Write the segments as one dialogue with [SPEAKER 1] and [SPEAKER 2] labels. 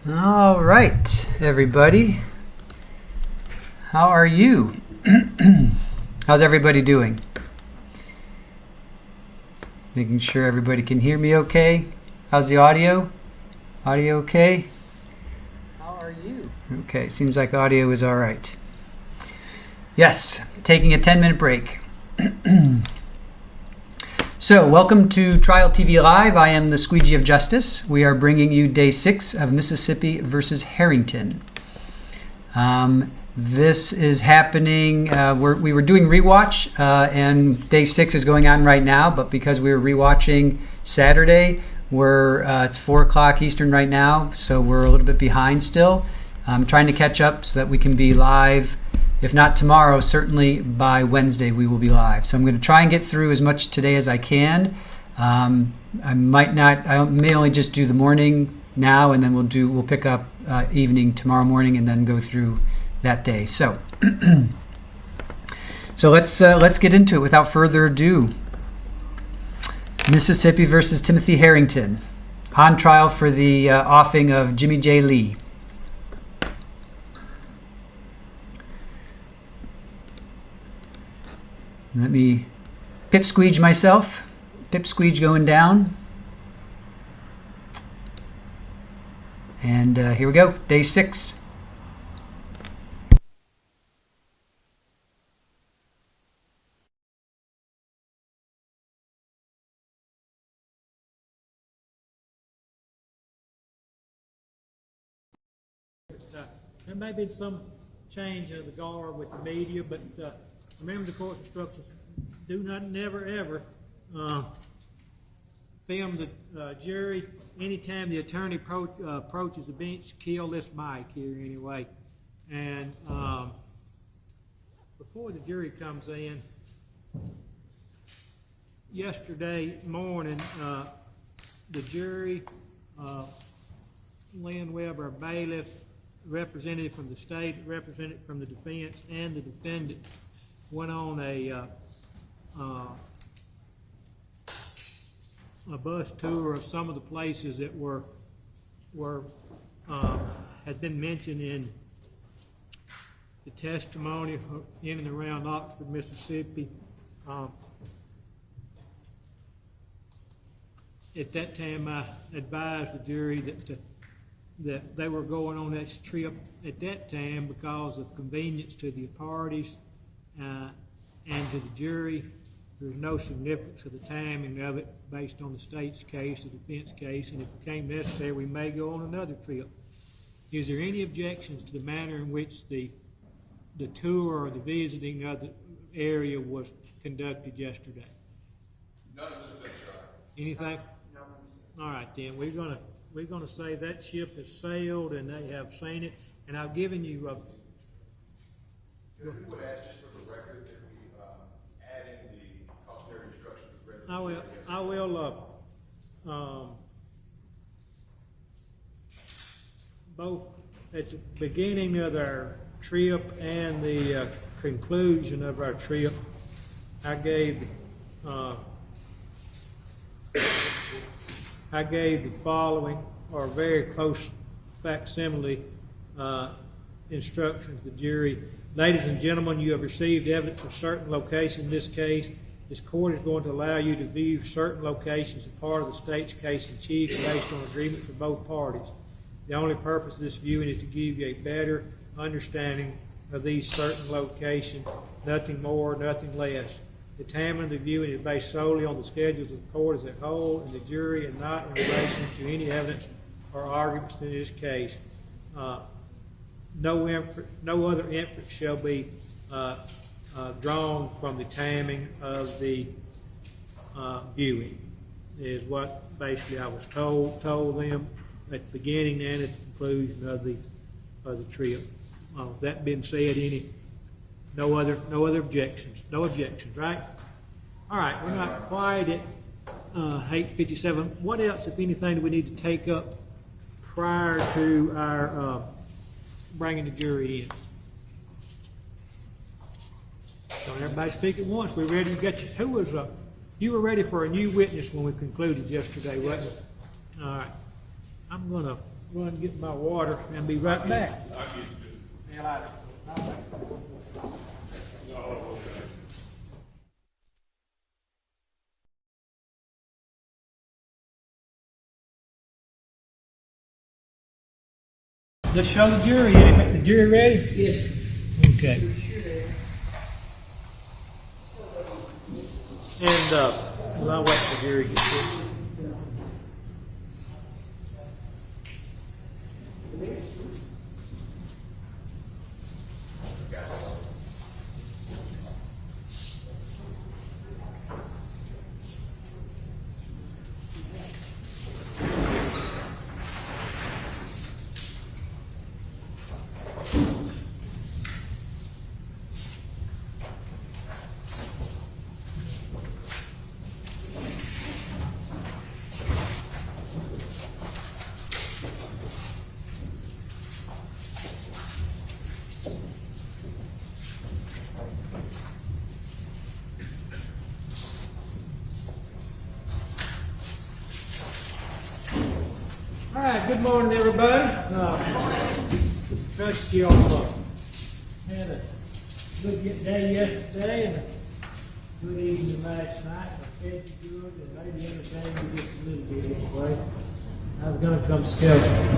[SPEAKER 1] All right, everybody. How are you? How's everybody doing? Making sure everybody can hear me okay. How's the audio? Audio okay? How are you? Okay, seems like audio is all right. Yes, taking a 10-minute break. So, welcome to Trial TV Live. I am the Squeegee of Justice. We are bringing you Day 6 of Mississippi versus Herrington. This is happening, we were doing rewatch, and Day 6 is going on right now, but because we were rewatching Saturday, it's 4 o'clock Eastern right now, so we're a little bit behind still. I'm trying to catch up so that we can be live. If not tomorrow, certainly by Wednesday we will be live. So I'm going to try and get through as much today as I can. I may only just do the morning now, and then we'll pick up evening tomorrow morning, and then go through that day. So, let's get into it without further ado. Mississippi versus Timothy Herrington, on trial for the offing of Jimmy J. Lee. Let me pipsqueege myself. Pipsqueege going down. And here we go, Day 6.
[SPEAKER 2] There may be some change of the guard with the media, but remember the court's instructions: do not, never, ever film the jury. Anytime the attorney approaches the bench, kill this mic here anyway. And before the jury comes in, yesterday morning, the jury, Lynn Weber, bailiff, representative from the state, representative from the defense, and the defendant went on a bus tour of some of the places that had been mentioned in the testimony in and around Oxford, Mississippi. At that time, I advised the jury that they were going on that trip at that time because of convenience to the parties and to the jury. There's no significance of the timing of it based on the state's case, the defense case, and if it became necessary, we may go on another trip. Is there any objections to the manner in which the tour or the visiting of the area was conducted yesterday?
[SPEAKER 3] None of the defense, Your Honor.
[SPEAKER 2] Anything? No. All right, then we're gonna say that ship has sailed and they have seen it, and I've given you.
[SPEAKER 3] We would ask just for the record that we add in the cautionary instructions.
[SPEAKER 2] I will. Both at the beginning of our trip and the conclusion of our trip, I gave the following, or very close facsimile instructions to the jury. Ladies and gentlemen, you have received evidence of certain locations in this case. This court is going to allow you to view certain locations as part of the state's case in chief based on agreements of both parties. The only purpose of this viewing is to give you a better understanding of these certain locations, nothing more, nothing less. The time of the viewing is based solely on the schedules of the court as a whole and the jury, and not in relation to any evidence or arguments in this case. No other inference shall be drawn from the timing of the viewing, is what basically I was told them at the beginning and at the conclusion of the trip. That being said, no other objections? No objections, right? All right, we're not quite at 8:57. What else, if anything, do we need to take up prior to our bringing the jury in? Don't everybody speak at once. We're ready to get you. You were ready for a new witness when we concluded yesterday, wasn't it? All right. I'm going to run and get my water and be right back. Let's show the jury. The jury ready? Yes. Okay. And well, I'll wait for the jury to get here. All right, good morning, everybody. Trust you all had a good day yesterday and a good evening last night. I fed you good, and maybe entertained you just a little bit anyway. I was going to come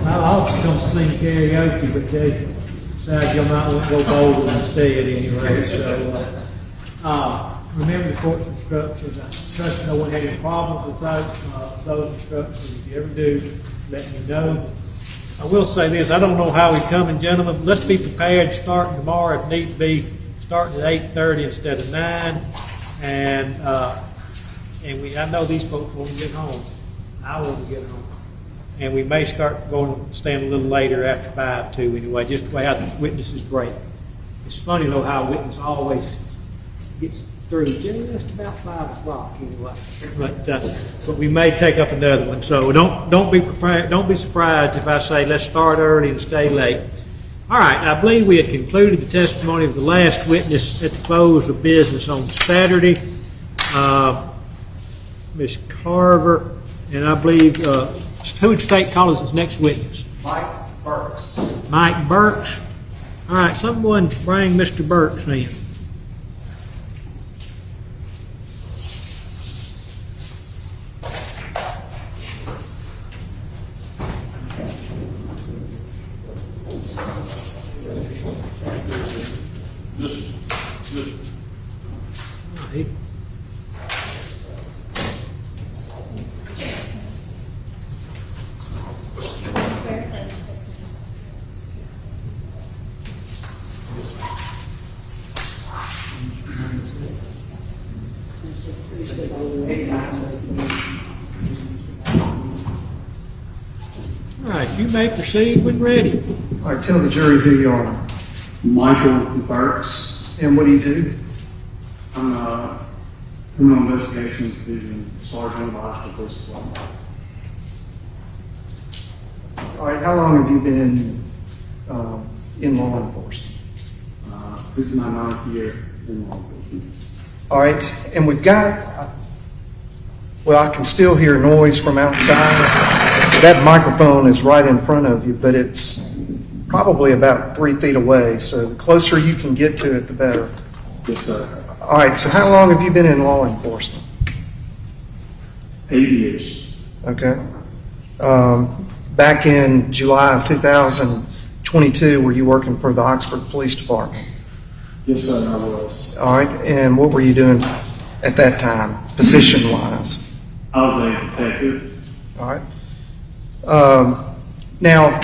[SPEAKER 2] I often come sing karaoke, but they decided you might want to go bowling instead anyway. So, remember the court's instructions. I trust no one had any problems with those instructions. If you ever do, let me know. I will say this, I don't know how we coming, gentlemen. Let's be prepared starting tomorrow if need be, starting at 8:30 instead of 9. And I know these folks want to get home. I want to get home. And we may start staying a little later after 5 too anyway, just the way how the witnesses break. It's funny though how a witness always gets through just about 5 o'clock anyway. But we may take up another one. So don't be prepared. Don't be surprised if I say let's start early and stay late. All right. I believe we had concluded the testimony of the last witness at the close of business on Saturday, Ms. Carver, and I believe who would state call us as next witness?
[SPEAKER 3] Mike Burks.
[SPEAKER 2] Mike Burks. All right. Someone bring Mr. Burks in. All right, you may proceed when ready.
[SPEAKER 4] All right, tell the jury who you are.
[SPEAKER 5] Michael Burks.
[SPEAKER 4] And what do you do?
[SPEAKER 5] I'm a criminal investigations division sergeant of the Asheville Police Department.
[SPEAKER 4] All right, how long have you been in law enforcement?
[SPEAKER 5] This is my 9th year in law enforcement.
[SPEAKER 4] All right, and we've got, well, I can still hear noise from outside. That microphone is right in front of you, but it's probably about 3 feet away, so the closer you can get to it, the better.
[SPEAKER 5] Yes, sir.
[SPEAKER 4] All right, so how long have you been in law enforcement?
[SPEAKER 5] 8 years.
[SPEAKER 4] Okay. Back in July of 2022, were you working for the Oxford Police Department?
[SPEAKER 5] Yes, sir, I was.
[SPEAKER 4] All right, and what were you doing at that time, position-wise?
[SPEAKER 5] I was a detective.
[SPEAKER 4] All right. Now,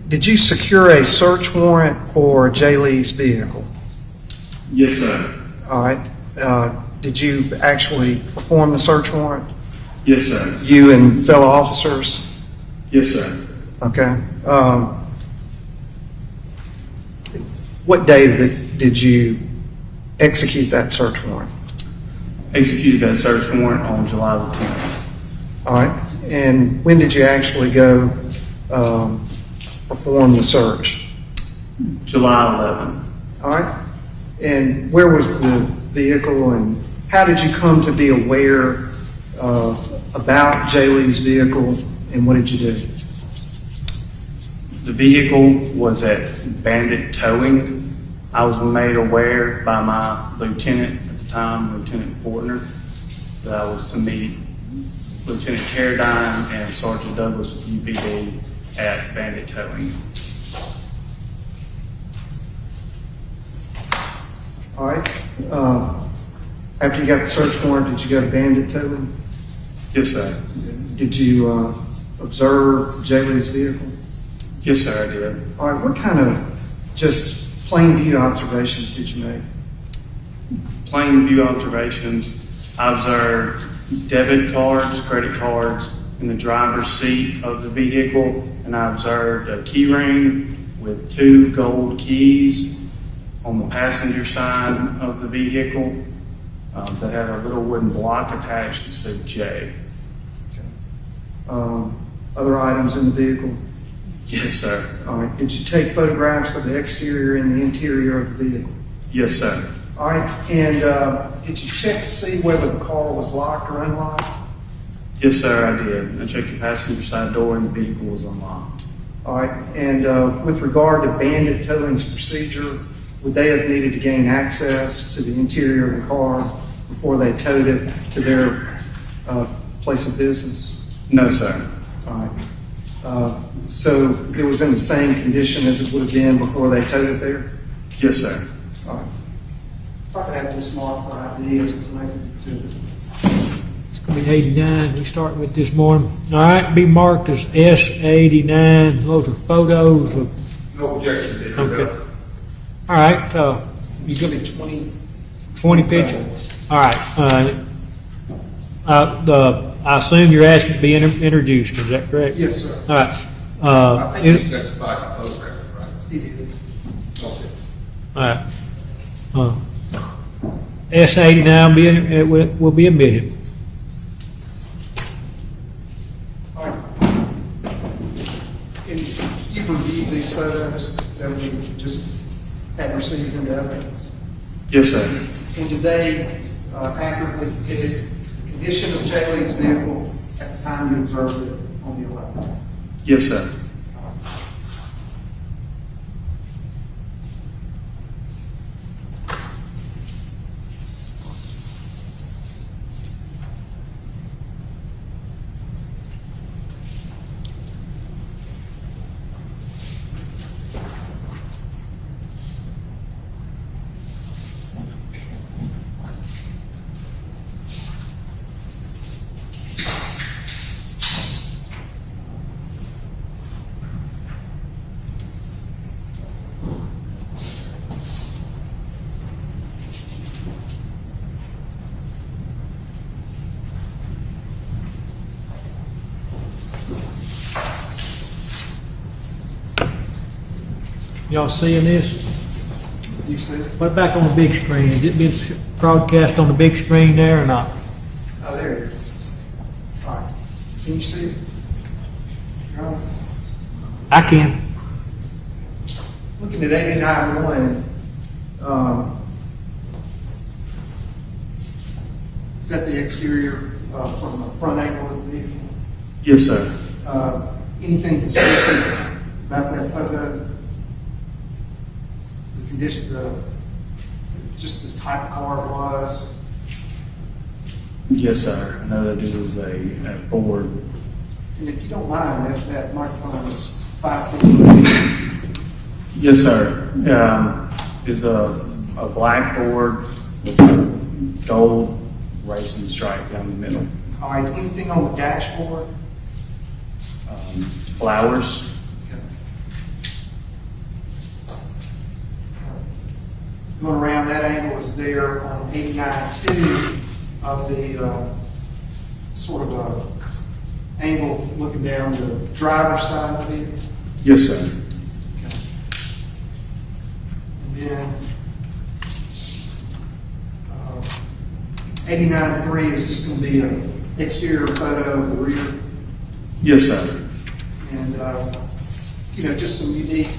[SPEAKER 4] did you secure a search warrant for Jay Lee's vehicle?
[SPEAKER 5] Yes, sir.
[SPEAKER 4] All right. Did you actually perform the search warrant?
[SPEAKER 5] Yes, sir.
[SPEAKER 4] You and fellow officers?
[SPEAKER 5] Yes, sir.
[SPEAKER 4] Okay. What day did you execute that search warrant?
[SPEAKER 5] Executed that search warrant on July the 10th.
[SPEAKER 4] All right. And when did you actually go perform the search?
[SPEAKER 5] July 11th.
[SPEAKER 4] All right. And where was the vehicle, and how did you come to be aware about Jay Lee's vehicle, and what did you do?
[SPEAKER 5] The vehicle was at Bandit Towing. I was made aware by my lieutenant at the time, Lieutenant Fortner, that I was to meet Lieutenant Carradine and Sergeant Douglas with UPD at Bandit Towing.
[SPEAKER 4] All right. After you got the search warrant, did you go to Bandit Towing?
[SPEAKER 5] Yes, sir.
[SPEAKER 4] Did you observe Jaylee's vehicle?
[SPEAKER 5] Yes, sir, I did.
[SPEAKER 4] All right. What kind of just plain view observations did you make?
[SPEAKER 5] Plain view observations, I observed debit cards, credit cards in the driver's seat of the vehicle, and I observed a key ring with 2 gold keys on the passenger side of the vehicle that had a little wooden block attached that said J.
[SPEAKER 4] Other items in the vehicle?
[SPEAKER 5] Yes, sir.
[SPEAKER 4] All right. Did you take photographs of the exterior and the interior of the vehicle?
[SPEAKER 5] Yes, sir.
[SPEAKER 4] All right. And did you check to see whether the car was locked or unlocked?
[SPEAKER 5] Yes, sir, I did. I checked the passenger side door and the vehicle was unlocked.
[SPEAKER 4] All right. And with regard to Bandit Towing's procedure, would they have needed to gain access to the interior of the car before they towed it to their place of business?
[SPEAKER 5] No, sir.
[SPEAKER 4] All right. So it was in the same condition as it would have been before they towed it there?
[SPEAKER 5] Yes, sir.
[SPEAKER 4] All right. If I could have this marked for ID as a connected exhibit.
[SPEAKER 2] It's going to be 89. We start with this morning. All right, be marked as S89. Those are photos of.
[SPEAKER 3] No objection, David.
[SPEAKER 2] Okay. All right.
[SPEAKER 4] It's going to be 20.
[SPEAKER 2] 20 pictures. All right. I assume you're asking to be introduced. Is that correct?
[SPEAKER 4] Yes, sir.
[SPEAKER 2] All right.
[SPEAKER 3] I think he's justified to photograph, right?
[SPEAKER 4] He did.
[SPEAKER 3] Okay.
[SPEAKER 2] All right. S89 will be omitted.
[SPEAKER 4] All right. And you've reviewed these photos that we just had received into evidence.
[SPEAKER 5] Yes, sir.
[SPEAKER 4] And did they accurately depict the condition of Jaylee's vehicle at the time you observed it on the 11th?
[SPEAKER 5] Yes, sir.
[SPEAKER 2] Y'all seeing this?
[SPEAKER 4] You see it?
[SPEAKER 2] What back on the big screen? Is it being broadcast on the big screen there or not?
[SPEAKER 4] Oh, there it is. All right. Can you see it? Your Honor?
[SPEAKER 2] I can.
[SPEAKER 4] Looking at 89-1, is that the exterior from the front angle of the vehicle?
[SPEAKER 5] Yes, sir.
[SPEAKER 4] Anything specific about that photo? The condition, just the type of car it was?
[SPEAKER 5] Yes, sir. I know that it was a Ford.
[SPEAKER 4] And if you don't mind, that microphone is 5 feet.
[SPEAKER 5] Yes, sir. Is a black Ford with a gold racing stripe down the middle.
[SPEAKER 4] All right, anything on the dashboard?
[SPEAKER 5] Flowers.
[SPEAKER 4] Going around that angle is there on 89-2 of the sort of a angle looking down the driver's side of the vehicle.
[SPEAKER 5] Yes, sir.
[SPEAKER 4] And then 89-3 is just going to be an exterior photo of the rear.
[SPEAKER 5] Yes, sir.
[SPEAKER 4] And, just some unique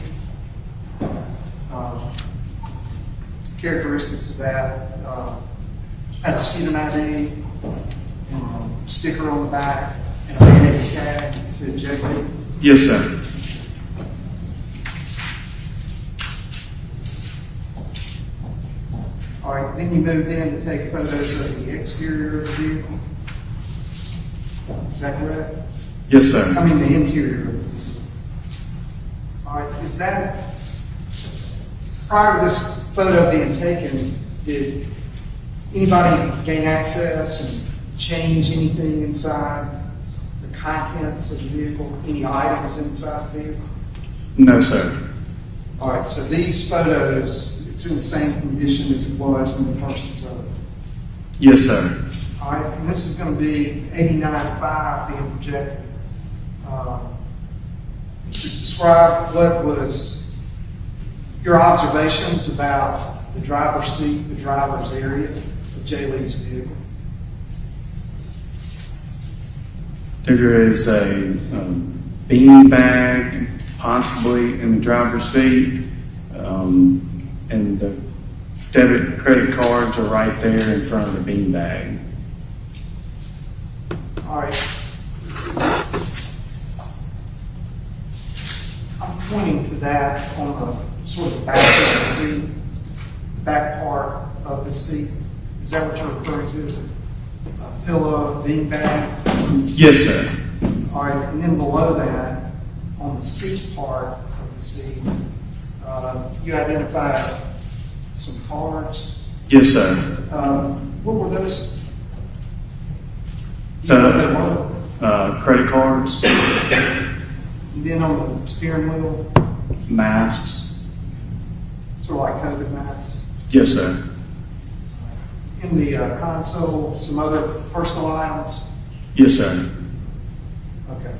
[SPEAKER 4] characteristics of that. Had a student ID and a sticker on the back and a vanity tag that said Jaylee.
[SPEAKER 5] Yes, sir.
[SPEAKER 4] then you moved in to take photos of the exterior of the vehicle. Is that correct?
[SPEAKER 5] Yes, sir.
[SPEAKER 4] I mean, the interior of the vehicle. All right, is that, prior to this photo being taken, did anybody gain access and change anything inside the contents of the vehicle, any items inside the vehicle?
[SPEAKER 5] No, sir.
[SPEAKER 4] All right, so these photos, it's in the same condition as it was when the first was over.
[SPEAKER 5] Yes, sir.
[SPEAKER 4] All right, and this is going to be 89.5 being projected. Just describe what was your observations about the driver's seat, the driver's area of Jay Lee's vehicle.
[SPEAKER 5] There is a bean bag possibly in the driver's seat, and the debit and credit cards are right there in front of the bean bag.
[SPEAKER 4] All right. I'm pointing to that on the sort of the back of the seat, the back part of the seat. Is that what you're referring to? Is it a pillow, bean bag?
[SPEAKER 5] Yes, sir.
[SPEAKER 4] All right, and then below that, on the seat part of the seat, you identified some cards.
[SPEAKER 5] Yes, sir.
[SPEAKER 4] What were those? You know what they were?
[SPEAKER 5] Credit cards,
[SPEAKER 4] And then on the steering wheel,
[SPEAKER 5] masks.
[SPEAKER 4] sort of like COVID masks.
[SPEAKER 5] Yes, sir.
[SPEAKER 4] In the console, some other personal items.
[SPEAKER 5] Yes, sir.
[SPEAKER 4] Okay.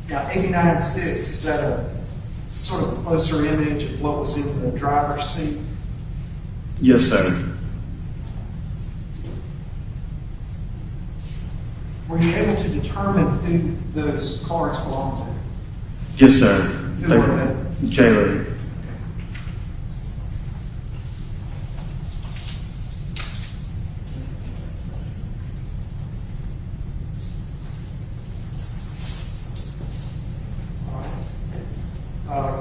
[SPEAKER 4] Now, 89.6, is that a sort of a closer image of what was in the driver's seat?
[SPEAKER 5] Yes, sir.
[SPEAKER 4] Were you able to determine who those cards belonged
[SPEAKER 5] Yes, sir.
[SPEAKER 4] to? Who were they?
[SPEAKER 5] Jailer.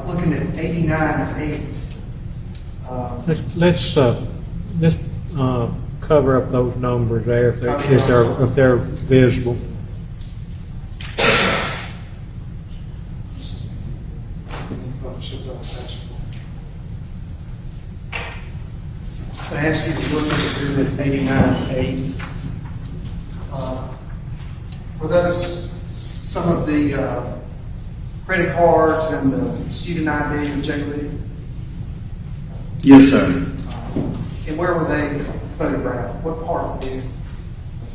[SPEAKER 4] Looking at 89.8.
[SPEAKER 2] Let's cover up those numbers there if they're visible.
[SPEAKER 4] I ask you to look at exhibit 89.8. Were those some of the credit cards and the student ID of Jay Lee?
[SPEAKER 5] Yes, sir.
[SPEAKER 4] And where were they photographed? What part of the vehicle?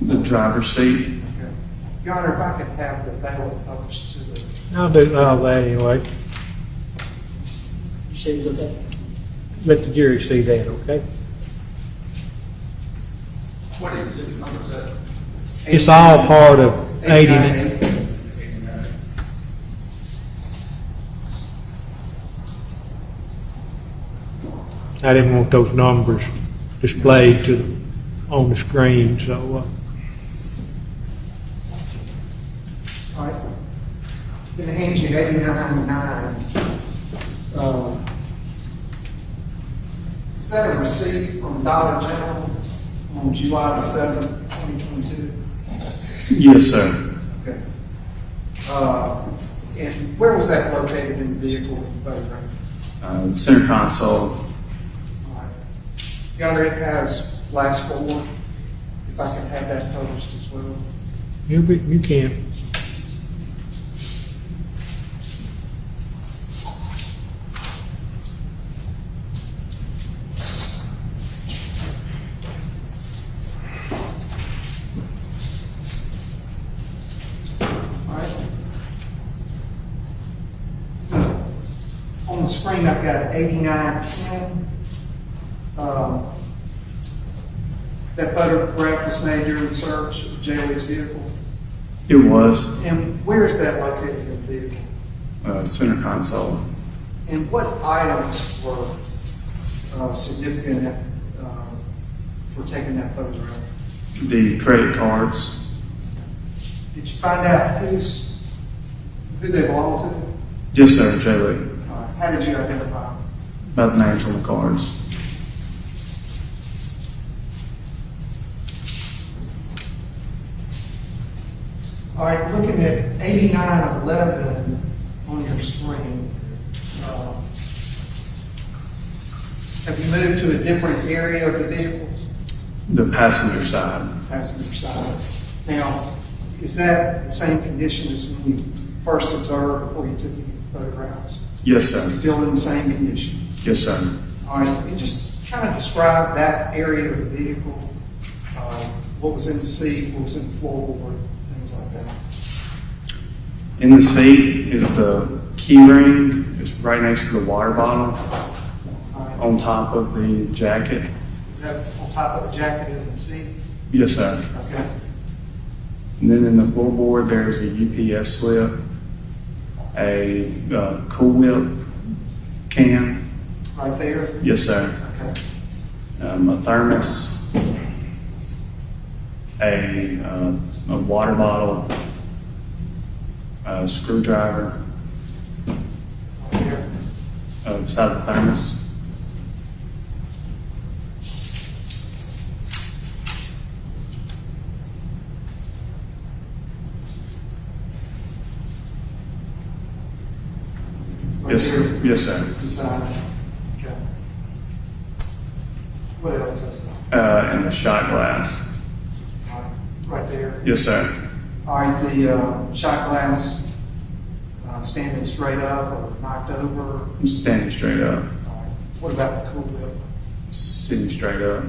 [SPEAKER 5] The driver's seat.
[SPEAKER 4] Okay. Your Honor, if I could have the bailiff published to the...
[SPEAKER 2] I'll do all that anyway.
[SPEAKER 6] See, look at
[SPEAKER 2] Let the jury see that, okay?
[SPEAKER 3] What exhibit number is that?
[SPEAKER 2] It's all part of 80.
[SPEAKER 4] 89.8.
[SPEAKER 2] I didn't want those numbers displayed on the screen, so
[SPEAKER 4] All right. Going to hand you 89.9. Is that a receipt from Dollar General on July the 7th, 2022?
[SPEAKER 5] Yes, sir.
[SPEAKER 4] Okay. And where was that located in the vehicle in the photograph?
[SPEAKER 5] Center console.
[SPEAKER 4] All right. Your Honor, it has last four. If I could have that published as well.
[SPEAKER 2] you can.
[SPEAKER 4] All right. On the screen, I've got 8910. That photograph was made during the search of Jay Lee's vehicle.
[SPEAKER 5] It was
[SPEAKER 4] And where is that located in the vehicle?
[SPEAKER 5] center console.
[SPEAKER 4] And what items were significant for taking that photograph?
[SPEAKER 5] The credit cards.
[SPEAKER 4] Did you find out who they belong
[SPEAKER 5] Yes, sir. Jailer.
[SPEAKER 4] to? How did you identify them?
[SPEAKER 5] By the names on the cards.
[SPEAKER 4] All right, looking at 8911 on your screen. Have you moved to a different area of the vehicle?
[SPEAKER 5] The passenger side.
[SPEAKER 4] Passenger side. Now, is that the same condition as when you first observed before you took any photographs?
[SPEAKER 5] Yes, sir.
[SPEAKER 4] Still in the same condition?
[SPEAKER 5] Yes, sir.
[SPEAKER 4] All right, and just kind of describe that area of the vehicle, what was in the seat, what was in the floorboard, things like that.
[SPEAKER 5] In the seat is the key ring. It's right next to the water bottle
[SPEAKER 4] All right.
[SPEAKER 5] on top of the jacket.
[SPEAKER 4] Is that on top of the jacket in the seat?
[SPEAKER 5] Yes, sir.
[SPEAKER 4] Okay.
[SPEAKER 5] And then in the floorboard, there's a UPS slip, a Cool Whip can.
[SPEAKER 4] Right there?
[SPEAKER 5] Yes, sir.
[SPEAKER 4] Okay.
[SPEAKER 5] A thermos, a water bottle, a screwdriver
[SPEAKER 4] Right there.
[SPEAKER 5] beside the thermos.
[SPEAKER 4] Right
[SPEAKER 5] Yes,
[SPEAKER 4] there.
[SPEAKER 5] sir. Yes, sir.
[SPEAKER 4] Beside. Okay. What else is there?
[SPEAKER 5] And the shot glass.
[SPEAKER 4] All right. Right there.
[SPEAKER 5] Yes, sir.
[SPEAKER 4] All right, the shot glass standing straight up or knocked over.
[SPEAKER 5] Standing straight up.
[SPEAKER 4] All right. What about the Cool Whip?
[SPEAKER 5] Sitting straight up.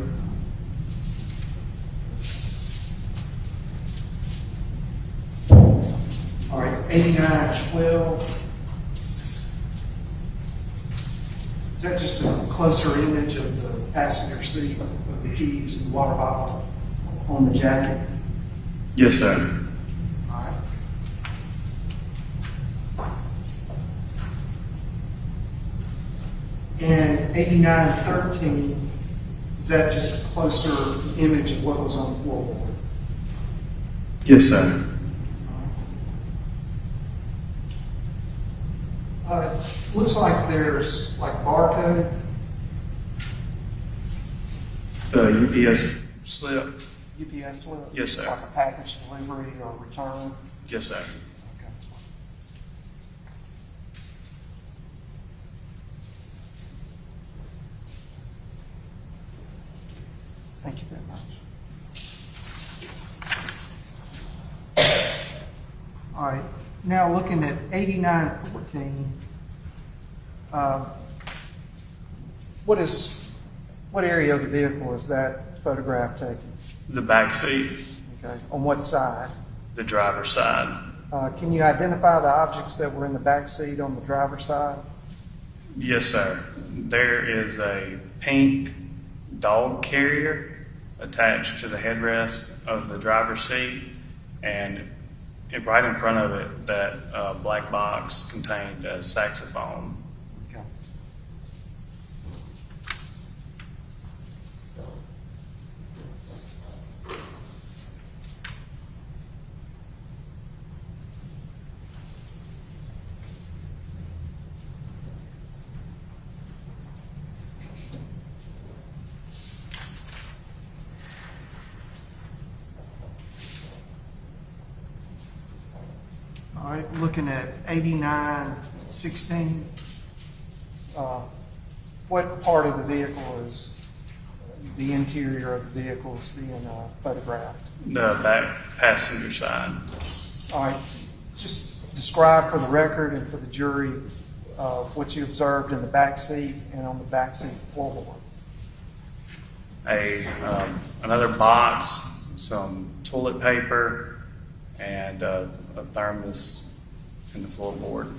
[SPEAKER 4] All right, 8912. Is that just a closer image of the passenger seat of the keys and the water bottle on the jacket?
[SPEAKER 5] Yes, sir.
[SPEAKER 4] All right. And 8913, is that just a closer image of what was on the floorboard?
[SPEAKER 5] Yes, sir.
[SPEAKER 4] Looks like there's like barcode.
[SPEAKER 5] The UPS slip.
[SPEAKER 4] UPS slip?
[SPEAKER 5] Yes, sir.
[SPEAKER 4] Like a package delivery or return?
[SPEAKER 5] Yes, sir.
[SPEAKER 4] Okay. Thank you very much. All right, now looking at 8914, what area of the vehicle is that photograph taken?
[SPEAKER 5] The back seat.
[SPEAKER 4] Okay, on what side?
[SPEAKER 5] The driver's side.
[SPEAKER 4] Can you identify the objects that were in the back seat on the driver's side?
[SPEAKER 5] Yes, sir. There is a pink dog carrier attached to the headrest of the driver's seat, and right in front of it, that black box contained a saxophone.
[SPEAKER 4] Okay. All right, looking at 8916. What part of the vehicle is the interior of the vehicle is being photographed?
[SPEAKER 5] The back passenger side.
[SPEAKER 4] All right, just describe for the record and for the jury what you observed in the back seat and on the back seat floorboard.
[SPEAKER 5] Another box, some toilet paper, and a thermos in the floorboard.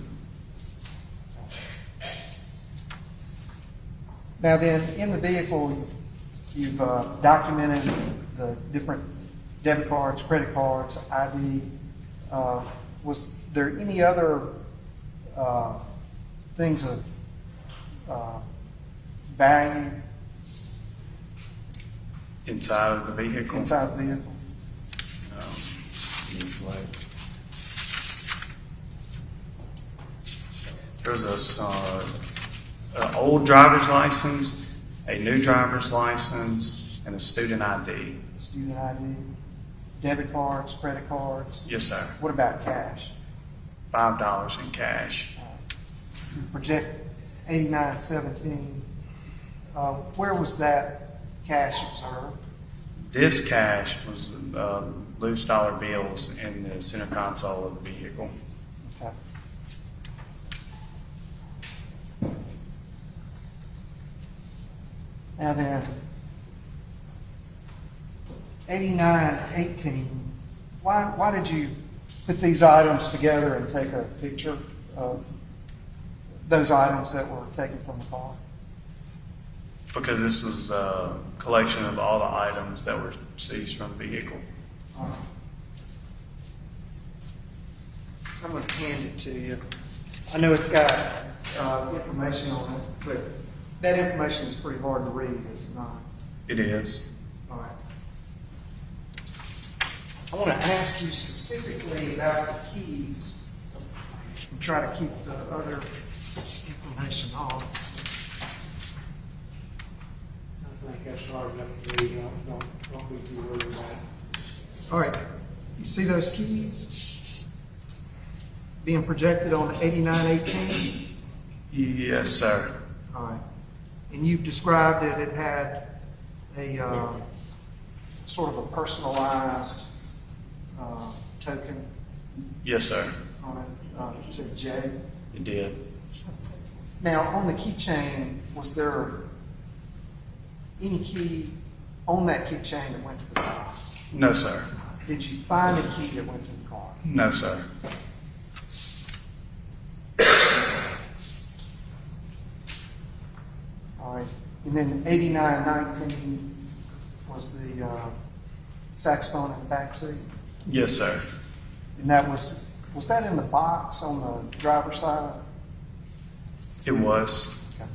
[SPEAKER 4] Now then, in the vehicle, you've documented the different debit cards, credit cards, ID. Was there any other things of value
[SPEAKER 5] Inside of the vehicle.
[SPEAKER 4] inside the vehicle?
[SPEAKER 5] There's an old driver's license, a new driver's license, and a student ID.
[SPEAKER 4] Student ID? Debit cards, credit cards?
[SPEAKER 5] Yes, sir.
[SPEAKER 4] What about cash?
[SPEAKER 5] $5 in cash.
[SPEAKER 4] You project 8917. Where was that cash observed?
[SPEAKER 5] This cash was loose dollar bills in the center console of the vehicle.
[SPEAKER 4] Okay. Now then, 8918, why did you put these items together and take a picture of those items that were taken from the car?
[SPEAKER 5] Because this was a collection of all the items that were seized from the vehicle.
[SPEAKER 4] I'm going to hand it to you. I know it's got information on it, but that information is pretty hard to read, is it not?
[SPEAKER 5] It is.
[SPEAKER 4] All right. I want to ask you specifically about the keys. I'm trying to keep the other information on.
[SPEAKER 2] I think that's hard enough to read. Don't be too worried about it.
[SPEAKER 4] All right. You see those keys being projected on 8918?
[SPEAKER 5] Yes, sir.
[SPEAKER 4] All right. And you've described it, it had a sort of a personalized token
[SPEAKER 5] Yes, sir.
[SPEAKER 4] on it. It said J.
[SPEAKER 5] It did.
[SPEAKER 4] Now, on the keychain, was there any key on that keychain that went to the car?
[SPEAKER 5] No, sir.
[SPEAKER 4] Did you find a key that went to the car?
[SPEAKER 5] No, sir.
[SPEAKER 4] All right. And then 8919 was the saxophone in the back seat?
[SPEAKER 5] Yes, sir.
[SPEAKER 4] And that was that in the box on the driver's side?
[SPEAKER 5] It was.
[SPEAKER 4] Okay.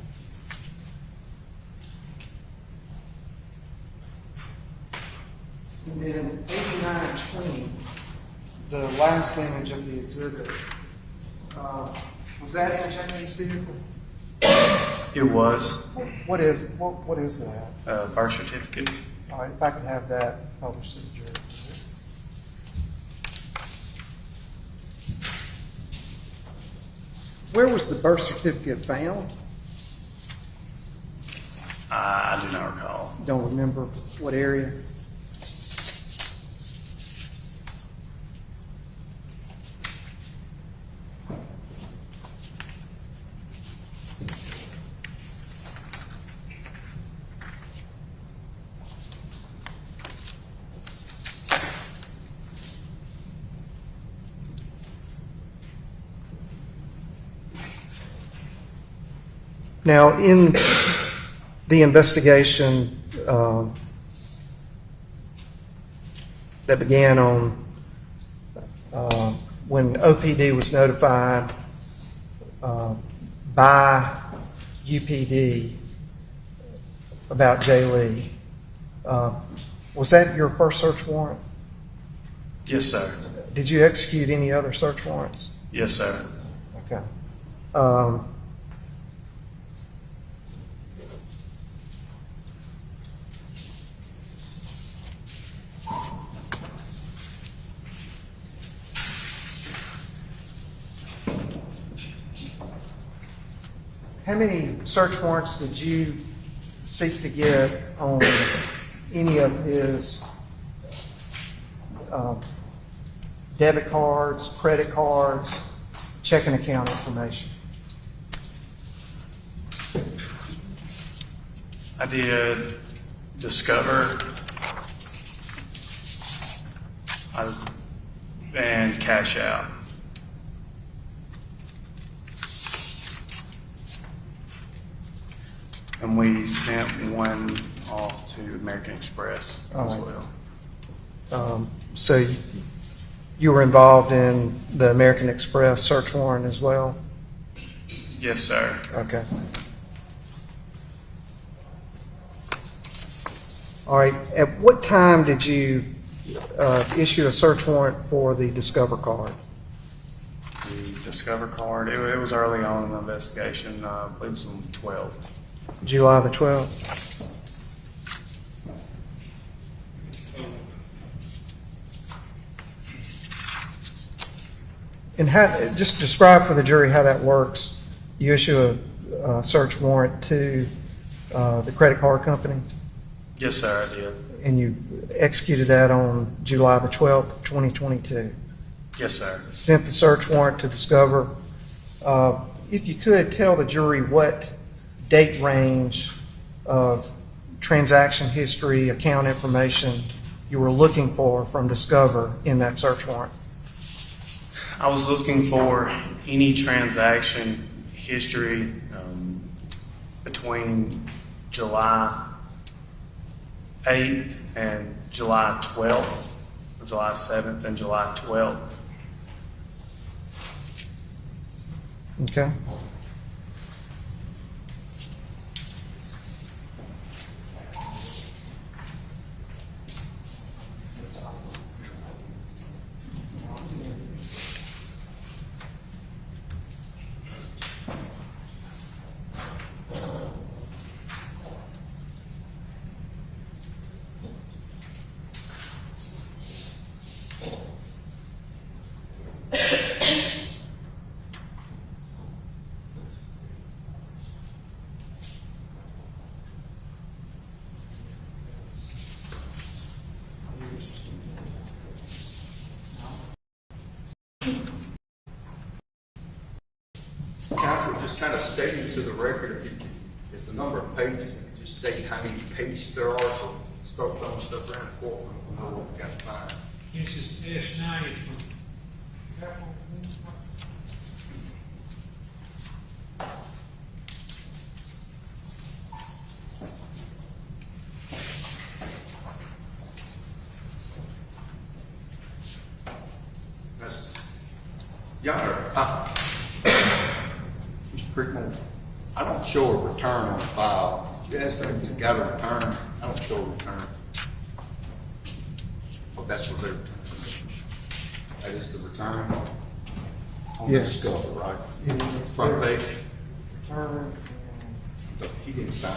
[SPEAKER 4] And then 8920, the last image of the exhibit, was that in Jamie's vehicle?
[SPEAKER 5] It was.
[SPEAKER 4] What is that?
[SPEAKER 5] Birth certificate.
[SPEAKER 4] All right, if I could have that published to the jury. Where was the birth certificate found?
[SPEAKER 5] I do not recall.
[SPEAKER 4] Don't remember what area. Now, in the investigation that began on when OPD was notified by UPD about Jay Lee, was that your first search warrant?
[SPEAKER 5] Yes, sir.
[SPEAKER 4] Did you execute any other search warrants?
[SPEAKER 5] Yes, sir.
[SPEAKER 4] Okay. How many search warrants did you seek to get on any of his debit cards, credit cards, checking account information?
[SPEAKER 5] I did discover and cash out. And we sent one off to American Express as
[SPEAKER 4] All right.
[SPEAKER 5] well.
[SPEAKER 4] So you were involved in the American Express search warrant as well?
[SPEAKER 5] Yes, sir.
[SPEAKER 4] Okay. All right. At what time did you issue a search warrant for the Discover card?
[SPEAKER 5] The Discover card, it was early on in the investigation. I believe it was on 12.
[SPEAKER 4] July the 12th? And just describe for the jury how that works. You issue a search warrant to the credit card company,
[SPEAKER 5] Yes, sir, I did.
[SPEAKER 4] and you executed that on July the 12th of 2022.
[SPEAKER 5] Yes, sir.
[SPEAKER 4] Sent the search warrant to Discover. If you could, tell the jury what date range of transaction history, account information you were looking for from Discover in that search warrant.
[SPEAKER 5] I was looking for any transaction history between July 8th and July 12th, or July 7th and July 12th.
[SPEAKER 4] Okay?
[SPEAKER 3] Counsel, just kind of stating to the record, if the number of pages, and just state how many pages there are, so start throwing stuff around the courtroom, we'll know what we got to find.
[SPEAKER 2] This is S90 from.
[SPEAKER 3] That's, Your Honor, Mr. Crickmore, I don't show a return on file. Yes, it's got a return. I don't show a return. Oh, that's what they're returning. That is the return on the
[SPEAKER 4] Yes.
[SPEAKER 3] Discover, right? Front page. He didn't sign a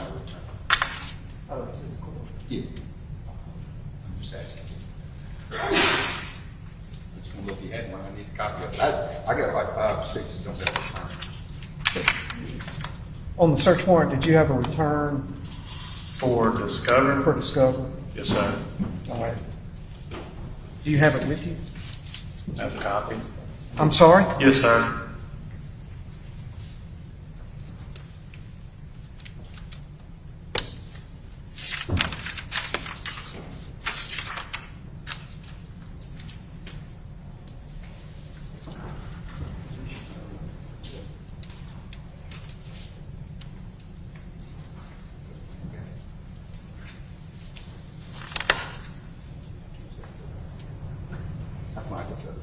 [SPEAKER 3] return. Yeah. I'm just asking. I just want to look, he had one, I need a copy of it. I got like 5 or 6 that don't have return.
[SPEAKER 4] On the search warrant, did you have a return
[SPEAKER 5] For Discover?
[SPEAKER 4] for Discover?
[SPEAKER 5] Yes, sir.
[SPEAKER 4] All right. Do you have it with you?
[SPEAKER 5] I have a copy.
[SPEAKER 4] I'm sorry?
[SPEAKER 5] Yes, sir.
[SPEAKER 3] That's my concern.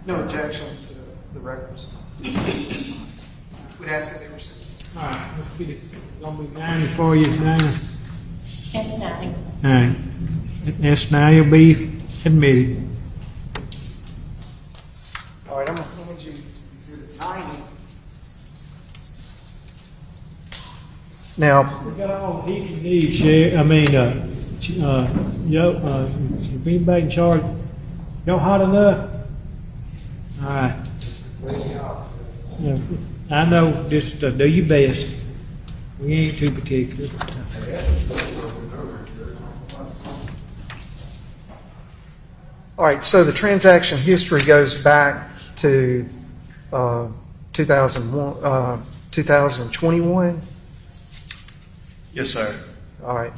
[SPEAKER 4] No objection to the records. We'd ask that they receive.
[SPEAKER 2] All right, let's get it. It's gonna be 90 for you, 90.
[SPEAKER 6] S9.
[SPEAKER 2] All right. S90 will be admitted.
[SPEAKER 4] All right, I'm going to hand you Exhibit 90. Now,
[SPEAKER 2] We got all he can need, Sheriff. I mean, if anybody in charge, y'all hot enough? All right. Yeah, I know, just do your best. We ain't too particular.
[SPEAKER 4] all right, so the transaction history goes back to 2021.
[SPEAKER 5] Yes, sir.
[SPEAKER 4] All right.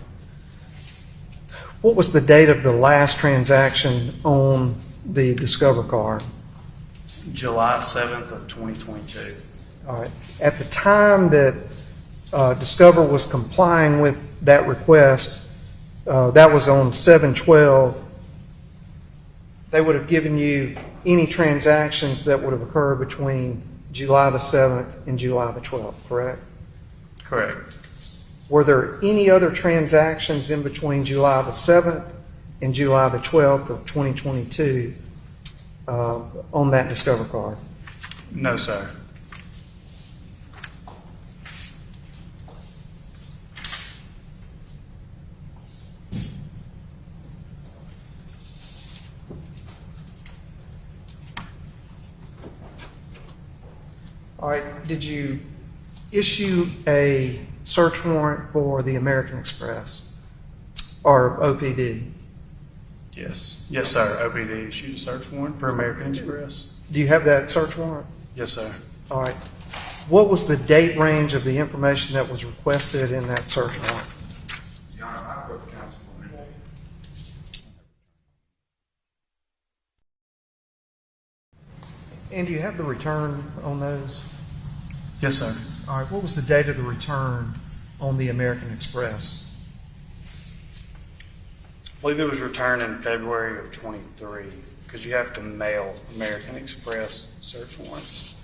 [SPEAKER 4] What was the date of the last transaction on the Discover card?
[SPEAKER 5] July 7th of 2022.
[SPEAKER 4] All right. At the time that Discover was complying with that request, that was on 7/12. They would have given you any transactions that would have occurred between July the 7th and July the 12th, correct?
[SPEAKER 5] Correct.
[SPEAKER 4] Were there any other transactions in between July the 7th and July the 12th of 2022 on that Discover card?
[SPEAKER 5] No, sir.
[SPEAKER 4] All right, did you issue a search warrant for the American Express or OPD?
[SPEAKER 5] Yes. Yes, sir. OPD issued a search warrant for American Express.
[SPEAKER 4] Do you have that search warrant?
[SPEAKER 5] Yes, sir.
[SPEAKER 4] All right. What was the date range of the information that was requested in that search warrant?
[SPEAKER 3] Your Honor, I approach counsel for me.
[SPEAKER 4] And do you have the return on those?
[SPEAKER 5] Yes, sir.
[SPEAKER 4] All right, what was the date of the return on the American Express?
[SPEAKER 5] I believe it was returned in February of 23 because you have to mail American Express search warrants.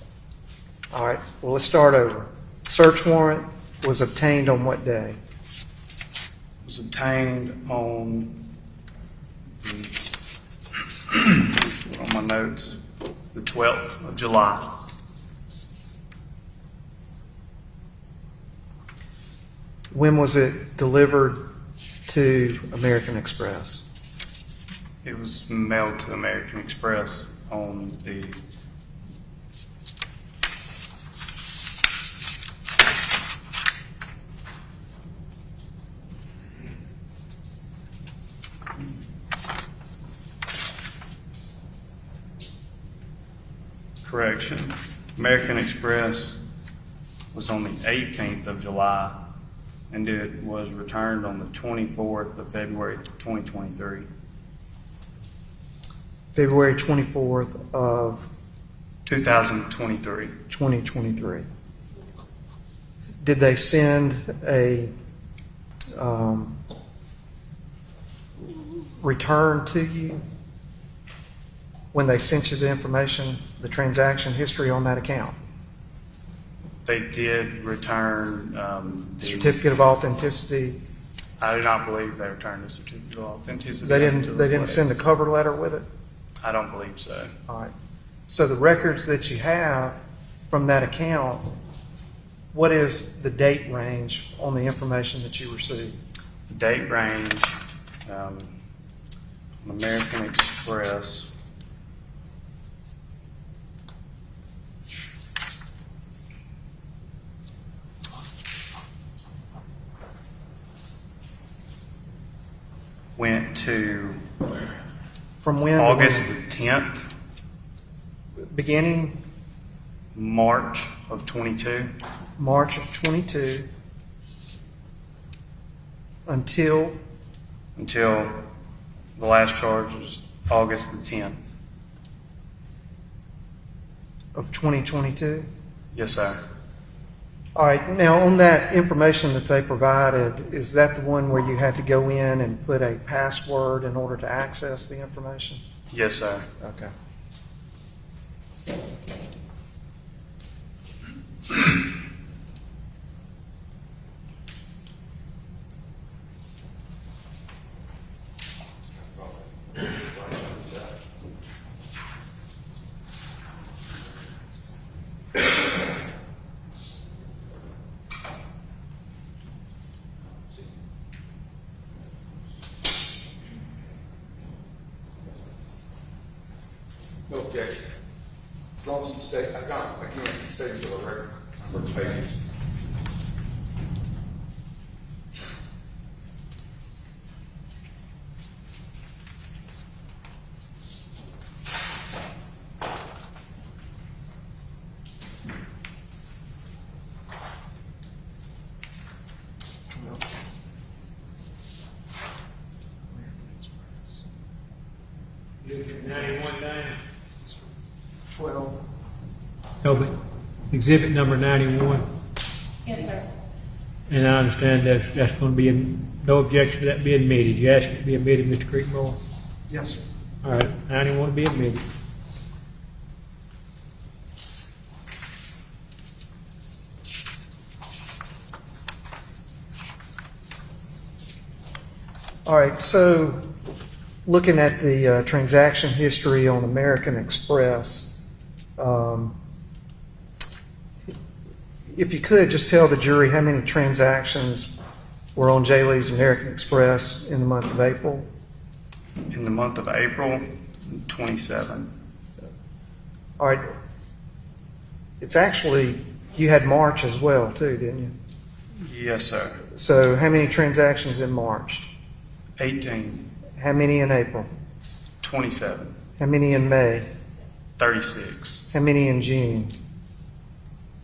[SPEAKER 4] All right, well, let's start over. Search warrant was obtained on what day?
[SPEAKER 5] It was obtained on on my notes, the 12th of July.
[SPEAKER 4] When was it delivered to American Express?
[SPEAKER 5] It was mailed to American Express on the correction. American Express was on the 18th of July, and it was returned on the 24th of February 2023.
[SPEAKER 4] February 24th of
[SPEAKER 5] 2023.
[SPEAKER 4] 2023. Did they send a return to you when they sent you the information, the transaction history on that account?
[SPEAKER 5] They did return the
[SPEAKER 4] Certificate of authenticity?
[SPEAKER 5] I do not believe they returned the certificate of authenticity.
[SPEAKER 4] They didn't send a cover letter with it?
[SPEAKER 5] I don't believe so.
[SPEAKER 4] All right. So the records that you have from that account, what is the date range on the information that you received?
[SPEAKER 5] The date range on American Express went to
[SPEAKER 4] From when? to
[SPEAKER 5] August
[SPEAKER 4] when?
[SPEAKER 5] the 10th,
[SPEAKER 4] Beginning
[SPEAKER 5] March of 22,
[SPEAKER 4] March of 22 until
[SPEAKER 5] until the last charge was August the 10th.
[SPEAKER 4] of 2022?
[SPEAKER 5] Yes, sir.
[SPEAKER 4] All right. Now, on that information that they provided, is that the one where you had to go in and put a password in order to access the information?
[SPEAKER 5] Yes, sir.
[SPEAKER 4] Okay.
[SPEAKER 3] No objection. As long as you stay, again, you stay for the record, for the pages.
[SPEAKER 2] No, but exhibit number 91,
[SPEAKER 6] Yes, sir.
[SPEAKER 2] and I understand that's going to be, no objection to that being admitted. You asked it to be admitted, Mr. Creekmore?
[SPEAKER 4] Yes, sir.
[SPEAKER 2] All right, 91 to be admitted.
[SPEAKER 4] All right. So, looking at the transaction history on American Express, if you could just tell the jury how many transactions were on J. Lee's American Express in the month of April.
[SPEAKER 5] In the month of April, 27.
[SPEAKER 4] All right. It's actually, you had March as well too, didn't you?
[SPEAKER 5] Yes, sir.
[SPEAKER 4] So how many transactions in March?
[SPEAKER 5] 18,
[SPEAKER 4] How many in April?
[SPEAKER 5] 27,
[SPEAKER 4] How many in May?
[SPEAKER 5] 36,
[SPEAKER 4] How many in June?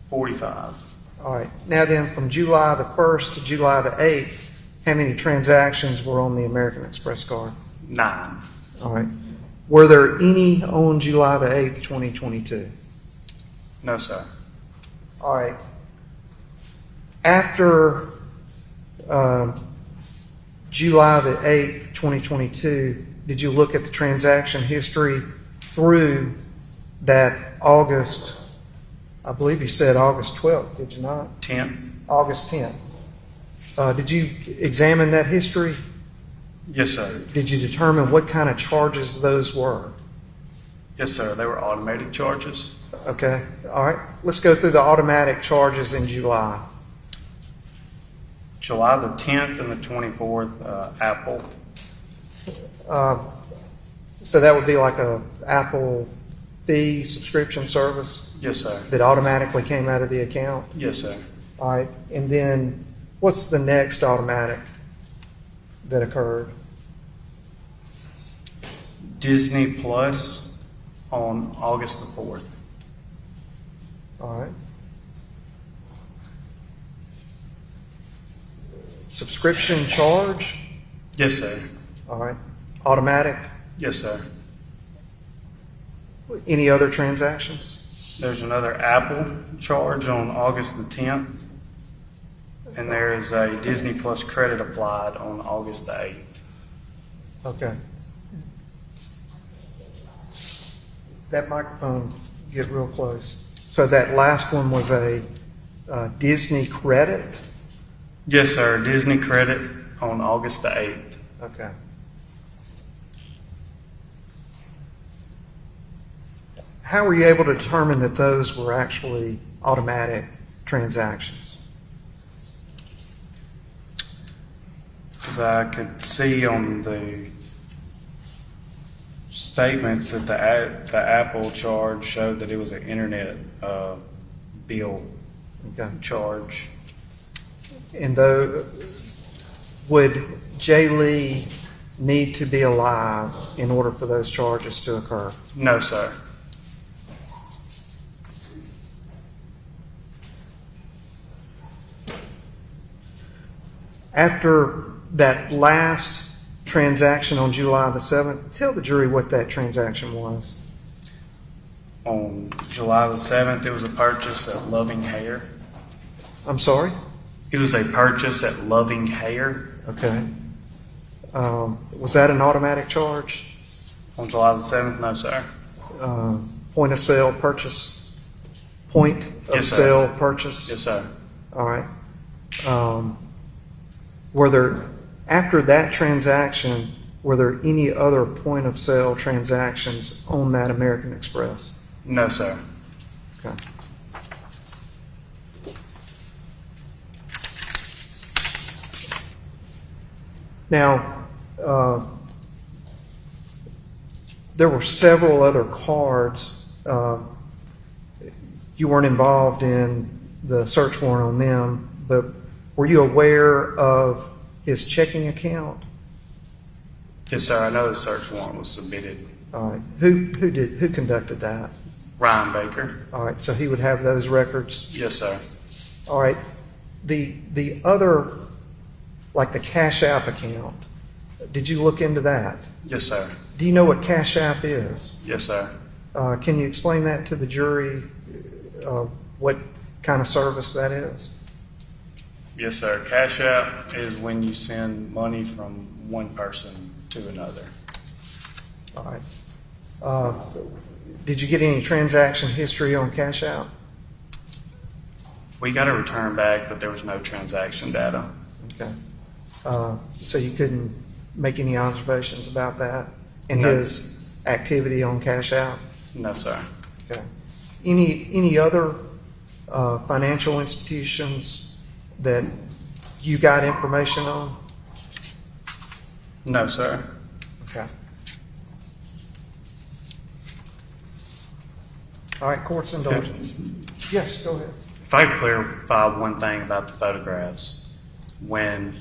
[SPEAKER 5] 45,
[SPEAKER 4] All right. Now then, from July the 1st to July the 8th, how many transactions were on the American Express card?
[SPEAKER 5] 9.
[SPEAKER 4] All right. Were there any on July the 8th, 2022?
[SPEAKER 5] No, sir.
[SPEAKER 4] All right. After July the 8th, 2022, did you look at the transaction history through that August, I believe you said August 12th, did you not?
[SPEAKER 5] 10th?
[SPEAKER 4] August 10th. Did you examine that history?
[SPEAKER 5] Yes, sir.
[SPEAKER 4] Did you determine what kind of charges those were?
[SPEAKER 5] Yes, sir. They were automated charges.
[SPEAKER 4] Okay. All right. Let's go through the automatic charges in July.
[SPEAKER 5] July the 10th and the 24th, Apple.
[SPEAKER 4] So that would be like a Apple fee subscription service
[SPEAKER 5] Yes, sir.
[SPEAKER 4] that automatically came out of the account.
[SPEAKER 5] Yes, sir.
[SPEAKER 4] All right. And then what's the next automatic that occurred?
[SPEAKER 5] Disney Plus on August the 4th.
[SPEAKER 4] All right. Subscription charge?
[SPEAKER 5] Yes, sir.
[SPEAKER 4] All right. Automatic?
[SPEAKER 5] Yes, sir.
[SPEAKER 4] Any other transactions?
[SPEAKER 5] There's another Apple charge on August the 10th. And there is a Disney Plus credit applied on August the 8th.
[SPEAKER 4] Okay. That microphone, get real close. So that last one was a Disney credit?
[SPEAKER 5] Yes, sir. Disney credit on August the 8th.
[SPEAKER 4] Okay. How were you able to determine that those were actually automatic transactions?
[SPEAKER 5] Because I could see on the statements that the Apple charge showed that it was an internet bill
[SPEAKER 4] Okay.
[SPEAKER 5] charge.
[SPEAKER 4] And though, would Jay Lee need to be alive in order for those charges to occur?
[SPEAKER 5] No, sir.
[SPEAKER 4] After that last transaction on July the 7th, tell the jury what that transaction was.
[SPEAKER 5] On July the 7th, it was a purchase at Loving Hair.
[SPEAKER 4] I'm sorry?
[SPEAKER 5] It was a purchase at Loving Hair
[SPEAKER 4] Okay. Was that an automatic charge?
[SPEAKER 5] on July the 7th. No, sir.
[SPEAKER 4] Point of sale purchase? Point of
[SPEAKER 5] Yes, sir.
[SPEAKER 4] sale purchase?
[SPEAKER 5] Yes, sir.
[SPEAKER 4] All right. Were there, after that transaction, were there any other point of sale transactions on that American Express?
[SPEAKER 5] No, sir.
[SPEAKER 4] Okay. Now, there were several other cards. You weren't involved in the search warrant on them, but were you aware of his checking account?
[SPEAKER 5] Yes, sir. I know the search warrant was submitted.
[SPEAKER 4] All right. Who conducted that?
[SPEAKER 5] Ryan Baker.
[SPEAKER 4] All right. So he would have those records.
[SPEAKER 5] Yes, sir.
[SPEAKER 4] All right. The other, like the Cash App account, did you look into that?
[SPEAKER 5] Yes, sir.
[SPEAKER 4] Do you know what Cash App is?
[SPEAKER 5] Yes, sir.
[SPEAKER 4] Can you explain that to the jury? What kind of service that is?
[SPEAKER 5] Yes, sir. Cash App is when you send money from one person to another.
[SPEAKER 4] All right. Did you get any transaction history on Cash App?
[SPEAKER 5] We got a return back, but there was no transaction data.
[SPEAKER 4] Okay. So you couldn't make any observations about that and
[SPEAKER 5] No.
[SPEAKER 4] his activity on Cash App?
[SPEAKER 5] No, sir.
[SPEAKER 4] Okay. Any other financial institutions that you got information on?
[SPEAKER 5] No, sir.
[SPEAKER 4] Okay. All right, court's indulgence. Yes, go ahead.
[SPEAKER 5] If I could clarify one thing about the photographs. When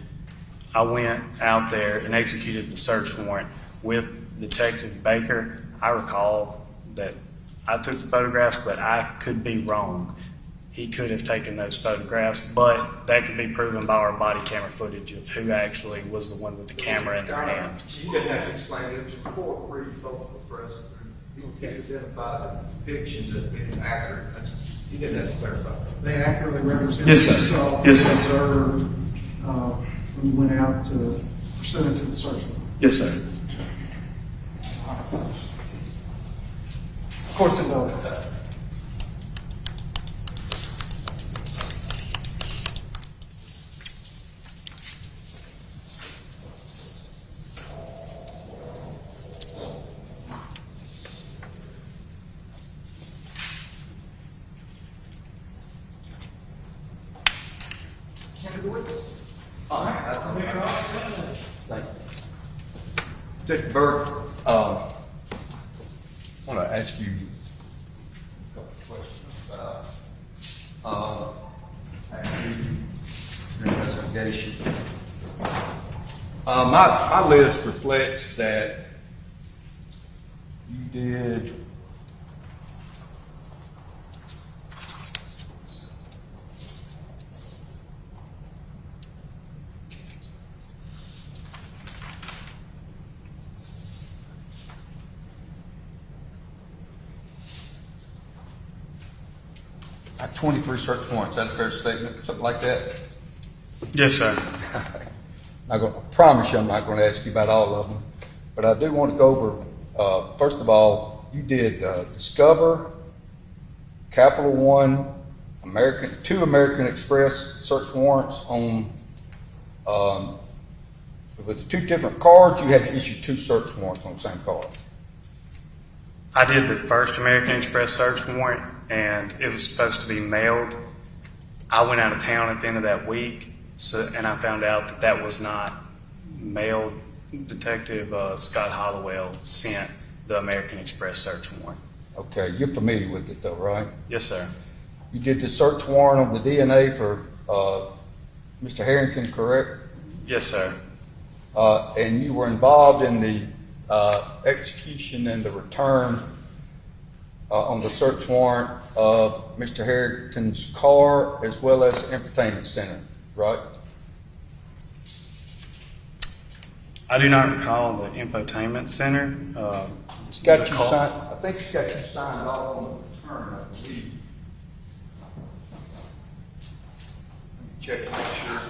[SPEAKER 5] I went out there and executed the search warrant with Detective Baker, I recall that I took the photographs, but I could be wrong. He could have taken those photographs, but that could be proven by our body camera footage of who actually was the one with the camera in their hand.
[SPEAKER 3] You didn't have to explain it, it's a report where you spoke to the press. You can identify the depictions as being accurate, you didn't have to clarify that.
[SPEAKER 4] They accurately represent
[SPEAKER 5] Yes, sir.
[SPEAKER 4] what you saw,
[SPEAKER 5] Yes, sir.
[SPEAKER 4] observed, when you went out to pursue into the search warrant.
[SPEAKER 5] Yes, sir.
[SPEAKER 4] Court's indulgence.
[SPEAKER 3] Detective Burke, I want to ask you a couple of questions about your investigation. My list reflects that you did like 23 search warrants. Is that a fair statement? Something like that?
[SPEAKER 5] Yes, sir.
[SPEAKER 3] I promise you I'm not going to ask you about all of them, but I do want to go over, first of all, you did Discover, Capital One, two American Express search warrants on, with the two different cards, you had to issue two search warrants on the same card.
[SPEAKER 5] I did the first American Express search warrant, and it was supposed to be mailed. I went out of town at the end of that week, and I found out that that was not mailed. Detective Scott Hollowell sent the American Express search warrant.
[SPEAKER 3] Okay, you're familiar with it though, right?
[SPEAKER 5] Yes, sir.
[SPEAKER 3] You did the search warrant on the DNA for Mr. Herrington, correct?
[SPEAKER 5] Yes, sir.
[SPEAKER 3] And you were involved in the execution and the return on the search warrant of Mr. Harrington's car as well as entertainment center, right?
[SPEAKER 5] I do not recall the infotainment center.
[SPEAKER 3] It's got
[SPEAKER 5] the
[SPEAKER 3] you
[SPEAKER 5] call-
[SPEAKER 3] signed, I think it's got you signed off on the return, I believe. Let me check to make sure.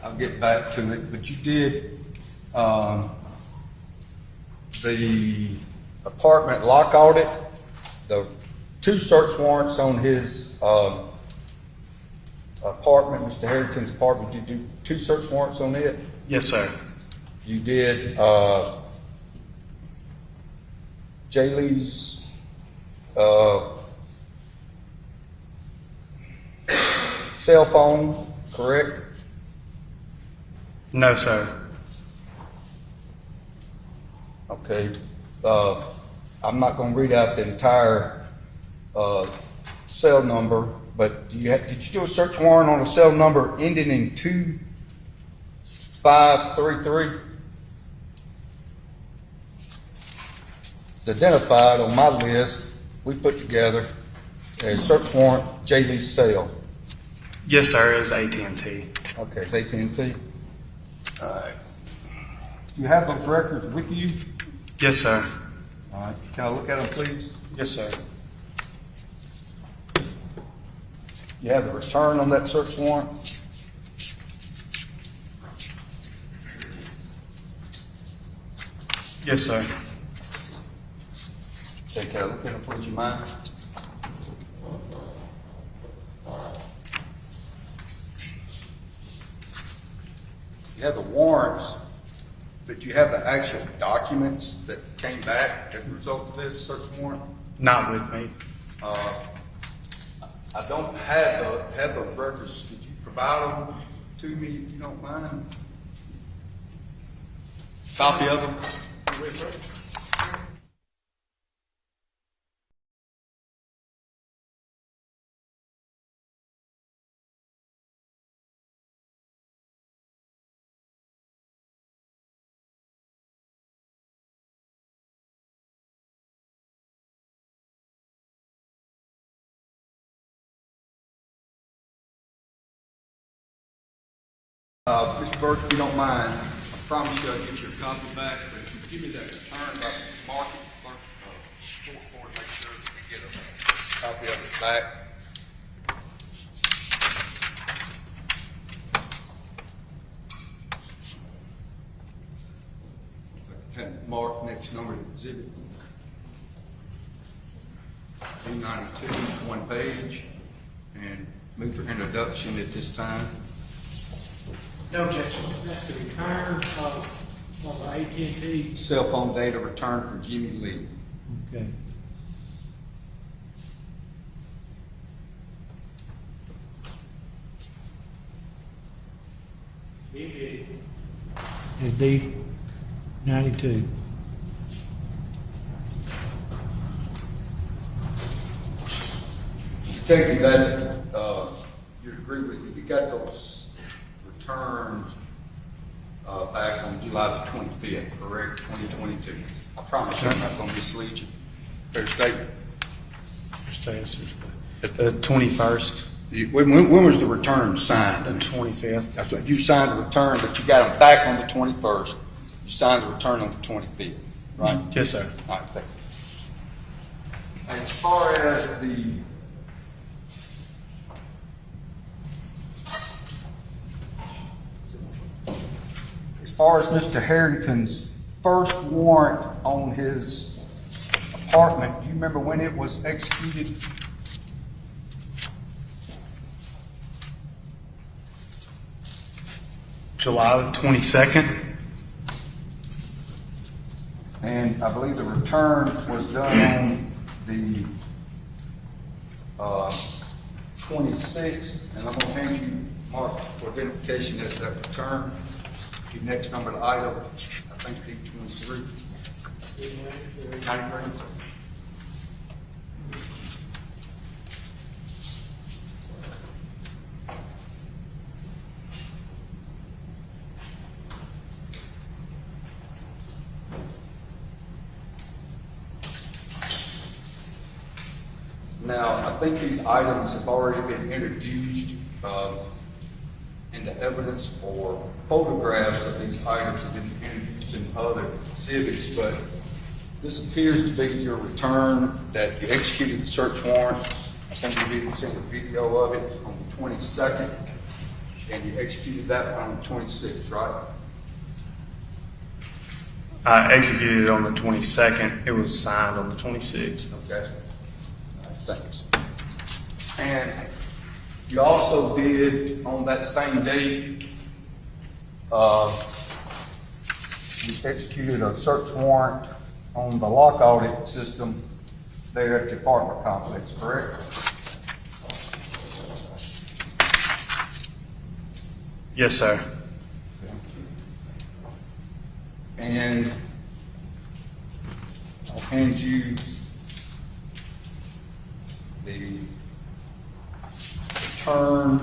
[SPEAKER 3] I'll get back to it, but you did the apartment lock audit, the two search warrants on his apartment, Mr. Harrington's apartment. Did you do two search warrants on it?
[SPEAKER 5] Yes, sir.
[SPEAKER 3] You did Jaylee's cell phone, correct?
[SPEAKER 5] No, sir.
[SPEAKER 3] Okay. I'm not going to read out the entire cell number, but did you do a search warrant on a cell number ending in 2533? It's identified on my list we put together as search warrant Jaylee's cell.
[SPEAKER 5] Yes, sir. It was AT&T.
[SPEAKER 3] Okay, it's AT&T. All right. You have those records with you?
[SPEAKER 5] Yes, sir.
[SPEAKER 3] All right. Can I look at them, please?
[SPEAKER 5] Yes, sir.
[SPEAKER 3] You have the return on that search warrant?
[SPEAKER 5] Yes, sir.
[SPEAKER 3] Okay, can I look at them, please, you mind? have the warrants, but you have the actual documents that came back as a result of this search warrant?
[SPEAKER 5] Not with me.
[SPEAKER 3] I don't have those records. Could you provide them to me if you don't mind? Copy of them? Mr. Burke, if you don't mind, I promise you I'll get your copy back, but if you give me that return by mark it, for it, make sure that we get a copy of it back. Have mark next number to exhibit. 292, one page, and move for introduction at this time.
[SPEAKER 4] No objection.
[SPEAKER 2] That's the return of AT&T.
[SPEAKER 3] Cell phone data returned from Jimmy Lee.
[SPEAKER 2] Okay. Is D92.
[SPEAKER 3] Detective, that, you agree with me, you got those returns, back on July the 25th, correct, 2022. I promise you I'm not gonna mislead you. Fair statement.
[SPEAKER 5] The 21st,
[SPEAKER 3] When was the return signed?
[SPEAKER 5] the 25th.
[SPEAKER 3] That's right, you signed the return, but you got them back on the 21st. You signed the return on the 25th, right?
[SPEAKER 5] Yes, sir.
[SPEAKER 3] All right, thank you. As far as Mr. Herrington's first warrant on his apartment, do you remember when it was executed?
[SPEAKER 5] July the 22nd.
[SPEAKER 3] And I believe the return was done on the 26th, and I'm gonna hand you, Mark, for identification as that return. The next number of the item, I think D23. 93. Now, I think these items have already been introduced into evidence, or photographs of these items have been introduced in other exhibits, but this appears to be your return that you executed the search warrant. I think you did send a video of it on the 22nd, and you executed that one on the 26th, right?
[SPEAKER 5] I executed it on the 22nd. It was signed on the 26th.
[SPEAKER 3] Okay. All right, thanks. And you also did, on that same day, you executed a search warrant on the lock audit system there at the apartment complex, correct?
[SPEAKER 5] Yes, sir.
[SPEAKER 3] And I'll hand you the return,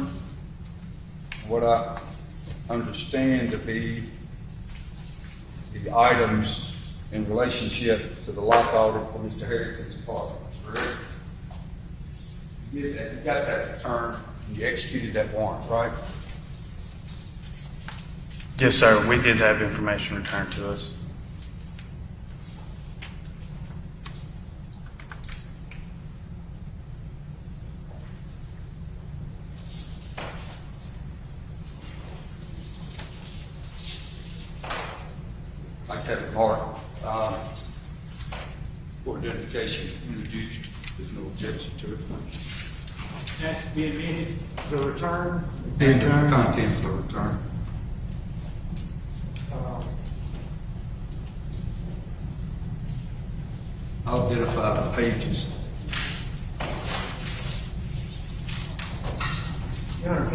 [SPEAKER 3] what I understand to be the items in relationship to the lock audit for Mr. Harrington's apartment, correct? You got that return, and you executed that warrant, right?
[SPEAKER 5] Yes, sir. We did have information returned to us.
[SPEAKER 3] Like that, Mark, for identification introduced, there's no objection to it.
[SPEAKER 2] Has to be amended. The return.
[SPEAKER 3] And the contents of the return. I'll identify the pages.
[SPEAKER 4] Your Honor,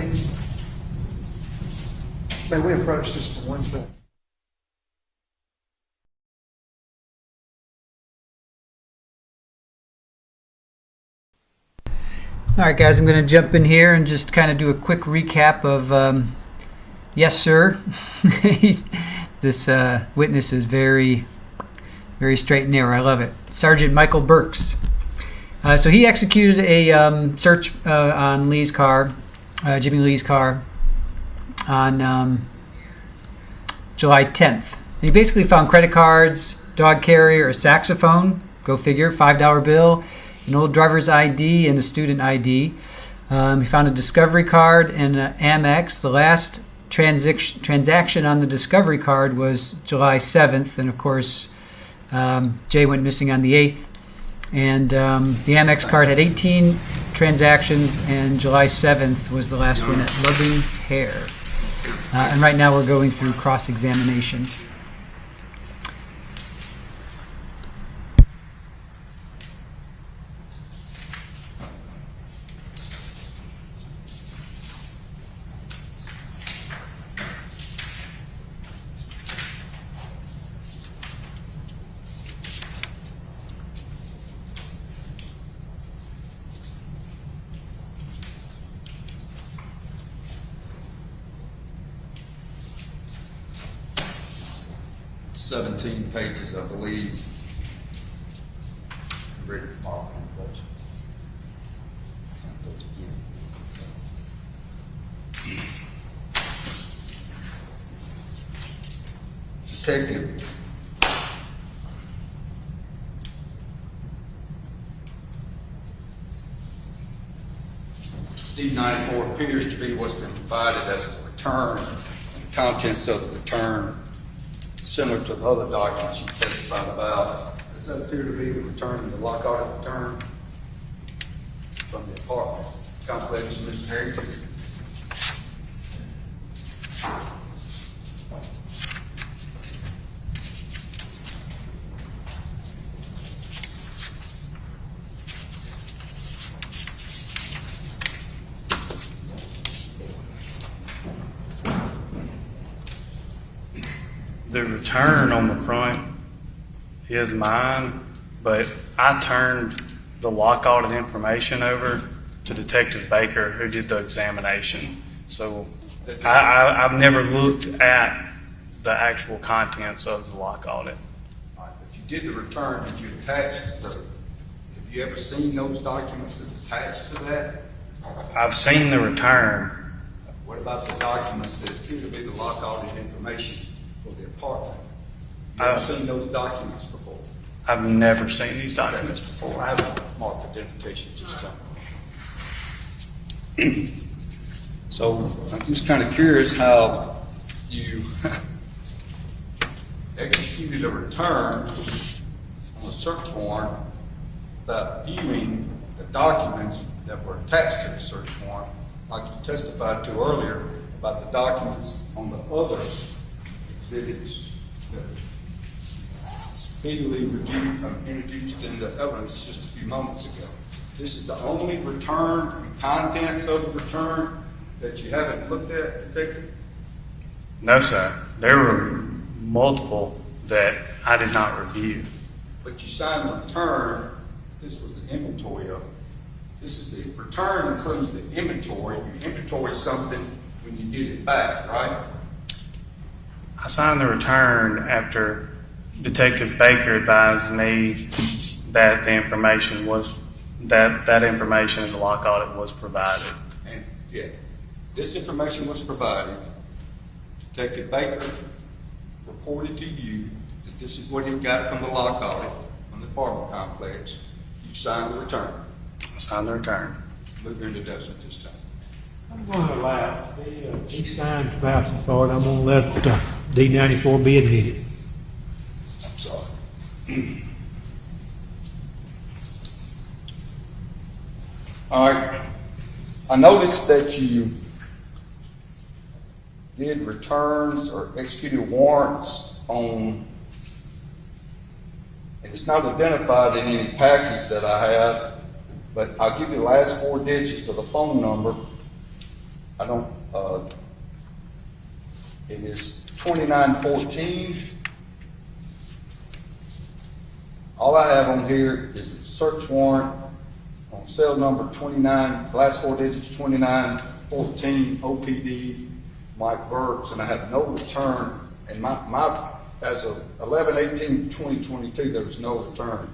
[SPEAKER 4] may we approach just for 1 second?
[SPEAKER 1] All right, guys, I'm going to jump in here and just kind of do a quick recap of, yes, sir. This witness is very, very straight and narrow. I love it. Sergeant Michael Burks. So he executed a search on Lee's car, Jimmy Lee's car, on July 10th. And he basically found credit cards, dog carrier, a saxophone, go figure, $5 bill, an old driver's ID, and a student ID. He found a discovery card and an Amex. The last transaction on the discovery card was July 7th, and of course, Jay went missing on the 8th. And the Amex card had 18 transactions, and July 7th was the last one at Loving Hair. And right now we're going through cross-examination.
[SPEAKER 3] It's 17 pages, I believe. Read it tomorrow. Detective D94 appears to be what's been provided as the return and the contents of the return, similar to the other documents you testified about. Does that appear to be the return, the lockout return from the apartment complex, Mr. Herrington?
[SPEAKER 5] The return on the front is mine, but I turned the lock-aughted information over to Detective Baker, who did the examination. So I've never looked at the actual contents of the lock-audit.
[SPEAKER 3] All right, if you did the return, did you attach have you ever seen those documents that attached to that?
[SPEAKER 5] I've seen the return.
[SPEAKER 3] What about the documents that appear to be the lockout information for the apartment? You ever seen those documents before?
[SPEAKER 5] I've never seen these documents before.
[SPEAKER 3] I haven't marked identification at this time. So I'm just kind of curious how you executed a return on a search warrant without viewing the documents that were attached to the search warrant, like you testified to earlier about the documents on the other exhibits that speedily introduced into evidence just a few moments ago. This is the only return and contents of the return that you haven't looked at, Detective?
[SPEAKER 5] No, sir. There were multiple that I did not review.
[SPEAKER 3] But you signed the return. This was the inventory of it. This is the return includes the inventory. You inventory something when you get it back, right?
[SPEAKER 5] I signed the return after Detective Baker advised me that the information was that information in the lock audit was provided.
[SPEAKER 3] And yeah, this information was provided. Detective Baker reported to you that this is what he got from the lock audit from the apartment complex. You signed the return.
[SPEAKER 5] I signed the return.
[SPEAKER 3] Move your introduction at this time.
[SPEAKER 2] I'm going to allow, he signed the vouching for it, I'm going to let D94 be admitted.
[SPEAKER 3] I'm sorry. All right. I noticed that you did returns or executed warrants on an it's not identified in any package that I have, but I'll give you the last 4 digits of the phone number. I don't, it is 2914. All I have on here is a search warrant on cell number 29, last 4 digits 2914 OPD Mike Burks, and I have no return. And my as of 11/18/2022, there was no return.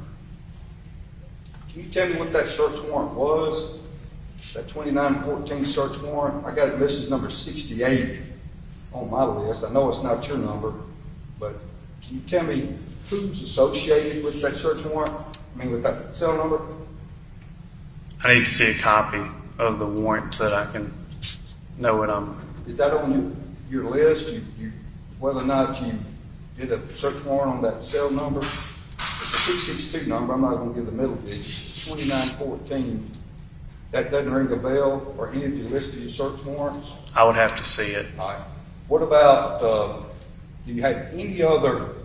[SPEAKER 3] Can you tell me what that search warrant was? That 2914 search warrant? I got it listed number 68 on my list. I know it's not your number, but can you tell me who's associated with that search warrant? I mean, with that cell number?
[SPEAKER 5] I need to see a copy of the warrant so that I can know what I'm.
[SPEAKER 3] Is that on your list? Whether or not you did a search warrant on that cell number? It's a 662 number. I'm not going to give the middle digits. It's 2914. That doesn't ring a bell or any of your list of your search warrants?
[SPEAKER 5] I would have to see it.
[SPEAKER 3] All right. What about, do you have any other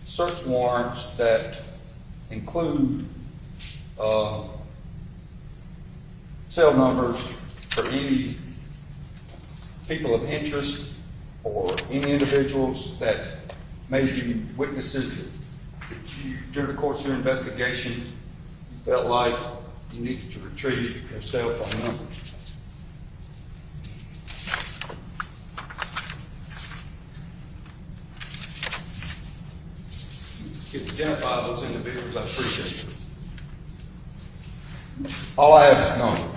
[SPEAKER 3] search warrants that include cell numbers for any people of interest or any individuals that may be witnesses that you, during the course of your investigation, you felt like you needed to retrieve their cell phone numbers? If you identify those individuals, I appreciate it. All I have is numbers.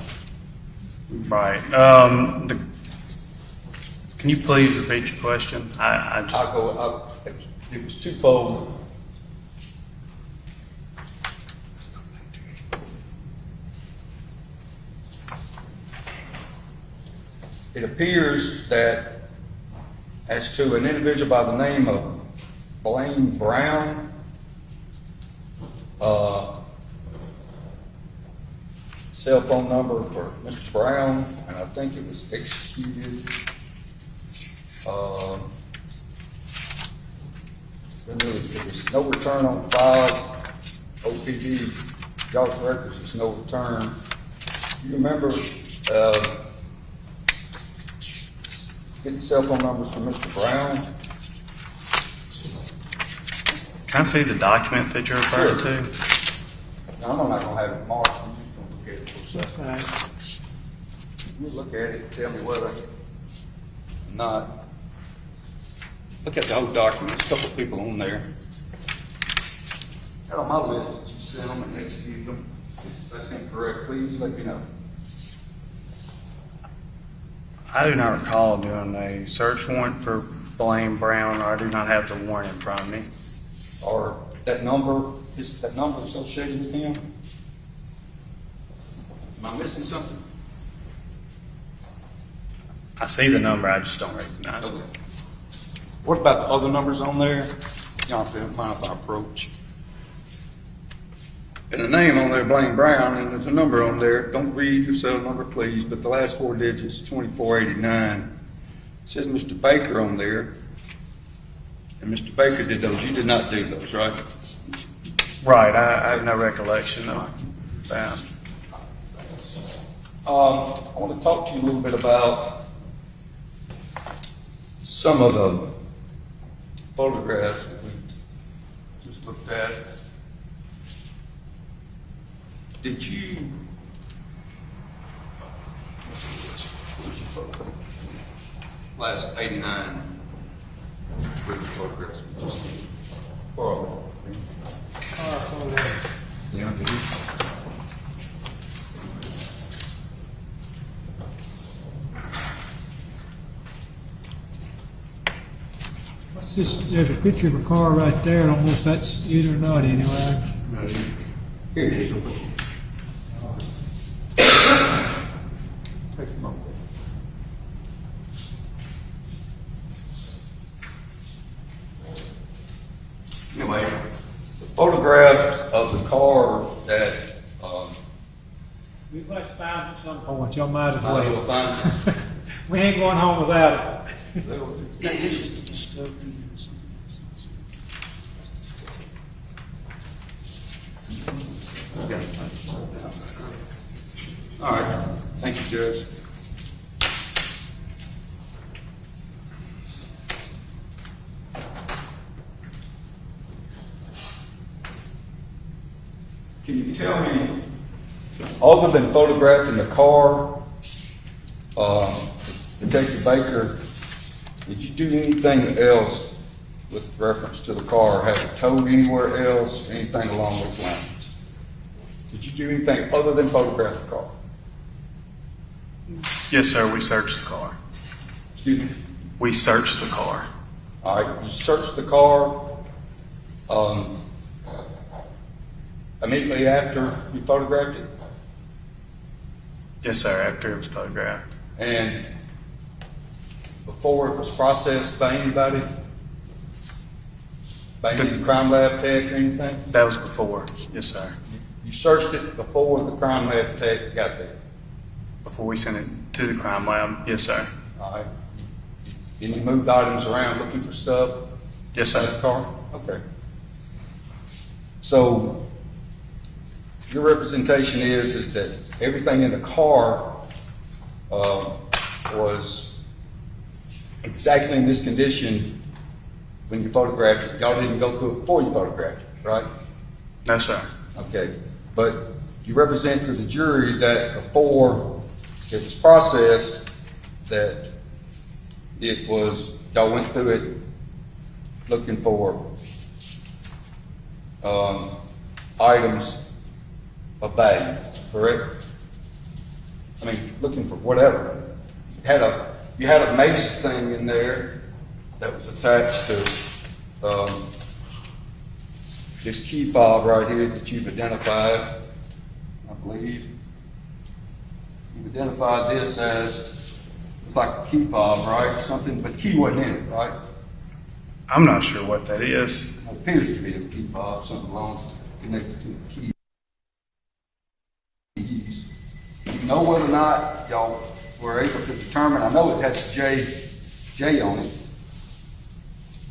[SPEAKER 5] Right. Can you please repeat your question?
[SPEAKER 3] It was twofold. It appears that as to an individual by the name of Blaine Brown, cell phone number for Mr. Brown, and I think it was executed. There was no return on files. OPD, y'all's records, there's no return. You remember getting cell phone numbers from Mr. Brown?
[SPEAKER 5] Can I see the document that you're referring to?
[SPEAKER 3] Now, I'm not gonna have it marked, I'm just gonna look at it for a
[SPEAKER 2] That's
[SPEAKER 3] second.
[SPEAKER 2] fine.
[SPEAKER 3] You look at it and tell me whether or not. Look at the whole document, there's a couple of people on there. Got on my list that you sent them and executed them. If that's incorrect, please let me know.
[SPEAKER 5] I do not recall doing a search warrant for Blaine Brown, or I do not have the warrant in front of me.
[SPEAKER 3] Or that number, is that number associated with him? Am I missing something?
[SPEAKER 5] I see the number, I just don't recognize it.
[SPEAKER 3] Okay. What about the other numbers on there? Y'all don't mind if I approach? And the name on there, Blaine Brown, and there's a number on there. Don't read your cell number, please, but the last 4 digits, 2489. It says Mr. Baker on there. And Mr. Baker did those. You did not do those, right?
[SPEAKER 5] Right, I have no recollection of that.
[SPEAKER 3] I want to talk to you a little bit about some of the photographs that we just looked at. Did you? Where's your photo? Last 89. Where's the photographs we just did? Where are they? Yeah,
[SPEAKER 2] What's this? There's a picture of a car right there. I don't know if that's it or not anyway.
[SPEAKER 3] Here it is. Take a moment. Anyway, the photographs of the car that
[SPEAKER 2] We'd like to find it at some point. Y'all might as
[SPEAKER 3] I will
[SPEAKER 2] well.
[SPEAKER 3] find.
[SPEAKER 2] We ain't going home without it.
[SPEAKER 3] Judge. Can you tell me, other than photographing the car, Detective Baker, did you do anything else with reference to the car? Have it towed anywhere else, anything along those lines? Did you do anything other than photograph the car?
[SPEAKER 5] Yes, sir, we searched the car.
[SPEAKER 3] Excuse me?
[SPEAKER 5] We searched the car.
[SPEAKER 3] All right, you searched the car immediately after you photographed it,
[SPEAKER 5] Yes, sir, after it was photographed.
[SPEAKER 3] and before it was processed by anybody? By any crime lab tech or anything?
[SPEAKER 5] That was before. Yes, sir.
[SPEAKER 3] You searched it before the crime lab tech got there?
[SPEAKER 5] Before we sent it to the crime lab. Yes, sir.
[SPEAKER 3] All right. Then you moved items around looking for stuff?
[SPEAKER 5] Yes,
[SPEAKER 3] in the
[SPEAKER 5] sir.
[SPEAKER 3] car? Okay. So, your representation is that everything in the car was exactly in this condition when you photographed it. Y'all didn't go through it before you photographed it, right?
[SPEAKER 5] No, sir.
[SPEAKER 3] Okay. But you represent to the jury that before it was processed, that it was, y'all went through it looking for items of value, correct? I mean, looking for whatever. You had a mace thing in there that was attached to this key fob right here that you've identified, I believe. You've identified this as, it's like a key fob, right, or something, but key wasn't in it, right?
[SPEAKER 5] I'm not sure what that is.
[SPEAKER 3] It appears to be a key fob, something belongs connected to the key. Do you know whether or not y'all were able to determine, I know it has J on it.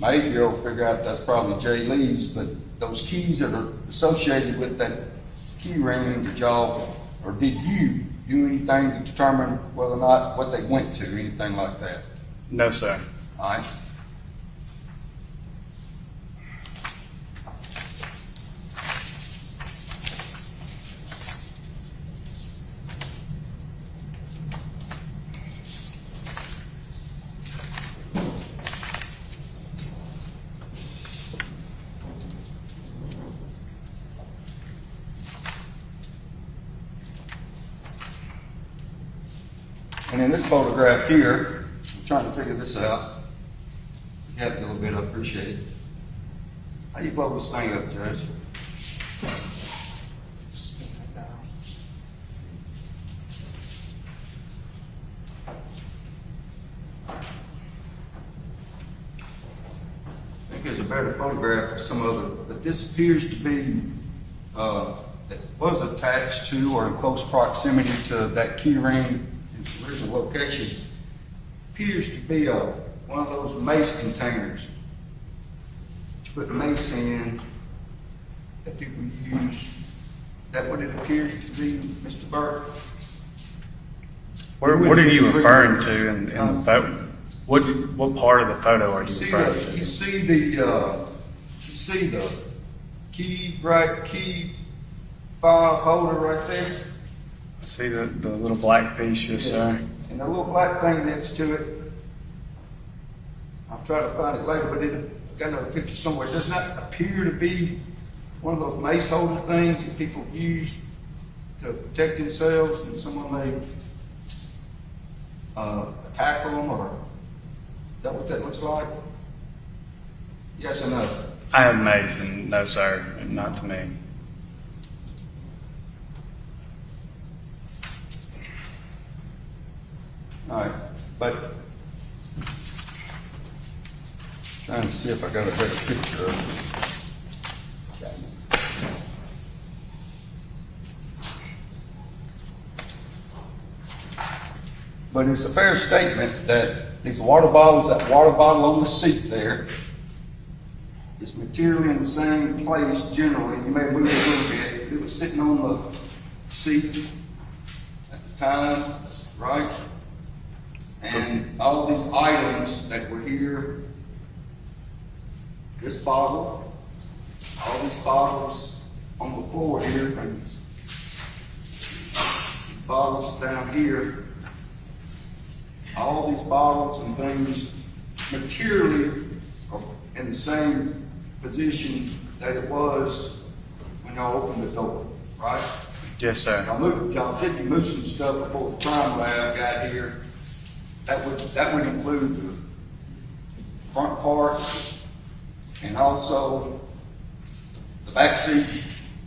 [SPEAKER 3] Maybe you'll figure out that's probably J. Lee's, but those keys that are associated with that key ring, did y'all, or did you do anything to determine whether or not what they went to, anything like that?
[SPEAKER 5] No, sir.
[SPEAKER 3] All right. And in this photograph here, I'm trying to figure this out. You have a little bit, I appreciate it. How you blow this thing up, Judge? I think there's a better photograph of some other, but this appears to be, that was attached to or in close proximity to that key ring in its original location. Appears to be one of those mace containers. You put mace in that people use. Is that what it appears to be, Mr. Burke?
[SPEAKER 5] What are you referring to in the photo? What part of the photo are you referring to?
[SPEAKER 3] You see the key fob holder right there?
[SPEAKER 5] I see the little black piece, yes, sir.
[SPEAKER 3] And the little black thing next to it. I'll try to find it later, but it got another picture somewhere. Does not appear to be one of those mace holder things that people use to protect themselves when someone may tackle them, or is that what that looks like? Yes or no?
[SPEAKER 5] I have mace, and no, sir, not to me.
[SPEAKER 3] All right, but trying to see if I got a better picture of it. But it's a fair statement that these water bottles, that water bottle on the seat there, is materially in the same place generally. You may move it a little bit. It was sitting on the seat at the time right? And all these items that were here, this bottle, all these bottles on the floor here, and bottles down here, all these bottles and things materially are in the same position that it was when y'all opened the door, right?
[SPEAKER 5] Yes, sir.
[SPEAKER 3] Y'all said you moved some stuff before the crime lab got here. That would include the front part and also the back seat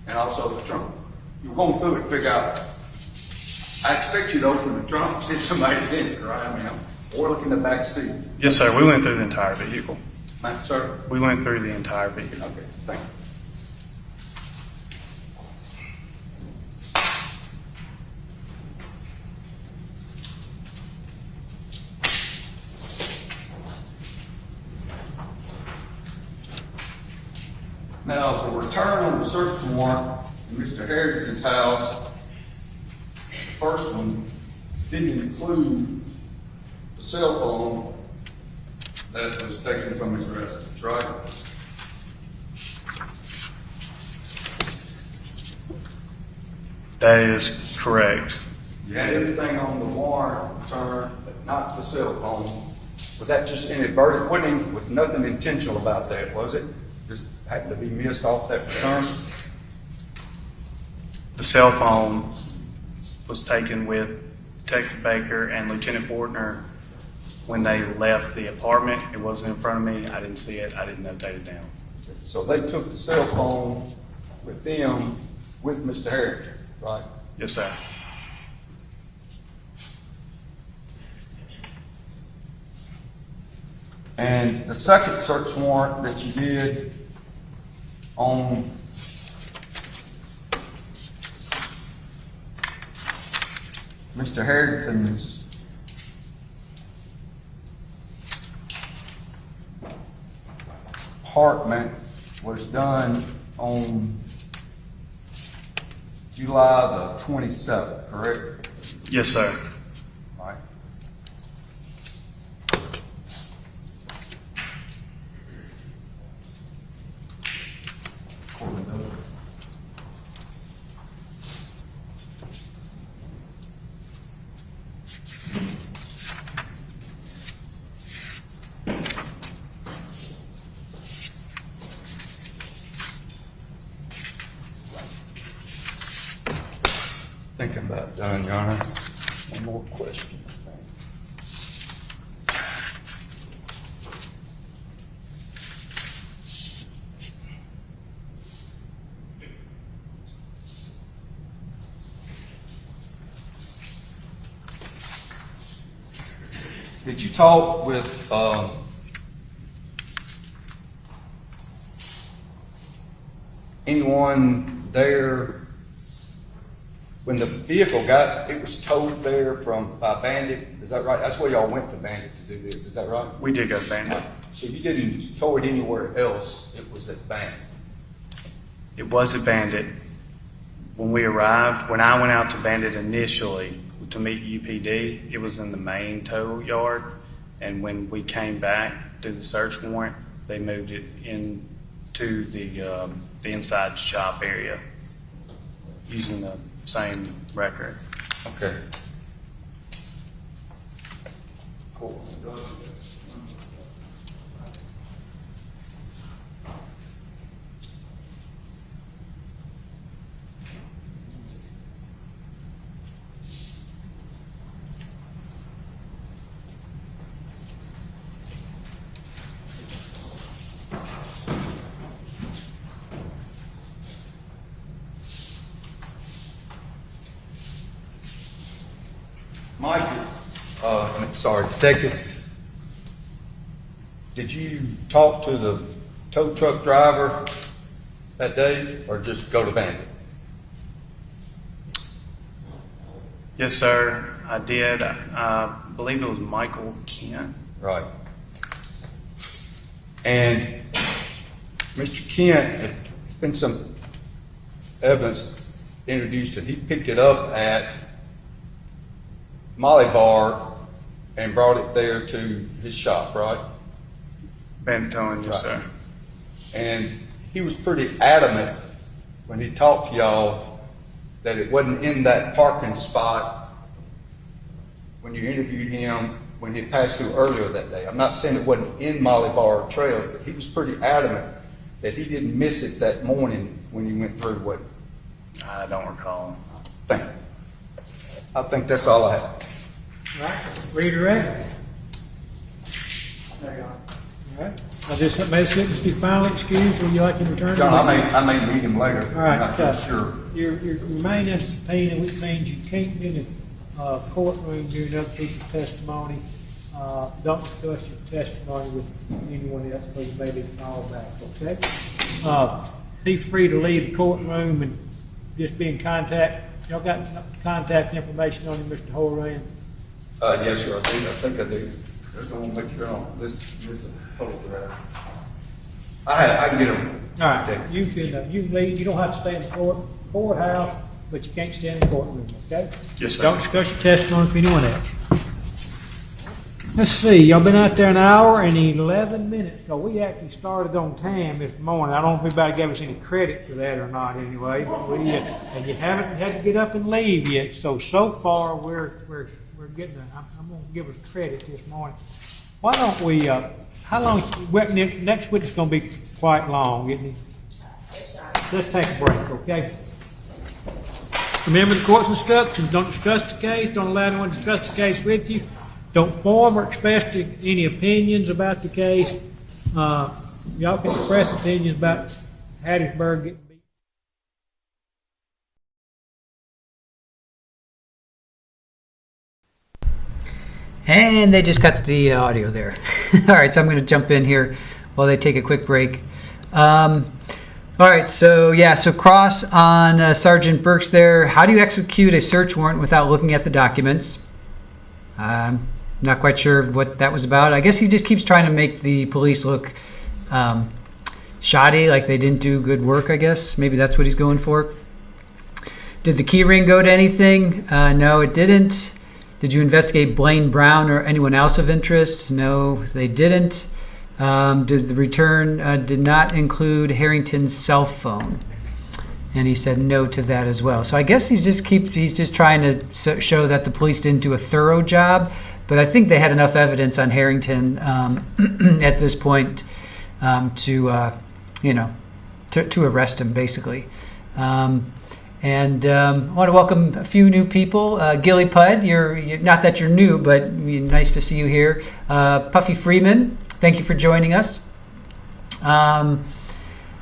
[SPEAKER 3] and also the trunk. You're going through it and figure out. I expect you to open the trunk and see if somebody's in it, right? I mean, or look in the back seat.
[SPEAKER 5] Yes, sir. We went through the entire vehicle.
[SPEAKER 3] Sir?
[SPEAKER 5] We went through the entire vehicle.
[SPEAKER 3] Okay, thank you. Now, the return on the search warrant in Mr. Herrington's house, the first one didn't include the cell phone that was taken from his residence, right?
[SPEAKER 5] That is correct.
[SPEAKER 3] You had everything on the warrant return, but not the cell phone. Was that just inadvertent? Was nothing intentional about that, was it? Just happened to be missed off that return?
[SPEAKER 5] The cell phone was taken with Detective Baker and Lieutenant Fortner when they left the apartment. It wasn't in front of me. I didn't see it. I didn't notate it down.
[SPEAKER 3] So they took the cell phone with them, with Mr. Herrington, right?
[SPEAKER 5] Yes, sir.
[SPEAKER 3] And the second search warrant that you did on Mr. Harrington's apartment was done on July the 27th, correct?
[SPEAKER 5] Yes, sir.
[SPEAKER 3] All right. I think I'm about done, Your Honor. One more question, I think. Did you talk with anyone there when the vehicle it was towed there by Bandit? Is that right? That's where y'all went to Bandit to do this. Is that right?
[SPEAKER 5] We did go to Bandit.
[SPEAKER 3] So you didn't tow it anywhere else. It was at Bandit.
[SPEAKER 5] It was at Bandit. When we arrived, when I went out to Bandit initially to meet UPD, it was in the main tow yard. And when we came back to the search warrant, they moved it into the inside shop area using the same record.
[SPEAKER 3] Okay. Cool. Detective, did you talk to the tow truck driver that day or just go to Bandit?
[SPEAKER 5] Yes, sir, I did. I believe it was Michael Kent.
[SPEAKER 3] Right. And Mr. Kent had been some evidence introduced that he picked it up at Molly bar and brought it there to his shop, right?
[SPEAKER 5] Banton, yes, sir.
[SPEAKER 3] And he was pretty adamant when he talked to y'all that it wasn't in that parking spot when you interviewed him when he passed through earlier that day. I'm not saying it wasn't in Molly Bar Trails, but he was pretty adamant that he didn't miss it that morning when you went through what.
[SPEAKER 5] I don't recall.
[SPEAKER 3] Thank you. I think that's all I have.
[SPEAKER 2] All right, redirect. All right. Now, this witness be finally excused. Would you like to return?
[SPEAKER 3] John, I may meet him later.
[SPEAKER 2] All right.
[SPEAKER 3] I'm not sure.
[SPEAKER 2] You're remaining subpoena, which means you can't be in the courtroom during other people's testimony. Don't discuss your testimony with anyone else, but you may be called back, okay? Be free to leave the courtroom and just be in contact. Y'all got contact information on you, Mr. Horan?
[SPEAKER 3] Yes, sir. I think I do. Just want to make sure on this is photograph. I can get him.
[SPEAKER 2] All right, you can leave. You don't have to stay in the courthouse, but you can't stay in the courtroom, okay?
[SPEAKER 5] Yes, sir.
[SPEAKER 2] Don't discuss your testimony with anyone else. Let's see, y'all been out there an hour and 11 minutes. So we actually started on time this morning. I don't know if anybody gave us any credit for that or not anyway. And you haven't had to get up and leave yet. So far we're getting, I'm going to give us credit this morning. Why don't we, how long, next week is going to be quite long, isn't it? Let's take a break, okay? Remember the court's instructions. Don't discuss the case. Don't allow anyone to discuss the case with you. Don't form or express any opinions about the case. Y'all can express opinions about Hattiesburg getting beat.
[SPEAKER 1] And they just got the audio there. All right, so I'm going to jump in here while they take a quick break. All right, so cross on Sergeant Burks there. How do you execute a search warrant without looking at the documents? Not quite sure what that was about. I guess he just keeps trying to make the police look shoddy, like they didn't do good work, I guess. Maybe that's what he's going for. Did the key ring go to anything? No, it didn't. Did you investigate Blaine Brown or anyone else of interest? No, they didn't. Did the return did not include Herrington's cell phone? And he said no to that as well. So I guess he's just trying to show that the police didn't do a thorough job. But I think they had enough evidence on Herrington at this point to arrest him, basically. I want to welcome a few new people. Gilly Pudd, you're not that you're new, but nice to see you here. Puffy Freeman, thank you for joining us.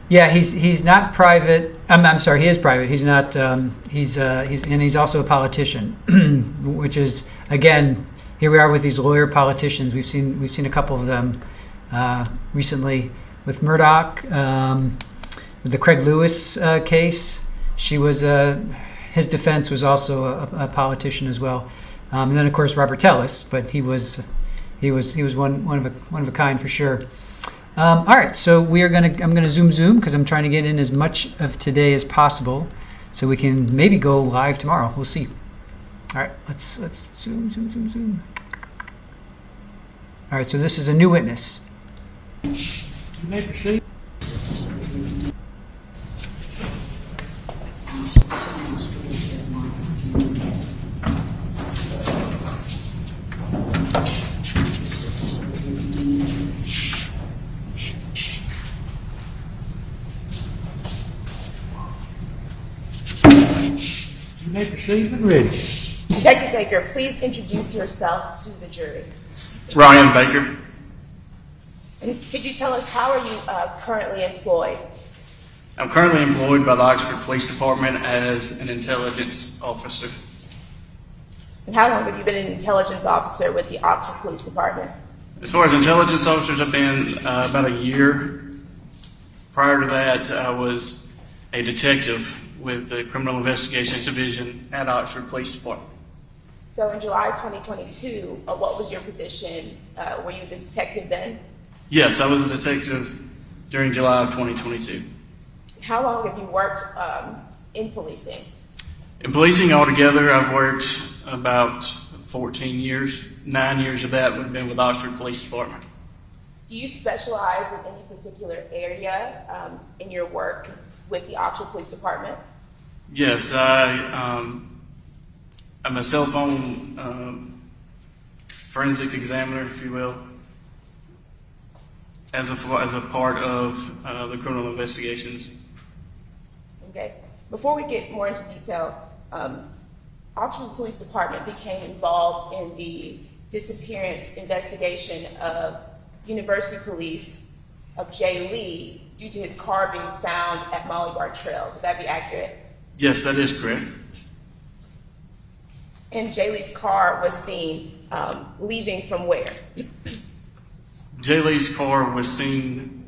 [SPEAKER 1] He's not private. I'm sorry, he is private. He's not. He's also a politician, which is again. Here we are with these lawyer politicians. We've seen a couple of them recently with Murdoch, with the Craig Lewis case. She was his defense was also a politician as well, and then of course Robert Tellis, but he was one of a kind for sure. All right, so I'm gonna zoom because I'm trying to get in as much of today as possible, so we can maybe go live tomorrow. We'll see. All right, let's zoom. All right, so this is a new witness.
[SPEAKER 2] You may proceed. You may proceed when ready.
[SPEAKER 7] Detective Baker, please introduce yourself to the jury.
[SPEAKER 5] Ryan Baker.
[SPEAKER 7] And could you tell us how are you currently employed?
[SPEAKER 5] I'm currently employed by the Oxford Police Department as an intelligence officer.
[SPEAKER 7] And how long have you been an intelligence officer with the Oxford Police Department?
[SPEAKER 5] As far as intelligence officers, I've been about a year. Prior to that, I was a detective with the Criminal Investigations Division at Oxford Police Department.
[SPEAKER 7] So in July 2022, what was your position? Were you the detective then?
[SPEAKER 5] Yes, I was a detective during July of 2022.
[SPEAKER 7] How long have you worked in policing?
[SPEAKER 5] In policing altogether, I've worked about 14 years. 9 years of that would have been with Oxford Police Department.
[SPEAKER 7] Do you specialize in any particular area in your work with the Oxford Police Department?
[SPEAKER 5] Yes, I'm a cell phone forensic examiner, if you will, as a part of the criminal investigations.
[SPEAKER 7] Okay. Before we get more into detail, Oxford Police Department became involved in the disappearance investigation of University Police of Jay Lee due to his car being found at Molly Bar Trails. Would that be accurate?
[SPEAKER 5] Yes, that is correct.
[SPEAKER 7] And Jay Lee's car was seen leaving from where?
[SPEAKER 5] Jay Lee's car was seen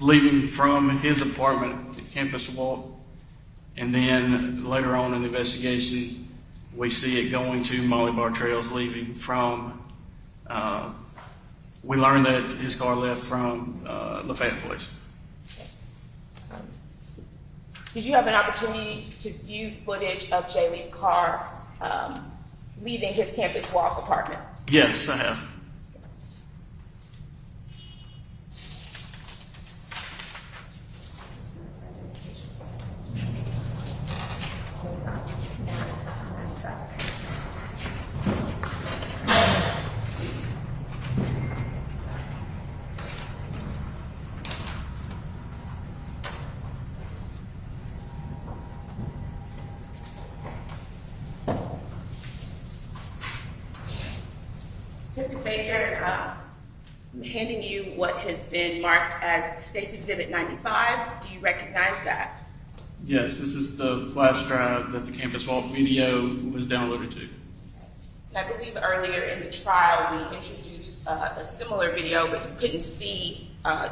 [SPEAKER 5] leaving from his apartment at Campus Walk, and then later on in the investigation, we see it going to Molly Bar Trails, leaving from. We learned that his car left from Lafayette Police.
[SPEAKER 7] Did you have an opportunity to view footage of Jay Lee's car leaving his Campus Walk apartment?
[SPEAKER 5] Yes, I have.
[SPEAKER 7] Detective Baker, I'm handing you what has been marked as State's Exhibit 95. Do you recognize that?
[SPEAKER 5] Yes, this is the flash drive that the Campus Walk video was downloaded to.
[SPEAKER 7] And I believe earlier in the trial we introduced a similar video, but you couldn't see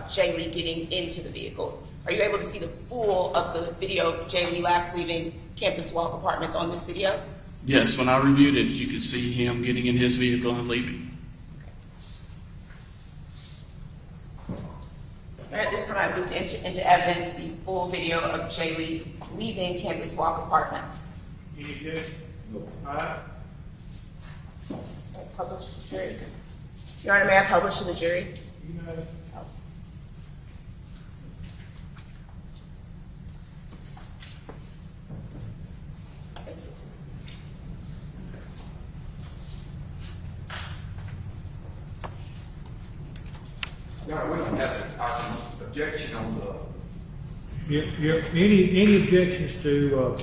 [SPEAKER 7] Jay Lee getting into the vehicle. Are you able to see the full of the video of Jay Lee last leaving Campus Walk Apartments on this video?
[SPEAKER 5] Yes, when I reviewed it, you could see him getting in his vehicle and leaving.
[SPEAKER 7] All right, this time I move to enter into evidence the full video of Jay Lee leaving Campus Walk Apartments.
[SPEAKER 2] Any objection? All right.
[SPEAKER 7] Publish to the jury. Your Honor, may I publish to the jury?
[SPEAKER 2] You know,
[SPEAKER 3] No, we don't have our objection on the
[SPEAKER 2] any objections to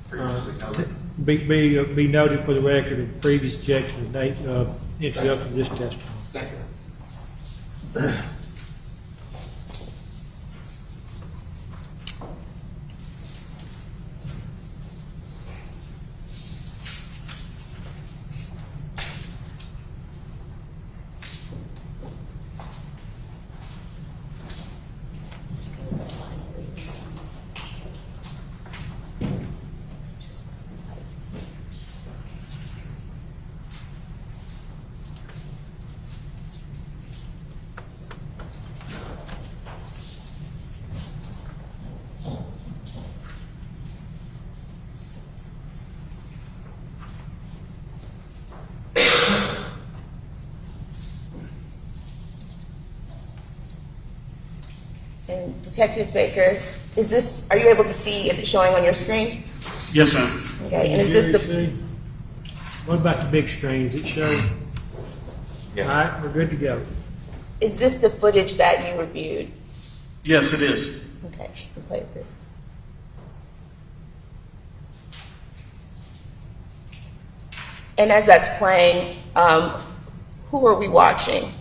[SPEAKER 3] previously noted.
[SPEAKER 2] be noted for the record of previous objection of introduction of this testimony.
[SPEAKER 3] Thank you.
[SPEAKER 7] And Detective Baker, are you able to see, is it showing on your screen?
[SPEAKER 5] Yes, ma'am.
[SPEAKER 7] Okay, and is this the,
[SPEAKER 2] See? What about the big screen? Is it showing?
[SPEAKER 3] Yes.
[SPEAKER 2] All right, we're good to go.
[SPEAKER 7] is this the footage that you reviewed?
[SPEAKER 5] Yes, it is.
[SPEAKER 7] Okay, we'll play it through. And as that's playing, who are we watching?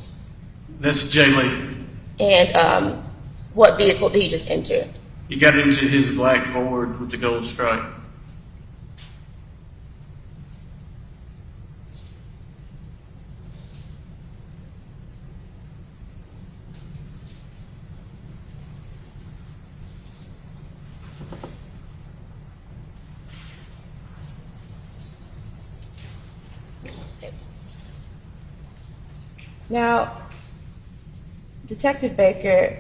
[SPEAKER 5] That's Jay Lee.
[SPEAKER 7] And what vehicle did he just enter?
[SPEAKER 5] He got into his black Ford with the gold stripe.
[SPEAKER 7] Now, Detective Baker,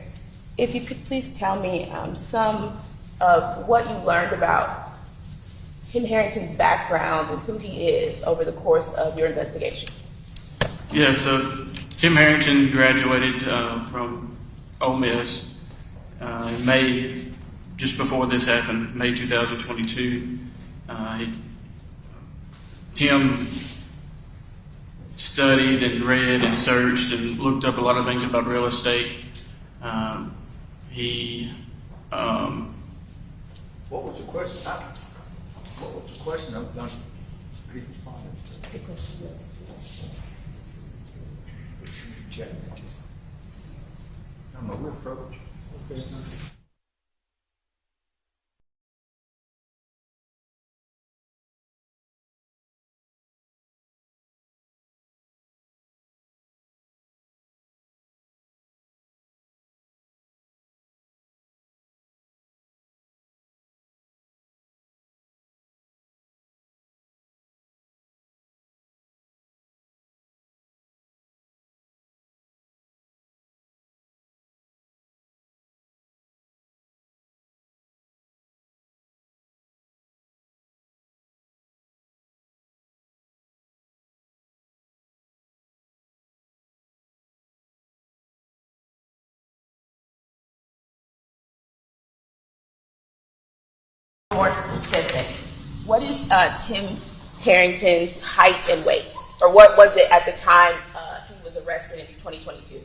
[SPEAKER 7] if you could please tell me some of what you learned about Tim Herrington's background and who he is over the course of your investigation?
[SPEAKER 5] Yeah, so Tim Herrington graduated from Ole Miss in May, just before this happened, May 2022. Tim studied and read and searched and looked up a lot of things about real estate.
[SPEAKER 3] What was the question? What was the question? I'm done. Please respond. Check. I'm a real approach.
[SPEAKER 7] More specific, what is Tim Herrington's height and weight? Or what was it at the time he was arrested in 2022?
[SPEAKER 5] At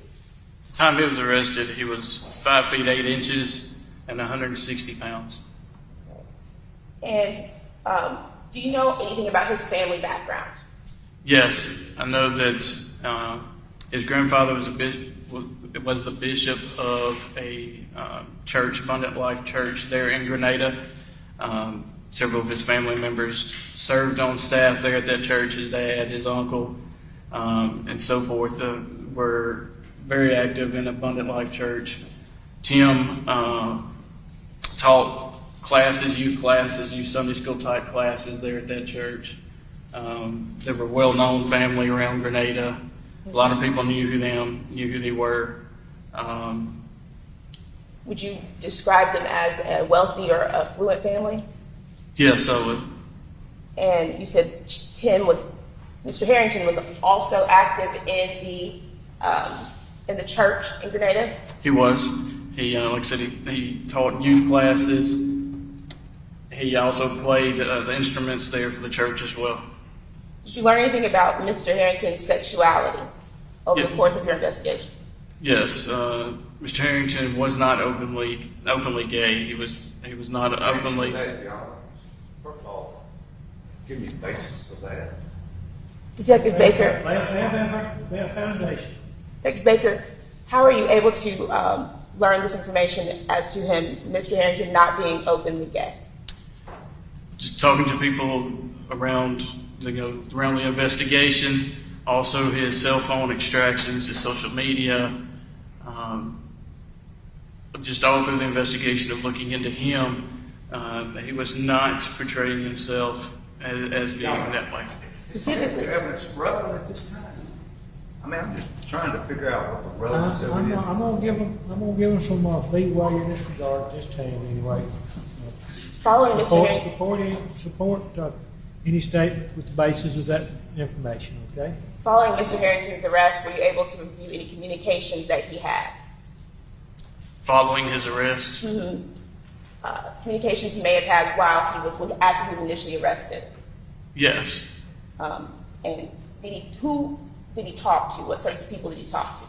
[SPEAKER 5] the time he was arrested, he was 5 feet 8 inches and 160 pounds.
[SPEAKER 7] And do you know anything about his family background?
[SPEAKER 5] Yes, I know that his grandfather was the bishop of a church, Abundant Life Church, there in Grenada. Several of his family members served on staff there at that church. His dad, his uncle, and so forth were very active in Abundant Life Church. Tim taught classes, youth Sunday school type classes there at that church. They were a well-known family around Grenada. A lot of people knew who they were.
[SPEAKER 7] Would you describe them as a wealthy or affluent family?
[SPEAKER 5] Yes, I would.
[SPEAKER 7] And you said Mr. Herrington was also active in the church in Grenada?
[SPEAKER 5] He was. He, like I said, he taught youth classes. He also played the instruments there for the church as well.
[SPEAKER 7] Did you learn anything about Mr. Herrington's sexuality over the course of your investigation?
[SPEAKER 5] Yes, Mr. Herrington was not openly gay. He was not openly.
[SPEAKER 3] First of all, give me a basis for that.
[SPEAKER 7] Detective Baker.
[SPEAKER 2] They have foundation.
[SPEAKER 7] Detective Baker, how are you able to learn this information as to Mr. Herrington not being openly gay?
[SPEAKER 5] Just talking to people around the investigation. Also, his cell phone extractions, his social media, just all through the investigation of looking into him, he was not portraying himself as being that way.
[SPEAKER 7] Specifically,
[SPEAKER 3] Is evidence relevant at this time? I mean, I'm just trying to figure out what the relevance of
[SPEAKER 2] I'm
[SPEAKER 3] it is.
[SPEAKER 2] gonna give them some leeway in this regard, this time anyway.
[SPEAKER 7] following Mr. Herrington,
[SPEAKER 2] Support any statement with the basis of that information, okay?
[SPEAKER 7] following Mr. Herrington's arrest, were you able to review any communications that he had?
[SPEAKER 5] Following his arrest,
[SPEAKER 7] Communications he may have had after he was initially arrested.
[SPEAKER 5] yes.
[SPEAKER 7] And who did he talk to? What sorts of people did he talk to?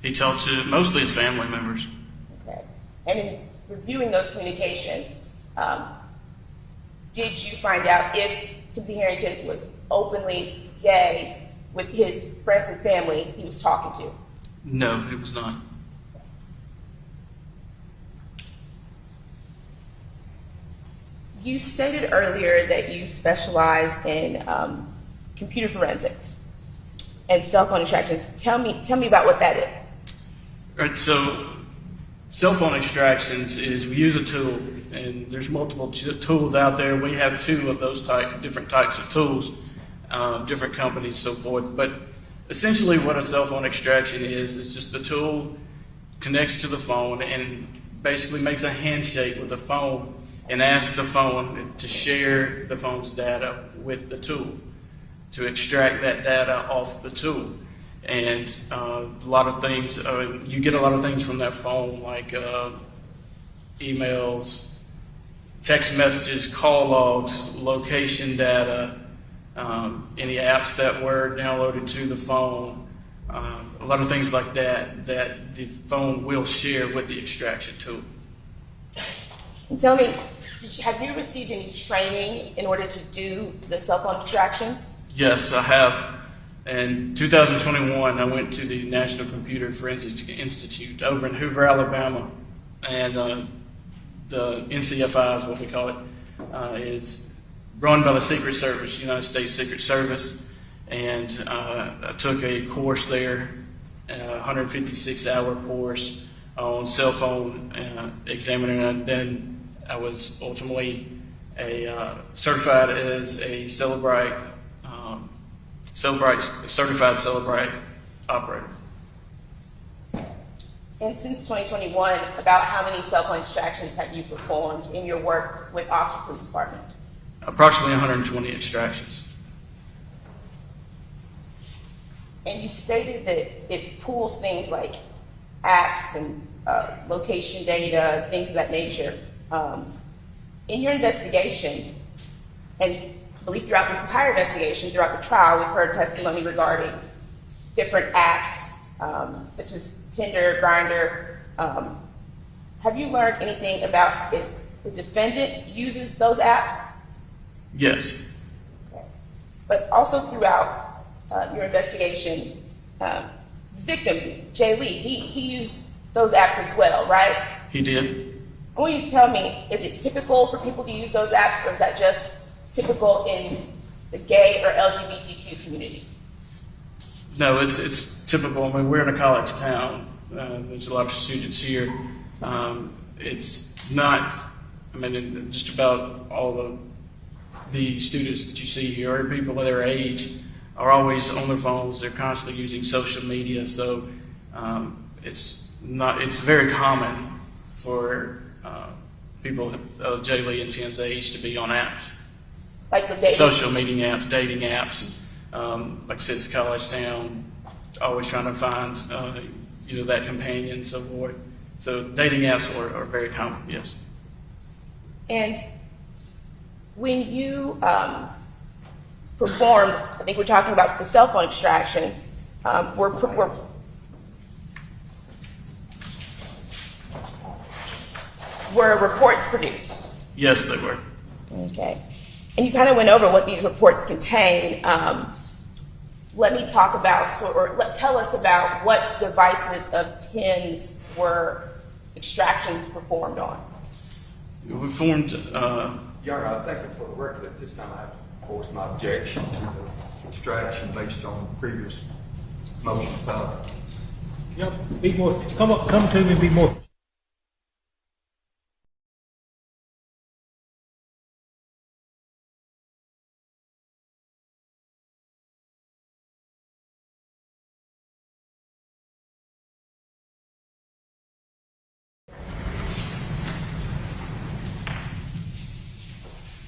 [SPEAKER 5] He talked to mostly his family members.
[SPEAKER 7] Okay. And in reviewing those communications, did you find out if Timothy Herrington was openly gay with his friends and family he was talking to?
[SPEAKER 5] No, he was not.
[SPEAKER 7] You stated earlier that you specialize in computer forensics and cell phone extractions. Tell me about what that is.
[SPEAKER 5] All right, so cell phone extractions is we use a tool, and there's multiple tools out there. We have 2 of those different types of tools, different companies, so forth. But essentially, what a cell phone extraction is just a tool connects to the phone and basically makes a handshake with the phone and ask the phone to share the phone's data with the tool, to extract that data off the tool. And a lot of things, you get a lot of things from that phone, like emails, text messages, call logs, location data, any apps that were downloaded to the phone, a lot of things like that that the phone will share with the extraction tool.
[SPEAKER 7] Tell me, have you received any training in order to do the cell phone extractions?
[SPEAKER 5] Yes, I have. In 2021, I went to the National Computer Forensics Institute over in Hoover, Alabama, and the NCFI is what we call it, is run by the Secret Service, United States Secret Service, and I took a course there, a 156-hour course on cell phone examining, and then I was ultimately certified as a Celebrite certified Celebrite operator.
[SPEAKER 7] And since 2021, about how many cell phone extractions have you performed in your work with Oxford Police Department?
[SPEAKER 5] Approximately 120 extractions.
[SPEAKER 7] And you stated that it pulls things like apps and location data, things of that nature. In your investigation, and I believe throughout this entire investigation, throughout the trial, we've heard testimony regarding different apps, such as Tinder, Grindr. Have you learned anything about if the defendant uses those apps?
[SPEAKER 5] Yes.
[SPEAKER 7] Okay. But also throughout your investigation, the victim, Jay Lee, he used those apps as well, right?
[SPEAKER 5] He did.
[SPEAKER 7] I want you to tell me, is it typical for people to use those apps, or is that just typical in the gay or LGBTQ community?
[SPEAKER 5] No, it's typical. I mean, we're in a college town. There's a lot of students here. It's not, I mean, just about all the students that you see here are people of their age, are always on their phones. They're constantly using social media. So it's very common for people of Jay Lee and Tim's age to be on apps.
[SPEAKER 7] Like the dating?
[SPEAKER 5] Social media apps, dating apps. Like I said, it's college town, always trying to find that companion and so forth. So dating apps are very common, yes.
[SPEAKER 7] And when you performed, I think we're talking about the cell phone extractions, were reports produced?
[SPEAKER 5] Yes, they were.
[SPEAKER 7] Okay. And you kind of went over what these reports contain. Let me talk about, tell us about what devices of Tim's were extractions performed on.
[SPEAKER 5] We formed.
[SPEAKER 3] Your Honor, I think for the record at this time, I have to voice my objection to the extraction based on previous motion filed.
[SPEAKER 2] Yep, be more, come to me and be more.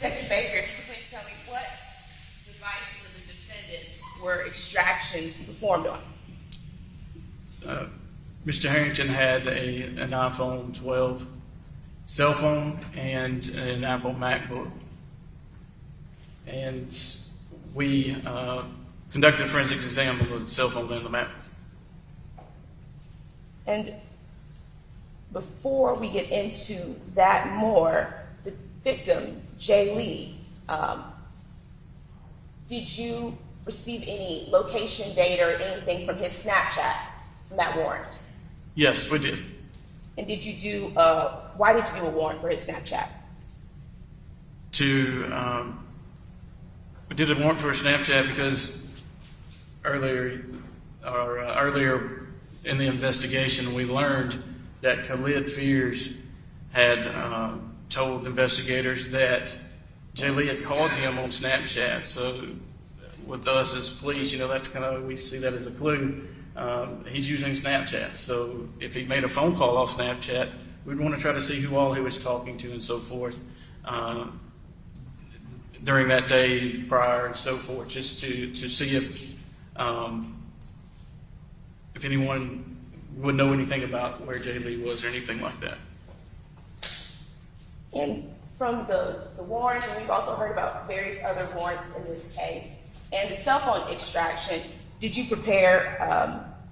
[SPEAKER 7] Detective Baker, if you could please tell me what devices of the defendants were extractions performed on?
[SPEAKER 5] Mr. Herrington had an iPhone 12 cell phone and an Apple MacBook. And we conducted a forensic exam on the cell phone and the Mac.
[SPEAKER 7] And before we get into that more, the victim, Jay Lee, did you receive any location data or anything from his Snapchat from that warrant?
[SPEAKER 5] Yes, we did.
[SPEAKER 7] And did you do, why did you do a warrant for his Snapchat?
[SPEAKER 5] We did a warrant for a Snapchat because earlier in the investigation, we learned that Khalid Fears had told investigators that Jay Lee had called him on Snapchat. So with us as police, that's kind of, we see that as a clue. He's using Snapchat. So if he made a phone call off Snapchat, we'd want to try to see who all he was talking to and so forth. during that day prior and so forth, just to see if anyone would know anything about where Jay Lee was or anything like that.
[SPEAKER 7] And from the warrants, and we've also heard about various other warrants in this case, and the cell phone extraction, did you prepare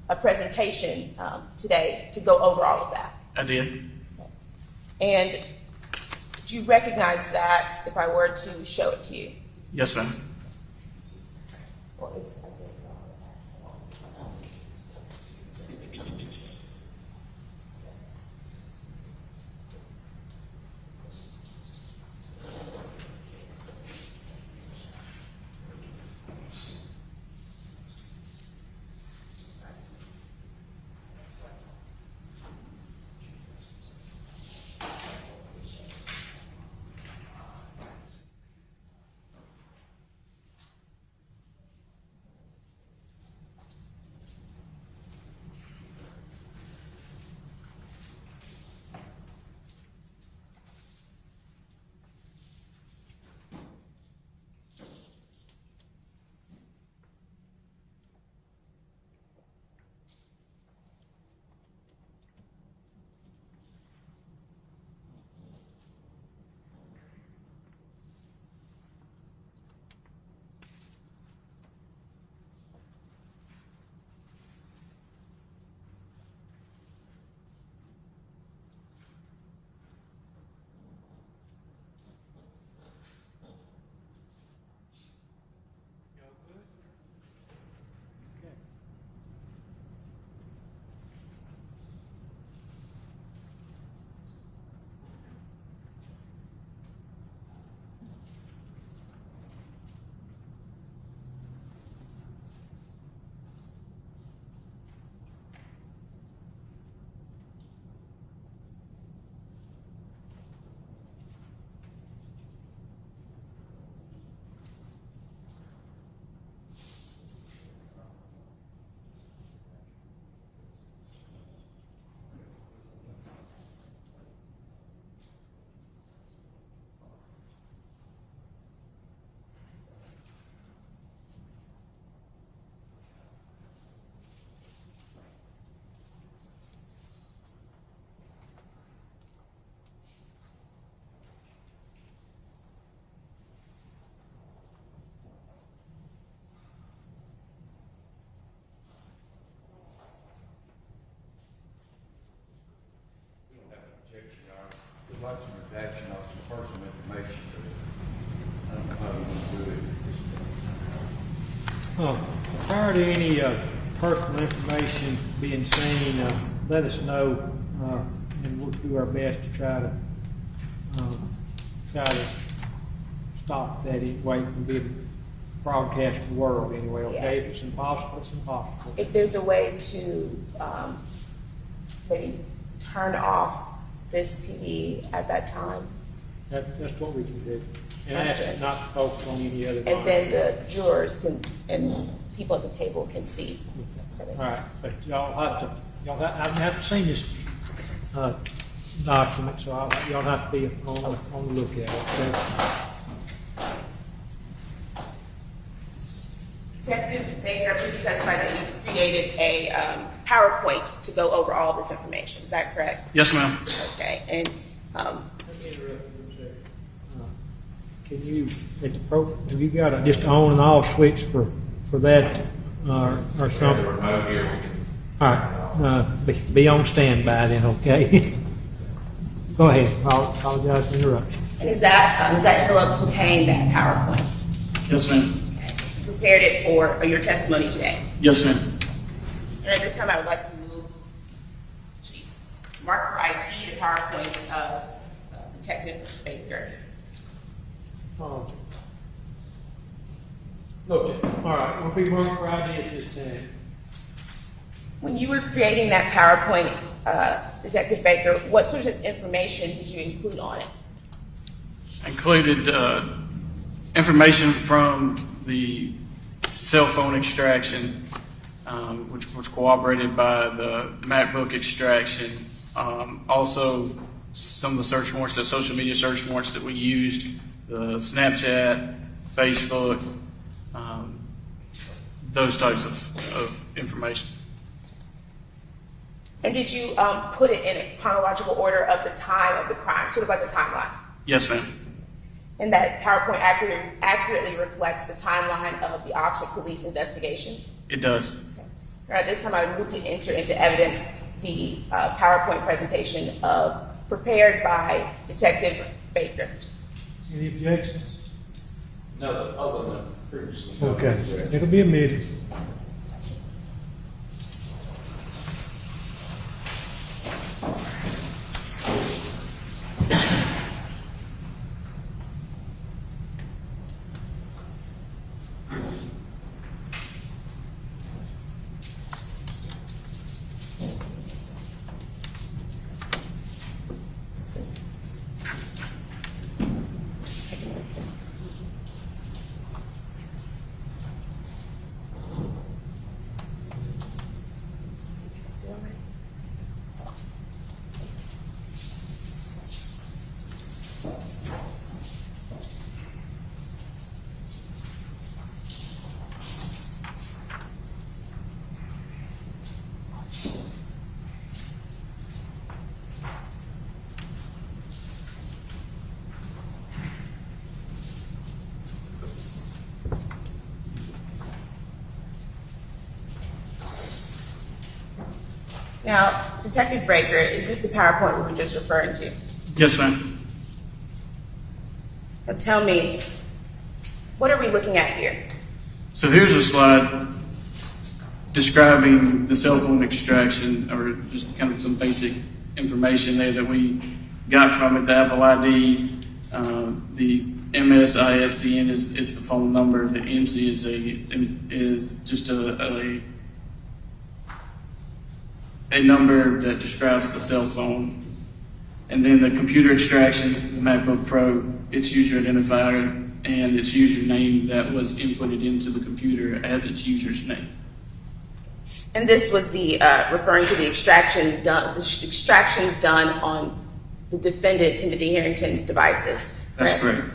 [SPEAKER 7] a presentation today to go over all of that?
[SPEAKER 5] I did.
[SPEAKER 7] And do you recognize that if I were to show it to you?
[SPEAKER 5] Yes, ma'am.
[SPEAKER 7] Well, it's-
[SPEAKER 3] We'd like some redaction of some personal information, but I don't know how we want to do it.
[SPEAKER 2] Prior to any personal information being seen, let us know, and we'll do our best to try to stop that anyway from being broadcast to the world anyway, okay?
[SPEAKER 7] Yeah.
[SPEAKER 2] If it's impossible, it's impossible.
[SPEAKER 7] If there's a way to maybe turn off this TV at that time,
[SPEAKER 2] That's what we can do. And ask it not to focus on any other.
[SPEAKER 7] and then the jurors can, and people at the table can see. Does that make
[SPEAKER 2] All
[SPEAKER 7] sense?
[SPEAKER 2] right, but I haven't seen this document, so y'all have to be on the lookout. Okay?
[SPEAKER 7] Detective Baker, I believe you testified that you created a PowerPoint to go over all this information. Is that correct?
[SPEAKER 5] Yes, ma'am.
[SPEAKER 7] Okay, and
[SPEAKER 2] Can you, have you got a just on and off switch for that or something? All right, be on standby then, okay? Go ahead, I'll apologize for interrupting.
[SPEAKER 7] and does that envelope contain that PowerPoint?
[SPEAKER 5] Yes, ma'am.
[SPEAKER 7] You prepared it for your testimony today.
[SPEAKER 5] Yes, ma'am.
[SPEAKER 7] And at this time, I would like to move, mark for ID the PowerPoint of Detective Baker.
[SPEAKER 2] Look, all right, we'll be marked for ID at this time.
[SPEAKER 7] When you were creating that PowerPoint, Detective Baker, what sorts of information did you include on it?
[SPEAKER 5] Included information from the cell phone extraction, which was corroborated by the MacBook extraction. Also, some of the search warrants, the social media search warrants that we used, the Snapchat, Facebook, those types of information.
[SPEAKER 7] And did you put it in a chronological order of the time of the crime, sort of like a timeline?
[SPEAKER 5] Yes, ma'am.
[SPEAKER 7] And that PowerPoint accurately reflects the timeline of the Oxford police investigation?
[SPEAKER 5] It does.
[SPEAKER 7] Okay. All right, this time I move to enter into evidence the PowerPoint presentation prepared by Detective Baker.
[SPEAKER 2] Any objections?
[SPEAKER 3] No, other than previously.
[SPEAKER 2] Okay, it'll be a minute.
[SPEAKER 7] Now, Detective Baker, is this the PowerPoint we were just referring to?
[SPEAKER 5] Yes, ma'am.
[SPEAKER 7] Now tell me, what are we looking at here?
[SPEAKER 5] So here's a slide describing the cell phone extraction, or just kind of some basic information there that we got from it. The Apple ID, the MSISDN is the phone number. The MC is just a number that describes the cell phone. And then the computer extraction, the MacBook Pro, its user identifier and its username that was inputted into the computer as its user's name.
[SPEAKER 7] And this was the referring to the extractions done on the defendant Timothy Herrington's devices.
[SPEAKER 5] That's correct.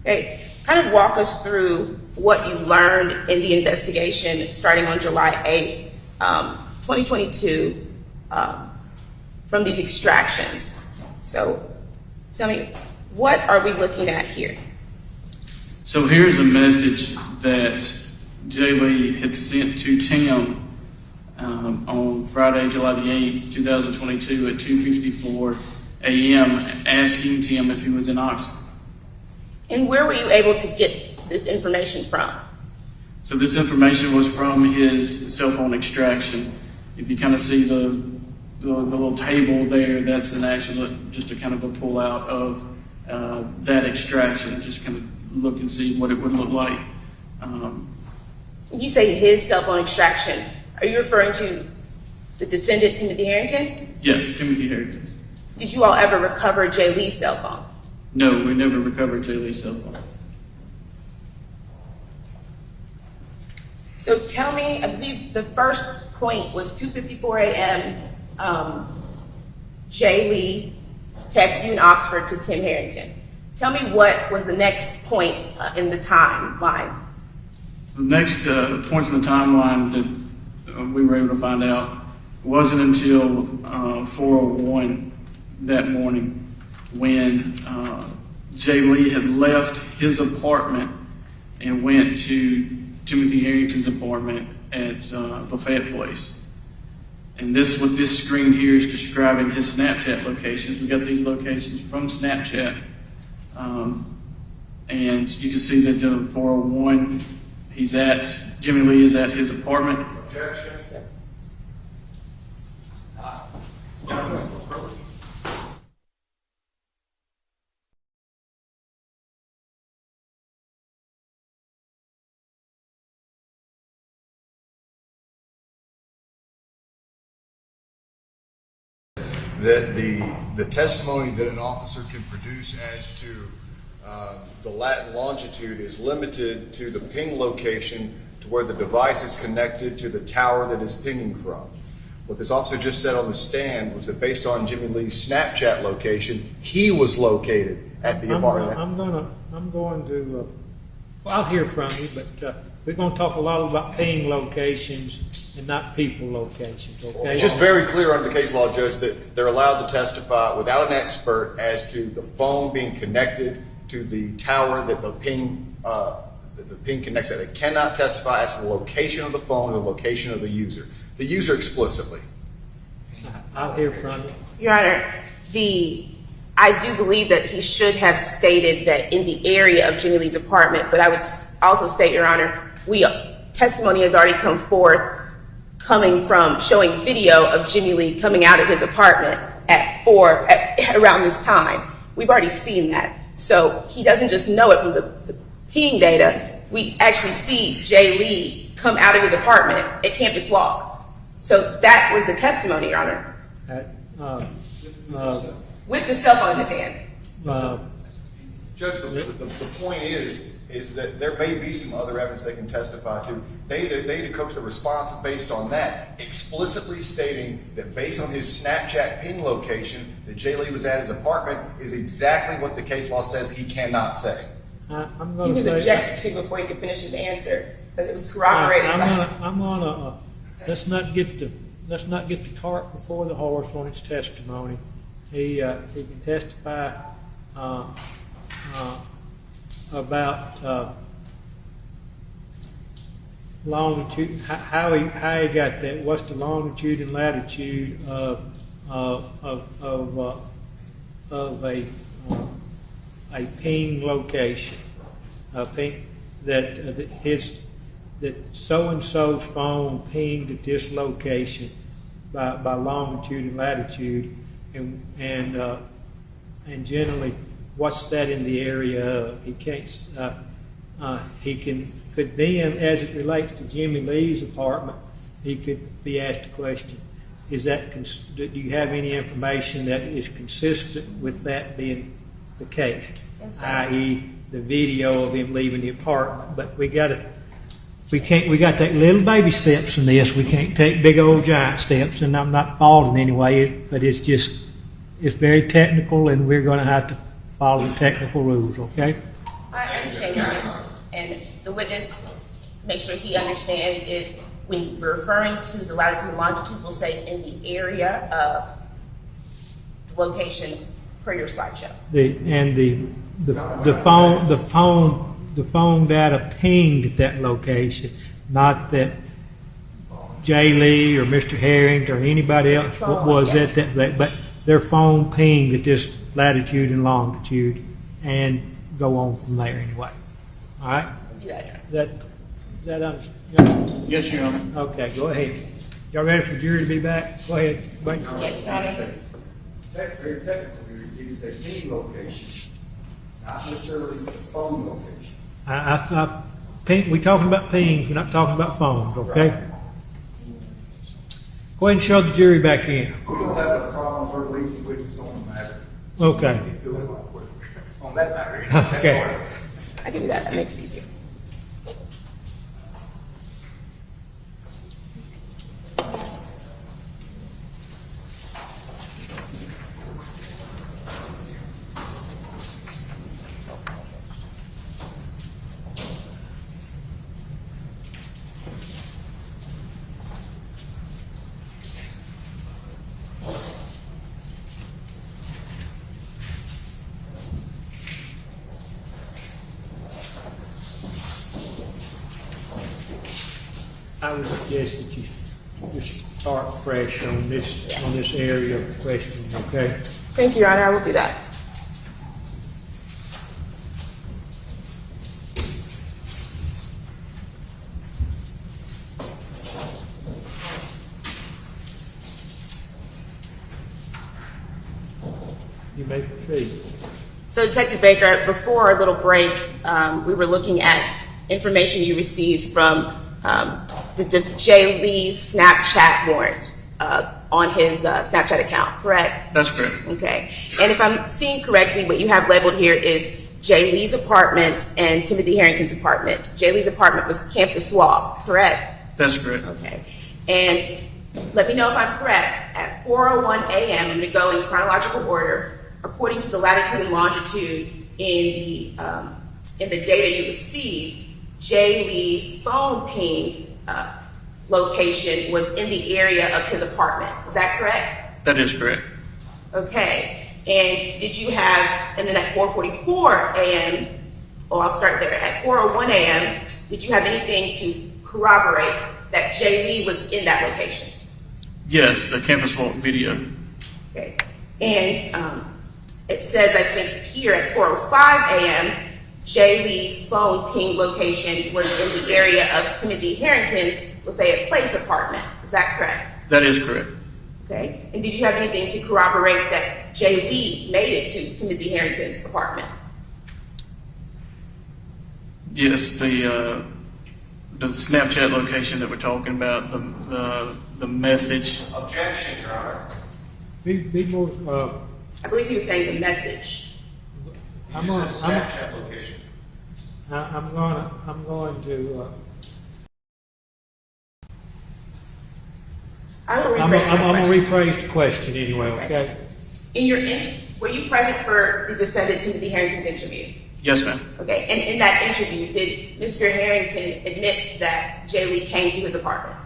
[SPEAKER 7] Okay, kind of walk us through what you learned in the investigation starting on July 8th, 2022, from these extractions. So tell me, what are we looking at here?
[SPEAKER 5] So here's a message that Jay Lee had sent to Tim on Friday, July the 8th, 2022 at 2:54 a.m. asking Tim if he was in Oxford.
[SPEAKER 7] And where were you able to get this information from?
[SPEAKER 5] So this information was from his cell phone extraction. If you kind of see the little table there, that's an actual, just a kind of a pull out of that extraction, just kind of look and see what it would look like.
[SPEAKER 7] You say his cell phone extraction. Are you referring to the defendant, Timothy Herrington?
[SPEAKER 5] Yes, Timothy Herrington.
[SPEAKER 7] Did you all ever recover Jay Lee's cell phone?
[SPEAKER 5] No, we never recovered Jay Lee's cell phone.
[SPEAKER 7] So tell me, I believe the first point was 2:54 a.m. Jay Lee texted you in Oxford to Tim Herrington. Tell me what was the next point in the timeline.
[SPEAKER 5] So the next points in the timeline that we were able to find out wasn't until 4:01 that morning when Jay Lee had left his apartment and went to Timothy Harrington's apartment at Lafayette Place. And this, what this screen here is describing his Snapchat locations. We got these locations from Snapchat. And you can see that 401, Jimmy Lee is at his apartment.
[SPEAKER 3] Objection. That the testimony that an officer can produce as to the Latin longitude is limited to the ping location to where the device is connected to the tower that is pinging from. What this officer just said on the stand was that based on Jimmy Lee's Snapchat location, he was located at the apartment.
[SPEAKER 2] I'm going to, well, I'll hear from you, but we're going to talk a lot about ping locations and not people locations, okay?
[SPEAKER 3] It's just very clear under the case law, Judge, that they're allowed to testify without an expert as to the phone being connected to the tower that the ping connects to. They cannot testify as to the location of the phone or the location of the user. The user explicitly.
[SPEAKER 2] I'll hear from you.
[SPEAKER 7] Your Honor, I do believe that he should have stated that in the area of Jimmy Lee's apartment, but I would also state, Your Honor, testimony has already come forth showing video of Jimmy Lee coming out of his apartment at around this time. We've already seen that. So he doesn't just know it from the ping data. We actually see Jay Lee come out of his apartment at Campus Walk. So that was the testimony, Your Honor. With the cell phone in his hand.
[SPEAKER 3] Judge, the point is that there may be some other evidence they can testify to. They need to coach the response based on that, explicitly stating that based on his Snapchat ping location, that Jay Lee was at his apartment is exactly what the case law says he cannot say.
[SPEAKER 2] I'm
[SPEAKER 7] He
[SPEAKER 2] going to
[SPEAKER 7] was
[SPEAKER 2] say.
[SPEAKER 7] objected to before he could finish his answer, but it was corroborated.
[SPEAKER 2] I'm gonna let's not get the cart before the horse on its testimony. He can testify about longitude, how he got that. What's the longitude and latitude of a ping location? That so and so's phone pinged at this location by longitude and latitude, and generally, what's that in the area of? He can't. Could then, as it relates to Jimmy Lee's apartment, he could be asked a question: do you have any information that is consistent with that being the case?
[SPEAKER 7] Yes, sir.
[SPEAKER 2] I.e., the video of him leaving the apartment. But we got to take little baby steps in this. We can't take big old giant steps, and I'm not faulting anyway, but it's very technical, and we're going to have to follow the technical rules, okay?
[SPEAKER 7] I understand, Your Honor. And the witness, make sure he understands, is when we're referring to the latitude and longitude, we'll say in the area of the location per your slideshow.
[SPEAKER 2] The phone data pinged at that location, not that Jay Lee or Mr. Herrington or anybody else was at that, but their phone pinged at this latitude and longitude, and go on from there anyway. All right?
[SPEAKER 7] Do that, Your Honor.
[SPEAKER 5] Yes, Your Honor.
[SPEAKER 2] Okay, go ahead. Y'all ready for the jury to be back? Go ahead. Wait.
[SPEAKER 7] Yes, Your Honor.
[SPEAKER 3] Very technically, it is a ping location, not necessarily the phone location.
[SPEAKER 2] Ping, we're talking about pings, we're not talking about phones, okay?
[SPEAKER 3] Right.
[SPEAKER 2] Go ahead and show the jury back in.
[SPEAKER 3] We don't have a problem for leaving witness on the matter.
[SPEAKER 2] Okay.
[SPEAKER 3] On that matter.
[SPEAKER 2] Okay.
[SPEAKER 7] I can do that. That makes it easier.
[SPEAKER 2] I would suggest that you just start fresh on this area of questioning, okay?
[SPEAKER 7] Thank you, Your Honor. I will do that.
[SPEAKER 2] You may proceed.
[SPEAKER 7] So, Detective Baker, before our little break, we were looking at information you received from Jay Lee's Snapchat warrant on his Snapchat account, correct?
[SPEAKER 5] That's correct.
[SPEAKER 7] Okay. And if I'm seeing correctly, what you have labeled here is Jay Lee's apartment and Timothy Herrington's apartment. Jay Lee's apartment was Campus Walk, correct?
[SPEAKER 5] That's correct.
[SPEAKER 7] Okay. And let me know if I'm correct, at 4:01 a.m., I'm going to go in chronological order, according to the latitude and longitude in the data you received, Jay Lee's phone ping location was in the area of his apartment. Is that correct?
[SPEAKER 5] That is correct.
[SPEAKER 7] Okay. And did you have, and then at 4:44 a.m., I'll start there. At 4:01 a.m., did you have anything to corroborate that Jay Lee was in that location?
[SPEAKER 5] Yes, the campus walk video.
[SPEAKER 7] Okay. And it says, I think here at 4:05 a.m., Jay Lee's phone ping location was in the area of Timothy Herrington's Lafayette Place apartment. Is that correct?
[SPEAKER 5] That is correct.
[SPEAKER 7] Okay. And did you have anything to corroborate that Jay Lee made it to Timothy Herrington's apartment?
[SPEAKER 5] Yes, the Snapchat location that we're talking about, the message.
[SPEAKER 3] Objection, Your Honor.
[SPEAKER 2] Be more,
[SPEAKER 7] I believe he was saying the message.
[SPEAKER 2] I'm
[SPEAKER 3] You
[SPEAKER 2] gonna,
[SPEAKER 3] said
[SPEAKER 2] I'm,
[SPEAKER 3] Snapchat location.
[SPEAKER 2] I'm going to,
[SPEAKER 7] I will
[SPEAKER 2] I'm
[SPEAKER 7] rephrase my
[SPEAKER 2] gonna
[SPEAKER 7] question.
[SPEAKER 2] rephrase the question anyway, okay?
[SPEAKER 7] In your, were you present for the defendant Timothy Harrington's interview?
[SPEAKER 5] Yes, ma'am.
[SPEAKER 7] Okay, and in that interview, did Mr. Harrington admit that Jay Lee came to his apartment?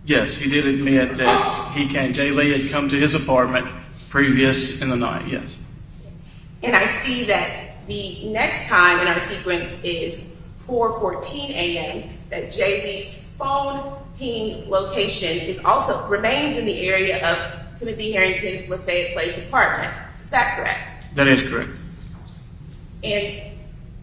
[SPEAKER 5] Yes, he did admit that Jay Lee had come to his apartment previous in the night, yes.
[SPEAKER 7] And I see that the next time in our sequence is 4:14 a.m., that Jay Lee's phone ping location is also remains in the area of Timothy Harrington's Lafayette Place apartment. Is that correct?
[SPEAKER 5] That is correct.
[SPEAKER 7] And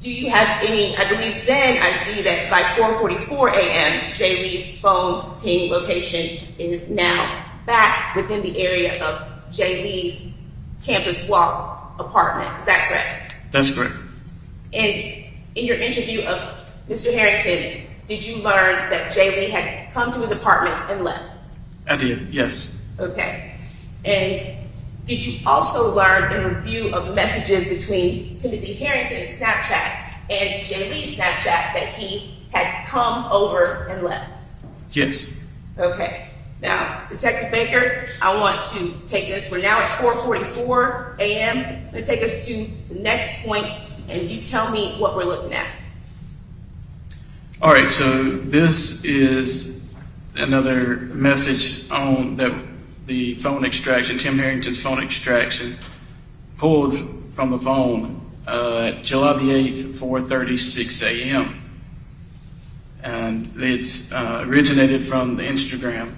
[SPEAKER 7] do you have any, I believe then I see that by 4:44 a.m., Jay Lee's phone ping location is now back within the area of Jay Lee's campus walk apartment. Is that correct?
[SPEAKER 5] That's correct.
[SPEAKER 7] And in your interview of Mr. Harrington, did you learn that Jay Lee had come to his apartment and left?
[SPEAKER 5] I did, yes.
[SPEAKER 7] Okay. And did you also learn in review of messages between Timothy Harrington's Snapchat and Jay Lee's Snapchat that he had come over and left?
[SPEAKER 5] Yes.
[SPEAKER 7] Okay. Now, Detective Baker, I want to take us, we're now at 4:44 a.m. I'm going to take us to the next point, and you tell me what we're looking at.
[SPEAKER 5] All right, so this is another message on that the phone extraction, Tim Harrington's phone extraction, pulled from the phone July the 8th, 4:36 a.m. And it's originated from the Instagram.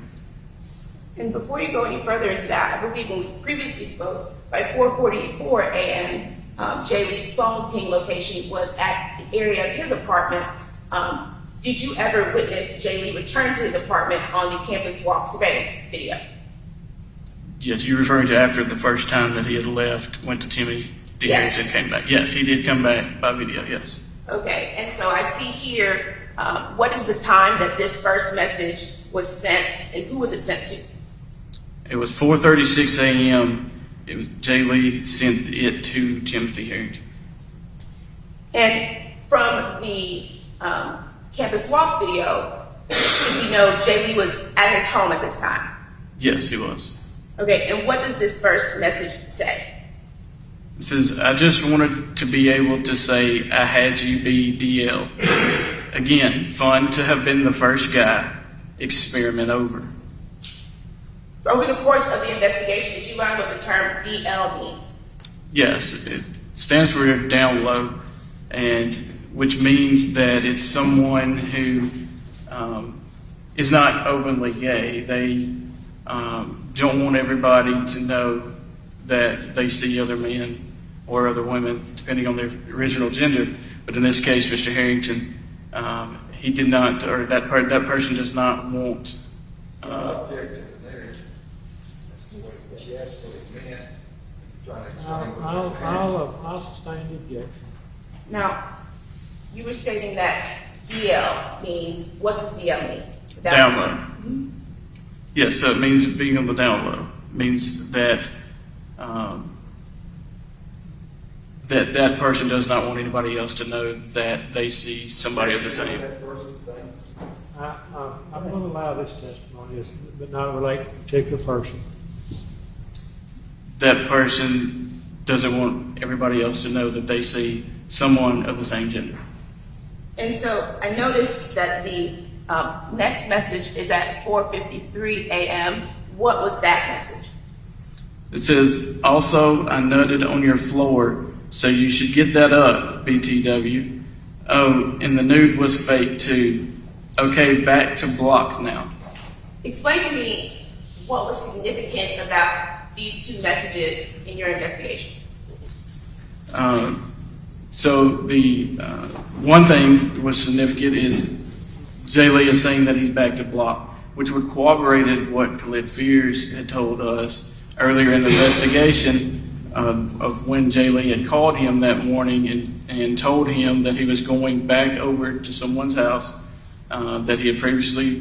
[SPEAKER 7] And before you go any further into that, I believe when we previously spoke, by 4:44 a.m., Jay Lee's phone ping location was at the area of his apartment. Did you ever witness Jay Lee return to his apartment on the campus walk surveillance video?
[SPEAKER 5] Yes, you're referring to after the first time that he had left, went to Timmy D.
[SPEAKER 7] Yes.
[SPEAKER 5] Harrington, came back. Yes, he did come back by video, yes.
[SPEAKER 7] Okay, and so I see here, what is the time that this first message was sent, and who was it sent to?
[SPEAKER 5] It was 4:36 a.m. Jay Lee sent it to Timothy Harrington.
[SPEAKER 7] And from the campus walk video, we know Jay Lee was at his home at this time.
[SPEAKER 5] Yes, he was.
[SPEAKER 7] Okay, and what does this first message say?
[SPEAKER 5] It says, I just wanted to be able to say I had you be DL. Again, fun to have been the first guy. Experiment over.
[SPEAKER 7] Over the course of the investigation, did you learn what the term DL means?
[SPEAKER 5] Yes, it stands for down low, and which means that it's someone who is not openly gay. They don't want everybody to know that they see other men or other women, depending on their original gender. But in this case, Mr. Harrington, he did not, or that person does not want.
[SPEAKER 3] Object to the narrative. That's what she asked what it meant. Trying to explain what
[SPEAKER 2] I'll sustain the objection.
[SPEAKER 7] Now, you were stating that DL means, what does DL mean?
[SPEAKER 5] Down low. Yes, so it means being on the down low. It means that that person does not want anybody else to know that they see somebody of the same.
[SPEAKER 3] that person thinks.
[SPEAKER 2] I I'm going to allow this testimony, but not relate to a particular person.
[SPEAKER 5] That person doesn't want everybody else to know that they see someone of the same gender.
[SPEAKER 7] And so I noticed that the next message is at 4:53 a.m. What was that message?
[SPEAKER 5] It says, also, I nutted on your floor, so you should get that up, BTW. Oh, and the nude was fake too. Okay, back to block now.
[SPEAKER 7] Explain to me what was significant about these two messages in your investigation.
[SPEAKER 5] So the one thing that was significant is Jay Lee is saying that he's back to block, which would corroborated what Khalid Fears had told us earlier in the investigation of when Jay Lee had called him that morning and told him that he was going back over to someone's house that he had previously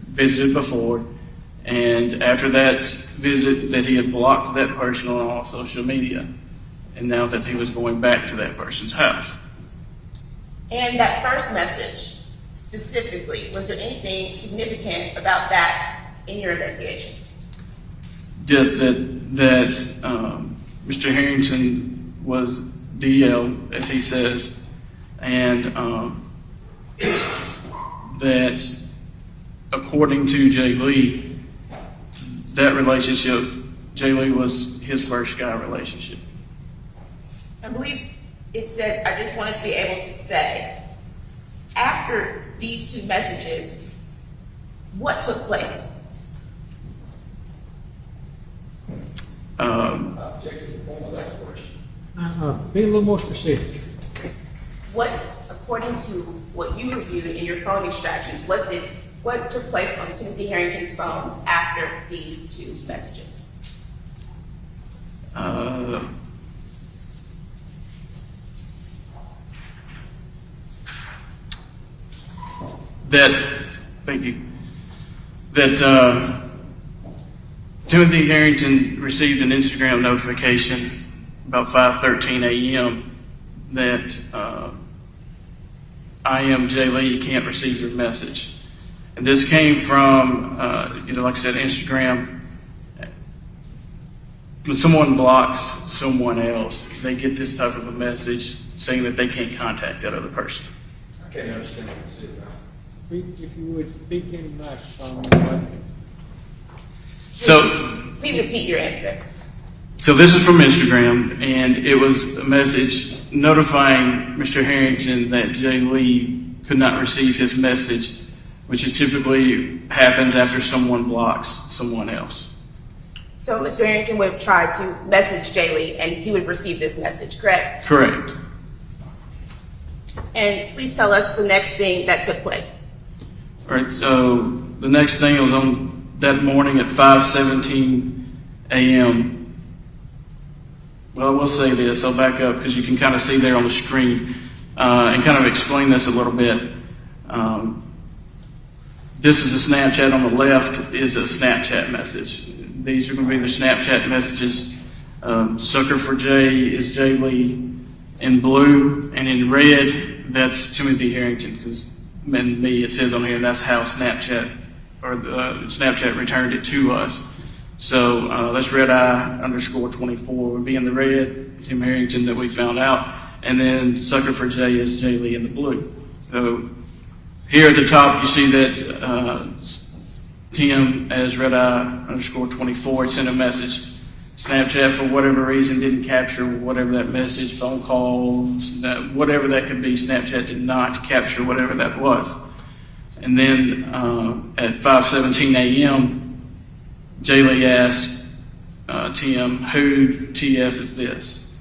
[SPEAKER 5] visited before, and after that visit that he had blocked that person on all social media, and now that he was going back to that person's house.
[SPEAKER 7] And that first message, specifically, was there anything significant about that in your investigation?
[SPEAKER 5] Just that Mr. Herrington was DL, as he says, and that according to Jay Lee, that relationship, Jay Lee was his first guy relationship.
[SPEAKER 7] I believe it says, I just wanted to be able to say, after these two messages, what took place?
[SPEAKER 3] Objective to the form of that question.
[SPEAKER 2] Be a little more specific.
[SPEAKER 7] What, according to what you reviewed in your phone extractions, what took place on Timothy Harrington's phone after these two messages?
[SPEAKER 5] Thank you. That Timothy Harrington received an Instagram notification about 5:13 a.m. that I am Jay Lee, you can't receive your message. And this came from, like I said, Instagram. When someone blocks someone else, they get this type of a message saying that they can't contact that other person.
[SPEAKER 3] I can't understand what you said about it.
[SPEAKER 2] If you would speak in the microphone.
[SPEAKER 5] So,
[SPEAKER 7] Please repeat your answer.
[SPEAKER 5] So this is from Instagram, and it was a message notifying Mr. Harrington that Jay Lee could not receive his message, which is typically happens after someone blocks someone else.
[SPEAKER 7] So Mr. Harrington would have tried to message Jay Lee, and he would receive this message, correct?
[SPEAKER 5] Correct.
[SPEAKER 7] And please tell us the next thing that took place.
[SPEAKER 5] All right, so the next thing was on that morning at 5:17 a.m. Well, I will say this. I'll back up because you can kind of see there on the screen and kind of explain this a little bit. This is a Snapchat. On the left is a Snapchat message. These are going to be the Snapchat messages. Sucker for Jay is Jay Lee in blue, and in red, that's Timothy Harrington. Because in me, it says on here, and that's how Snapchat returned it to us. So that's red eye _24 would be in the red, Tim Harrington that we found out, and then sucker for Jay is Jay Lee in the blue. So here at the top, you see that Tim as red eye _24 sent a message. Snapchat, for whatever reason, didn't capture whatever that message, phone calls, whatever that could be. Snapchat did not capture whatever that was. And then at 5:17 a.m., Jay Lee asked Tim, who TF is this?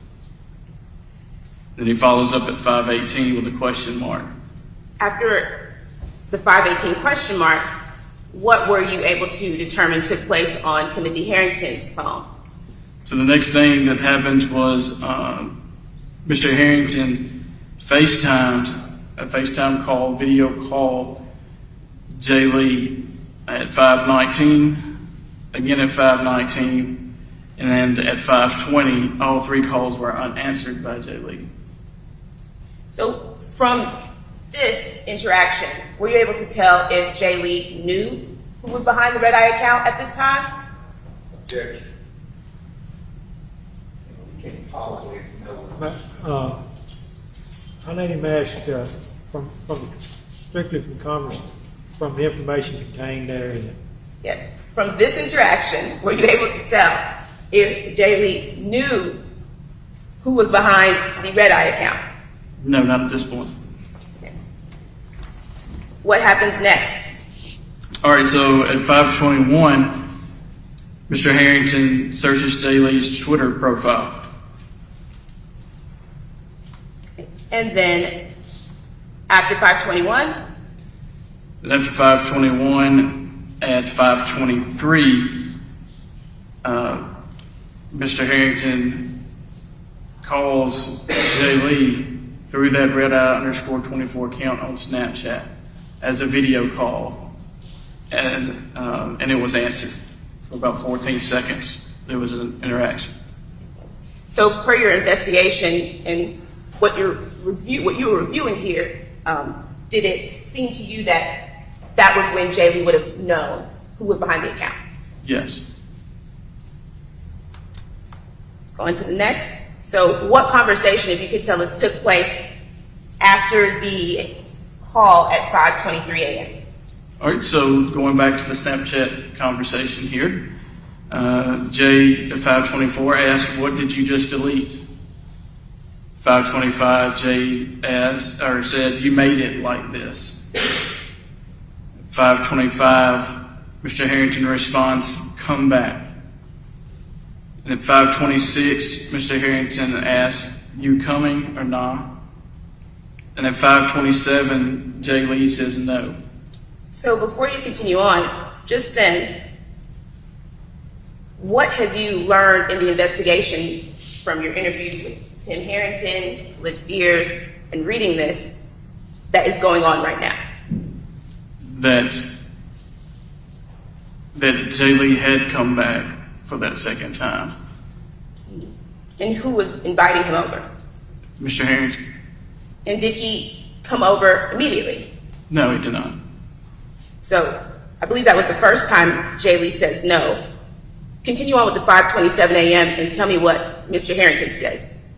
[SPEAKER 5] Then he follows up at 5:18 with a question mark.
[SPEAKER 7] After the 5:18 question mark, what were you able to determine took place on Timothy Harrington's phone?
[SPEAKER 5] So the next thing that happened was Mr. Harrington FaceTimed, a FaceTime call, video call, Jay Lee at 5:19, again at 5:19, and then at 5:20, all three calls were unanswered by Jay Lee.
[SPEAKER 7] So from this interaction, were you able to tell if Jay Lee knew who was behind the red eye account at this time?
[SPEAKER 3] Objection. We can't possibly know.
[SPEAKER 2] I need him asked strictly from the information contained therein.
[SPEAKER 7] Yes. From this interaction, were you able to tell if Jay Lee knew who was behind the red eye account?
[SPEAKER 5] No, not at this point.
[SPEAKER 7] Okay. What happens next?
[SPEAKER 5] All right, so at 5:21, Mr. Herrington searches Jay Lee's Twitter profile.
[SPEAKER 7] And then after 5:21,
[SPEAKER 5] And after 5:21, at 5:23, Mr. Harrington calls Jay Lee through that red-eye_24 account on Snapchat as a video call, and it was answered for about 14 seconds. There was an interaction.
[SPEAKER 7] so per your investigation and what you were reviewing here, did it seem to you that that was when Jay Lee would have known who was behind the account?
[SPEAKER 5] Yes.
[SPEAKER 7] Let's go into the next. So what conversation, if you could tell us, took place after the call at 5:23 a.m.?
[SPEAKER 5] All right, so going back to the Snapchat conversation here, Jay at 5:24 asked, "What did you just delete?" 5:25, Jay asked or said, "You made it like this." 5:25, Mr. Harrington responds, "Come back." And at 5:26, Mr. Harrington asks, "You coming or not?" And at 5:27, Jay Lee says no.
[SPEAKER 7] So before you continue on, just then, what have you learned in the investigation from your interviews with Tim Harrington, Lit Fears, and reading this that is going on right now?
[SPEAKER 5] That Jay Lee had come back for that second time.
[SPEAKER 7] And who was inviting him over?
[SPEAKER 5] Mr. Harrington?
[SPEAKER 7] And did he come over immediately?
[SPEAKER 5] No, he did not.
[SPEAKER 7] So I believe that was the first time Jay Lee says no. Continue on with the 5:27 a.m. and tell me what Mr. Harrington says.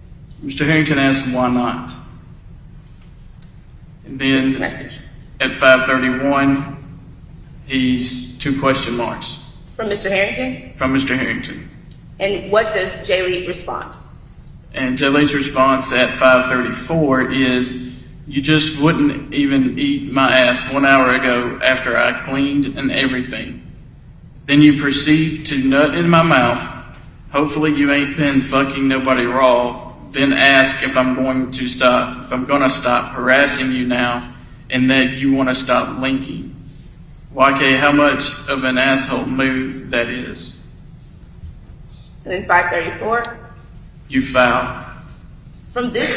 [SPEAKER 5] Mr. Harrington asked why not. And then
[SPEAKER 7] His message
[SPEAKER 5] at 5:31, he's 2 question marks
[SPEAKER 7] from Mr. Harrington.
[SPEAKER 5] from Mr. Harrington.
[SPEAKER 7] And what does Jay Lee respond?
[SPEAKER 5] And Jay Lee's response at 5:34 is, "You just wouldn't even eat my ass 1 hour ago after I cleaned and everything. Then you proceed to nut in my mouth. Hopefully you ain't been fucking nobody raw. Then ask if I'm going to stop harassing you now and that you want to stop linking. YK, how much of an asshole move that is.
[SPEAKER 7] And then 5:34.
[SPEAKER 5] You foul."
[SPEAKER 7] From this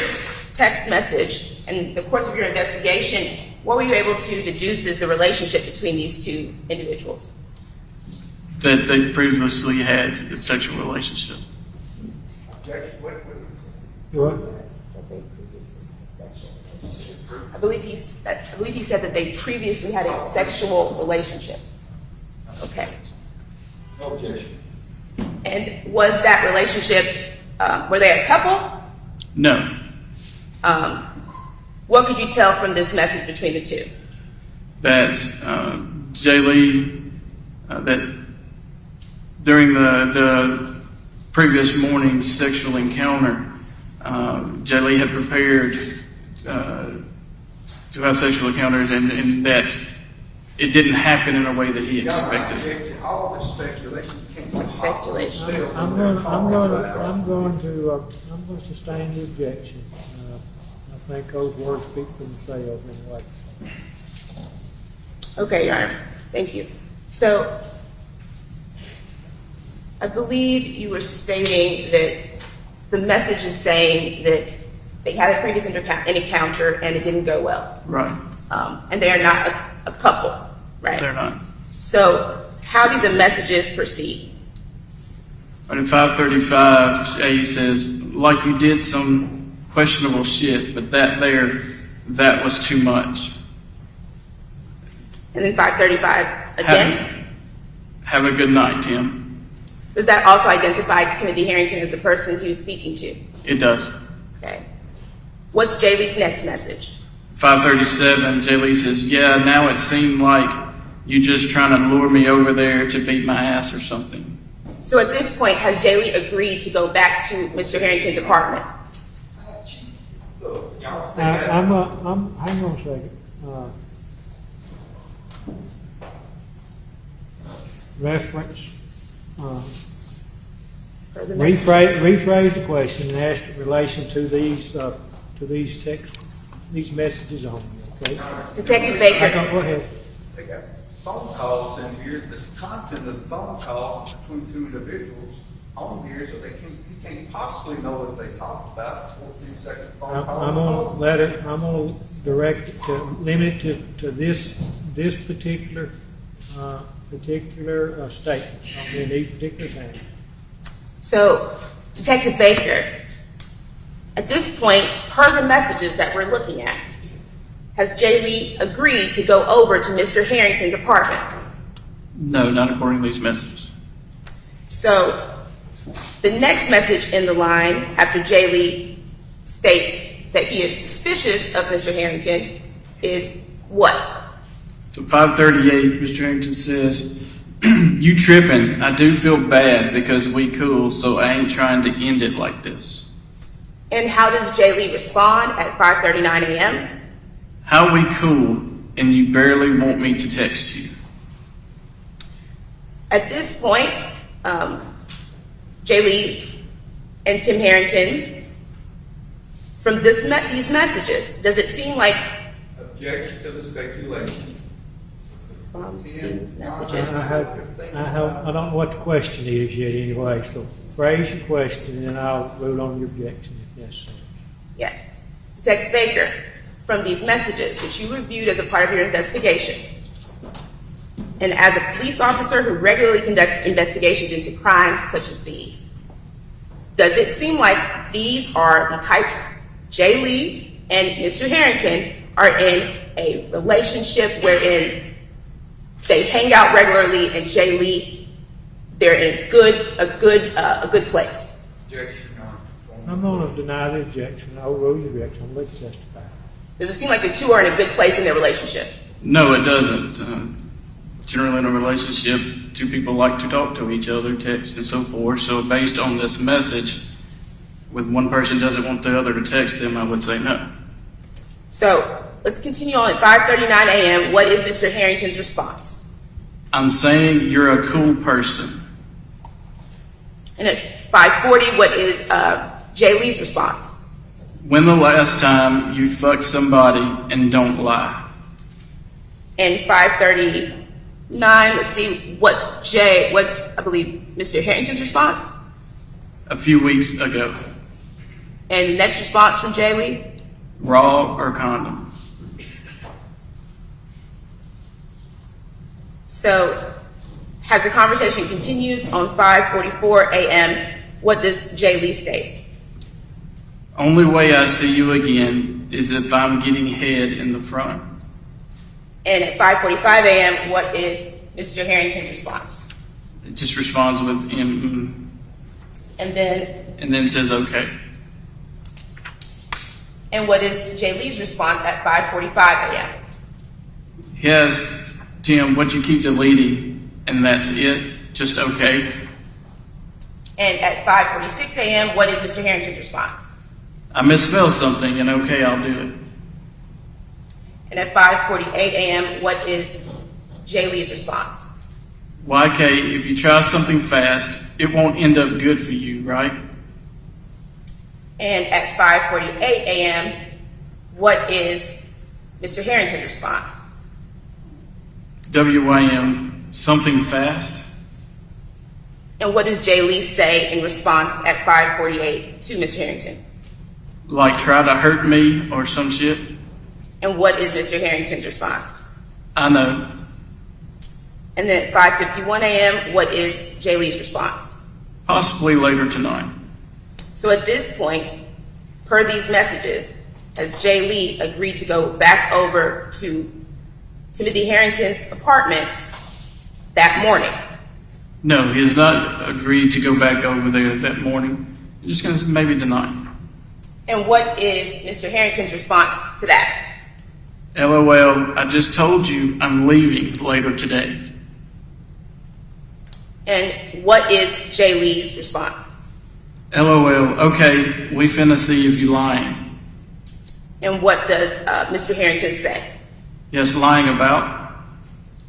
[SPEAKER 7] text message and the course of your investigation, what were you able to deduce is the relationship between these two individuals?
[SPEAKER 5] That they previously had a sexual relationship.
[SPEAKER 3] Objection. What
[SPEAKER 2] What?
[SPEAKER 7] I believe he said that they previously had a sexual relationship. Okay.
[SPEAKER 3] No objection.
[SPEAKER 7] And was that relationship, were they a couple?
[SPEAKER 5] No.
[SPEAKER 7] What could you tell from this message between the two?
[SPEAKER 5] That Jay Lee, that during the previous morning's sexual encounter, Jay Lee had prepared to have sexual encounters, and that it didn't happen in a way that he expected.
[SPEAKER 3] All this speculation can't.
[SPEAKER 7] Speculation.
[SPEAKER 2] I'm going to sustain the objection. I think those words speak for themselves anyway.
[SPEAKER 7] Okay, Your Honor. Thank you. So, I believe you were stating that the message is saying that they had a previous encounter and it didn't go well.
[SPEAKER 5] Right.
[SPEAKER 7] And they are not a couple, right?
[SPEAKER 5] They're not.
[SPEAKER 7] So, how do the messages proceed?
[SPEAKER 5] But at 5:35, Jay says, "Like you did some questionable shit, but that that was too much.
[SPEAKER 7] And then 5:35 again?
[SPEAKER 5] Have a good night, Tim.
[SPEAKER 7] Does that also identify Timothy Herrington as the person he was speaking to?
[SPEAKER 5] It does.
[SPEAKER 7] Okay. What's Jay Lee's next message?
[SPEAKER 5] 5:37, Jay Lee says, yeah, now it seemed like you just trying to lure me over there to beat my ass or something.
[SPEAKER 7] So at this point, has Jay Lee agreed to go back to Mr. Harrington's apartment?
[SPEAKER 3] Look, y'all think that-
[SPEAKER 2] hang on a second. Reference,
[SPEAKER 7] For the message?
[SPEAKER 2] rephrase the question and ask in relation to these these messages only, okay?
[SPEAKER 7] Detective Baker,
[SPEAKER 2] Go ahead.
[SPEAKER 3] They got phone calls in here, the content of the phone calls between two individuals on here, so he can't possibly know what they talked about, 14-second phone call.
[SPEAKER 2] I'm gonna direct it to, limit it to this particular statement in these particular things.
[SPEAKER 7] so Detective Baker, at this point, per the messages that we're looking at, has Jay Lee agreed to go over to Mr. Harrington's apartment?
[SPEAKER 5] No, not according to these messages.
[SPEAKER 7] So the next message in the line after Jay Lee states that he is suspicious of Mr. Harrington is what?
[SPEAKER 5] So 5:38, Mr. Harrington says, you tripping. I do feel bad because we cool, so I ain't trying to end it like this.
[SPEAKER 7] And how does Jay Lee respond at 5:39 a.m.?
[SPEAKER 5] How we cool, and you barely want me to text you.
[SPEAKER 7] At this point, Jay Lee and Tim Harrington, from these messages, does it seem like
[SPEAKER 3] Objection to the speculation.
[SPEAKER 7] from these messages?
[SPEAKER 2] I don't know what the question is yet anyway, so phrase your question and then I'll vote on your objection if necessary.
[SPEAKER 7] Yes. Detective Baker, from these messages, which you reviewed as a part of your investigation, and as a police officer who regularly conducts investigations into crimes such as these, does it seem like these are the types Jay Lee and Mr. Harrington are in a relationship wherein they hang out regularly and Jay Lee, they're in a good place?
[SPEAKER 3] Objection, Your Honor.
[SPEAKER 2] I'm going to deny the objection. I'll rule your objection. I'll let you testify.
[SPEAKER 7] Does it seem like the two are in a good place in their relationship?
[SPEAKER 5] No, it doesn't. Generally in a relationship, two people like to talk to each other, text and so forth. So based on this message, with one person doesn't want the other to text them, I would say no.
[SPEAKER 7] So let's continue on at 5:39 a.m. What is Mr. Harrington's response?
[SPEAKER 5] I'm saying you're a cool person.
[SPEAKER 7] And at 5:40, what is Jay Lee's response?
[SPEAKER 5] When the last time you fucked somebody and don't lie?
[SPEAKER 7] And 5:39, let's see, what's I believe, Mr. Harrington's response?
[SPEAKER 5] A few weeks ago.
[SPEAKER 7] And next response from Jay Lee?
[SPEAKER 5] Raw or condom?
[SPEAKER 7] So as the conversation continues on 5:44 a.m., what does Jay Lee state?
[SPEAKER 5] Only way I see you again is if I'm getting head in the front.
[SPEAKER 7] And at 5:45 a.m., what is Mr. Harrington's response?
[SPEAKER 5] It just responds with
[SPEAKER 7] And then,
[SPEAKER 5] and then says okay.
[SPEAKER 7] and what is Jay Lee's response at 5:45 a.m.?
[SPEAKER 5] He has, Tim, what you keep deleting, and that's it, just okay.
[SPEAKER 7] And at 5:46 a.m., what is Mr. Harrington's response?
[SPEAKER 5] I misspelled something, and okay, I'll do it.
[SPEAKER 7] And at 5:48 a.m., what is Jay Lee's response?
[SPEAKER 5] YK, if you try something fast, it won't end up good for you, right?
[SPEAKER 7] And at 5:48 a.m., what is Mr. Harrington's response?
[SPEAKER 5] WYM, something fast?
[SPEAKER 7] And what does Jay Lee say in response at 5:48 to Mr. Harrington?
[SPEAKER 5] Like try to hurt me or some shit?
[SPEAKER 7] And what is Mr. Harrington's response?
[SPEAKER 5] I know.
[SPEAKER 7] And then at 5:51 a.m., what is Jay Lee's response?
[SPEAKER 5] Possibly later tonight.
[SPEAKER 7] So at this point, per these messages, has Jay Lee agreed to go back over to Timothy Harrington's apartment that morning?
[SPEAKER 5] No, he has not agreed to go back over there that morning. He's just going to maybe deny.
[SPEAKER 7] And what is Mr. Harrington's response to that?
[SPEAKER 5] LOL, I just told you I'm leaving later today.
[SPEAKER 7] And what is Jay Lee's response?
[SPEAKER 5] LOL, okay, we finna see if you lying.
[SPEAKER 7] And what does Mr. Harrington say?
[SPEAKER 5] Yes, lying about.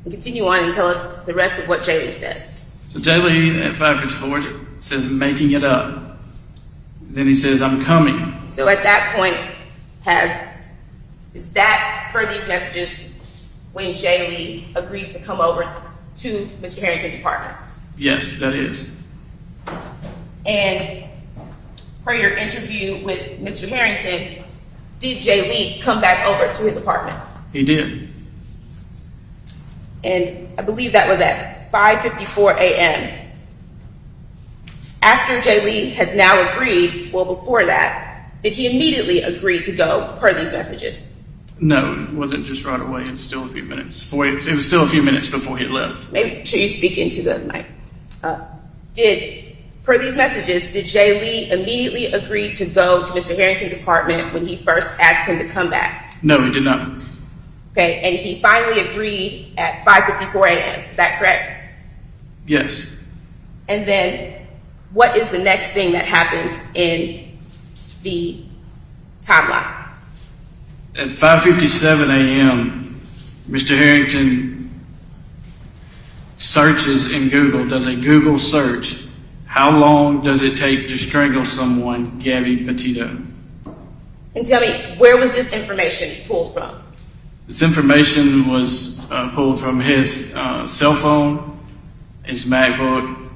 [SPEAKER 7] And continue on and tell us the rest of what Jay Lee says.
[SPEAKER 5] So Jay Lee at 554 says making it up. Then he says I'm coming.
[SPEAKER 7] So at that point, is that per these messages when Jay Lee agrees to come over to Mr. Harrington's apartment?
[SPEAKER 5] Yes, that is.
[SPEAKER 7] And per your interview with Mr. Harrington, did Jay Lee come back over to his apartment?
[SPEAKER 5] He did.
[SPEAKER 7] And I believe that was at 5:54 a.m. After Jay Lee has now agreed, well, before that, did he immediately agree to go per these messages?
[SPEAKER 5] No, it wasn't just right away. It's still a few minutes. It was still a few minutes before he left.
[SPEAKER 7] Maybe should you speak into the mic? Per these messages, did Jay Lee immediately agree to go to Mr. Harrington's apartment when he first asked him to come back?
[SPEAKER 5] No, he did not.
[SPEAKER 7] Okay, and he finally agreed at 5:54 a.m. Is that correct?
[SPEAKER 5] Yes.
[SPEAKER 7] And then what is the next thing that happens in the timeline?
[SPEAKER 5] At 5:57 a.m., Mr. Harrington searches in Google, does a Google search. How long does it take to strangle someone, Gabby Petito?
[SPEAKER 7] And tell me, where was this information pulled from?
[SPEAKER 5] This information was pulled from his cell phone, his MacBook.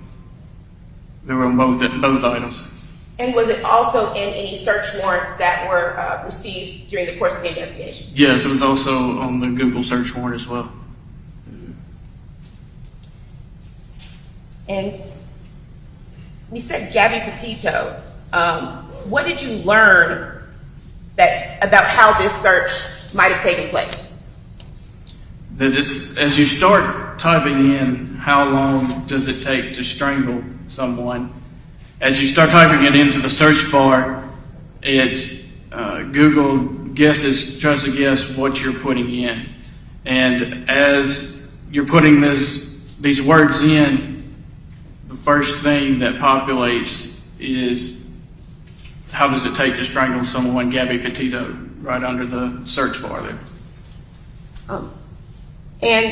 [SPEAKER 5] They were on both items.
[SPEAKER 7] And was it also in any search warrants that were received during the course of the investigation?
[SPEAKER 5] Yes, it was also on the Google search warrant as well.
[SPEAKER 7] And you said Gabby Petito. What did you learn about how this search might have taken place?
[SPEAKER 5] That it's, as you start typing in how long does it take to strangle someone, as you start typing it into the search bar, Google tries to guess what you're putting in. And as you're putting these words in, the first thing that populates is how does it take to strangle someone, Gabby Petito, right under the search bar there.
[SPEAKER 7] And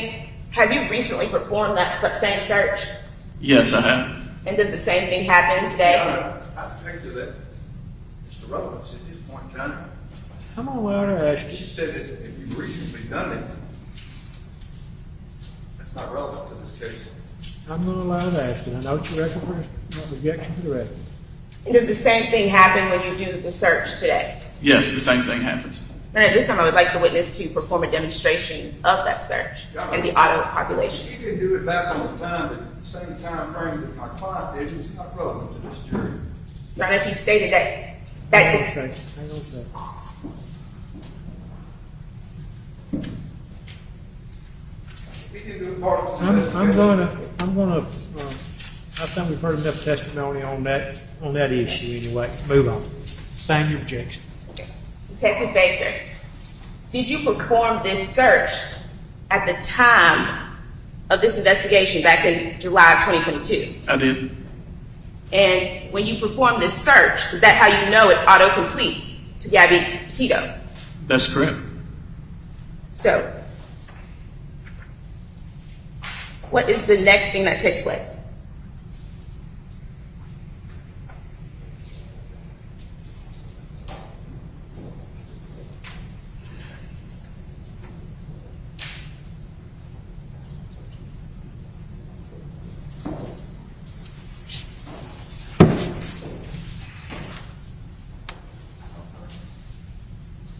[SPEAKER 7] have you recently performed that same search?
[SPEAKER 5] Yes, I have.
[SPEAKER 7] And does the same thing happen today?
[SPEAKER 3] I think that it's irrelevant at this point in time.
[SPEAKER 2] I'm gonna allow her to ask
[SPEAKER 3] She
[SPEAKER 2] you.
[SPEAKER 3] said that if you've recently done it, that's not relevant to this case.
[SPEAKER 2] I'm gonna allow her to ask you. I note your record for not objection for the record.
[SPEAKER 7] And does the same thing happen when you do the search today?
[SPEAKER 5] Yes, the same thing happens.
[SPEAKER 7] And at this time, I would like the witness to perform a demonstration of that search and the auto population.
[SPEAKER 3] You can do it back on the time, the same time frame that my client did, it's not relevant to this jury.
[SPEAKER 7] Your Honor, he stated that
[SPEAKER 2] Hang on a
[SPEAKER 7] that's
[SPEAKER 2] second. Hang on a second.
[SPEAKER 3] We can do it part of the
[SPEAKER 2] I'm
[SPEAKER 3] investigation.
[SPEAKER 2] gonna, I think we've heard enough testimony on that issue anyway. Move on. Stand your objection.
[SPEAKER 7] Detective Baker. Did you perform this search at the time of this investigation back in July of 2022?
[SPEAKER 5] I did.
[SPEAKER 7] And when you perform this search, is that how you know it auto-completes to Gabby Petito?
[SPEAKER 5] That's correct.
[SPEAKER 7] So, what is the next thing that takes place?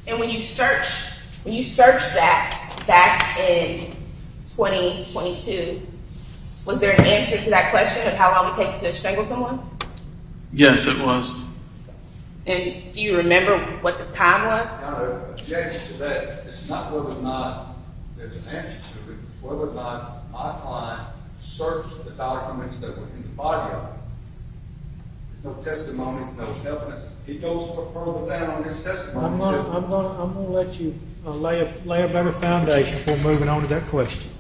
[SPEAKER 7] And when you search that back in 2022, was there an answer to that question of how long it takes to strangle someone?
[SPEAKER 5] Yes, it was.
[SPEAKER 7] And do you remember what the time was?
[SPEAKER 3] Now, the objection to that is not whether or not there's an answer to it, it's whether or not my client searched the documents that were in the body of it. There's no testimonies, no evidence. He goes further down on his testimony.
[SPEAKER 2] I'm
[SPEAKER 3] He says,
[SPEAKER 2] gonna let you lay a better foundation before moving on to that question.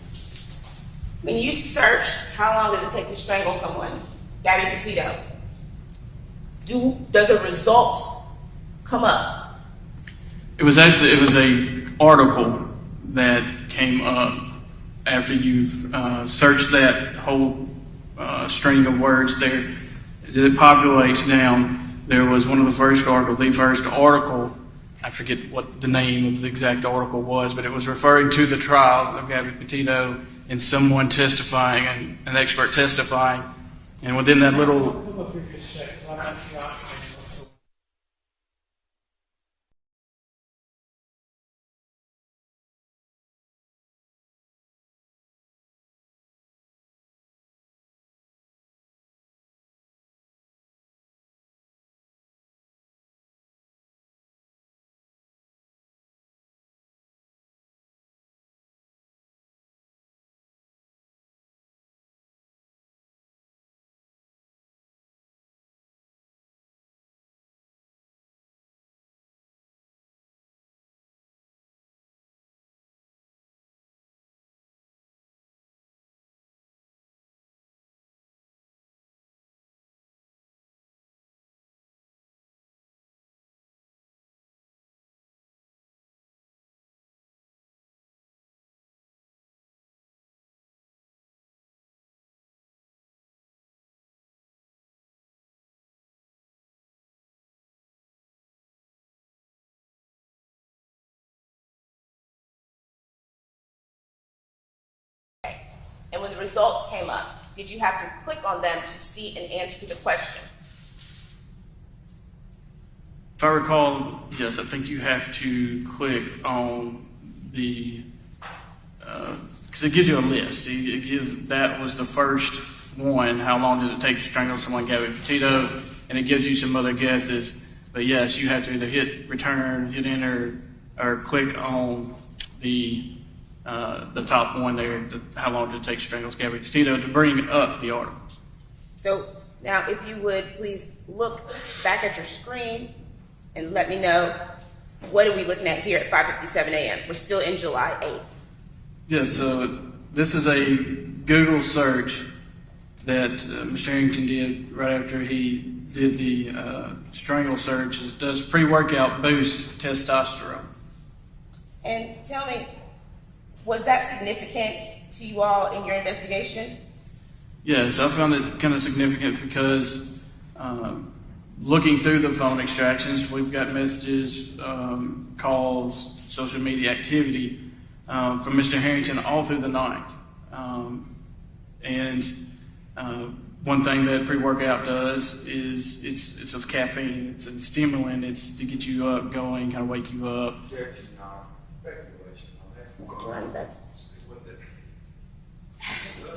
[SPEAKER 7] When you searched, how long does it take to strangle someone? Gabby Petito. Does a result come up?
[SPEAKER 5] It was a article that came up after you've searched that whole string of words there. It populates down. There was one of the first article, I forget what the name of the exact article was, but it was referring to the trial of Gabby Petito and someone testifying, an expert testifying. And within that little...
[SPEAKER 2] Come up here just a second.
[SPEAKER 7] And when the results came up, did you have to click on them to see an answer to the question?
[SPEAKER 5] If I recall, yes, I think you have to click on the, because it gives you a list. It gives, that was the first one, how long does it take to strangle someone, Gabby Petito, and it gives you some other guesses. But yes, you have to either hit return, hit enter, or click on the top one there, how long did it take to strangle Gabby Petito, to bring up the articles.
[SPEAKER 7] So now if you would please look back at your screen and let me know, what are we looking at here at 5:57 a.m.? We're still in July 8th.
[SPEAKER 5] Yes, so this is a Google search that Mr. Herrington did right after he did the strangle search. It does pre-workout boost testosterone.
[SPEAKER 7] And tell me, was that significant to you all in your investigation?
[SPEAKER 5] Yes, I found it kind of significant because looking through the phone extractions, we've got messages, calls, social media activity from Mr. Herrington all through the night. One thing that pre-workout does is it's a caffeine, it's a stimulant, it's to get you up, going, kind of wake you up.
[SPEAKER 3] objection, speculation on that.
[SPEAKER 7] Well, that's-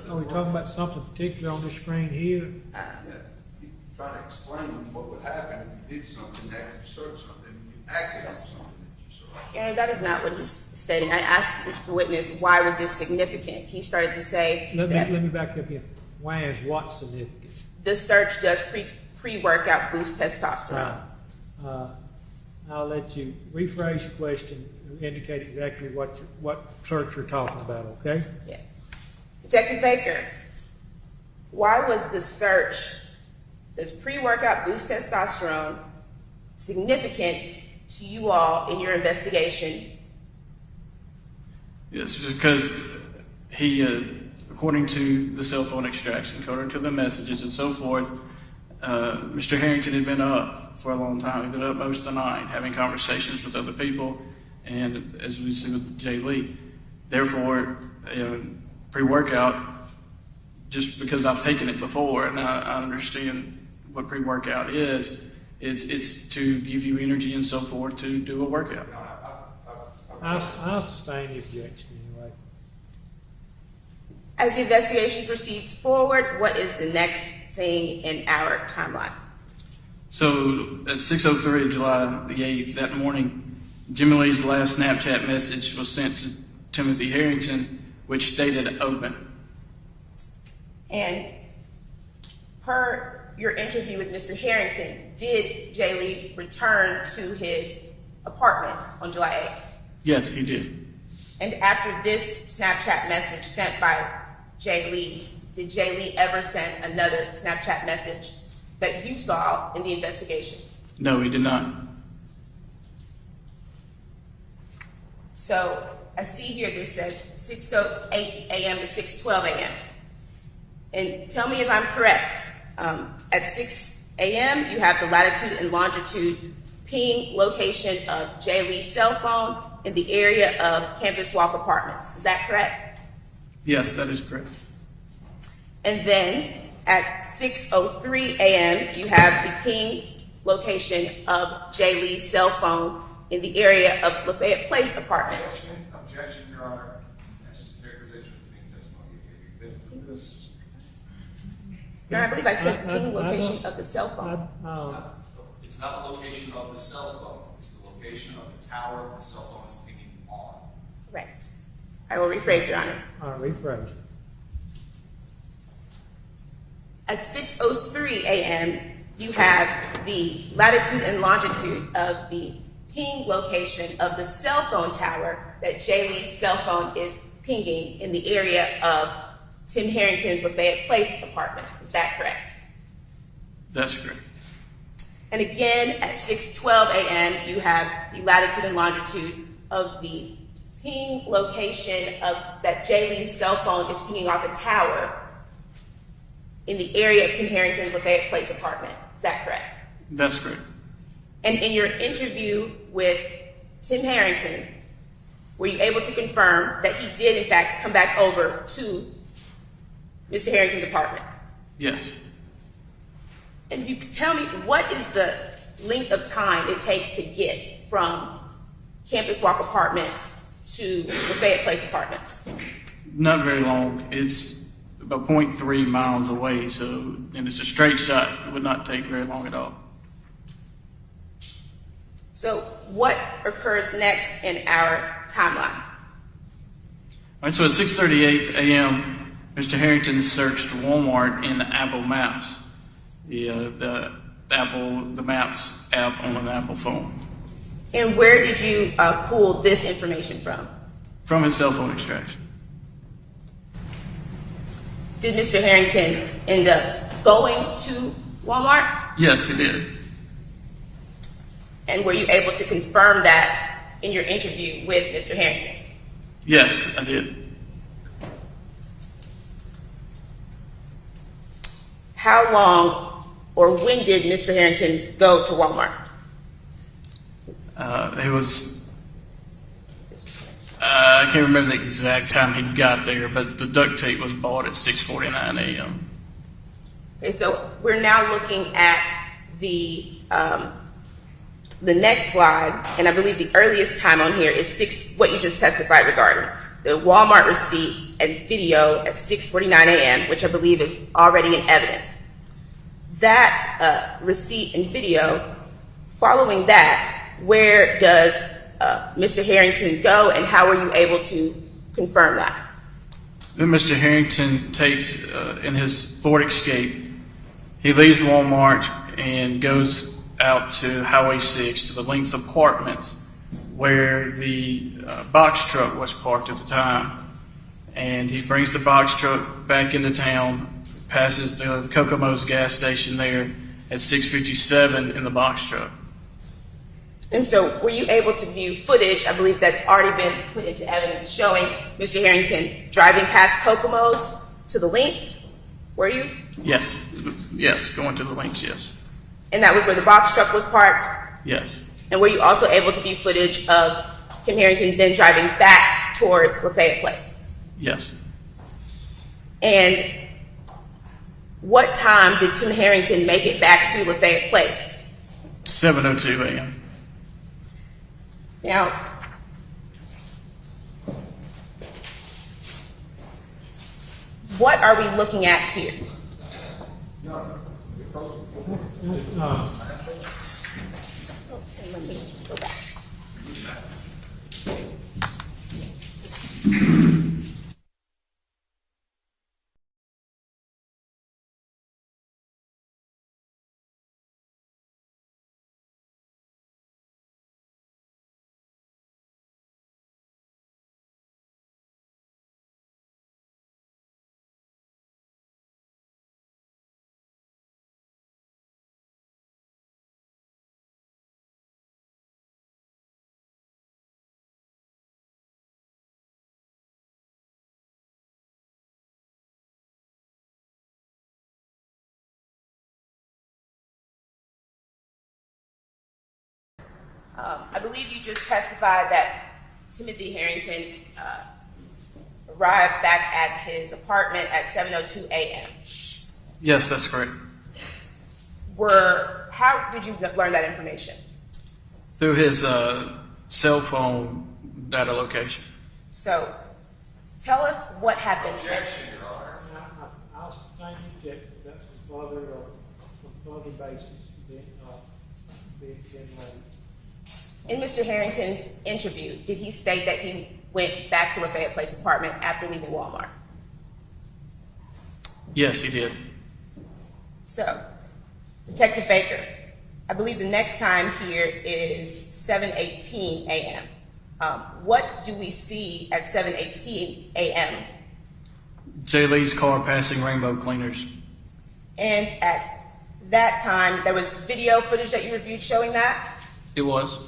[SPEAKER 2] Are we talking about something particular on the screen here?
[SPEAKER 3] Yeah, you try to explain what would happen if you did something, after you searched something, you acted on something that you searched.
[SPEAKER 7] Aaron, that is not what he's stating. I asked the witness, why was this significant? He started to say
[SPEAKER 2] Let
[SPEAKER 7] that
[SPEAKER 2] me back up here. Why is what significant?
[SPEAKER 7] the search does pre-workout boost testosterone.
[SPEAKER 2] I'll let you rephrase your question, indicate exactly what search you're talking about, okay?
[SPEAKER 7] Yes. Detective Baker, why was the search, this pre-workout boost testosterone, significant to you all in your investigation?
[SPEAKER 5] Yes, because he, according to the cell phone extraction, according to the messages and so forth, Mr. Herrington had been up for a long time. He'd been up most of the night having conversations with other people, and as we see with Jay Lee. Therefore, pre-workout, just because I've taken it before and I understand what pre-workout is, it's to give you energy and so forth to do a workout.
[SPEAKER 2] I'll sustain the objection anyway.
[SPEAKER 7] As the investigation proceeds forward, what is the next thing in our timeline?
[SPEAKER 5] So at 6:03 July the 8th, that morning, Jimmy Lee's last Snapchat message was sent to Timothy Herrington, which stated open.
[SPEAKER 7] And per your interview with Mr. Harrington, did Jay Lee return to his apartment on July 8th?
[SPEAKER 5] Yes, he did.
[SPEAKER 7] And after this Snapchat message sent by Jay Lee, did Jay Lee ever send another Snapchat message that you saw in the investigation?
[SPEAKER 5] No, he did not.
[SPEAKER 7] So I see here this says 6:08 a.m. to 6:12 a.m. And tell me if I'm correct. At 6 a.m., you have the latitude and longitude ping location of Jay Lee's cell phone in the area of Campus Walk Apartments. Is that correct?
[SPEAKER 5] Yes, that is correct.
[SPEAKER 7] And then at 6:03 a.m., you have the ping location of Jay Lee's cell phone in the area of Lafayette Place Apartments.
[SPEAKER 3] Objection, Your Honor. That's the characterization of the ping testimony you gave. You've been through this.
[SPEAKER 7] Your Honor, I believe I said ping location of the cell phone.
[SPEAKER 3] It's not the location of the cell phone. It's the location of the tower the cell phone is pinging on.
[SPEAKER 7] Correct. I will rephrase, Your Honor.
[SPEAKER 2] All right, rephrase.
[SPEAKER 7] At 6:03 a.m., you have the latitude and longitude of the ping location of the cell phone tower that Jay Lee's cell phone is pinging in the area of Tim Harrington's Lafayette Place apartment. Is that correct?
[SPEAKER 5] That's correct.
[SPEAKER 7] And again, at 6:12 a.m., you have the latitude and longitude of the ping location of that Jay Lee's cell phone is pinging off a tower in the area of Tim Harrington's Lafayette Place apartment. Is that correct?
[SPEAKER 5] That's correct.
[SPEAKER 7] And in your interview with Tim Harrington, were you able to confirm that he did, in fact, come back over to Mr. Harrington's apartment?
[SPEAKER 5] Yes.
[SPEAKER 7] And you could tell me, what is the length of time it takes to get from Campus Walk Apartments to Lafayette Place Apartments?
[SPEAKER 5] Not very long. It's about 0.3 miles away, so, and it's a straight shot. It would not take very long at all.
[SPEAKER 7] So what occurs next in our timeline?
[SPEAKER 5] All right, so at 6:38 a.m., Mr. Harrington searched Walmart in Apple Maps, the Maps app on an Apple phone,
[SPEAKER 7] And where did you pull this information from?
[SPEAKER 5] from his cell phone extraction.
[SPEAKER 7] Did Mr. Harrington end up going to Walmart?
[SPEAKER 5] Yes, he did.
[SPEAKER 7] And were you able to confirm that in your interview with Mr. Harrington?
[SPEAKER 5] Yes, I did.
[SPEAKER 7] How long or when did Mr. Harrington go to Walmart?
[SPEAKER 5] It was, I can't remember the exact time he got there, but the duct tape was bought at 6:49 a.m.
[SPEAKER 7] Okay, so we're now looking at the next slide, and I believe the earliest time on here is what you just testified regarding. The Walmart receipt and video at 6:49 a.m., which I believe is already in evidence. That receipt and video, following that, where does Mr. Harrington go, and how were you able to confirm that?
[SPEAKER 5] Then Mr. Harrington takes, in his Ford Escape, he leaves Walmart and goes out to Highway 6 to the Links Apartments, where the box truck was parked at the time. And he brings the box truck back into town, passes the Kokomo's gas station there at 6:57 in the box truck.
[SPEAKER 7] And so were you able to view footage, I believe that's already been put into evidence, showing Mr. Harrington driving past Kokomo's to the Links? Were you?
[SPEAKER 5] Yes, yes, going to the Links, yes.
[SPEAKER 7] And that was where the box truck was parked?
[SPEAKER 5] Yes,
[SPEAKER 7] And were you also able to view footage of Tim Harrington then driving back towards Lafayette Place?
[SPEAKER 5] yes.
[SPEAKER 7] And what time did Tim Harrington make it back to Lafayette Place?
[SPEAKER 5] 7:02 a.m.
[SPEAKER 7] Now, what are we looking at here? I believe you just testified that Timothy Herrington arrived back at his apartment at 7:02 a.m.
[SPEAKER 5] Yes, that's correct.
[SPEAKER 7] How did you learn that information?
[SPEAKER 5] Through his cell phone data location.
[SPEAKER 7] So, tell us what happened.
[SPEAKER 2] I'll sustain the objection. That's some further basis being laid.
[SPEAKER 7] In Mr. Harrington's interview, did he state that he went back to Lafayette Place apartment after leaving Walmart?
[SPEAKER 5] Yes, he did.
[SPEAKER 7] So, Detective Baker, I believe the next time here is 7:18 a.m. What do we see at 7:18 a.m.?
[SPEAKER 5] Jay Lee's car passing rainbow cleaners.
[SPEAKER 7] And at that time, there was video footage that you reviewed showing that?
[SPEAKER 5] It was.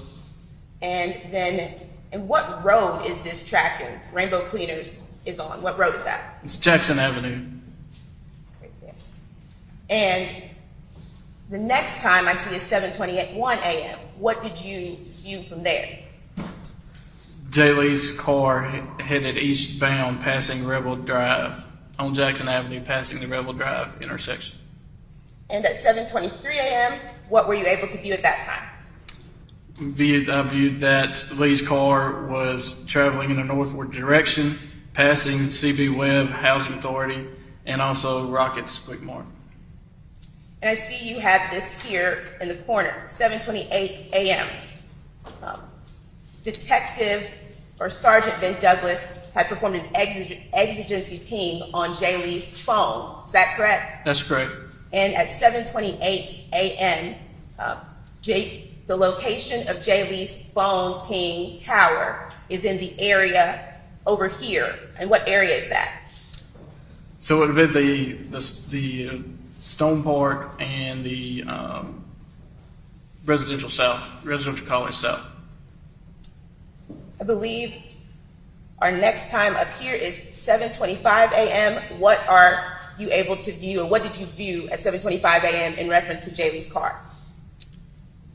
[SPEAKER 7] And then, and what road is this tracking Rainbow Cleaners is on? What road is that?
[SPEAKER 5] It's Jackson Avenue.
[SPEAKER 7] Right there. And the next time I see is 7:21 a.m. What did you view from there?
[SPEAKER 5] Jay Lee's car headed eastbound passing Rebel Drive on Jackson Avenue, passing the Rebel Drive intersection.
[SPEAKER 7] And at 7:23 a.m., what were you able to view at that time?
[SPEAKER 5] I viewed that Lee's car was traveling in a northward direction, passing CB Webb Housing Authority and also Rockets Quick Mart.
[SPEAKER 7] And I see you have this here in the corner, 7:28 a.m. Detective or Sergeant Ben Douglas had performed an exigency ping on Jay Lee's phone. Is that correct?
[SPEAKER 5] That's correct.
[SPEAKER 7] And at 7:28 a.m., the location of Jay Lee's phone ping tower is in the area over here. And what area is that?
[SPEAKER 5] So it would be the Stone Park and the residential college south.
[SPEAKER 7] I believe our next time up here is 7:25 a.m. What are you able to view, or what did you view at 7:25 a.m. in reference to Jay Lee's car?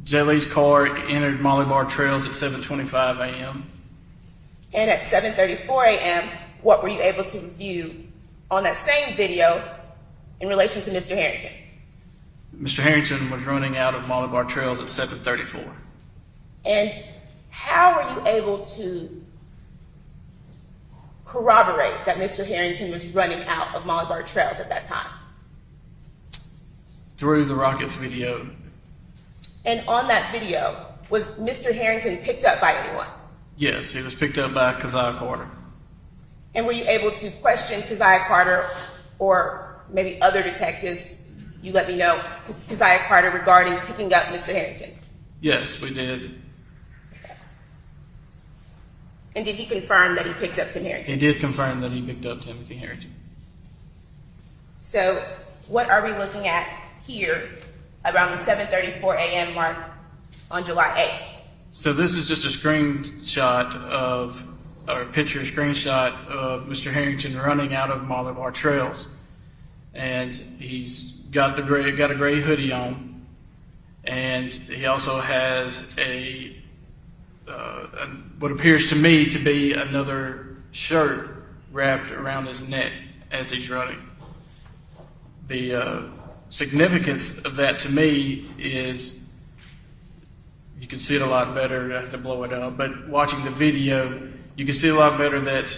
[SPEAKER 5] Jay Lee's car entered Molly Bar Trails at 7:25 a.m.
[SPEAKER 7] And at 7:34 a.m., what were you able to view on that same video in relation to Mr. Herrington?
[SPEAKER 5] Mr. Herrington was running out of Molly Bar Trails at 7:34.
[SPEAKER 7] And how were you able to corroborate that Mr. Herrington was running out of Molly Bar Trails at that time?
[SPEAKER 5] Through the Rockets video.
[SPEAKER 7] And on that video, was Mr. Herrington picked up by anyone?
[SPEAKER 5] Yes, he was picked up by Keziah Carter.
[SPEAKER 7] And were you able to question Keziah Carter or maybe other detectives, you let me know, Keziah Carter, regarding picking up Mr. Herrington?
[SPEAKER 5] Yes, we did.
[SPEAKER 7] And did he confirm that he picked up Tim Herrington?
[SPEAKER 5] He did confirm that he picked up Timothy Herrington.
[SPEAKER 7] So what are we looking at here around the 7:34 a.m. mark on July 8th?
[SPEAKER 5] So this is just a screenshot of Mr. Harrington running out of Molly Bar Trails, and he's got a gray hoodie on, and he also has what appears to me to be another shirt wrapped around his neck as he's running. The significance of that to me is, you can see it a lot better. I have to blow it up, but watching the video, you can see a lot better that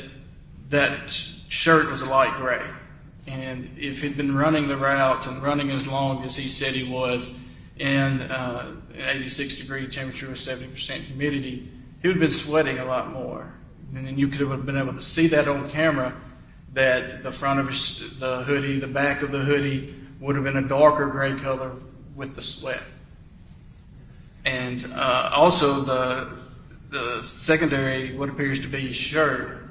[SPEAKER 5] that shirt was a light gray. And if he'd been running the route and running as long as he said he was in an 86-degree temperature with 70% humidity, he would have been sweating a lot more. And then you could have been able to see that on camera, that the front of the hoodie, the back of the hoodie would have been a darker gray color with the sweat. And also the secondary, what appears to be shirt,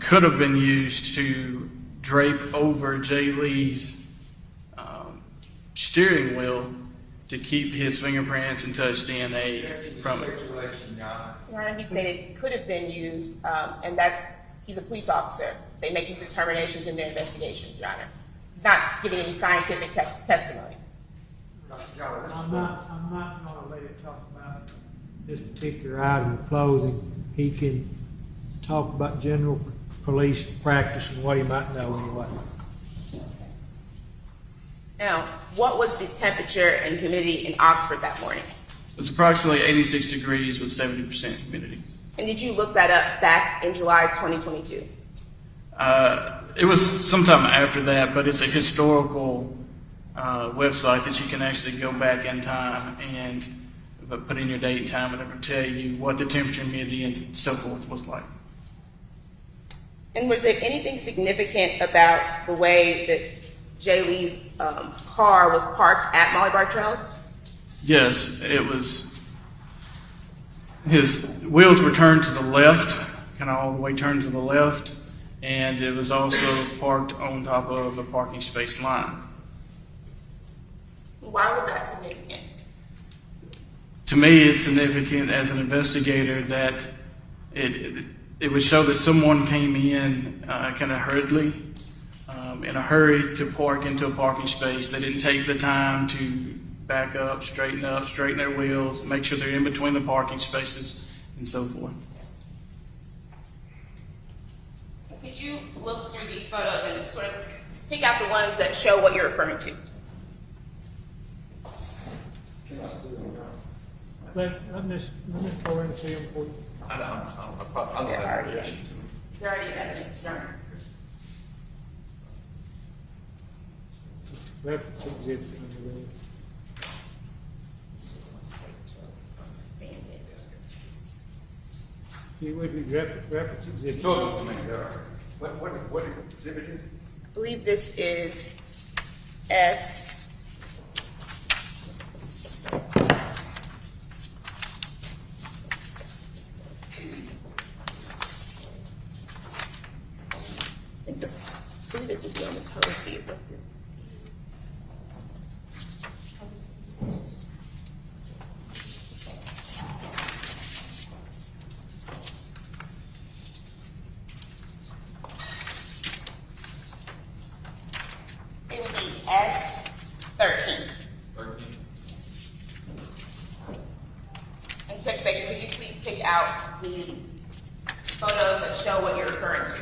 [SPEAKER 5] could have been used to drape over Jay Lee's steering wheel to keep his fingerprints and touch DNA from it.
[SPEAKER 7] Your Honor, he stated could have been used, and he's a police officer. They make these determinations in their investigations, Your Honor. He's not giving any scientific testimony.
[SPEAKER 2] I'm not gonna let him talk about this particular item of clothing. He can talk about general police practice and what he might know anyway.
[SPEAKER 7] Now, what was the temperature and humidity in Oxford that morning?
[SPEAKER 5] It was approximately 86 degrees with 70% humidity.
[SPEAKER 7] And did you look that up back in July 2022?
[SPEAKER 5] It was sometime after that, but it's a historical website that you can actually go back in time and put in your date and time and it will tell you what the temperature, humidity, and so forth was like.
[SPEAKER 7] And was there anything significant about the way that Jay Lee's car was parked at Molly Bartrell's?
[SPEAKER 5] Yes, it was. His wheels were turned to the left, kind of all the way turned to the left, and it was also parked on top of a parking space line.
[SPEAKER 7] Why was that significant?
[SPEAKER 5] To me, it's significant as an investigator that it would show that someone came in kind of hurriedly, in a hurry to park into a parking space. They didn't take the time to back up, straighten their wheels, make sure they're in between the parking spaces, and so forth.
[SPEAKER 7] Could you look through these photos and sort of pick out the ones that show what you're referring to?
[SPEAKER 2] Let Ms. Cohen see him for you.
[SPEAKER 7] They're already evidence, Your Honor.
[SPEAKER 2] Reference exhibit under there. You would be reference exhibit.
[SPEAKER 3] What exhibit is it?
[SPEAKER 7] I believe this is S. I believe it would be on the total seat. It would be S13. And Check Baker, could you please pick out the photos that show what you're referring to?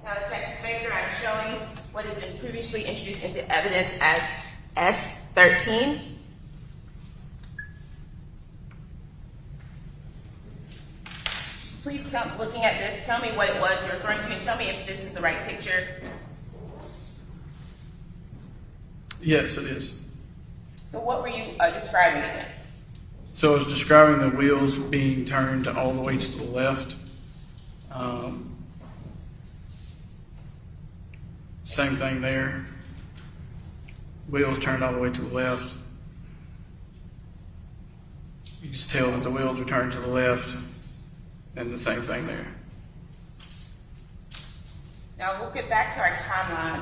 [SPEAKER 7] Now, Detective Baker, I'm showing what has been previously introduced into evidence as S13. Please, looking at this, tell me what it was you're referring to and tell me if this is the right picture.
[SPEAKER 5] Yes, it is.
[SPEAKER 7] So what were you describing again?
[SPEAKER 5] So I was describing the wheels being turned all the way to the left. Same thing there. Wheels turned all the way to the left. You just tell that the wheels are turned to the left, and the same thing there.
[SPEAKER 7] Now we'll get back to our timeline,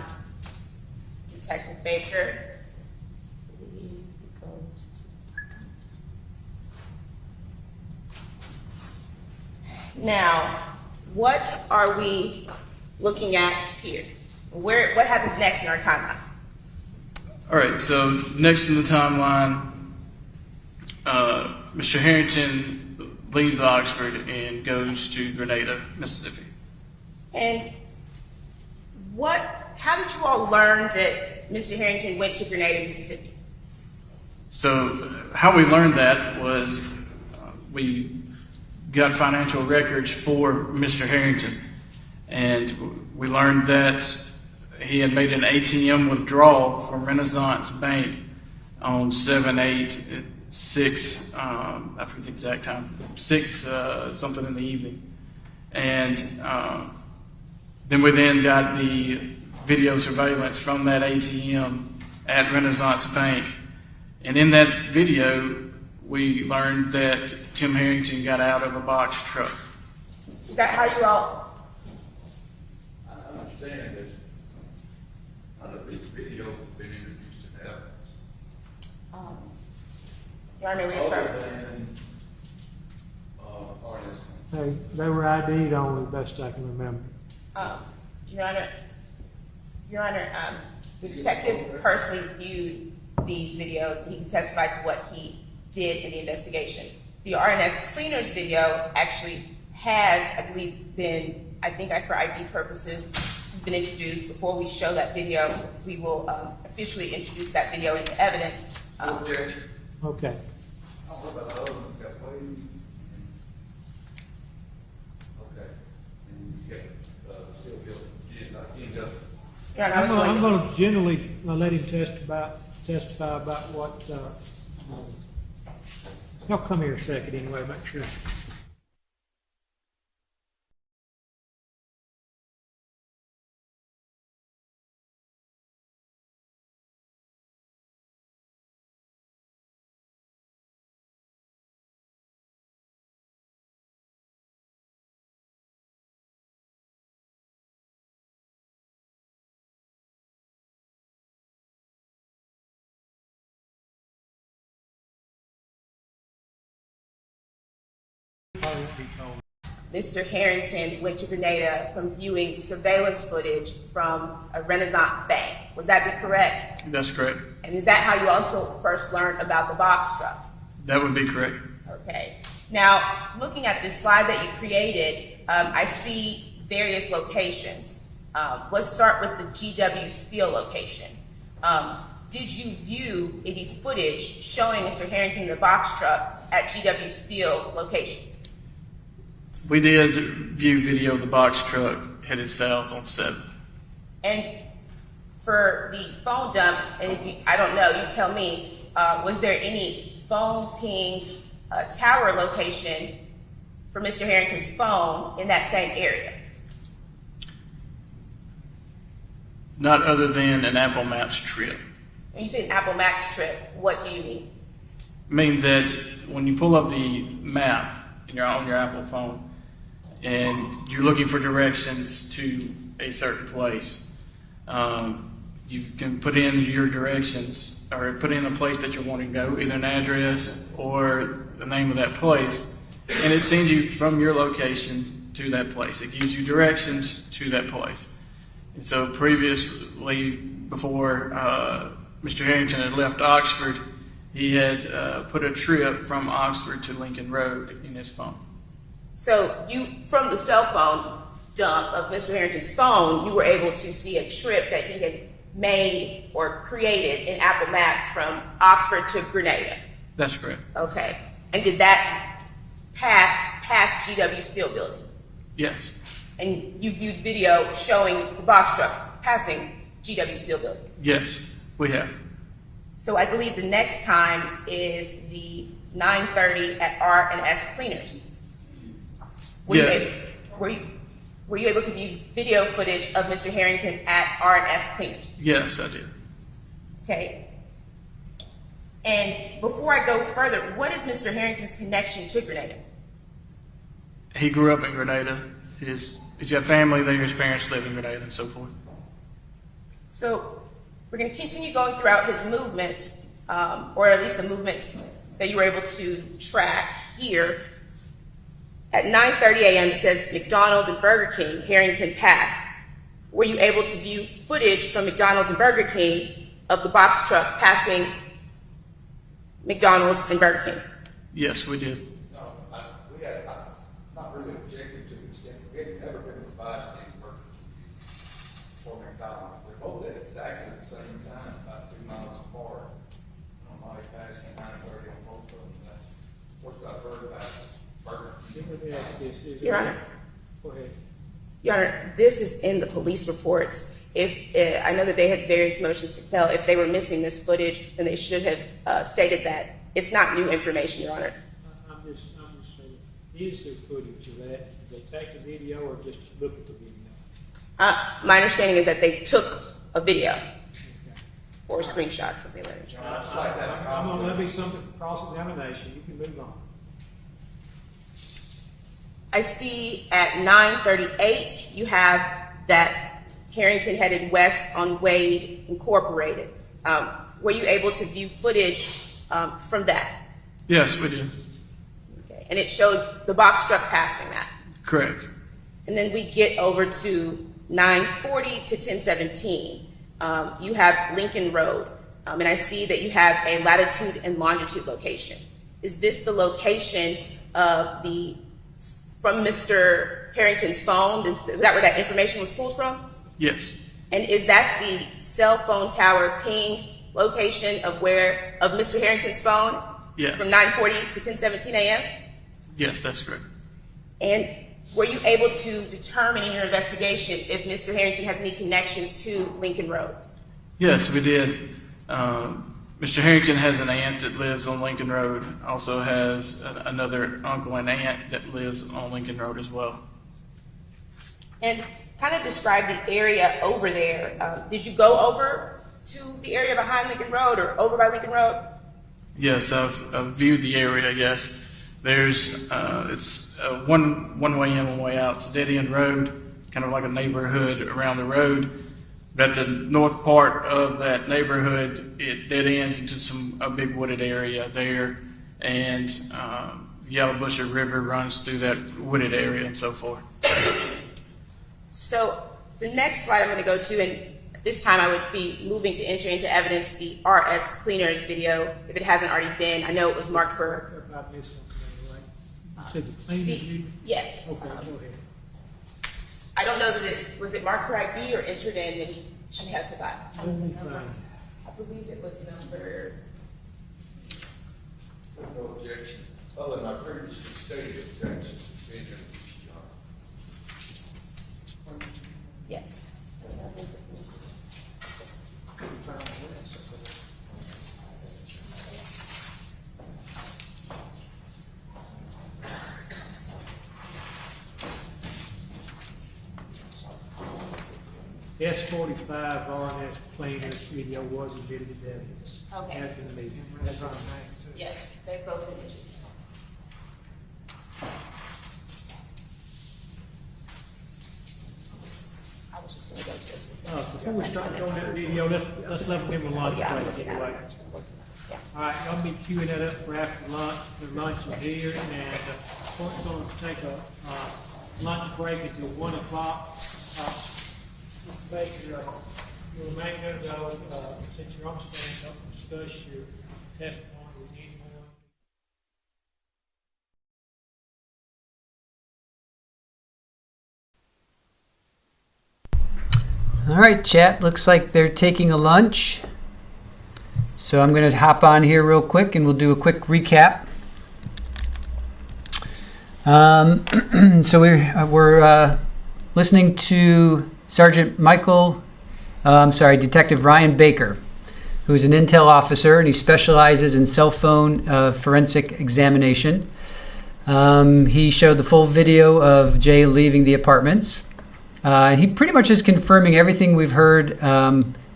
[SPEAKER 7] Detective Baker. Now, what are we looking at here? What happens next in our timeline?
[SPEAKER 5] All right, so next in the timeline, Mr. Harrington leaves Oxford and goes to Grenada, Mississippi.
[SPEAKER 7] And how did you all learn that Mr. Harrington went to Grenada, Mississippi?
[SPEAKER 5] So how we learned that was we got financial records for Mr. Harrington, and we learned that he had made an ATM withdrawal from Renaissance Bank on 7/8/6, I forget the exact time, 6 something in the evening. And then we got the video surveillance from that ATM at Renaissance Bank. And in that video, we learned that Tim Harrington got out of a box truck.
[SPEAKER 7] Is that how you all?
[SPEAKER 3] I understand this. None of these videos have been introduced to evidence.
[SPEAKER 7] Your Honor, we affirm.
[SPEAKER 3] Other than, artists.
[SPEAKER 2] They were ID'd on the best I can remember.
[SPEAKER 7] Your Honor, the detective personally viewed these videos, and he can testify to what he did in the investigation. The RNS cleaners video actually has, I believe, been, I think for ID purposes, has been introduced. Before we show that video, we will officially introduce that video into evidence.
[SPEAKER 3] Objection.
[SPEAKER 2] Okay.
[SPEAKER 3] What about the other one? Got Wade? Okay. And you got, still building.
[SPEAKER 7] Your Honor, I was
[SPEAKER 2] I'm
[SPEAKER 7] going to.
[SPEAKER 2] going to generally let him testify about what, y'all come here a second anyway, make sure.
[SPEAKER 7] Mr. Harrington went to Grenada from viewing surveillance footage from a Renaissance bank. Would that be correct?
[SPEAKER 5] That's correct.
[SPEAKER 7] And is that how you also first learned about the box truck?
[SPEAKER 5] That would be correct.
[SPEAKER 7] Okay. Now, looking at this slide that you created, I see various locations. Let's start with the GW Steel location. Did you view any footage showing Mr. Harrington in the box truck at GW Steel location?
[SPEAKER 5] We did view video of the box truck headed south on 7.
[SPEAKER 7] And for the phone dump, and if you, I don't know, you tell me, was there any phone ping tower location for Mr. Harrington's phone in that same area?
[SPEAKER 5] Not other than an Apple Maps trip.
[SPEAKER 7] When you say an Apple Maps trip, what do you mean?
[SPEAKER 5] I mean that when you pull up the map on your Apple phone and you're looking for directions to a certain place, you can put in your directions or put in a place that you're wanting to go, either an address or the name of that place, and it sends you from your location to that place. It gives you directions to that place. And so previously, before Mr. Harrington had left Oxford, he had put a trip from Oxford to Lincoln Road in his phone.
[SPEAKER 7] So you, from the cell phone dump of Mr. Harrington's phone, you were able to see a trip that he had made or created in Apple Maps from Oxford to Grenada.
[SPEAKER 5] That's correct.
[SPEAKER 7] Okay. And did that pass GW Steel building?
[SPEAKER 5] Yes.
[SPEAKER 7] And you viewed video showing the box truck passing GW Steel building?
[SPEAKER 5] Yes, we have.
[SPEAKER 7] So I believe the next time is the 9:30 at R&S Cleaners.
[SPEAKER 5] Yes.
[SPEAKER 7] Were you able to view video footage of Mr. Harrington at R&S Cleaners?
[SPEAKER 5] Yes, I did.
[SPEAKER 7] Okay. And before I go further, what is Mr. Harrington's connection to Grenada?
[SPEAKER 5] He grew up in Grenada. He's got family there. His parents live in Grenada and so forth.
[SPEAKER 7] So we're going to continue going throughout his movements, or at least the movements that you were able to track here. At 9:30 a.m., it says McDonald's and Burger King, Herrington passed. Were you able to view footage from McDonald's and Burger King of the box truck passing McDonald's and Burger King?
[SPEAKER 5] Yes, we did.
[SPEAKER 3] No, we had, not really objected to the extent, we had never been provided any work for McDonald's. They're both at exactly the same time, about 2 miles apart. Nobody passed at 9:30 on both of them. That's what I've heard about Burger King.
[SPEAKER 2] Let me ask this. Is
[SPEAKER 7] Your
[SPEAKER 2] it-
[SPEAKER 7] Honor.
[SPEAKER 2] Go ahead.
[SPEAKER 7] Your Honor, this is in the police reports. If I know that they had various motions to compel. If they were missing this footage, then they should have stated that. It's not new information, Your Honor.
[SPEAKER 2] I'm just saying, is there footage of that? Did they take the video or just look at the video?
[SPEAKER 7] My understanding is that they took a video or screenshots, something like that.
[SPEAKER 2] I'm gonna let me something for cross-examination. You can move on.
[SPEAKER 7] I see at 9:38, you have that Herrington headed west on Wade Incorporated. Were you able to view footage from that?
[SPEAKER 5] Yes, we did.
[SPEAKER 7] Okay. And it showed the box truck passing that.
[SPEAKER 5] Correct.
[SPEAKER 7] And then we get over to 9:40 to 10:17. You have Lincoln Road, and I see that you have a latitude and longitude location. Is this the location of from Mr. Harrington's phone? Is that where that information was pulled from?
[SPEAKER 5] Yes.
[SPEAKER 7] And is that the cell phone tower ping location of Mr. Harrington's phone?
[SPEAKER 5] Yes.
[SPEAKER 7] From 9:40 to 10:17 a.m.?
[SPEAKER 5] Yes, that's correct.
[SPEAKER 7] And were you able to determine in your investigation if Mr. Herrington has any connections to Lincoln Road?
[SPEAKER 5] Yes, we did. Mr. Herrington has an aunt that lives on Lincoln Road, also has another uncle and aunt that lives on Lincoln Road as well.
[SPEAKER 7] And kind of describe the area over there. Did you go over to the area behind Lincoln Road or over by Lincoln Road?
[SPEAKER 5] Yes, I've viewed the area, yes. There's, it's one way in, one way out. It's a dead-end road, kind of like a neighborhood around the road. But at the north part of that neighborhood, it dead ends into a big wooded area there, and Yellowbusher River runs through that wooded area and so forth.
[SPEAKER 7] So the next slide I'm going to go to, and this time I would be moving to enter into evidence the RS Cleaners video, if it hasn't already been. I know it was marked for...
[SPEAKER 2] I missed something anyway. You said the cleaning unit?
[SPEAKER 7] Yes.
[SPEAKER 2] Okay, go ahead.
[SPEAKER 7] I don't know that was it marked for ID or entered in and she testified.
[SPEAKER 2] Let me find it.
[SPEAKER 7] I believe it was number...
[SPEAKER 3] No objection, other than I previously stated objection to being in the
[SPEAKER 7] Yes.
[SPEAKER 2] S45 RNS cleaners video was admitted as evidence.
[SPEAKER 7] Okay.
[SPEAKER 2] After the meeting. That's right.
[SPEAKER 7] Yes, they both mentioned. I was just going to go to it.
[SPEAKER 2] Before we start going that video, let's let them give them a lunch
[SPEAKER 7] Yeah, I'm
[SPEAKER 2] break
[SPEAKER 7] looking at
[SPEAKER 2] anyway.
[SPEAKER 7] it. Yeah.
[SPEAKER 2] All right, y'all be queuing that up for after lunch. The lunch is here, and court's going to take a lunch break until 1 o'clock. Mr. Baker, you remain there, though, since you're on stand, don't discuss your testimony with anyone.
[SPEAKER 1] All right, chat. Looks like they're taking a lunch. So I'm going to hop on here real quick and we'll do a quick recap. So we're listening to Sergeant Detective Ryan Baker, who's an intel officer, and he specializes in cell phone forensic examination. He showed the full video of Jay leaving the apartments. He pretty much is confirming everything we've heard.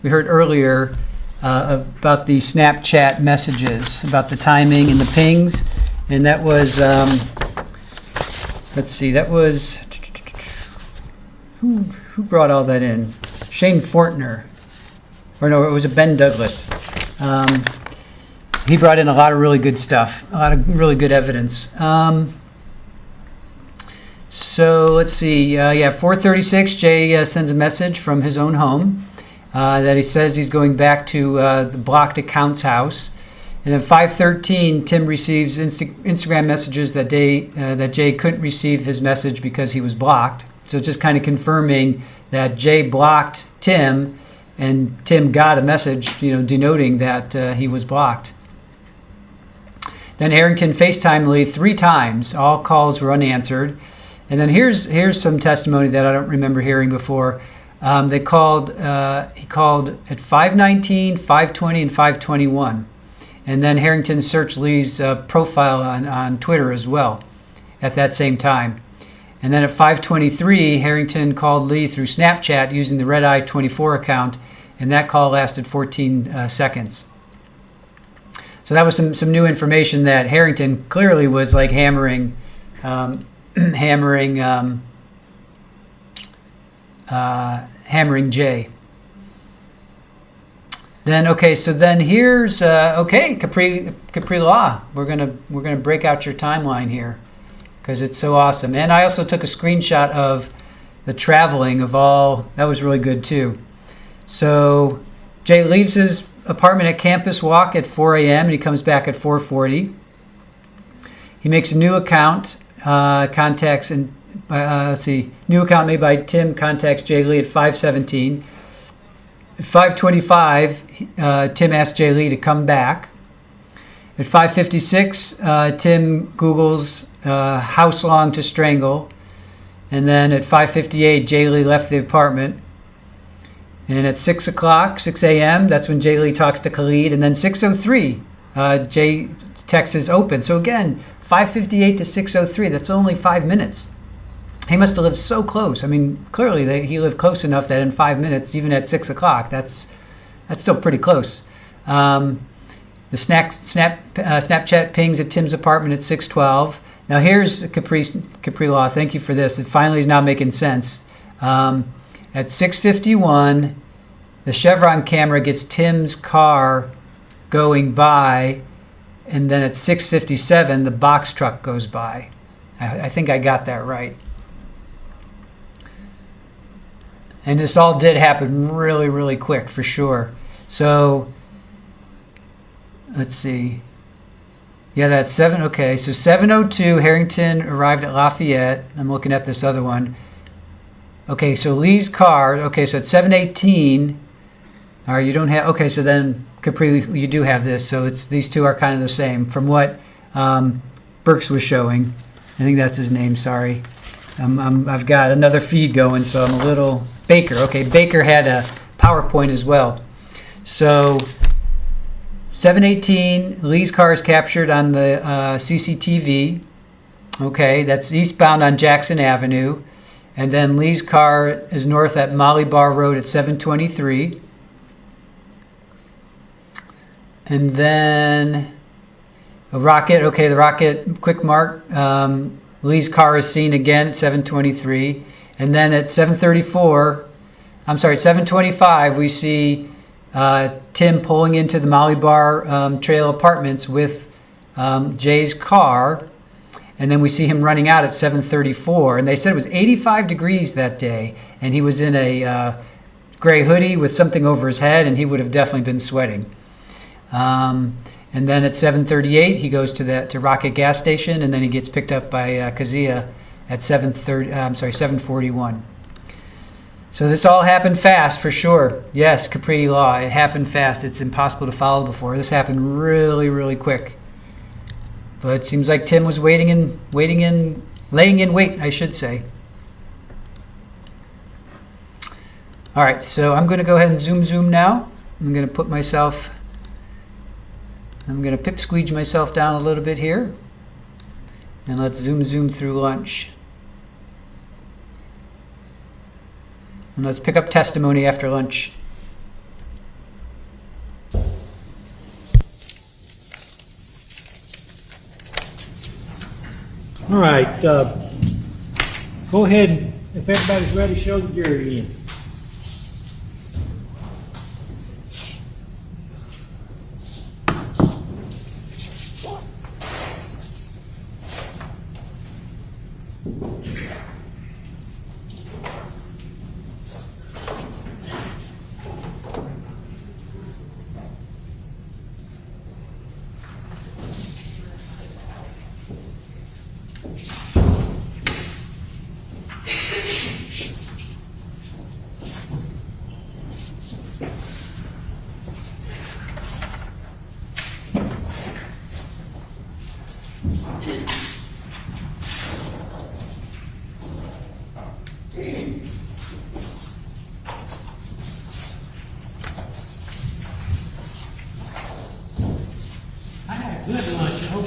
[SPEAKER 1] We heard earlier about the Snapchat messages, about the timing and the pings, and that was. Let's see. That was who brought all that in? Shane Fortner, or no? It was a Ben Douglas. He brought in a lot of really good stuff, a lot of really good evidence. So let's see. 4:36. Jay sends a message from his own home that he says he's going back to the blocked accounts house. And then 5:13, Tim receives Instagram messages that Jay couldn't receive his message because he was blocked. So just kind of confirming that Jay blocked Tim, and Tim got a message, denoting that he was blocked. Then Herrington FaceTimed Lee 3 times. All calls were unanswered. And then here's some testimony that I don't remember hearing before. He called at 5:19, 5:20, and 5:21. And then Herrington searched Lee's profile on Twitter as well at that same time. And then at 5:23, Herrington called Lee through Snapchat using the Red Eye 24 account, and that call lasted 14 seconds. So that was some new information that Herrington clearly was like hammering Jay. Then here's Capri Law. We're gonna break out your timeline here because it's so awesome. And I also took a screenshot of the traveling of all. That was really good too. So Jay leaves his apartment at Campus Walk at 4 a.m. and he comes back at 4:40. He makes a new account. New account made by Tim contacts Jay Lee at 5:17. At 5:25, Tim asks Jay Lee to come back. At 5:56, Tim Googles house long to strangle. And then at 5:58, Jay Lee left the apartment. And at 6 a.m., that's when Jay Lee talks to Khalid. And then 6:03, Jay texts is open. So again, 5:58 to 6:03, that's only 5 minutes. He must have lived so close. I mean, clearly he lived close enough that in 5 minutes, even at 6 o'clock, that's still pretty close. The Snapchat pings at Tim's apartment at 6:12. Now here's Capri Law. Thank you for this. It finally is now making sense. At 6:51, the Chevron camera gets Tim's car going by, and then at 6:57, the box truck goes by. I think I got that right. And this all did happen really, really quick, for sure. So, let's see. Yeah, that's 7. Okay, so 7:02, Herrington arrived at Lafayette. I'm looking at this other one. Okay, so Lee's car. Okay, so at 7:18. All right, you don't have. Okay, so then Capri, you do have this. So these two are kind of the same from what Burks was showing. I think that's his name. Sorry, I've got another feed going, so I'm a little. Baker. Okay, Baker had a PowerPoint as well. So 7:18, Lee's car is captured on the CCTV. Okay, that's eastbound on Jackson Avenue. And then Lee's car is north at Molly Bar Road at 7:23. And then a Rocket. Okay, the Rocket quick mark. Lee's car is seen again at 7:23. And then at 7:25, we see Tim pulling into the Molly Bar Trail Apartments with Jay's car. And then we see him running out at 7:34. And they said it was 85 degrees that day. And he was in a gray hoodie with something over his head, and he would have definitely been sweating. And then at 7:38, he goes to Rocket gas station, and then he gets picked up by Kazia at 7:41. So this all happened fast, for sure. Yes, Capri Law, it happened fast. It's impossible to follow before. This happened really, really quick. But it seems like Tim was laying in wait, I should say. All right, so I'm going to go ahead and zoom now. I'm going to pip squeege myself down a little bit here. And let's zoom through lunch. And let's pick up testimony after lunch.
[SPEAKER 2] All right, go ahead and, if everybody's ready, show the jury in.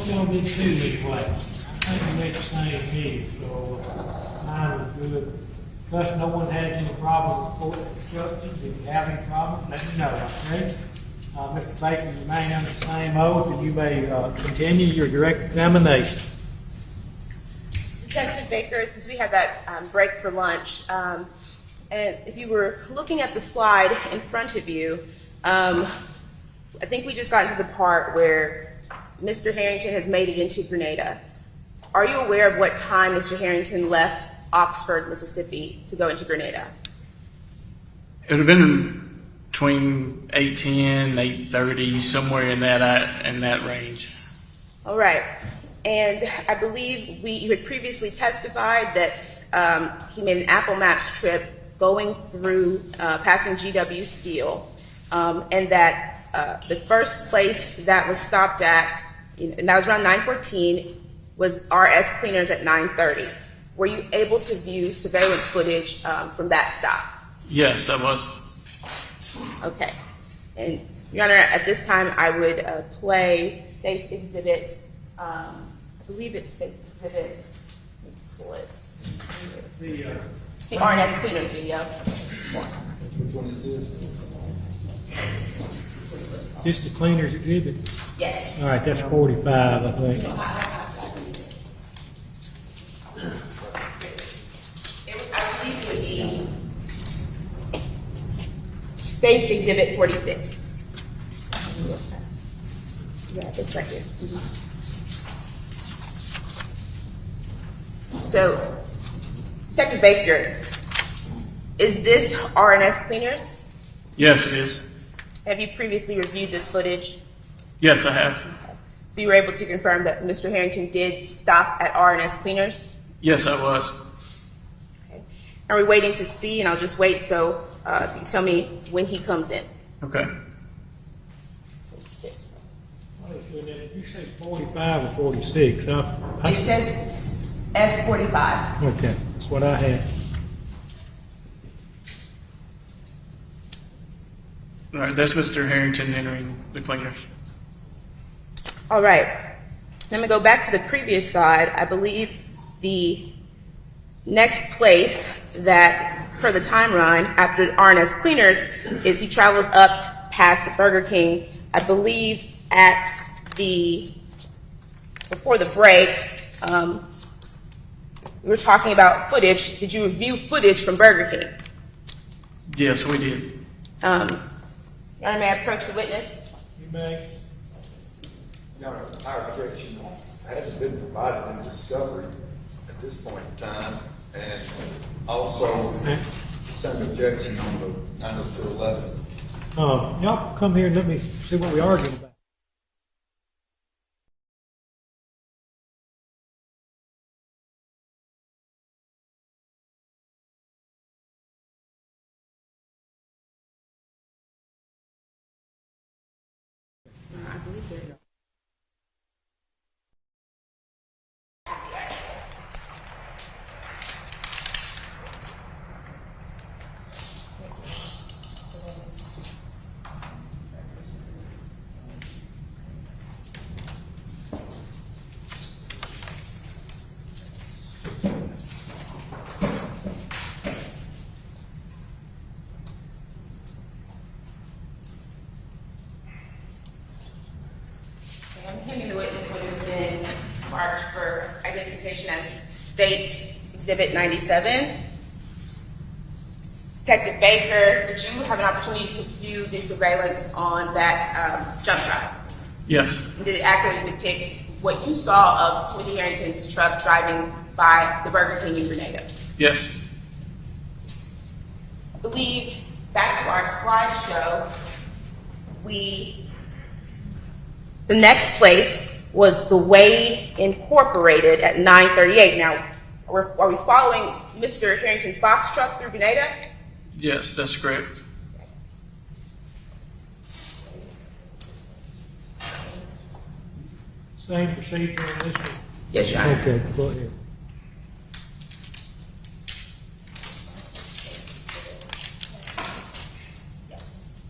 [SPEAKER 2] what's gonna be two this way? I think we made the same meeting, so mine was good. Plus, no one has any problem reporting obstructions. If you have any problems, let me know, okay? Mr. Baker, you remain under the same oath, and you may continue your direct examination.
[SPEAKER 7] Detective Baker, since we had that break for lunch, and if you were looking at the slide in front of you, I think we just got to the part where Mr. Herrington has made it into Grenada. Are you aware of what time Mr. Herrington left Oxford, Mississippi to go into Grenada?
[SPEAKER 5] It would have been between 8:10, 8:30, somewhere in that range.
[SPEAKER 7] All right. And I believe you had previously testified that he made an Apple Maps trip going through, passing GW Steel, and that the first place that was stopped at, and that was around 9:14, was RS Cleaners at 9:30. Were you able to view surveillance footage from that stop?
[SPEAKER 5] Yes, I was.
[SPEAKER 7] Okay. And, Your Honor, at this time, I would play State's Exhibit, I believe it's State's Exhibit, let me pull it. The RNS Cleaners video.
[SPEAKER 2] Just the cleaners exhibit.
[SPEAKER 7] Yes.
[SPEAKER 2] All right, that's 45, I think.
[SPEAKER 7] I believe it would be State's Exhibit 46. Yeah, it's right here. So, Detective Baker, is this RNS Cleaners?
[SPEAKER 5] Yes, it is.
[SPEAKER 7] Have you previously reviewed this footage?
[SPEAKER 5] Yes, I have.
[SPEAKER 7] So you were able to confirm that Mr. Herrington did stop at RNS Cleaners?
[SPEAKER 5] Yes, I was.
[SPEAKER 7] Okay. And we're waiting to see, and I'll just wait, so if you can tell me when he comes in.
[SPEAKER 5] Okay.
[SPEAKER 2] Did you say 45 or 46?
[SPEAKER 7] It says S45.
[SPEAKER 2] Okay, that's what I had.
[SPEAKER 5] All right, that's Mr. Herrington entering the cleaners.
[SPEAKER 7] All right. Let me go back to the previous slide. I believe the next place that, per the timeline, after RNS Cleaners, is he travels up past the Burger King, I believe at before the break, we were talking about footage. Did you review footage from Burger King?
[SPEAKER 5] Yes, we did.
[SPEAKER 7] Your Honor, may I approach the witness?
[SPEAKER 2] You may.
[SPEAKER 3] Your Honor, our objection hasn't been provided in discovery at this point in time, and also the same objection on the 90211.
[SPEAKER 2] Y'all come here and let me see what we're arguing about.
[SPEAKER 7] I believe there. I'm handing the witness what has been marked for identification as State's Exhibit 97. Detective Baker, did you have an opportunity to view the surveillance on that jump drive?
[SPEAKER 5] Yes.
[SPEAKER 7] And did it accurately depict what you saw of Timothy Harrington's truck driving by the Burger King in Grenada?
[SPEAKER 5] Yes.
[SPEAKER 7] I believe, back to our slideshow, the next place was the Wade Incorporated at 9:38. Now, are we following Mr. Harrington's box truck through Grenada?
[SPEAKER 5] Yes, that's correct.
[SPEAKER 2] Same procedure on this one?
[SPEAKER 7] Yes, Your Honor.
[SPEAKER 2] Okay, go ahead.
[SPEAKER 7] Yes.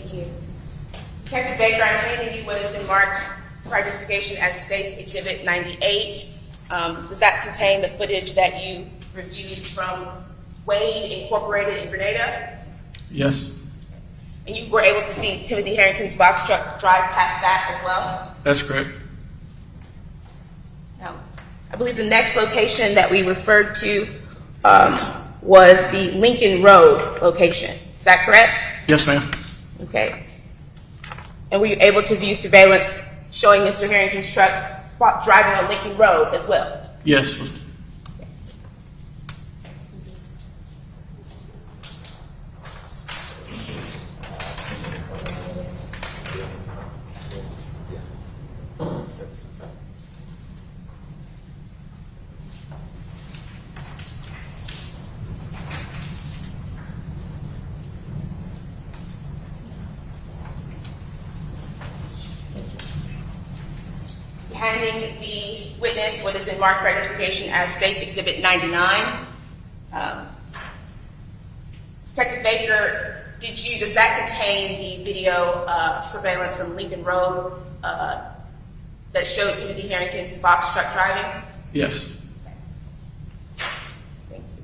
[SPEAKER 7] Thank you. Detective Baker, I'm handing you what has been marked for identification as State's Exhibit 98. Does that contain the footage that you reviewed from Wade Incorporated in Grenada?
[SPEAKER 5] Yes,
[SPEAKER 7] And you were able to see Timothy Harrington's box truck drive past that as well?
[SPEAKER 5] that's correct.
[SPEAKER 7] Now, I believe the next location that we referred to was the Lincoln Road location. Is that correct?
[SPEAKER 5] Yes, ma'am.
[SPEAKER 7] Okay. And were you able to view surveillance showing Mr. Harrington's truck driving on Lincoln Road as well?
[SPEAKER 5] Yes.
[SPEAKER 7] Handing the witness what has been marked for identification as State's Exhibit 99. Detective Baker, does that contain the video surveillance from Lincoln Road that showed Timothy Harrington's box truck driving?
[SPEAKER 5] Yes.
[SPEAKER 7] Thank you.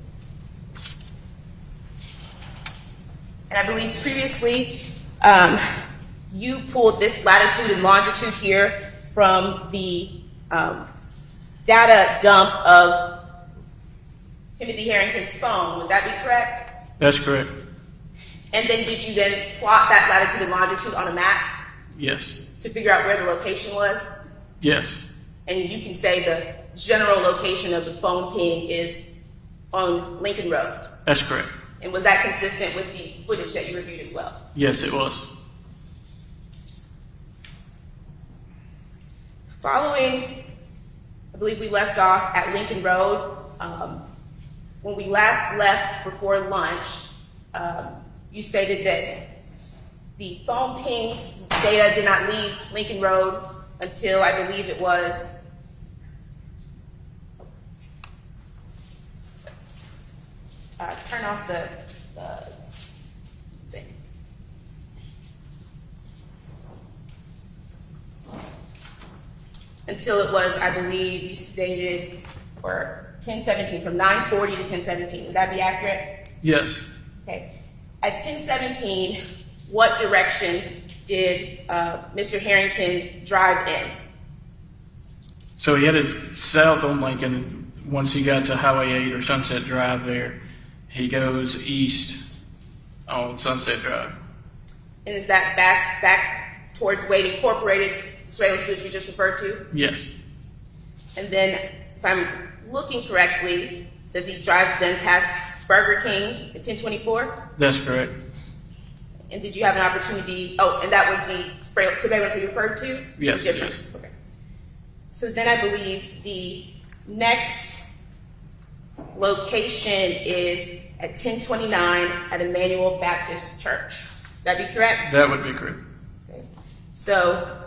[SPEAKER 7] And I believe previously you pulled this latitude and longitude here from the data dump of Timothy Harrington's phone. Would that be correct?
[SPEAKER 5] That's correct.
[SPEAKER 7] And then did you then plot that latitude and longitude on a map
[SPEAKER 5] Yes.
[SPEAKER 7] to figure out where the location was?
[SPEAKER 5] Yes.
[SPEAKER 7] And you can say the general location of the phone ping is on Lincoln Road.
[SPEAKER 5] That's correct.
[SPEAKER 7] And was that consistent with the footage that you reviewed as well?
[SPEAKER 5] Yes, it was.
[SPEAKER 7] Following, I believe we left off at Lincoln Road. When we last left before lunch, you stated that the phone ping data did not leave Lincoln Road until I believe it was turn off the thing. Until it was, I believe you stated, or 10:17, from 9:40 to 10:17. Would that be accurate?
[SPEAKER 5] Yes.
[SPEAKER 7] Okay. At 10:17, what direction did Mr. Harrington drive in?
[SPEAKER 5] So he had his south on Lincoln. Once he got to Highway 8 or Sunset Drive there, he goes east on Sunset Drive.
[SPEAKER 7] And is that back towards Wade Incorporated surveillance footage we just referred to?
[SPEAKER 5] Yes.
[SPEAKER 7] And then, if I'm looking correctly, does he drive then past Burger King at 10:24?
[SPEAKER 5] That's correct.
[SPEAKER 7] And did you have an opportunity? Oh, and that was the surveillance we referred to?
[SPEAKER 5] Yes,
[SPEAKER 7] Different.
[SPEAKER 5] yes.
[SPEAKER 7] Okay. So then I believe the next location is at 10:29 at Emmanuel Baptist Church. That be correct?
[SPEAKER 5] That would be correct.
[SPEAKER 7] Okay. So,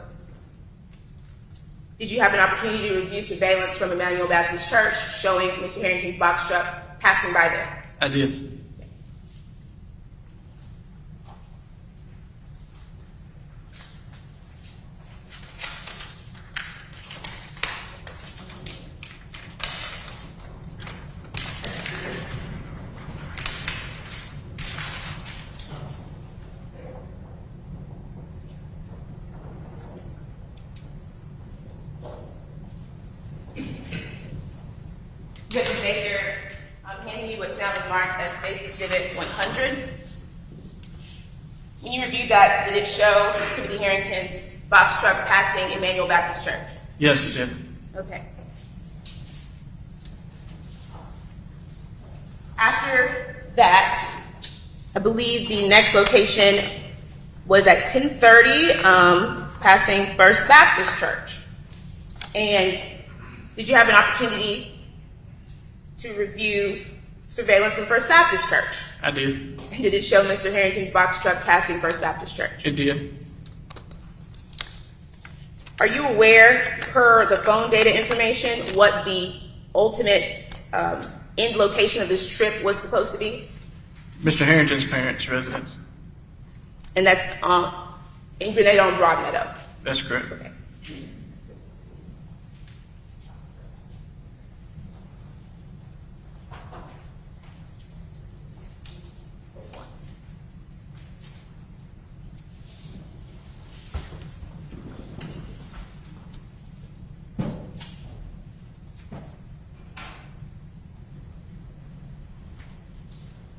[SPEAKER 7] did you have an opportunity to review surveillance from Emmanuel Baptist Church showing Mr. Harrington's box truck passing by there?
[SPEAKER 5] I did.
[SPEAKER 7] Judge Baker, I'm handing you what's now been marked as State's Exhibit 100. When you reviewed that, did it show Timothy Harrington's box truck passing Emmanuel Baptist Church?
[SPEAKER 5] Yes, it did.
[SPEAKER 7] Okay. After that, I believe the next location was at 10:30, passing First Baptist Church. And did you have an opportunity to review surveillance from First Baptist Church?
[SPEAKER 5] I did.
[SPEAKER 7] Did it show Mr. Harrington's box truck passing First Baptist Church?
[SPEAKER 5] It did.
[SPEAKER 7] Are you aware, per the phone data information, what the ultimate end location of this trip was supposed to be?
[SPEAKER 5] Mr. Harrington's parents' residence.
[SPEAKER 7] And that's in Grenada on Broadmeadow.
[SPEAKER 5] That's correct.
[SPEAKER 7] Okay.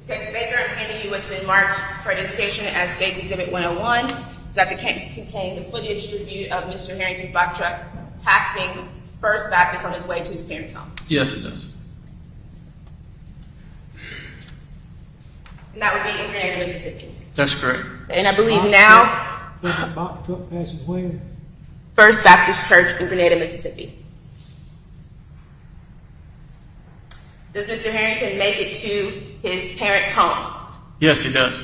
[SPEAKER 7] Detective Baker, I'm handing you what's been marked for identification as State's Exhibit 101. Does that contain the footage reviewed of Mr. Herrington's box truck passing First Baptist on his way to his parents' home?
[SPEAKER 5] Yes, it does.
[SPEAKER 7] And that would be in Grenada, Mississippi.
[SPEAKER 5] That's correct.
[SPEAKER 7] And I believe now,
[SPEAKER 2] Does the box truck passes where?
[SPEAKER 7] First Baptist Church in Grenada, Mississippi. Does Mr. Herrington make it to his parents' home?
[SPEAKER 5] Yes, he does.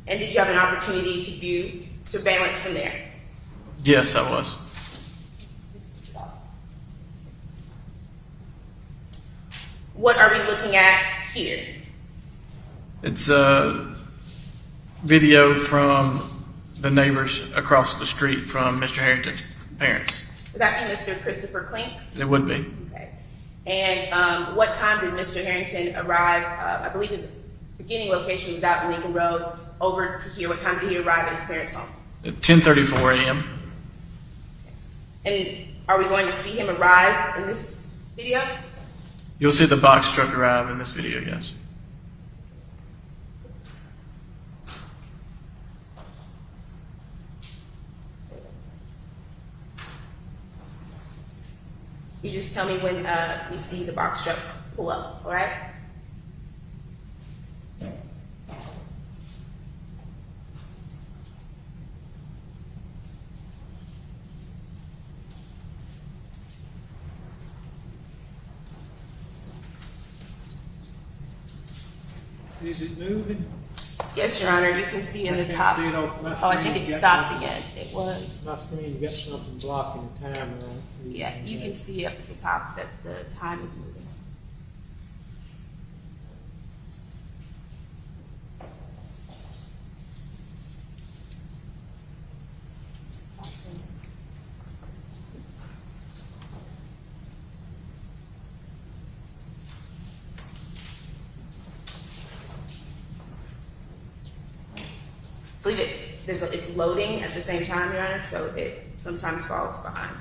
[SPEAKER 7] And did you have an opportunity to view surveillance from there?
[SPEAKER 5] Yes, I was.
[SPEAKER 7] What are we looking at here?
[SPEAKER 5] It's a video from the neighbors across the street from Mr. Harrington's parents.
[SPEAKER 7] Would that be Mr. Christopher Klink?
[SPEAKER 5] It would be.
[SPEAKER 7] Okay. And what time did Mr. Herrington arrive? I believe his beginning location was out in Lincoln Road. Over to here, what time did he arrive at his parents' home?
[SPEAKER 5] At 10:34 a.m.
[SPEAKER 7] And are we going to see him arrive in this video?
[SPEAKER 5] You'll see the box truck arrive in this video, yes.
[SPEAKER 7] You just tell me when we see the box truck pull up, all right?
[SPEAKER 2] Is it moving?
[SPEAKER 7] Yes, Your Honor, you can see in
[SPEAKER 2] I
[SPEAKER 7] the
[SPEAKER 2] can't
[SPEAKER 7] top.
[SPEAKER 2] see it on my
[SPEAKER 7] Oh, I
[SPEAKER 2] screen.
[SPEAKER 7] think it
[SPEAKER 2] You got
[SPEAKER 7] stopped
[SPEAKER 2] something-
[SPEAKER 7] again. It was.
[SPEAKER 2] My screen, you got something blocking the timer on it.
[SPEAKER 7] Yeah, you can see up at the top that the time is moving. I believe it's loading at the same time, Your Honor, so it sometimes falls behind.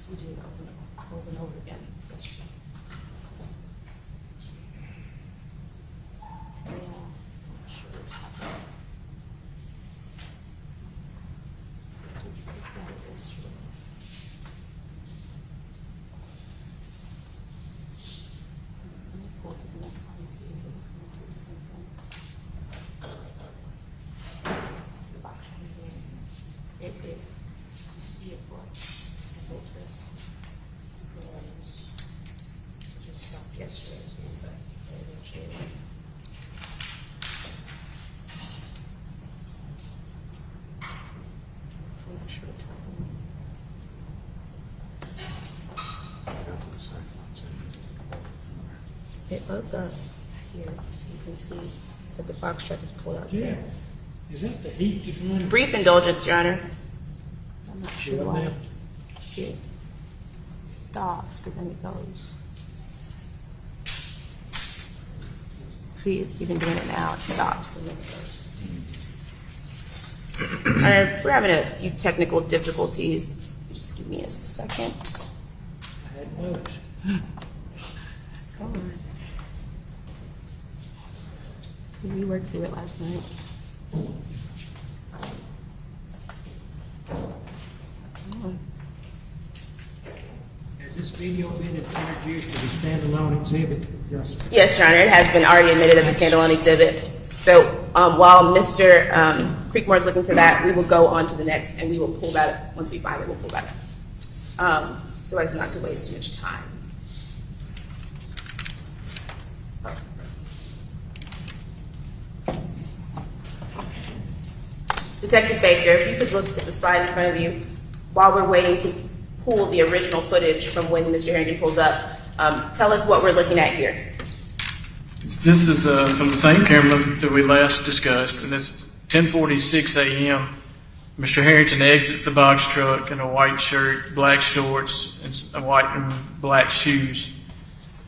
[SPEAKER 7] We did over and over again yesterday. Yeah, I'm sure it's happening. That's what you looked at it yesterday. Let me pull to the next one and see if it's going to do the same thing. The box right here. It, you see it what? Focus. Goes. It just stopped yesterday too, but it will change. I'm not sure what time. It loads up here, so you can see that the box truck is pulled out
[SPEAKER 2] Yeah.
[SPEAKER 7] there.
[SPEAKER 2] Is that the heat that's running?
[SPEAKER 7] Brief indulgence, Your Honor. I'm not sure
[SPEAKER 2] Yeah,
[SPEAKER 7] why.
[SPEAKER 2] ma'am.
[SPEAKER 7] See, it stops, but then it goes. See, it's even doing it now. It stops and then it goes. We're having a few technical difficulties. Just give me a second.
[SPEAKER 2] Lewis.
[SPEAKER 8] Come on. We worked through it last night. Come on.
[SPEAKER 2] Has this video been introduced as a standalone exhibit?
[SPEAKER 7] Yes, Your Honor, it has been already admitted as a standalone exhibit. So while Mr. Creekmore is looking for that, we will go on to the next, and we will pull that up. Once we find it, we'll pull that up. So as not to waste too much time. Detective Baker, if you could look at the slide in front of you while we're waiting to pull the original footage from when Mr. Herrington pulls up. Tell us what we're looking at here.
[SPEAKER 5] This is from the same camera that we last discussed, and it's 10:46 a.m. Mr. Herrington exits the box truck in a white shirt, black shorts, and white and black shoes.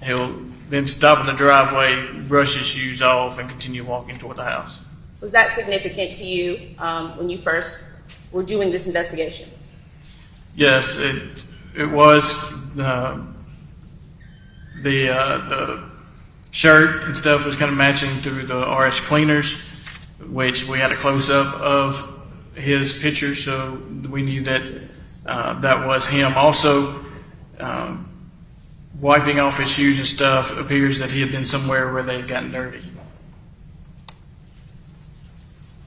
[SPEAKER 5] He'll then stop in the driveway, brush his shoes off, and continue walking toward the house.
[SPEAKER 7] Was that significant to you when you first were doing this investigation?
[SPEAKER 5] Yes, it was. The shirt and stuff was kind of matching through the RS cleaners, which we had a close up of his picture, so we knew that that was him. Also, wiping off his shoes and stuff appears that he had been somewhere where they had gotten dirty.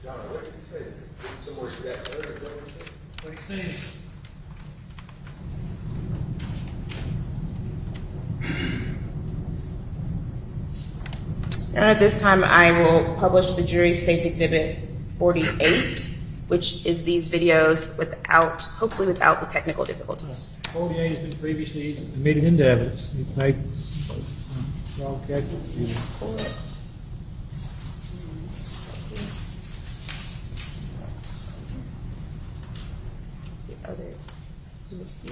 [SPEAKER 3] John, what did he say? Somewhere he got dirty, is that what he said?
[SPEAKER 2] What he said.
[SPEAKER 7] At this time, I will publish the jury state's exhibit 48, which is these videos hopefully without the technical difficulties.
[SPEAKER 2] 48 has been previously admitted into evidence. It may, okay.
[SPEAKER 7] The other USB.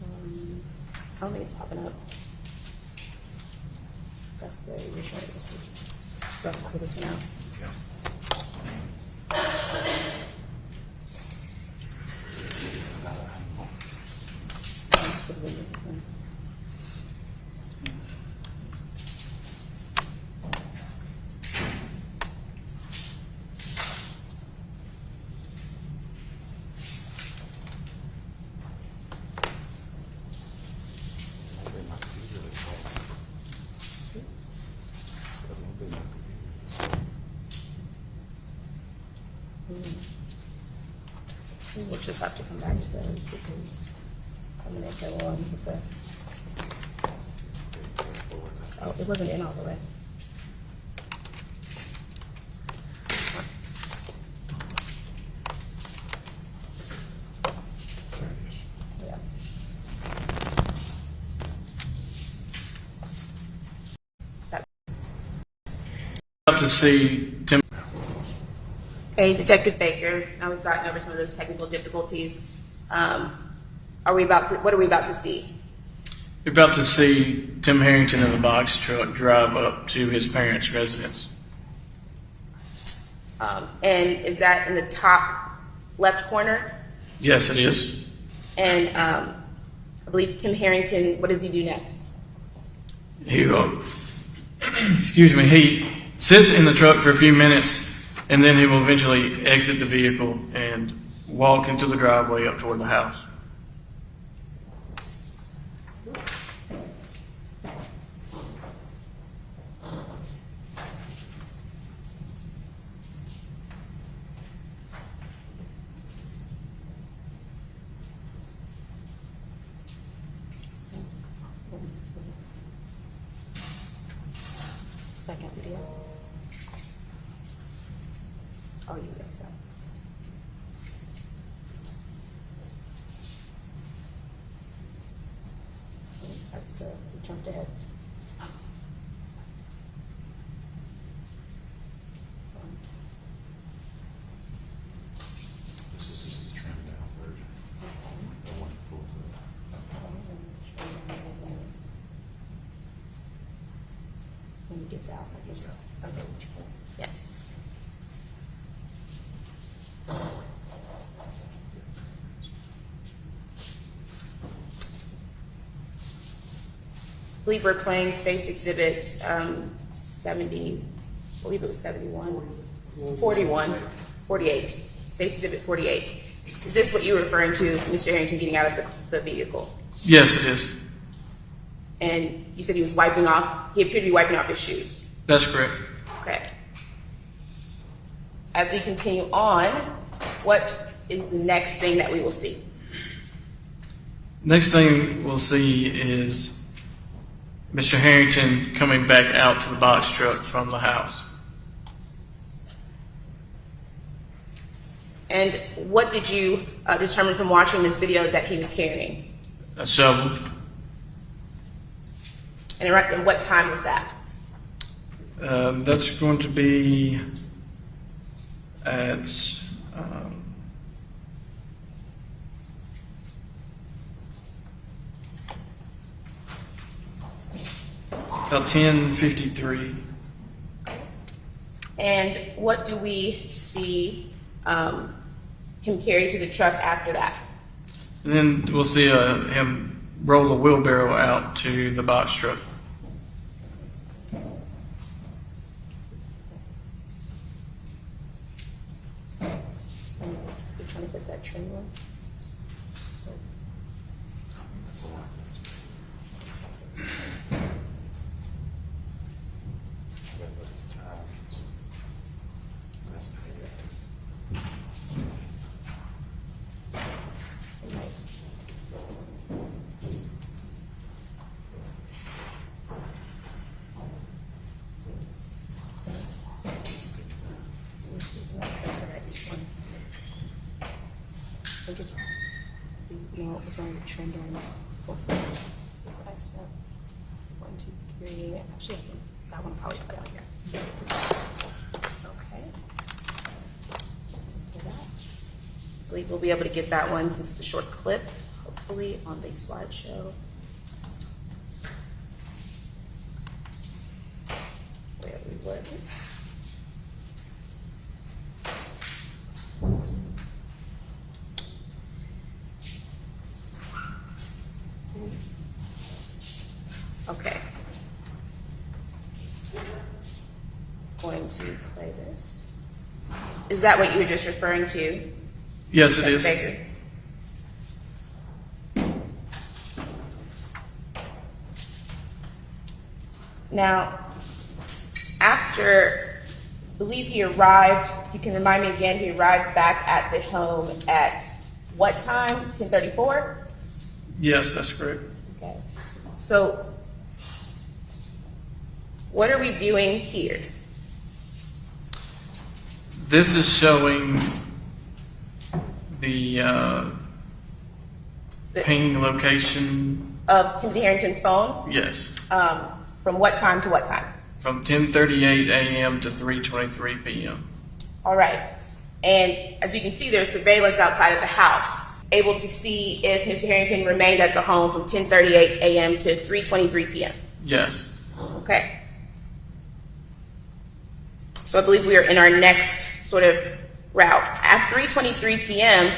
[SPEAKER 7] I don't think it's popping up. That's the original USB. So I'll put this one out. We'll just have to come back to those because I'm going to go on with the. Oh, it wasn't in all the way. Yeah.
[SPEAKER 5] Up to see Tim.
[SPEAKER 7] Hey, Detective Baker. Now we've gotten over some of those technical difficulties. What are we about to see?
[SPEAKER 5] You're about to see Tim Herrington in the box truck drive up to his parents' residence.
[SPEAKER 7] And is that in the top left corner?
[SPEAKER 5] Yes, it is.
[SPEAKER 7] And I believe Tim Herrington, what does he do next?
[SPEAKER 5] He sits in the truck for a few minutes, and then he will eventually exit the vehicle and walk into the driveway up toward the house.
[SPEAKER 7] Second video. Oh, you got some. That's the, we jumped ahead.
[SPEAKER 3] This is just the trimmed down version. The one that pulls
[SPEAKER 7] When he gets out, I guess. Okay. Yes. believe we're playing State's Exhibit 70, I believe it was 71, 41, 48. State's Exhibit 48. Is this what you were referring to, Mr. Herrington getting out of the vehicle?
[SPEAKER 5] Yes, it is.
[SPEAKER 7] And you said he was wiping off, he appeared to be wiping off his shoes.
[SPEAKER 5] That's correct.
[SPEAKER 7] Okay. As we continue on, what is the next thing that we will see?
[SPEAKER 5] Next thing we'll see is Mr. Herrington coming back out to the box truck from the house.
[SPEAKER 7] And what did you determine from watching this video that he was carrying?
[SPEAKER 5] A shovel.
[SPEAKER 7] And what time was that?
[SPEAKER 5] That's going to be at about 10:53.
[SPEAKER 7] And what do we see him carry to the truck after that?
[SPEAKER 5] And then we'll see him roll a wheelbarrow out to the box truck.
[SPEAKER 7] You're trying to put that trim on? This is not the correct one. I think it's, no, it was one of the trend ones. Just X'd up. 1, 2, 3. Actually, I think that one probably put out here. Okay. Look at that. I believe we'll be able to get that one since it's a short clip, hopefully on the slideshow. Where we were. Okay. Going to play this. Is that what you were just referring to?
[SPEAKER 5] Yes, it is.
[SPEAKER 7] Baker? Now, after, I believe he arrived, you can remind me again, he arrived back at the home at what time? 10:34?
[SPEAKER 5] Yes, that's correct.
[SPEAKER 7] Okay. So, what are we viewing here?
[SPEAKER 5] This is showing the painting location.
[SPEAKER 7] Of Timothy Harrington's phone?
[SPEAKER 5] Yes,
[SPEAKER 7] From what time to what time?
[SPEAKER 5] from 10:38 a.m. to 3:23 p.m.
[SPEAKER 7] All right. And as you can see, there's surveillance outside of the house, able to see if Mr. Harrington remained at the home from 10:38 a.m. to 3:23 p.m.
[SPEAKER 5] Yes,
[SPEAKER 7] Okay. So I believe we are in our next sort of route. At 3:23 p.m.,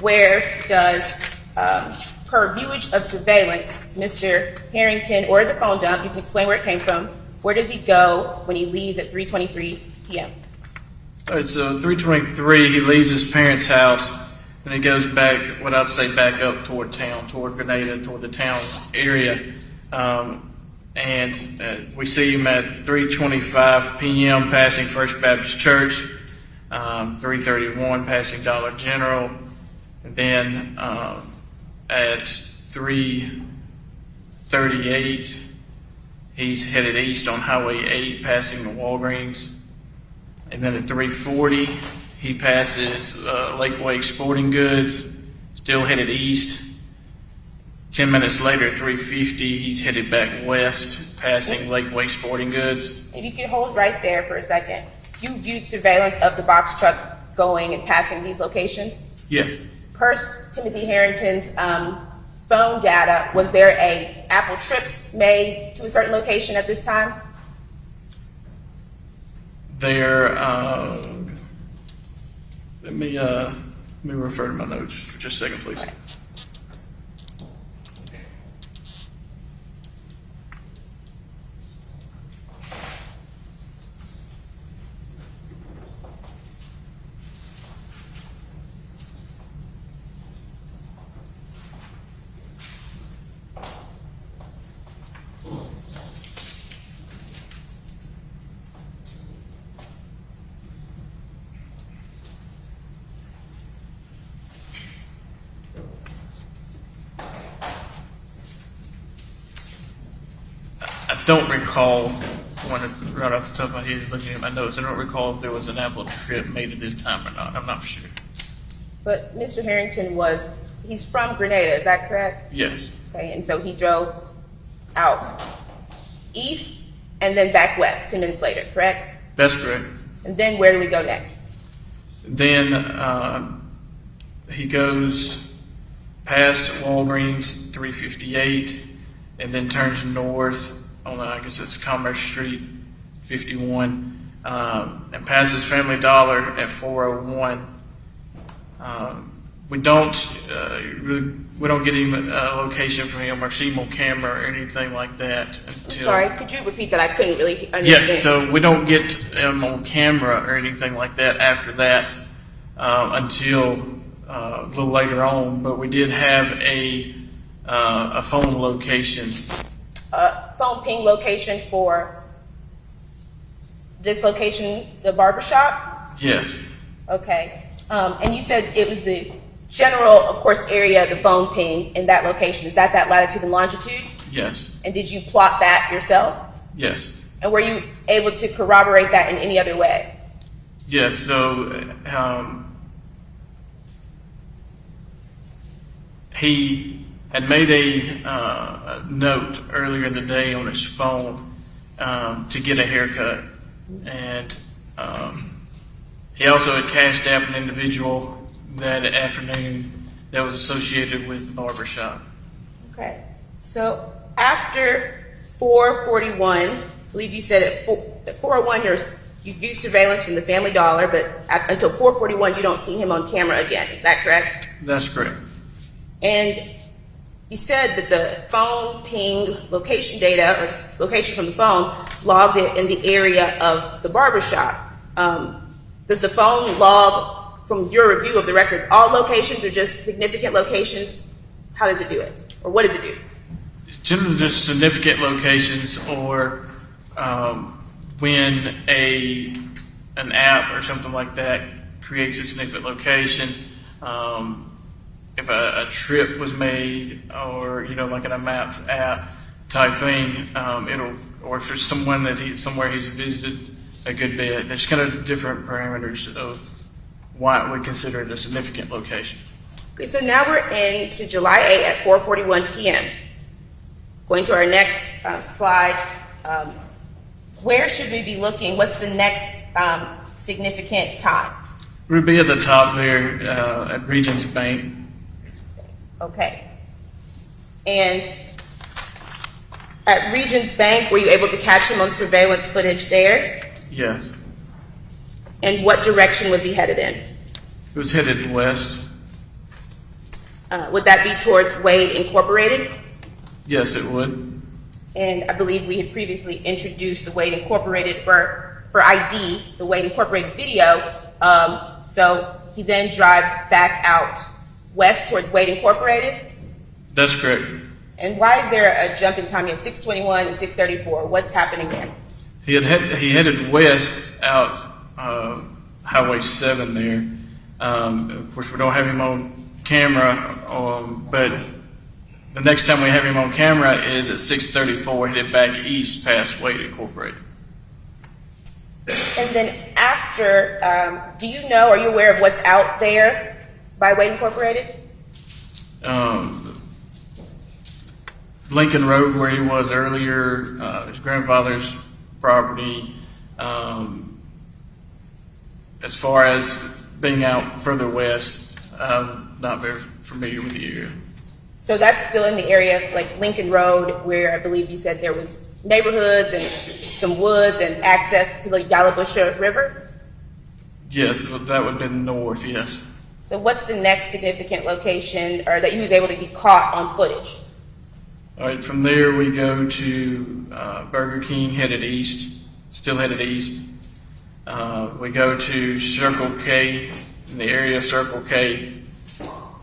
[SPEAKER 7] where does, per viewage of surveillance, Mr. Harrington, or the phone dump, you can explain where it came from, where does he go when he leaves at 3:23 p.m.?
[SPEAKER 5] all right, so 3:23, he leaves his parents' house, and he goes back, what I'd say, back up toward town, toward Grenada, toward the town area. And we see him at 3:25 p.m. passing First Baptist Church, 3:31 passing Dollar General, and then at 3:38 he's headed east on Highway 8 passing the Walgreens, and then at 3:40 he passes Lakeway Sporting Goods, still headed east. 10 minutes later, at 3:50, he's headed back west, passing Lakeway Sporting Goods.
[SPEAKER 7] If you could hold right there for a second. You viewed surveillance of the box truck going and passing these locations?
[SPEAKER 5] Yes.
[SPEAKER 7] Per Timothy Harrington's phone data, was there a Apple trips made to a certain location at this time?
[SPEAKER 5] There, let me refer to my notes for just a second, please.
[SPEAKER 7] Right.
[SPEAKER 9] don't recall, right off the top of my head, looking at my notes, I don't recall if there was an Apple trip made at this time or not. I'm not for sure.
[SPEAKER 7] But Mr. Harrington he's from Grenada, is that correct?
[SPEAKER 9] Yes,
[SPEAKER 7] Okay, and so he drove out east and then back west 10 minutes later, correct?
[SPEAKER 9] that's correct.
[SPEAKER 7] And then where do we go next?
[SPEAKER 9] Then he goes past Walgreens 358 and then turns north on, I guess it's Commerce Street 51, and passes Family Dollar at 401. We don't get him a location from him or see him on camera or anything like that
[SPEAKER 7] I'm
[SPEAKER 9] until.
[SPEAKER 7] sorry, could you repeat that? I couldn't really understand.
[SPEAKER 9] Yes, so we don't get him on camera or anything like that after that until a little later on. But we did have a phone location.
[SPEAKER 7] Phone ping location for this location, the barbershop?
[SPEAKER 9] Yes,
[SPEAKER 7] Okay. And you said it was the general, of course, area of the phone ping in that location. Is that latitude and longitude?
[SPEAKER 9] yes,
[SPEAKER 7] And did you plot that yourself?
[SPEAKER 9] yes,
[SPEAKER 7] And were you able to corroborate that in any other way?
[SPEAKER 9] yes. So he had made a note earlier in the day on his phone to get a haircut, and he also had cashed out an individual that afternoon that was associated with the barbershop.
[SPEAKER 7] Okay. So after 441, I believe you said at 401 you view surveillance from the Family Dollar, but until 441 you don't see him on camera again. Is that correct?
[SPEAKER 9] That's correct.
[SPEAKER 7] And you said that the phone ping location data or location from the phone logged it in the area of the barbershop. Does the phone log from your review of the records all locations or just significant locations? How does it do it? Or what does it do?
[SPEAKER 9] Generally, just significant locations, or when an app or something like that creates a significant location. If a trip was made, or like in a Maps app type thing, or if there's someone somewhere he's visited a good bit. There's kind of different parameters of why we consider it a significant location.
[SPEAKER 7] Okay, so now we're into July 8 at 4:41 p.m. Going to our next slide. Where should we be looking? What's the next significant time?
[SPEAKER 9] We'll be at the top there at Regions Bank.
[SPEAKER 7] Okay. And at Regions Bank, were you able to catch him on surveillance footage there?
[SPEAKER 9] Yes.
[SPEAKER 7] And what direction was he headed in?
[SPEAKER 9] It was headed west.
[SPEAKER 7] Would that be towards Wade Incorporated?
[SPEAKER 9] Yes, it would.
[SPEAKER 7] And I believe we had previously introduced the Wade Incorporated for ID, the Wade Incorporated video. So he then drives back out west towards Wade Incorporated.
[SPEAKER 9] That's correct.
[SPEAKER 7] And why is there a jump in time? You have 6:21 and 6:34. What's happening there?
[SPEAKER 9] He headed west out Highway 7 there. Of course, we don't have him on camera, but the next time we have him on camera is at 6:34, headed back east past Wade Incorporated.
[SPEAKER 7] And then after, do you know, are you aware of what's out there by Wade Incorporated?
[SPEAKER 9] Lincoln Road, where he was earlier, his grandfather's property. As far as being out further west, I'm not very familiar with the area.
[SPEAKER 7] So that's still in the area of like Lincoln Road, where I believe you said there was neighborhoods and some woods and access to the Yalabusha River?
[SPEAKER 9] Yes, that would have been north, yes.
[SPEAKER 7] So what's the next significant location or that he was able to be caught on footage?
[SPEAKER 9] All right, from there we go to Burger King, headed east, still headed east. We go to Circle K, in the area of Circle K,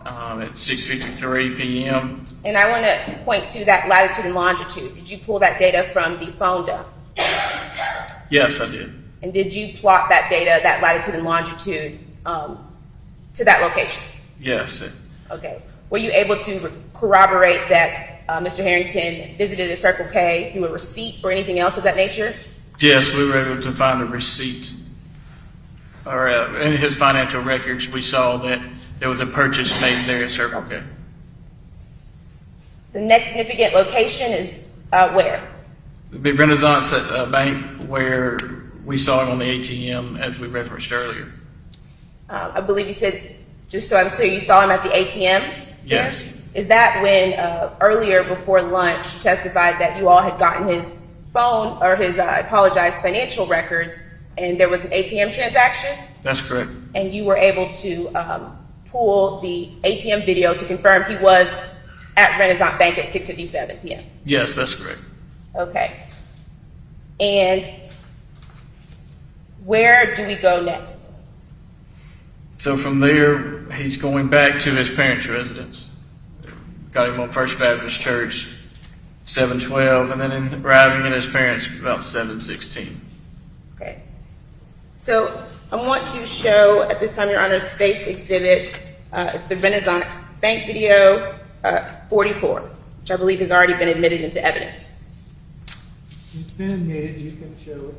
[SPEAKER 9] at 6:53 p.m.
[SPEAKER 7] And I want to point to that latitude and longitude. Did you pull that data from the phone dump?
[SPEAKER 9] Yes, I did.
[SPEAKER 7] And did you plot that data, that latitude and longitude, to that location?
[SPEAKER 9] Yes.
[SPEAKER 7] Okay. Were you able to corroborate that Mr. Herrington visited a Circle K through a receipt or anything else of that nature?
[SPEAKER 9] Yes, we were able to find a receipt, or in his financial records, we saw that there was a purchase made there at Circle K.
[SPEAKER 7] The next significant location is where?
[SPEAKER 9] It'd be Renaissance Bank, where we saw him on the ATM, as we referenced earlier.
[SPEAKER 7] I believe you said, just so I'm clear, you saw him at the ATM?
[SPEAKER 9] Yes.
[SPEAKER 7] There? Is that when earlier before lunch you testified that you all had gotten his phone or his, financial records and there was an ATM transaction?
[SPEAKER 9] That's correct.
[SPEAKER 7] And you were able to pull the ATM video to confirm he was at Renaissance Bank at 6:57 p.m.?
[SPEAKER 9] Yes, that's correct.
[SPEAKER 7] Okay. And where do we go next?
[SPEAKER 9] So from there, he's going back to his parents' residence. Got him on First Baptist Church, 7:12, and then arriving at his parents about 7:16.
[SPEAKER 7] Okay. So I want to show at this time, Your Honor, State's Exhibit. It's the Renaissance Bank video 44, which I believe has already been admitted into evidence.
[SPEAKER 2] It's been admitted, you can show it.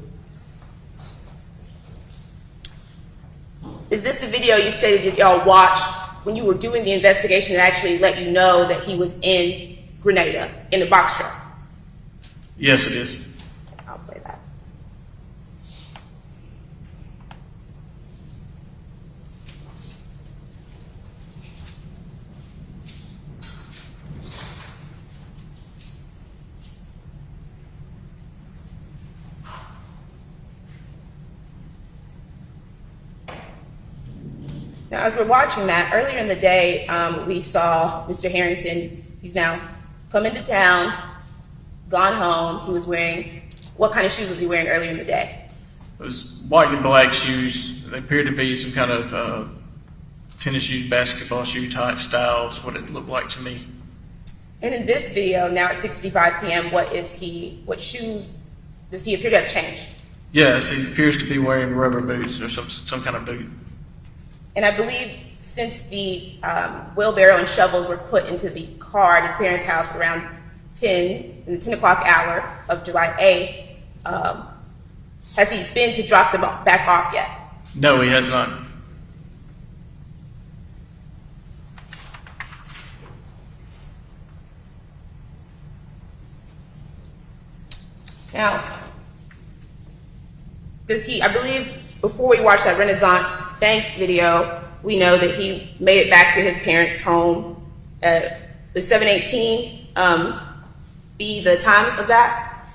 [SPEAKER 7] Is this the video you stated that y'all watched when you were doing the investigation that actually let you know that he was in Grenada in the box truck?
[SPEAKER 9] Yes, it is.
[SPEAKER 7] I'll play that. Now, as we're watching that, earlier in the day, we saw Mr. Herrington. He's now come into town, gone home. He was wearing, what kind of shoes was he wearing earlier in the day?
[SPEAKER 9] It was white and black shoes. They appeared to be some kind of tennis shoes, basketball shoe type styles, what it looked like to me.
[SPEAKER 7] And in this video, now at 6:55 p.m., what shoes does he appear to have changed?
[SPEAKER 9] Yes, he appears to be wearing rubber boots or some kind of boot.
[SPEAKER 7] And I believe since the wheelbarrow and shovels were put into the car at his parents' house around in the 10 o'clock hour of July 8th, has he been to drop them back off yet?
[SPEAKER 9] No, he has not.
[SPEAKER 7] Now, I believe before we watched that Renaissance Bank video, we know that he made it back to his parents' home at the 7:18 be the time of that?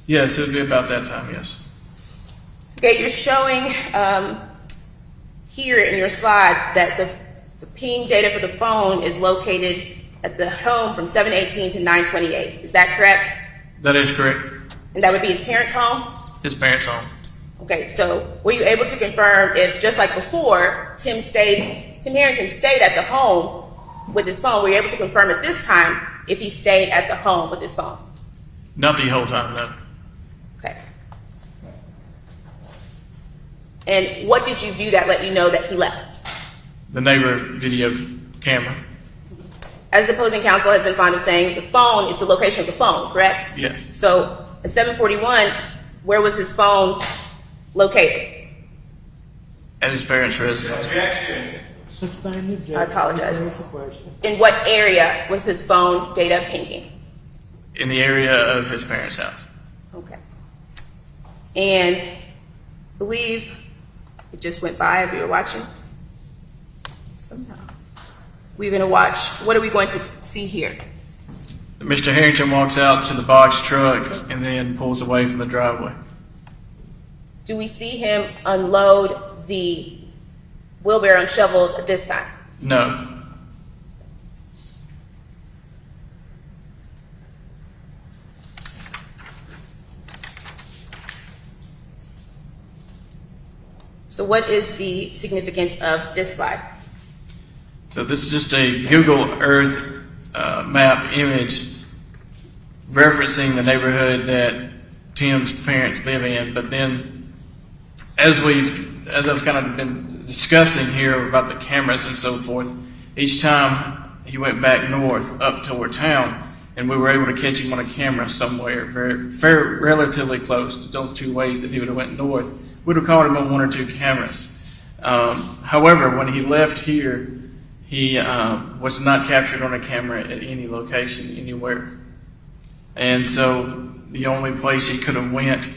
[SPEAKER 9] Yes, it would be about that time, yes.
[SPEAKER 7] Okay, you're showing here in your slide that the ping data for the phone is located at the home from 7:18 to 9:28. Is that correct?
[SPEAKER 9] That is correct.
[SPEAKER 7] And that would be his parents' home?
[SPEAKER 9] His parents' home.
[SPEAKER 7] Okay, so were you able to confirm if, just like before, Tim Herrington stayed at the home with his phone, were you able to confirm at this time if he stayed at the home with his phone?
[SPEAKER 9] Not the whole time, no.
[SPEAKER 7] Okay. And what did you view that let you know that he left?
[SPEAKER 9] The neighbor video camera.
[SPEAKER 7] As the opposing counsel has been fond of saying, the phone is the location of the phone, correct?
[SPEAKER 9] Yes.
[SPEAKER 7] So at 7:41, where was his phone located?
[SPEAKER 9] At his parents' residence.
[SPEAKER 2] Sustain the objection.
[SPEAKER 7] I apologize.
[SPEAKER 2] There's the question.
[SPEAKER 7] In what area was his phone data pinging?
[SPEAKER 9] In the area of his parents' house.
[SPEAKER 7] Okay. And I believe it just went by as we were watching. Somehow. We're going to watch. What are we going to see here?
[SPEAKER 9] Mr. Herrington walks out to the box truck and then pulls away from the driveway.
[SPEAKER 7] Do we see him unload the wheelbarrow and shovels at this time?
[SPEAKER 9] No.
[SPEAKER 7] So what is the significance of this slide?
[SPEAKER 9] So this is just a Google Earth map image referencing the neighborhood that Tim's parents live in. But then, as I've kind of been discussing here about the cameras and so forth, each time he went back north up toward town, and we were able to catch him on a camera somewhere very relatively close to those two ways that he would have went north. We'd have caught him on one or two cameras. However, when he left here, he was not captured on a camera at any location anywhere. And so the only place he could have went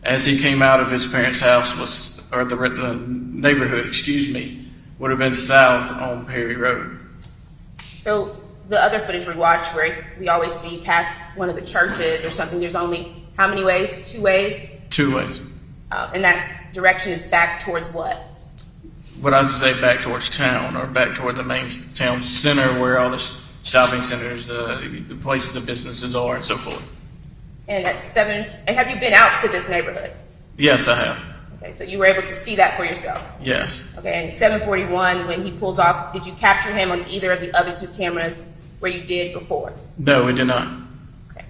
[SPEAKER 9] as he came out of his parents' house was, or the neighborhood, would have been south on Perry Road.
[SPEAKER 7] So the other footage we watched where we always see past one of the churches or something, there's only how many ways? 2 ways?
[SPEAKER 9] 2 ways.
[SPEAKER 7] And that direction is back towards what?
[SPEAKER 9] What I would say back towards town, or back toward the main town center where all the shopping centers, the places of businesses are, and so forth.
[SPEAKER 7] And at 7, and have you been out to this neighborhood?
[SPEAKER 9] Yes, I have.
[SPEAKER 7] Okay, so you were able to see that for yourself.
[SPEAKER 9] Yes.
[SPEAKER 7] Okay, and 7:41, when he pulls off, did you capture him on either of the other 2 cameras where you did before?
[SPEAKER 9] No, we did not.
[SPEAKER 7] Okay.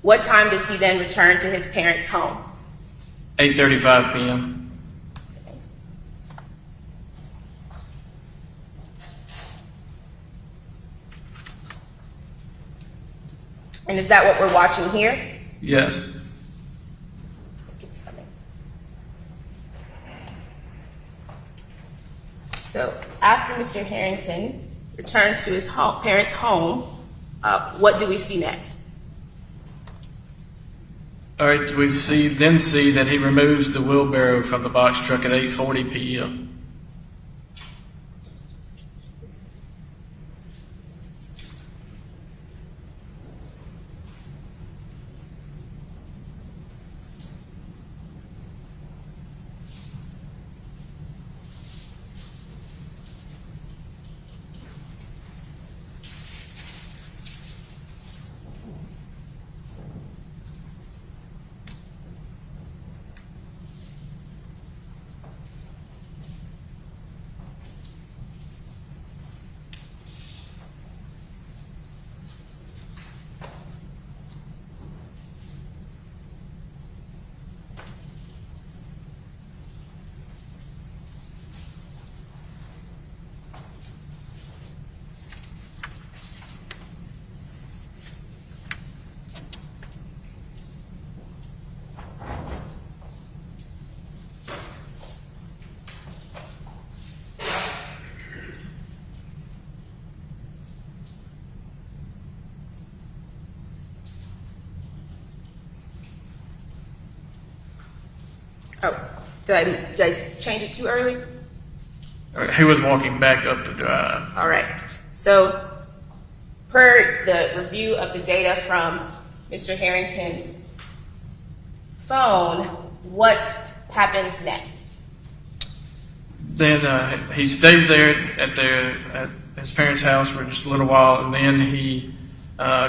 [SPEAKER 7] What time does he then return to his parents' home?
[SPEAKER 9] 8:35 p.m.
[SPEAKER 7] And is that what we're watching here?
[SPEAKER 9] Yes.
[SPEAKER 7] It's coming. So after Mr. Herrington returns to his parents' home, what do we see next?
[SPEAKER 9] All right, we then see that he removes the wheelbarrow from the box truck at 8:40 p.m.
[SPEAKER 7] Oh, did I change it too early?
[SPEAKER 9] All right, he was walking back up the drive.
[SPEAKER 7] All right. So, per the review of the data from Mr. Harrington's phone, what happens next?
[SPEAKER 9] Then he stays there at his parents' house for just a little while, and then he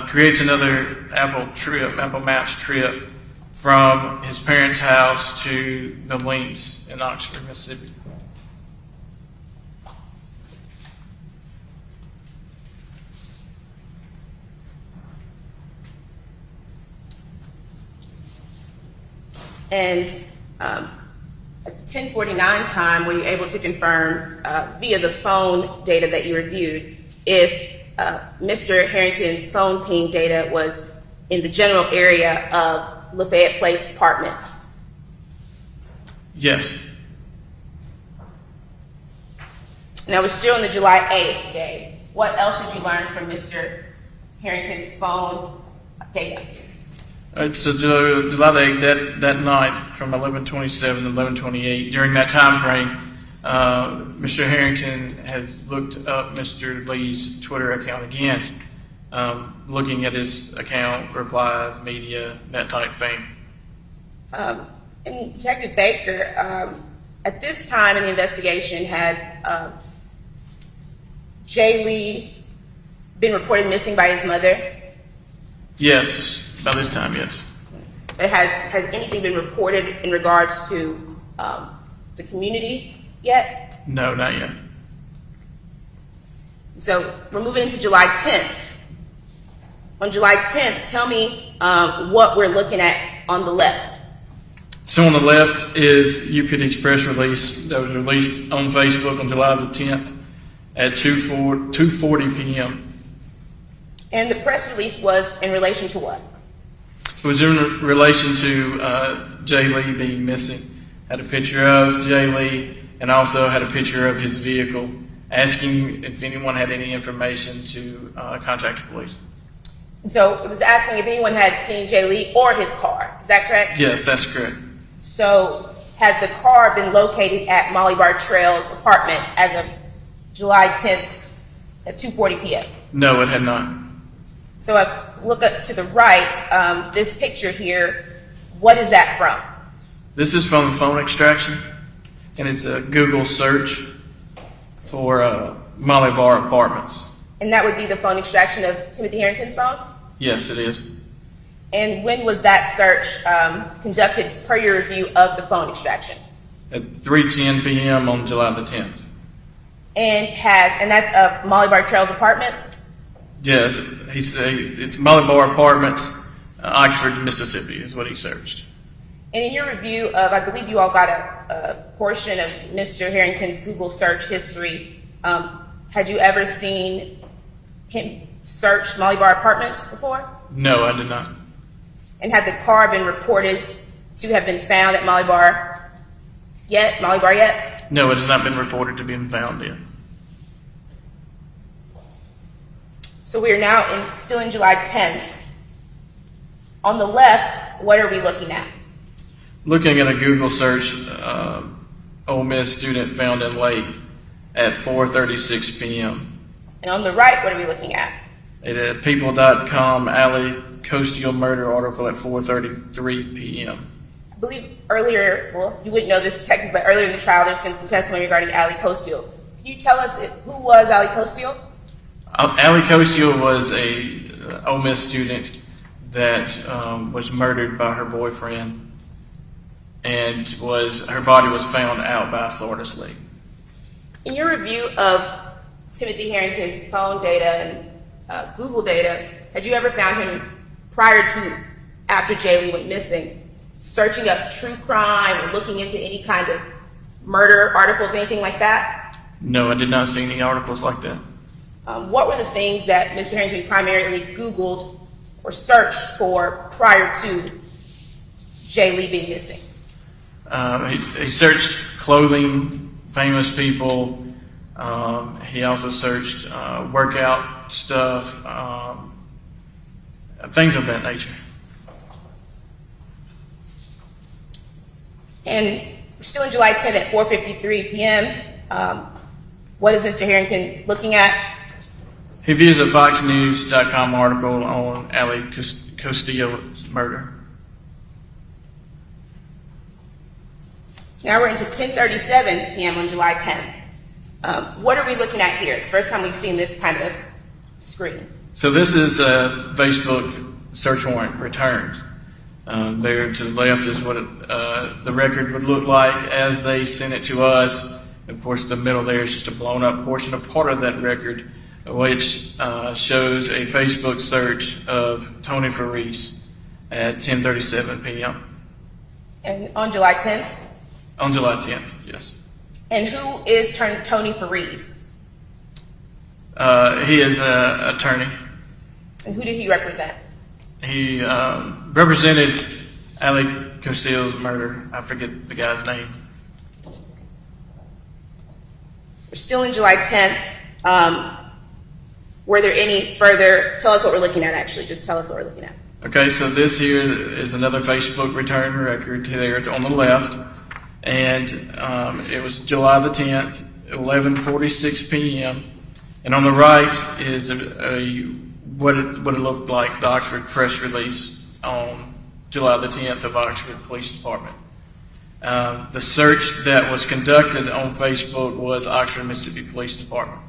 [SPEAKER 9] creates another Apple Maps trip from his parents' house to the links in Oxford, Mississippi.
[SPEAKER 7] And at the 10:49 time, were you able to confirm via the phone data that you reviewed if Mr. Harrington's phone ping data was in the general area of Lafayette Place Apartments?
[SPEAKER 9] Yes.
[SPEAKER 7] Now, we're still in the July 8th day. What else did you learn from Mr. Harrington's phone data?
[SPEAKER 9] All right, so July 8th, that night from 11:27 to 11:28, during that time frame, Mr. Harrington has looked up Mr. Lee's Twitter account again, looking at his account, replies, media, that type thing.
[SPEAKER 7] And Detective Baker, at this time in the investigation, had Jay Lee been reported missing by his mother?
[SPEAKER 9] Yes, by this time, yes.
[SPEAKER 7] Has anything been reported in regards to the community yet?
[SPEAKER 9] No, not yet.
[SPEAKER 7] So we're moving into July 10th. On July 10th, tell me what we're looking at on the left.
[SPEAKER 9] So on the left is UPD's press release that was released on Facebook on July the 10th. at 2:40 p.m.
[SPEAKER 7] And the press release was in relation to what?
[SPEAKER 9] It was in relation to Jay Lee being missing. Had a picture of Jay Lee and also had a picture of his vehicle, asking if anyone had any information to contact the police.
[SPEAKER 7] So it was asking if anyone had seen Jay Lee or his car. Is that correct?
[SPEAKER 9] Yes, that's correct.
[SPEAKER 7] So had the car been located at Molly Bartrell's apartment as of July 10th at 2:40 p.m.?
[SPEAKER 9] No, it had not.
[SPEAKER 7] So if look us to the right, this picture here, what is that from?
[SPEAKER 9] This is from phone extraction, and it's a Google search for Molly Bar Apartments.
[SPEAKER 7] And that would be the phone extraction of Timothy Harrington's phone?
[SPEAKER 9] Yes, it is.
[SPEAKER 7] And when was that search conducted per your review of the phone extraction?
[SPEAKER 9] At 3:10 p.m. on July the 10th.
[SPEAKER 7] And that's of Molly Bartrell's apartments?
[SPEAKER 9] Yes, it's Molly Bar Apartments, Oxford, Mississippi, is what he searched.
[SPEAKER 7] And in your review of, I believe you all got a portion of Mr. Harrington's Google search history. Had you ever seen him search Molly Bar Apartments before?
[SPEAKER 9] No, I did not.
[SPEAKER 7] And had the car been reported to have been found at Molly Bar yet?
[SPEAKER 9] No, it has not been reported to be found yet.
[SPEAKER 7] So we are now still in July 10th. On the left, what are we looking at?
[SPEAKER 9] Looking at a Google search, Ole Miss student found in lake at 4:36 p.m.
[SPEAKER 7] And on the right, what are we looking at?
[SPEAKER 9] At people.com, alley Costiel murder article at 4:33 p.m.
[SPEAKER 7] I believe earlier, well, you wouldn't know this technically, but earlier in the trial, there's been some testimony regarding Allie Costiel. Can you tell us who was Allie Costiel?
[SPEAKER 9] Allie Costiel was a Ole Miss student that was murdered by her boyfriend, and her body was found out by Sardis Lake.
[SPEAKER 7] In your review of Timothy Harrington's phone data and Google data, had you ever found him prior to after Jay Lee went missing, searching up true crime or looking into any kind of murder articles, anything like that?
[SPEAKER 9] No, I did not see any articles like that.
[SPEAKER 7] What were the things that Mr. Harrington primarily Googled or searched for prior to Jay Lee being missing?
[SPEAKER 9] He searched clothing, famous people. He also searched workout stuff, things of that nature.
[SPEAKER 7] And we're still in July 10th at 4:53 p.m. What is Mr. Harrington looking at?
[SPEAKER 9] He views a FoxNews.com article on Allie Costiel's murder.
[SPEAKER 7] Now we're into 10:37 p.m. on July 10th. What are we looking at here? It's the first time we've seen this kind of screen.
[SPEAKER 9] So this is a Facebook search warrant returned. There to the left is what the record would look like as they sent it to us. Of course, the middle there is just a blown up portion of part of that record, which shows a Facebook search of Tony Faris at 10:37 p.m.
[SPEAKER 7] And on July 10th?
[SPEAKER 9] On July 10th, yes.
[SPEAKER 7] And who is Tony Faris?
[SPEAKER 9] He is an attorney.
[SPEAKER 7] And who did he represent?
[SPEAKER 9] He represented Allie Costiel's murder. I forget the guy's name.
[SPEAKER 7] We're still in July 10th. Were there any further, tell us what we're looking at actually, just tell us what we're looking at.
[SPEAKER 9] Okay, so this here is another Facebook return record there on the left. And it was July the 10th, 11:46 p.m. And on the right is what it looked like, the Oxford press release on July the 10th of Oxford Police Department. The search that was conducted on Facebook was Oxford, Mississippi Police Department.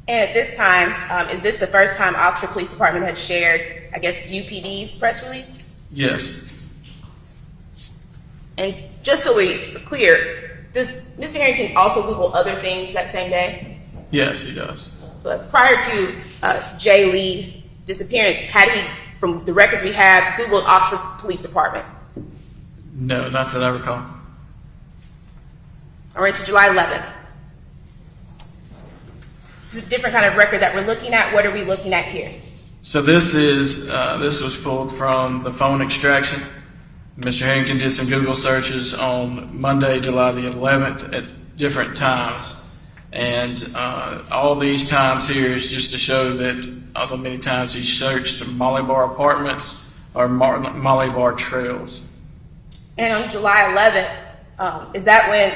[SPEAKER 7] And at this time, is this the first time Oxford Police Department had shared, I guess, UPD's press release?
[SPEAKER 9] Yes.
[SPEAKER 7] And just so we're clear, does Mr. Harrington also Google other things that same day?
[SPEAKER 9] Yes, he does.
[SPEAKER 7] But prior to Jay Lee's disappearance, had he, from the records we have, Googled Oxford Police Department?
[SPEAKER 9] No, not that I recall.
[SPEAKER 7] All right, to July 11th. This is a different kind of record that we're looking at. What are we looking at here?
[SPEAKER 9] So this was pulled from the phone extraction. Mr. Herrington did some Google searches on Monday, July the 11th at different times. And all these times here is just to show that although many times he searched Molly Bar apartments or Molly Bar trails.
[SPEAKER 7] And on July 11th, is that when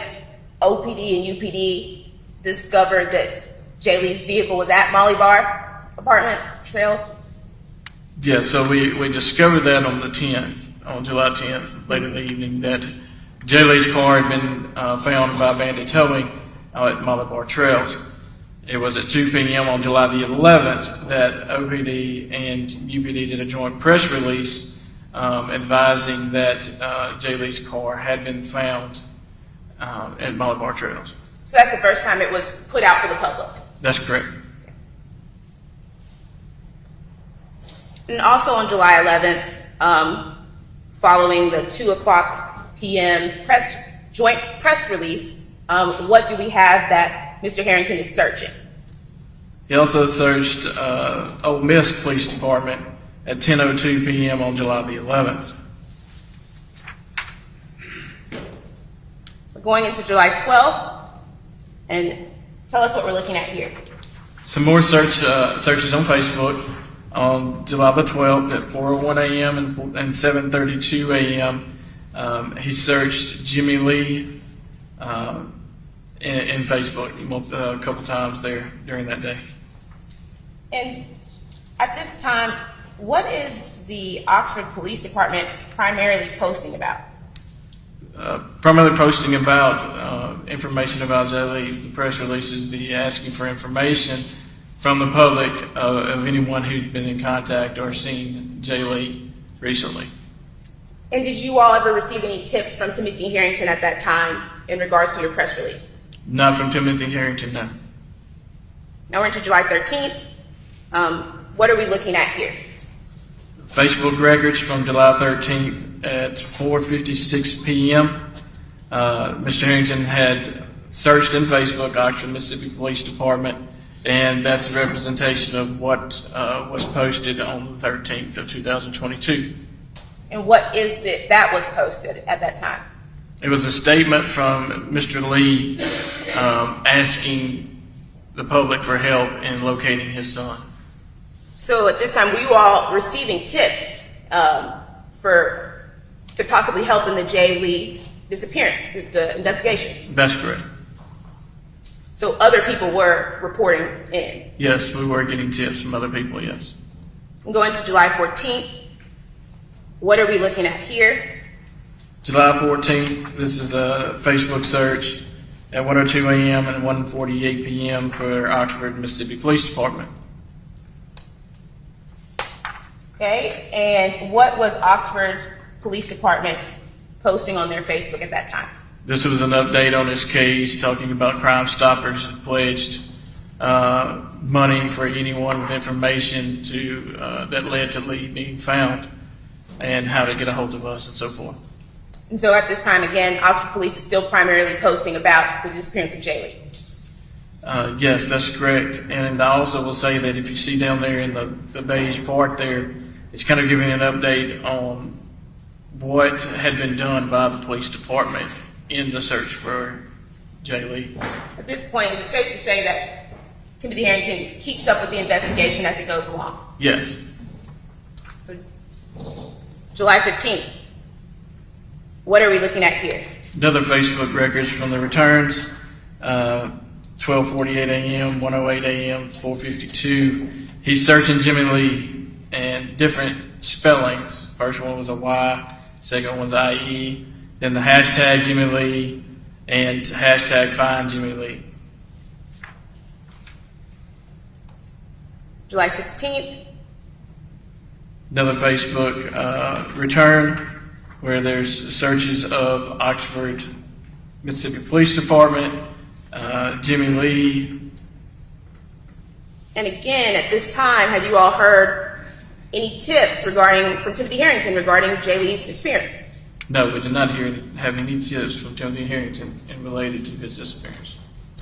[SPEAKER 7] OPD and UPD discovered that Jay Lee's vehicle was at Molly Bar apartments, trails?
[SPEAKER 9] Yeah, so we discovered that on the 10th, on July 10th, late in the evening, that Jay Lee's car had been found by bandit towing at Molly Bar Trails. It was at 2 p.m. on July the 11th that OPD and UPD did a joint press release advising that Jay Lee's car had been found at Molly Bar Trails.
[SPEAKER 7] So that's the first time it was put out for the public.
[SPEAKER 9] That's correct.
[SPEAKER 7] And also on July 11th, following the 2:00 p.m. joint press release, what do we have that Mr. Herrington is searching?
[SPEAKER 9] He also searched Ole Miss Police Department at 10:02 p.m. on July the 11th.
[SPEAKER 7] We're going into July 12th, and tell us what we're looking at here.
[SPEAKER 9] Some more searches on Facebook on July the 12th at 4:01 a.m. and 7:32 a.m. He searched Jimmy Lee in Facebook a couple times there during that day.
[SPEAKER 7] And at this time, what is the Oxford Police Department primarily posting about?
[SPEAKER 9] Primarily posting about information about Jay Lee, the press releases, the asking for information from the public of anyone who's been in contact or seen Jay Lee recently.
[SPEAKER 7] And did you all ever receive any tips from Timothy Herrington at that time in regards to your press release?
[SPEAKER 9] Not from Timothy Herrington, no.
[SPEAKER 7] Now we're into July 13th. What are we looking at here?
[SPEAKER 9] Facebook records from July 13th at 4:56 p.m. Mr. Herrington had searched in Facebook, Oxford, Mississippi Police Department, and that's a representation of what was posted on the 13th of 2022.
[SPEAKER 7] And what is it that was posted at that time?
[SPEAKER 9] It was a statement from Mr. Lee asking the public for help in locating his son.
[SPEAKER 7] So at this time, were you all receiving tips to possibly help in the Jay Lee disappearance, the investigation?
[SPEAKER 9] That's correct.
[SPEAKER 7] So other people were reporting in?
[SPEAKER 9] Yes, we were getting tips from other people, yes.
[SPEAKER 7] Going to July 14th, what are we looking at here?
[SPEAKER 9] July 14th, this is a Facebook search at 1:02 a.m. and 1:48 p.m. for Oxford, Mississippi Police Department.
[SPEAKER 7] Okay, and what was Oxford Police Department posting on their Facebook at that time?
[SPEAKER 9] This was an update on this case, talking about Crime Stoppers pledged money for anyone with information that led to Lee being found and how to get a hold of us and so forth.
[SPEAKER 7] And so at this time, again, Oxford Police is still primarily posting about the disappearance of Jay Lee.
[SPEAKER 9] Yes, that's correct. And I also will say that if you see down there in the beige part there, it's kind of giving an update on what had been done by the police department in the search for Jay Lee.
[SPEAKER 7] At this point, is it safe to say that Timothy Herrington keeps up with the investigation as it goes along?
[SPEAKER 9] Yes.
[SPEAKER 7] So July 15th, what are we looking at here?
[SPEAKER 9] Another Facebook records from the returns, 12:48 a.m., 1:08 a.m., 4:52. He's searching Jimmy Lee and different spellings. First one was a Y, second one's IE, then the hashtag Jimmy Lee and hashtag find Jimmy Lee.
[SPEAKER 7] July 16th,
[SPEAKER 9] Another Facebook return where there's searches of Oxford, Mississippi Police Department, Jimmy Lee.
[SPEAKER 7] and again, at this time, had you all heard any tips from Timothy Herrington regarding Jay Lee's disappearance?
[SPEAKER 9] No, we did not have any tips from Timothy Harrington related to his disappearance.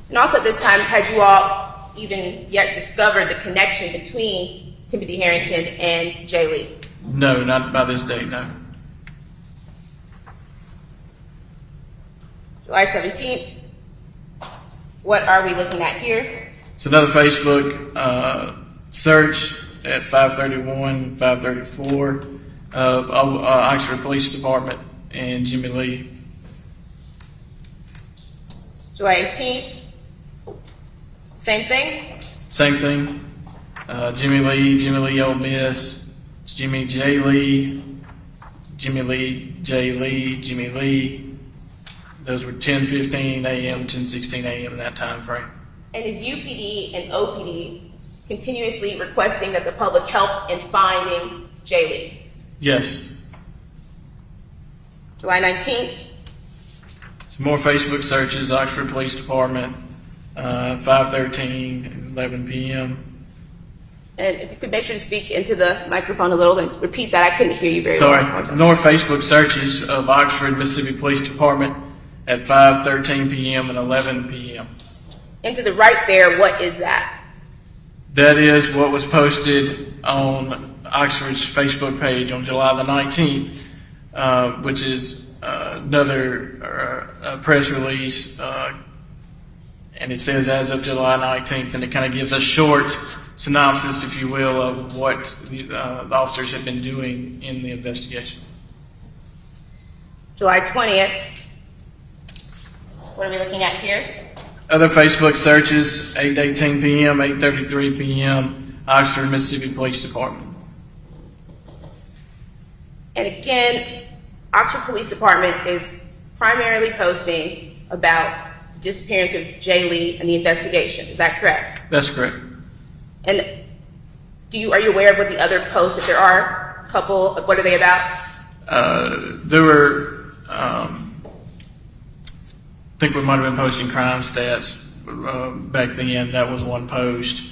[SPEAKER 7] And also at this time, had you all even yet discovered the connection between Timothy Herrington and Jay Lee?
[SPEAKER 9] No, not by this date, no.
[SPEAKER 7] July 17th. What are we looking at here?
[SPEAKER 9] It's another Facebook search at 531, 534 of Oxford Police Department and Jimmy Lee.
[SPEAKER 7] July 18th. Same thing?
[SPEAKER 9] Same thing. Jimmy Lee Ole Miss, Jimmy J. Lee, Jimmy Lee J. Lee, Jimmy Lee. Those were 10:15 a.m., 10:16 a.m. in that time frame.
[SPEAKER 7] And is UPD and OPD continuously requesting that the public help in finding Jay Lee?
[SPEAKER 9] Yes.
[SPEAKER 7] July 19th.
[SPEAKER 9] Some more Facebook searches, Oxford Police Department, 5:13, 11 p.m.
[SPEAKER 7] And if you could make sure to speak into the microphone a little and repeat that, I couldn't hear you very
[SPEAKER 9] Sorry,
[SPEAKER 7] well.
[SPEAKER 9] more Facebook searches of Oxford, Mississippi Police Department at 5:13 p.m. and 11 p.m.
[SPEAKER 7] And to the right there, what is that?
[SPEAKER 9] That is what was posted on Oxford's Facebook page on July the 19th, which is another press release, and it says as of July 19th, and it kind of gives a short synopsis, if you will, of what the officers have been doing in the investigation.
[SPEAKER 7] July 20th. What are we looking at here?
[SPEAKER 9] Other Facebook searches, 8:18 p.m., 8:33 p.m., Oxford, Mississippi Police Department.
[SPEAKER 7] And again, Oxford Police Department is primarily posting about the disappearance of Jay Lee and the investigation. Is that correct?
[SPEAKER 9] That's correct.
[SPEAKER 7] And are you aware of what the other posts, if there are a couple, what are they about?
[SPEAKER 9] There were, I think we might have been posting crime stats back then. That was one post.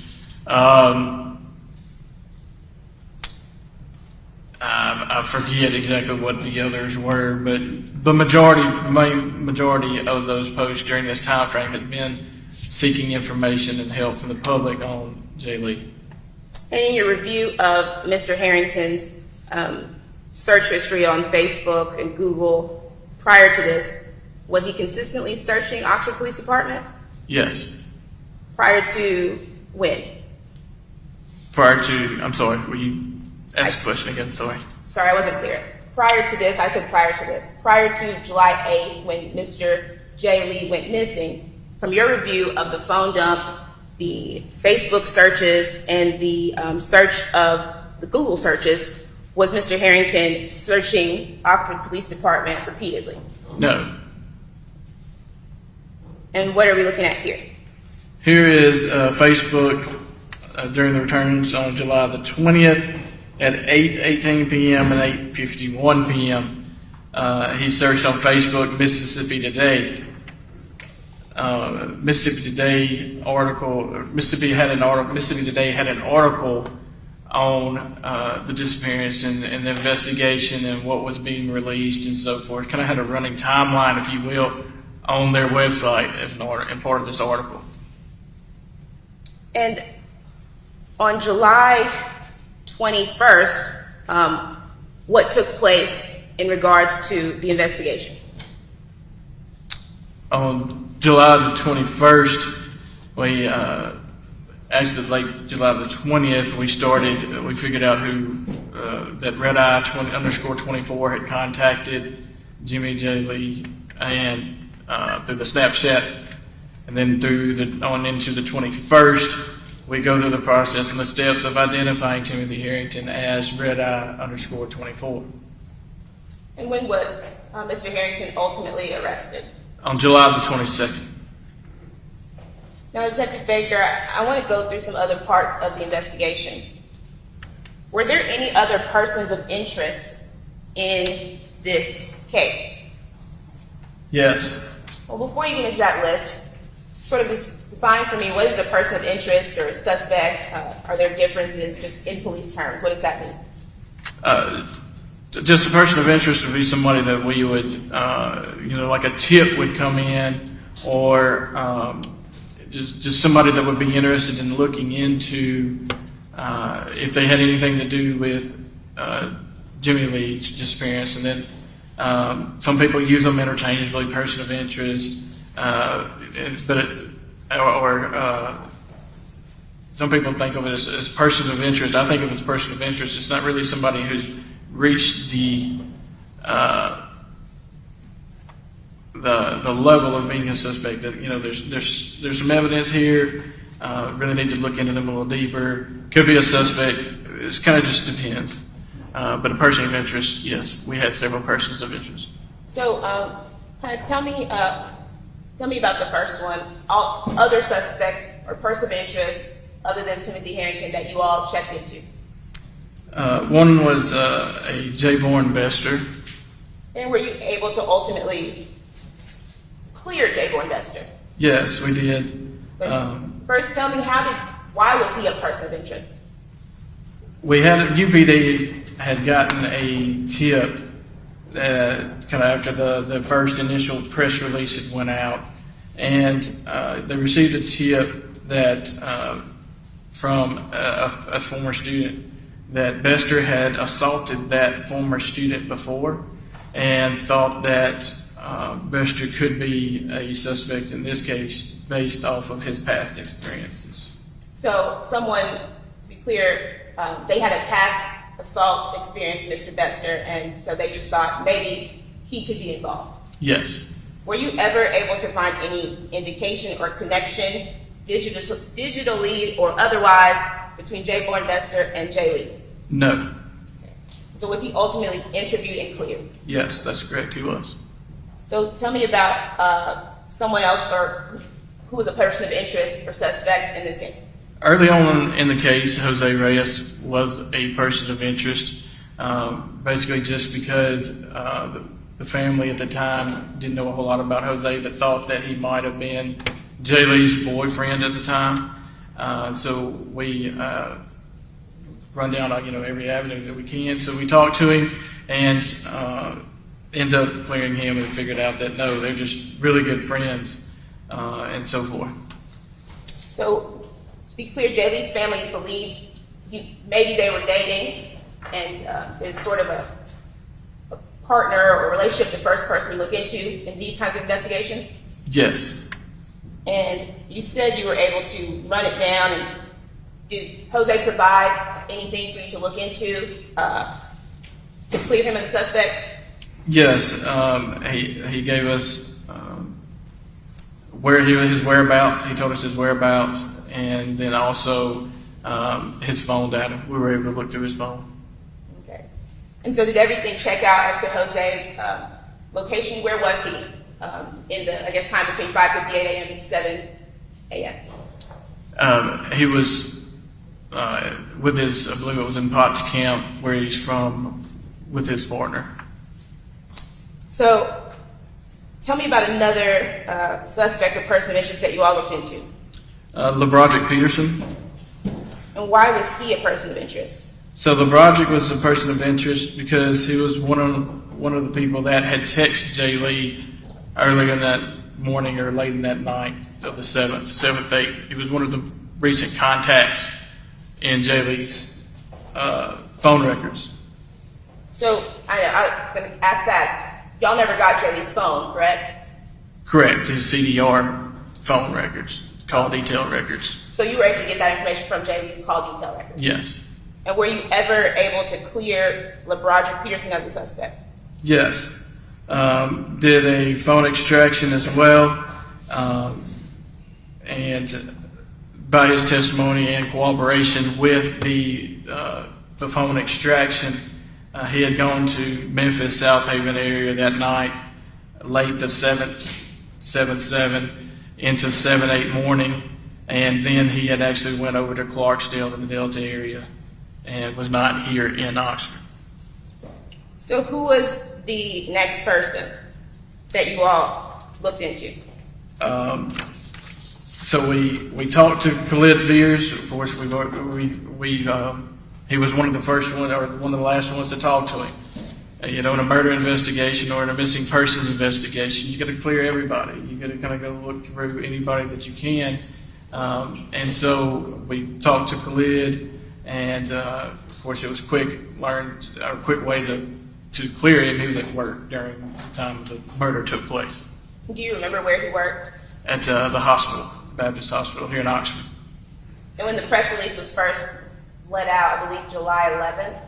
[SPEAKER 9] I forget exactly what the others were, but the main majority of those posts during this time frame had been seeking information and help from the public on Jay Lee.
[SPEAKER 7] And in your review of Mr. Harrington's search history on Facebook and Google prior to this, was he consistently searching Oxford Police Department?
[SPEAKER 9] Yes.
[SPEAKER 7] Prior to when?
[SPEAKER 9] I'm sorry, will you ask the question again? Sorry.
[SPEAKER 7] Sorry, I wasn't clear. Prior to this, I said prior to this. Prior to July 8th, when Mr. Jay Lee went missing, from your review of the phone dump, the Facebook searches, and the search of the Google searches, was Mr. Harrington searching Oxford Police Department repeatedly?
[SPEAKER 9] No.
[SPEAKER 7] And what are we looking at here?
[SPEAKER 9] Here is Facebook during the returns on July the 20th at 8:18 p.m. and 8:51 p.m. He searched on Facebook Mississippi Today. Mississippi Today had an article on the disappearance and the investigation and what was being released and so forth. Kind of had a running timeline, if you will, on their website as in part of this article.
[SPEAKER 7] And on July 21st, what took place in regards to the investigation?
[SPEAKER 9] On July the 21st, we actually late July the 20th, we figured out who that Red Eye _24 had contacted Jimmy J. Lee and through the Snapchat, and then on into the 21st, we go through the process and the steps of identifying Timothy Herrington as Red Eye _24.
[SPEAKER 7] And when was Mr. Harrington ultimately arrested?
[SPEAKER 9] On July the 22nd.
[SPEAKER 7] Now, Detective Baker, I want to go through some other parts of the investigation. Were there any other persons of interest in this case?
[SPEAKER 9] Yes.
[SPEAKER 7] Well, before you get into that list, sort of define for me, what is a person of interest or a suspect? Are there differences just in police terms? What does that mean?
[SPEAKER 9] Just a person of interest would be somebody that we would, like a tip would come in, or just somebody that would be interested in looking into if they had anything to do with Jimmy Lee's disappearance. And then some people use them interchangeably, person of interest, some people think of it as persons of interest. I think of it as person of interest. It's not really somebody who's reached the level of being a suspect. That there's some evidence here. Really need to look into them a little deeper. Could be a suspect. It kind of just depends. But a person of interest, yes, we had several persons of interest.
[SPEAKER 7] So, kind of tell me about the first one. All other suspects or person of interest other than Timothy Herrington that you all checked into.
[SPEAKER 9] One was a J-born Bester.
[SPEAKER 7] And were you able to ultimately clear J-born Bester?
[SPEAKER 9] Yes, we did.
[SPEAKER 7] First, tell me why was he a person of interest?
[SPEAKER 9] We had UPD had gotten a tip kind of after the first initial press release had went out, and they received a tip that from a former student that Bester had assaulted that former student before, and thought that Bester could be a suspect in this case based off of his past experiences.
[SPEAKER 7] So someone, to be clear, they had a past assault experience with Mr. Bester, and so they just thought maybe he could be involved.
[SPEAKER 9] Yes.
[SPEAKER 7] Were you ever able to find any indication or connection, digitally or otherwise, between J-born Bester and J. Lee?
[SPEAKER 9] No.
[SPEAKER 7] So was he ultimately interviewed and cleared?
[SPEAKER 9] Yes, that's correct. He was.
[SPEAKER 7] So tell me about someone else or who was a person of interest or suspect in this case.
[SPEAKER 9] Early on in the case, Jose Reyes was a person of interest, basically just because the family at the time didn't know a whole lot about Jose, but thought that he might have been Jay Lee's boyfriend at the time. So we run down every avenue that we can. So we talked to him and end up clearing him and figured out that no, they're just really good friends and so forth.
[SPEAKER 7] So to be clear, Jay Lee's family believed maybe they were dating and is sort of a partner or relationship, the first person we look into in these kinds of investigations?
[SPEAKER 9] Yes.
[SPEAKER 7] And you said you were able to run it down, and did Jose provide anything for you to look into to clear him as a suspect?
[SPEAKER 9] Yes, he gave us his whereabouts. He told us his whereabouts, and then also his phone data. We were able to look through his phone.
[SPEAKER 7] Okay. And so did everything check out as to Jose's location? Where was he in the, time between 5:58 a.m. and 7 a.m.?
[SPEAKER 9] He was with his, I believe it was in Potts Camp, where he's from, with his partner.
[SPEAKER 7] So tell me about another suspect or person of interest that you all looked into.
[SPEAKER 9] LeBroderick Peterson.
[SPEAKER 7] And why was he a person of interest?
[SPEAKER 9] So LeBroderick was a person of interest because he was one of the people that had texted Jay Lee earlier in that morning or late in that night of the 7th, 8th. He was one of the recent contacts in Jay Lee's phone records.
[SPEAKER 7] So I'm going to ask that. Y'all never got Jay Lee's phone, correct?
[SPEAKER 9] Correct. His CDR phone records, call detail records.
[SPEAKER 7] So you were able to get that information from Jay Lee's call detail records?
[SPEAKER 9] Yes.
[SPEAKER 7] And were you ever able to clear LeBroderick Peterson as a suspect?
[SPEAKER 9] Yes. Did a phone extraction as well. And by his testimony and cooperation with the phone extraction, he had gone to Memphis, South Haven area that night, late the 7/7 into 7/8 morning, and then he had actually went over to Clarksdale in the Delta area and was not here in Oxford.
[SPEAKER 7] So who was the next person that you all looked into?
[SPEAKER 9] So we talked to Khalid Veers. Of course, he was one of the first ones, or one of the last ones to talk to him. In a murder investigation or in a missing persons investigation, you got to clear everybody. You got to kind of go look through anybody that you can. And so we talked to Khalid, and of course it was quick way to clear him. He was at work during the time the murder took place
[SPEAKER 7] Do you remember where he worked?
[SPEAKER 9] at the hospital, Baptist Hospital here in Oxford.
[SPEAKER 7] And when the press release was first let out, I believe July 11th.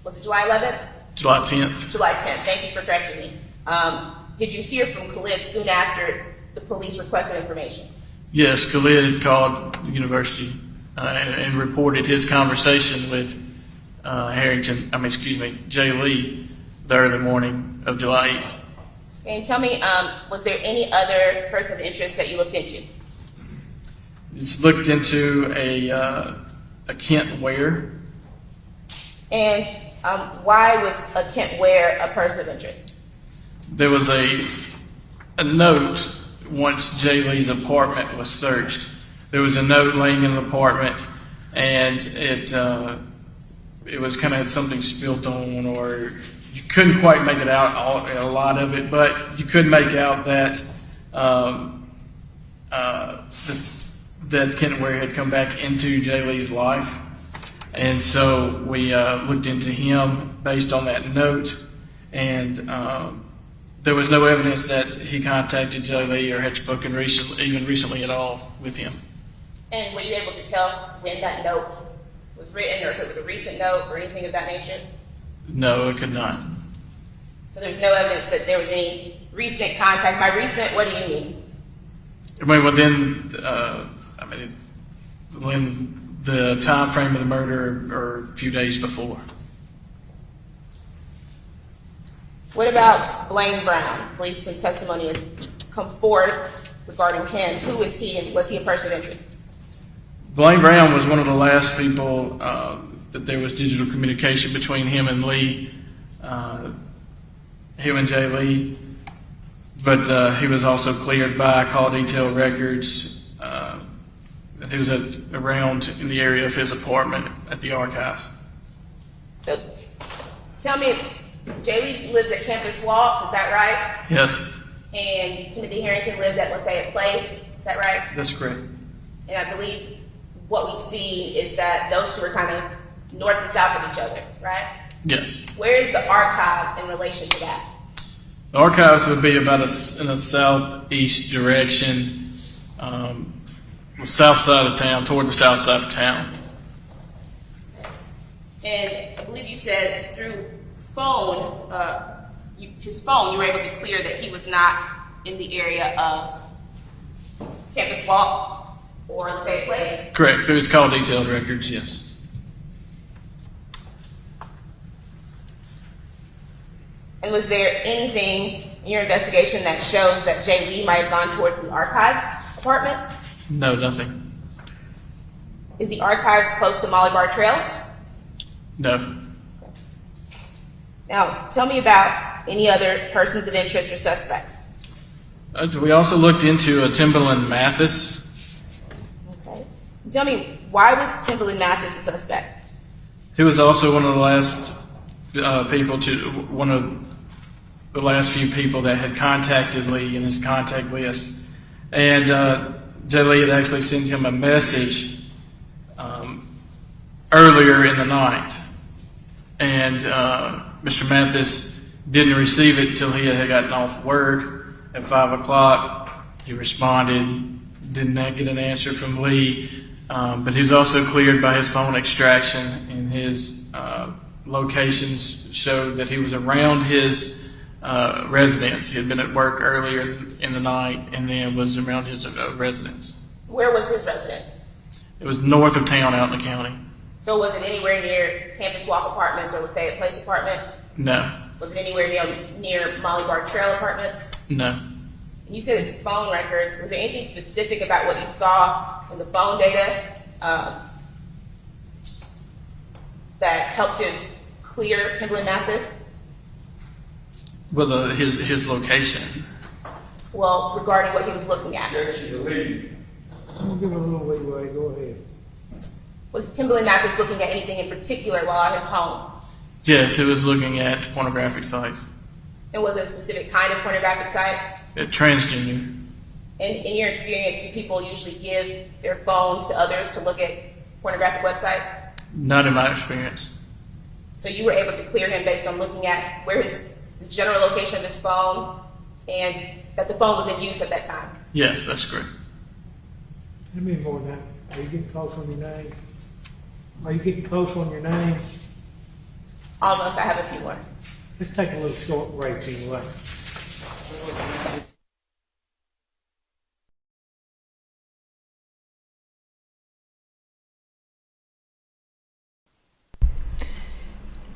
[SPEAKER 7] Was it July 11th?
[SPEAKER 9] July 10th.
[SPEAKER 7] July 10th. Thank you for correcting me. Did you hear from Khalid soon after the police requested information?
[SPEAKER 9] Yes, Khalid had called the university and reported his conversation with Jay Lee the early morning of July 8th.
[SPEAKER 7] And tell me, was there any other person of interest that you looked into?
[SPEAKER 9] It's looked into a Kent Ware.
[SPEAKER 7] And why was a Kent Ware a person of interest?
[SPEAKER 9] There was a note once Jay Lee's apartment was searched. There was a note laying in the apartment, and it was kind of had something spilt on, or you couldn't quite make it out, a lot of it, but you could make out that that Kent Ware had come back into Jay Lee's life. And so we looked into him based on that note, and there was no evidence that he contacted Jay Lee or had spoken recently at all with him.
[SPEAKER 7] And were you able to tell when that note was written, or if it was a recent note or anything of that nature?
[SPEAKER 9] No, it could not.
[SPEAKER 7] So there's no evidence that there was any recent contact. By recent, what do you mean?
[SPEAKER 9] I mean, within the time frame of the murder or a few days before.
[SPEAKER 7] What about Blaine Brown? I believe some testimony has come forward regarding him. Who is he, and was he a person of interest?
[SPEAKER 9] Blaine Brown was one of the last people that there was digital communication between him and Lee, him and Jay Lee. But he was also cleared by call detail records. He was around in the area of his apartment at the archives.
[SPEAKER 7] So tell me, Jay Lee lives at Campus Walk, is that right?
[SPEAKER 9] Yes,
[SPEAKER 7] And Timothy Herrington lived at Lafayette Place, is that right?
[SPEAKER 9] that's correct.
[SPEAKER 7] And I believe what we see is that those two are kind of north and south of each other, right?
[SPEAKER 9] Yes.
[SPEAKER 7] Where is the archives in relation to that?
[SPEAKER 9] The archives would be about in a southeast direction, the south side of town, toward the south side of town.
[SPEAKER 7] And I believe you said through phone, his phone, you were able to clear that he was not in the area of Campus Walk or Lafayette Place?
[SPEAKER 9] Correct. Through his call detailed records, yes.
[SPEAKER 7] And was there anything in your investigation that shows that Jay Lee might have gone towards the archives apartment?
[SPEAKER 9] No, nothing.
[SPEAKER 7] Is the archives close to Molly Bar Trails?
[SPEAKER 9] No.
[SPEAKER 7] Now, tell me about any other persons of interest or suspects.
[SPEAKER 9] We also looked into Timberland Mathis.
[SPEAKER 7] Okay. Tell me, why was Timberland Mathis a suspect?
[SPEAKER 9] He was also one of the last the last few people that had contacted Lee in his contact list. And Jay Lee had actually sent him a message earlier in the night. And Mr. Mathis didn't receive it until he had gotten off work at 5 o'clock. He responded, did not get an answer from Lee, but he was also cleared by his phone extraction, and his locations showed that he was around his residence. He had been at work earlier in the night and then was around his residence.
[SPEAKER 7] Where was his residence?
[SPEAKER 9] It was north of town out in the county.
[SPEAKER 7] So was it anywhere near Campus Walk Apartments or Lafayette Place Apartments?
[SPEAKER 9] No.
[SPEAKER 7] Was it anywhere near Molly Bar Trail Apartments?
[SPEAKER 9] No.
[SPEAKER 7] And you said his phone records. Was there anything specific about what you saw in the phone data that helped to clear Timberland Mathis?
[SPEAKER 9] Well, his location.
[SPEAKER 7] Well, regarding what he was looking at.
[SPEAKER 2] I'm giving a little leeway, go ahead.
[SPEAKER 7] Was Timberland Mathis looking at anything in particular while at his home?
[SPEAKER 9] Yes, he was looking at pornographic sites.
[SPEAKER 7] And was it a specific kind of pornographic site?
[SPEAKER 9] At transgender.
[SPEAKER 7] In your experience, do people usually give their phones to others to look at pornographic websites?
[SPEAKER 9] Not in my experience.
[SPEAKER 7] So you were able to clear him based on looking at where the general location of his phone and that the phone was in use at that time?
[SPEAKER 9] Yes, that's correct.
[SPEAKER 2] How many more than that? Are you getting close on your name? Are you getting close on your names?
[SPEAKER 7] Almost, I have a few more.
[SPEAKER 2] Let's take a little short break anyway.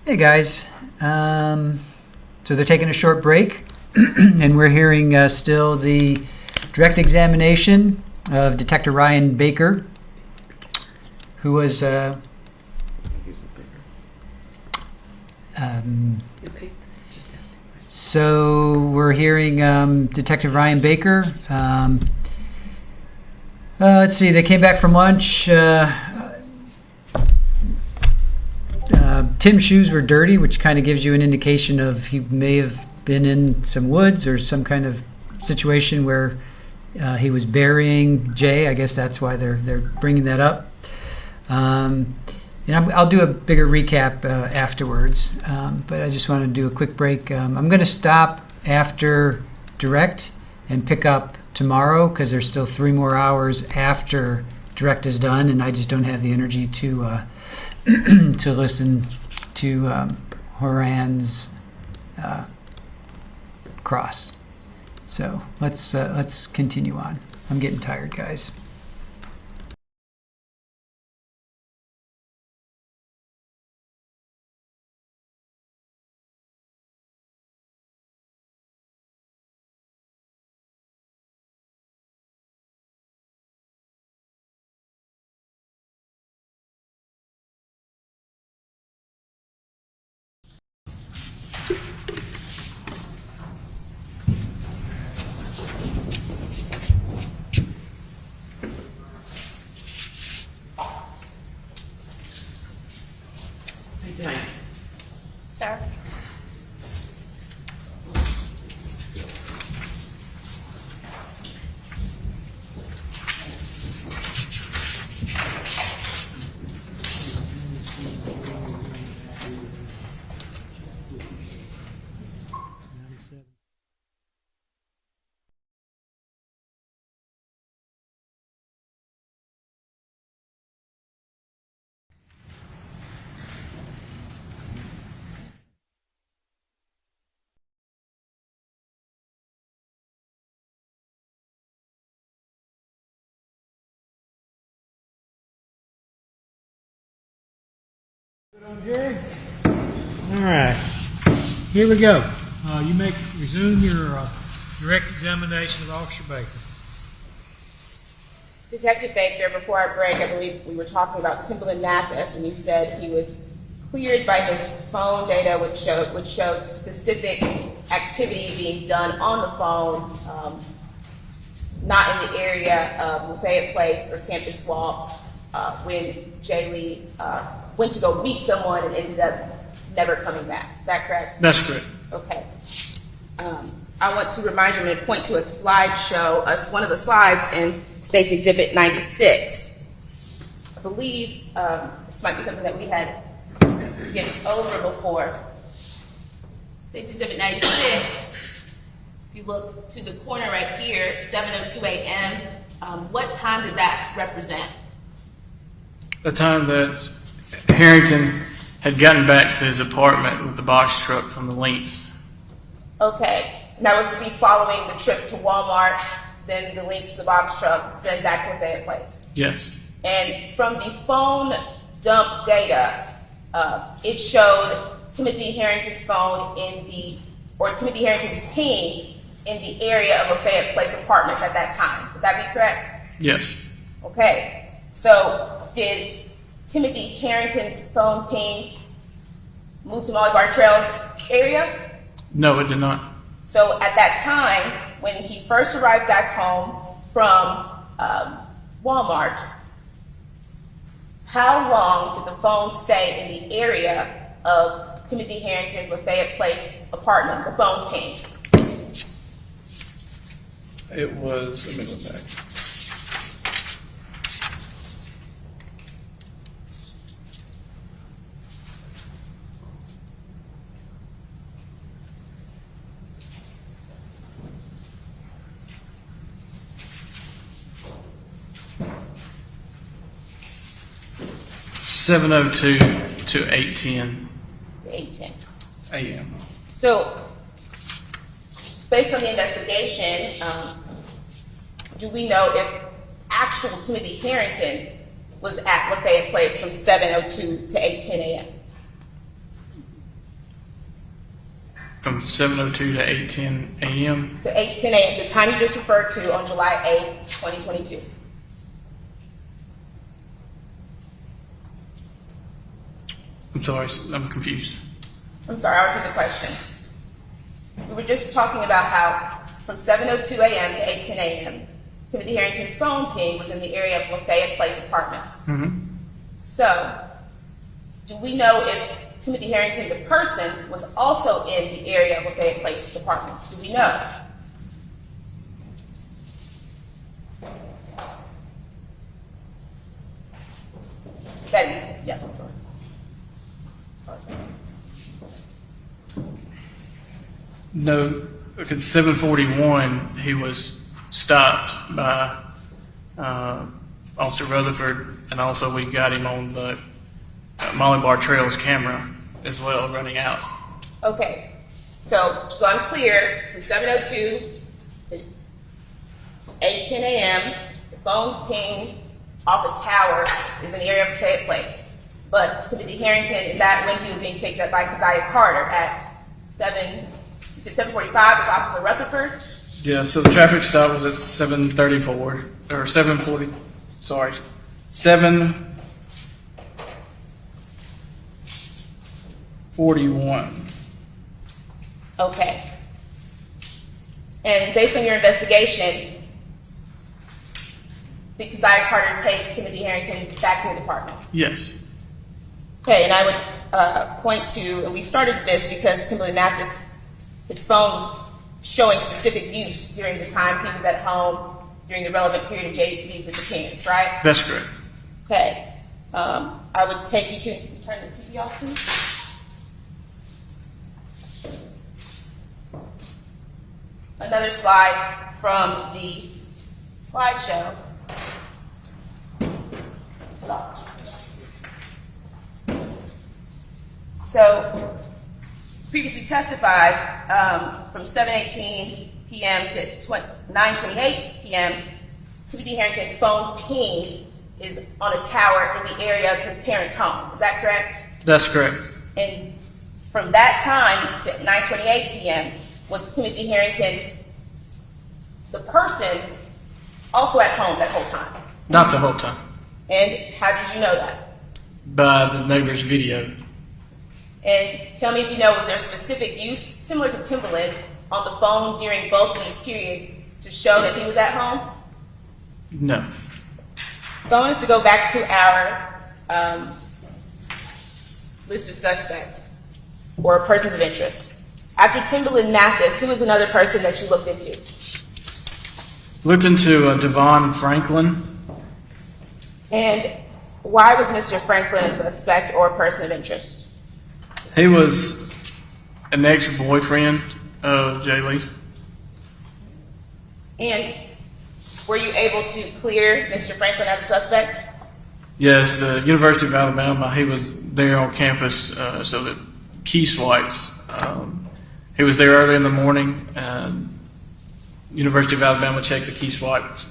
[SPEAKER 1] Hey guys, so they're taking a short break, and we're hearing still the direct examination of Detective Ryan Baker, who was
[SPEAKER 8] Okay, just ask the question.
[SPEAKER 1] so we're hearing Detective Ryan Baker. Let's see, they came back from lunch. Tim's shoes were dirty, which kind of gives you an indication of he may have been in some woods or some kind of situation where he was burying Jay. I guess that's why they're bringing that up. And I'll do a bigger recap afterwards, but I just want to do a quick break. I'm going to stop after direct and pick up tomorrow because there's still 3 more hours after direct is done, and I just don't have the energy to to listen to Horan's cross. So let's continue on. I'm getting tired, guys.
[SPEAKER 6] Sir?
[SPEAKER 2] Jerry? All right, here we go. You may resume your direct examination of Officer Baker.
[SPEAKER 7] Detective Baker, before our break, I believe we were talking about Timberland Mathis, and you said he was cleared by his phone data, which showed specific activity being done on the phone, not in the area of Lafayette Place or Campus Walk, when Jay Lee went to go meet someone and ended up never coming back. Is that correct?
[SPEAKER 9] That's correct.
[SPEAKER 7] Okay. I want to remind you and point to a slideshow, one of the slides in State's Exhibit 96. I believe this might be something that we had skipped over before. State's Exhibit 96, if you look to the corner right here, 7:02 a.m., what time did that represent?
[SPEAKER 9] The time that Herrington had gotten back to his apartment with the box truck from the links.
[SPEAKER 7] Okay, that was to be following the trip to Walmart, then the links to the box truck, then back to Lafayette Place.
[SPEAKER 9] Yes.
[SPEAKER 7] And from the phone dump data, it showed Timothy Harrington's phone Timothy Harrington's ping in the area of Lafayette Place apartments at that time. Would that be correct?
[SPEAKER 9] Yes.
[SPEAKER 7] Okay, so did Timothy Harrington's phone ping move to Molly Bar Trails area?
[SPEAKER 9] No, it did not.
[SPEAKER 7] So at that time, when he first arrived back home from Walmart, how long did the phone stay in the area of Timothy Harrington's Lafayette Place apartment, the phone ping?
[SPEAKER 9] It was, let me look back. (7:02 to 8:10
[SPEAKER 7] To 8:10.
[SPEAKER 9] a.m.)
[SPEAKER 7] So, based on the investigation, do we know if actual Timothy Herrington was at Lafayette Place from 7:02 to 8:10 a.m.?
[SPEAKER 9] From 7:02 to 8:10 a.m.
[SPEAKER 7] To 8:10 a.m., the time you just referred to on July 8th, 2022.
[SPEAKER 9] I'm sorry, I'm confused.
[SPEAKER 7] I'm sorry, I'll repeat the question. We were just talking about how from 7:02 a.m. to 8:10 a.m., Timothy Harrington's phone ping was in the area of Lafayette Place Apartments. So, do we know if Timothy Herrington, the person, was also in the area of Lafayette Place Apartments? Do we know? Yeah.
[SPEAKER 9] No, because 7:41 he was stopped by Officer Rutherford, and also we got him on the Molly Bar Trails camera as well, running out.
[SPEAKER 7] Okay, so I'm clear, from 7:02 to 8:10 a.m., the phone ping off a tower is in the area of Lafayette Place. But Timothy Herrington is at when he was being picked up by Keziah Carter at 7:45 is Officer Rutherford.
[SPEAKER 9] Yeah, so the traffic stop was at 7:34 or 7:40. Sorry, 7:41.
[SPEAKER 7] Okay. And based on your investigation, did Keziah Carter take Timothy Herrington back to his apartment?
[SPEAKER 9] Yes.
[SPEAKER 7] Okay, and I would point to, and we started this because Timothy Mathis, his phone was showing specific use during the time he was at home during the relevant period of JB's disappearance, right?
[SPEAKER 9] That's correct.
[SPEAKER 7] Okay. I would take you to turn the TV off, please. Another slide from the slideshow. So, previously testified from 7:18 p.m. to 9:28 p.m., Timothy Harrington's phone ping is on a tower in the area of his parents' home. Is that correct?
[SPEAKER 9] That's correct.
[SPEAKER 7] And from that time to 9:28 p.m., was Timothy Harrington, the person, also at home that whole time?
[SPEAKER 9] Not the whole time.
[SPEAKER 7] And how did you know that?
[SPEAKER 9] By the neighbor's video.
[SPEAKER 7] And tell me if you know, was there specific use, similar to Timberland, on the phone during both of these periods to show that he was at home?
[SPEAKER 9] No.
[SPEAKER 7] So I want us to go back to our list of suspects or persons of interest. After Timberland Mathis, who was another person that you looked into?
[SPEAKER 9] Looked into Devon Franklin.
[SPEAKER 7] And why was Mr. Franklin a suspect or a person of interest?
[SPEAKER 9] He was an ex-boyfriend of Jay Lee's.
[SPEAKER 7] And were you able to clear Mr. Franklin as a suspect?
[SPEAKER 9] Yes, the University of Alabama, he was there on campus, so the key swipes. He was there early in the morning, and University of Alabama checked the key swipes.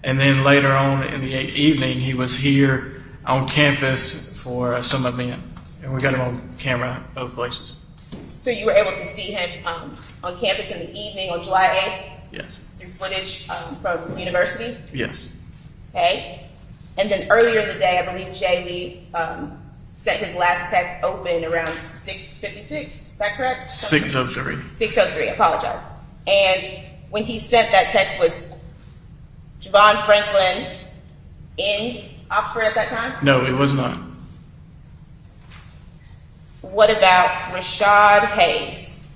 [SPEAKER 9] And then later on in the evening, he was here on campus for some event. And we got him on camera both places.
[SPEAKER 7] So you were able to see him on campus in the evening on July 8th?
[SPEAKER 9] Yes.
[SPEAKER 7] Through footage from the university?
[SPEAKER 9] Yes.
[SPEAKER 7] Okay. And then earlier in the day, I believe Jay Lee sent his last text open around 6:56. Is that correct?
[SPEAKER 9] 6:03.
[SPEAKER 7] 6:03, I apologize. And when he sent that text, was Javon Franklin in Oxford at that time?
[SPEAKER 9] No, it was not.
[SPEAKER 7] What about Rashad Hayes?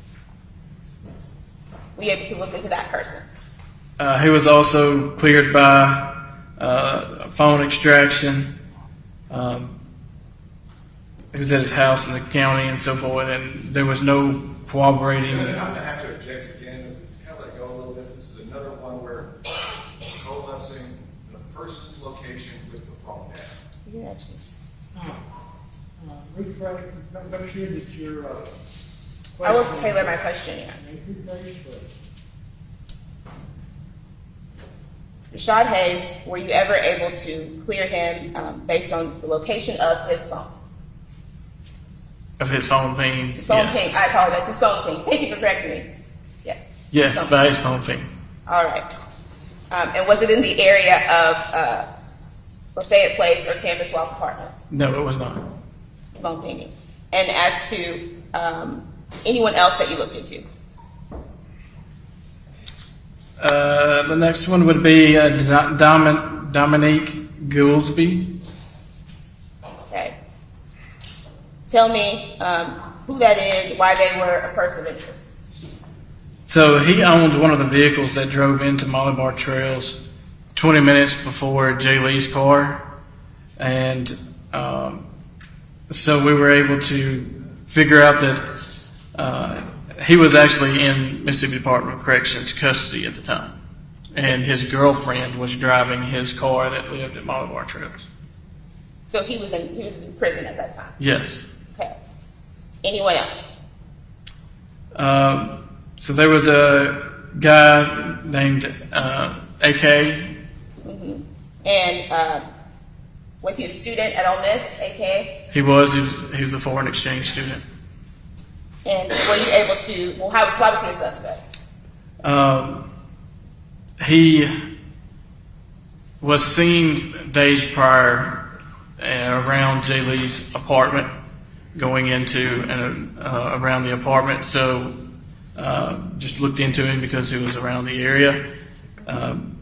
[SPEAKER 7] Were you able to look into that person?
[SPEAKER 9] He was also cleared by phone extraction. He was at his house in the county and so forth, and there was no corroborating.
[SPEAKER 3] I'm gonna have to object again, kind of let go a little bit. This is another one where coalescing the person's location with the phone data.
[SPEAKER 7] You can actually,
[SPEAKER 2] Rephrase, make sure that your,
[SPEAKER 7] I will tailor my question, yeah.
[SPEAKER 2] Rephrase, please.
[SPEAKER 7] Rashad Hayes, were you ever able to clear him based on the location of his phone?
[SPEAKER 9] Of his phone ping.
[SPEAKER 7] His phone
[SPEAKER 9] Yes.
[SPEAKER 7] ping, I apologize, his phone ping. Thank you for correcting me. Yes.
[SPEAKER 9] Yes,
[SPEAKER 7] Phone
[SPEAKER 9] by
[SPEAKER 7] ping.
[SPEAKER 9] his phone ping.
[SPEAKER 7] All right. And was it in the area of Lafayette Place or Campus Walk Apartments?
[SPEAKER 9] No, it was not.
[SPEAKER 7] Phone pinging. And as to anyone else that you looked into?
[SPEAKER 9] The next one would be Dominique Goolsby.
[SPEAKER 7] Okay. Tell me who that is, why they were a person of interest.
[SPEAKER 9] So he owned one of the vehicles that drove into Molly Bar Trails 20 minutes before Jay Lee's car. And so we were able to figure out that he was actually in Mississippi Department of Corrections custody at the time. And his girlfriend was driving his car that lived at Molly Bar Trails.
[SPEAKER 7] So he was in prison at that time.
[SPEAKER 9] Yes.
[SPEAKER 7] Okay. Anyone else?
[SPEAKER 9] So there was a guy named AK.
[SPEAKER 7] And was he a student at Ole Miss, AK?
[SPEAKER 9] He was a foreign exchange student.
[SPEAKER 7] And were you able to, well, why was he a suspect?
[SPEAKER 9] He was seen days prior around Jay Lee's apartment, going into and around the apartment. So just looked into him because he was around the area.
[SPEAKER 7] And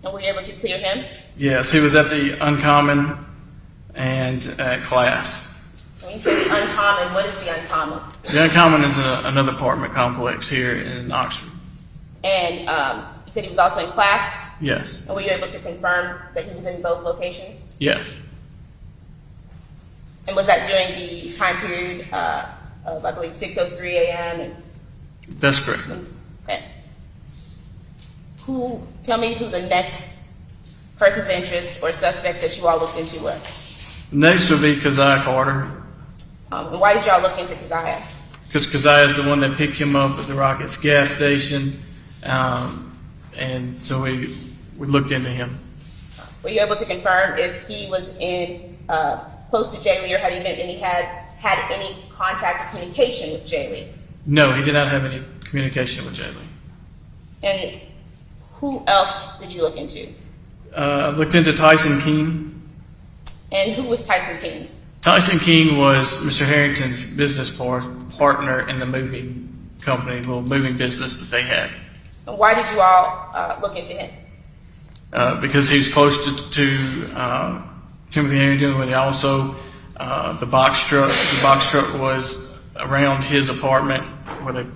[SPEAKER 7] were you able to clear him?
[SPEAKER 9] Yes, he was at the Uncommon and at class.
[SPEAKER 7] When you say the uncommon, what is the uncommon?
[SPEAKER 9] The Uncommon is another apartment complex here in Oxford.
[SPEAKER 7] And you said he was also in class?
[SPEAKER 9] Yes.
[SPEAKER 7] And were you able to confirm that he was in both locations?
[SPEAKER 9] Yes.
[SPEAKER 7] And was that during the time period of, I believe, 6:03 a.m.? And,
[SPEAKER 9] That's correct.
[SPEAKER 7] okay. Tell me who the next persons of interest or suspects that you all looked into were.
[SPEAKER 9] Next would be Keziah Carter,
[SPEAKER 7] And why did y'all look into Keziah?
[SPEAKER 9] because Keziah is the one that picked him up at the Rockets gas station, and so we looked into him.
[SPEAKER 7] Were you able to confirm if he was in close to Jay Lee, or had any contact or communication with Jay Lee?
[SPEAKER 9] No, he did not have any communication with Jay Lee.
[SPEAKER 7] And who else did you look into?
[SPEAKER 9] I looked into Tyson King.
[SPEAKER 7] And who was Tyson King?
[SPEAKER 9] Tyson King was Mr. Herrington's business partner in the moving company, little moving business that they had.
[SPEAKER 7] And why did you all look into him?
[SPEAKER 9] Because he was close to Timothy Herrington, and also the box truck. The box truck was around his apartment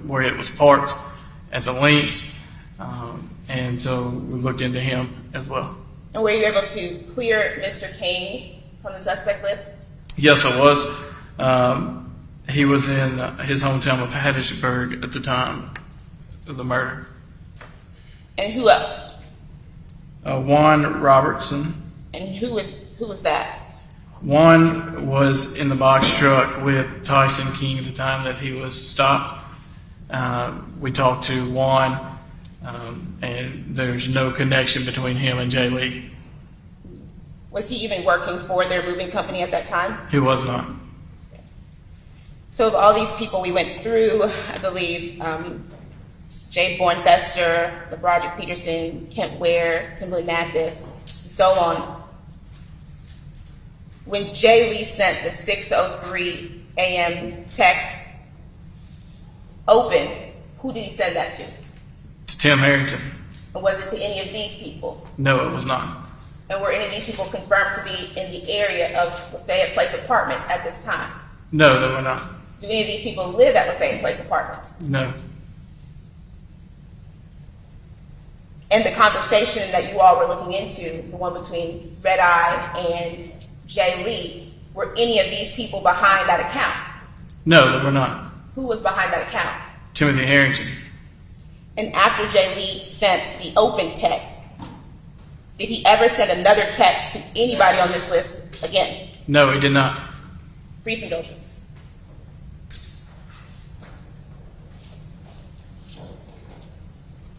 [SPEAKER 9] where it was parked at the links, and so we looked into him as well.
[SPEAKER 7] And were you able to clear Mr. King from the suspect list?
[SPEAKER 9] Yes, I was. He was in his hometown of Hattiesburg at the time of the murder.
[SPEAKER 7] And who else?
[SPEAKER 9] Juan Robertson.
[SPEAKER 7] And who was that?
[SPEAKER 9] Juan was in the box truck with Tyson King at the time that he was stopped. We talked to Juan, and there's no connection between him and Jay Lee.
[SPEAKER 7] Was he even working for their moving company at that time?
[SPEAKER 9] He was not.
[SPEAKER 7] So of all these people we went through, I believe, Jay Bourne-Bester, LeBroderick Peterson, Kent Ware, Timberly Mathis, and so on. When Jay Lee sent the 6:03 a.m. text open, who did he send that to?
[SPEAKER 9] To Tim Harrington.
[SPEAKER 7] And was it to any of these people?
[SPEAKER 9] No, it was not.
[SPEAKER 7] And were any of these people confirmed to be in the area of Lafayette Place Apartments at this time?
[SPEAKER 9] No, they were not.
[SPEAKER 7] Do any of these people live at Lafayette Place Apartments?
[SPEAKER 9] No.
[SPEAKER 7] and the conversation that you all were looking into, the one between Red Eye and Jay Lee, were any of these people behind that account?
[SPEAKER 9] No, we're not.
[SPEAKER 7] Who was behind that account?
[SPEAKER 9] Timothy Harrington.
[SPEAKER 7] And after Jay Lee sent the open text, did he ever send another text to anybody on this list again?
[SPEAKER 9] No, he did not.
[SPEAKER 7] Brief indulgence.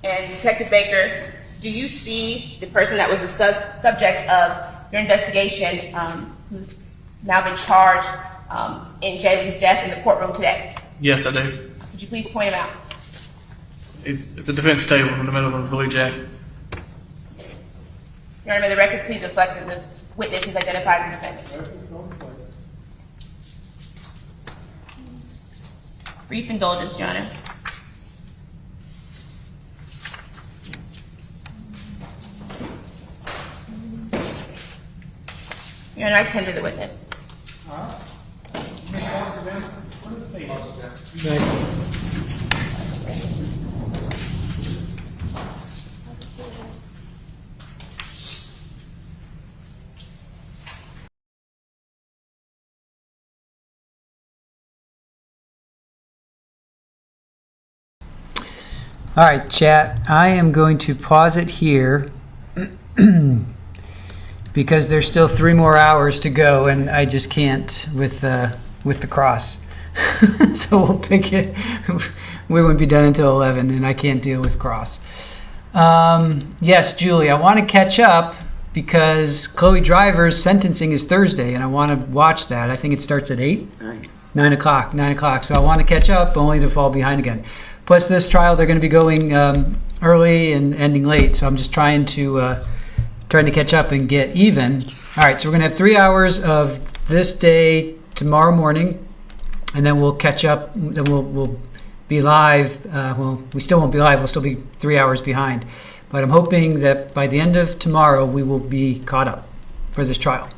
[SPEAKER 7] And Detective Baker, do you see the person that was the subject of your investigation, who's now been charged in Jay Lee's death in the courtroom today?
[SPEAKER 9] Yes, I do.
[SPEAKER 7] Could you please point him out?
[SPEAKER 9] It's at the defense table in the middle of a blue jacket.
[SPEAKER 7] Your Honor, may the record please reflect that the witness is identified the defendant. Brief indulgence, Your Honor. Your Honor, I tender the witness.
[SPEAKER 1] All right, chat. I am going to pause it here because there's still 3 more hours to go, and I just can't with the cross. So we'll pick it. We won't be done until 11, and I can't deal with cross. Yes, Julie, I want to catch up because Chloe Driver's sentencing is Thursday, and I want to watch that. I think it starts at 8? 9 o'clock. So I want to catch up, only to fall behind again. Plus, this trial, they're going to be going early and ending late, so I'm just trying to catch up and get even. All right, so we're going to have 3 hours of this day tomorrow morning, and then we'll catch up. Then we'll be live. Well, we still won't be live. We'll still be 3 hours behind. But I'm hoping that by the end of tomorrow, we will be caught up for this trial.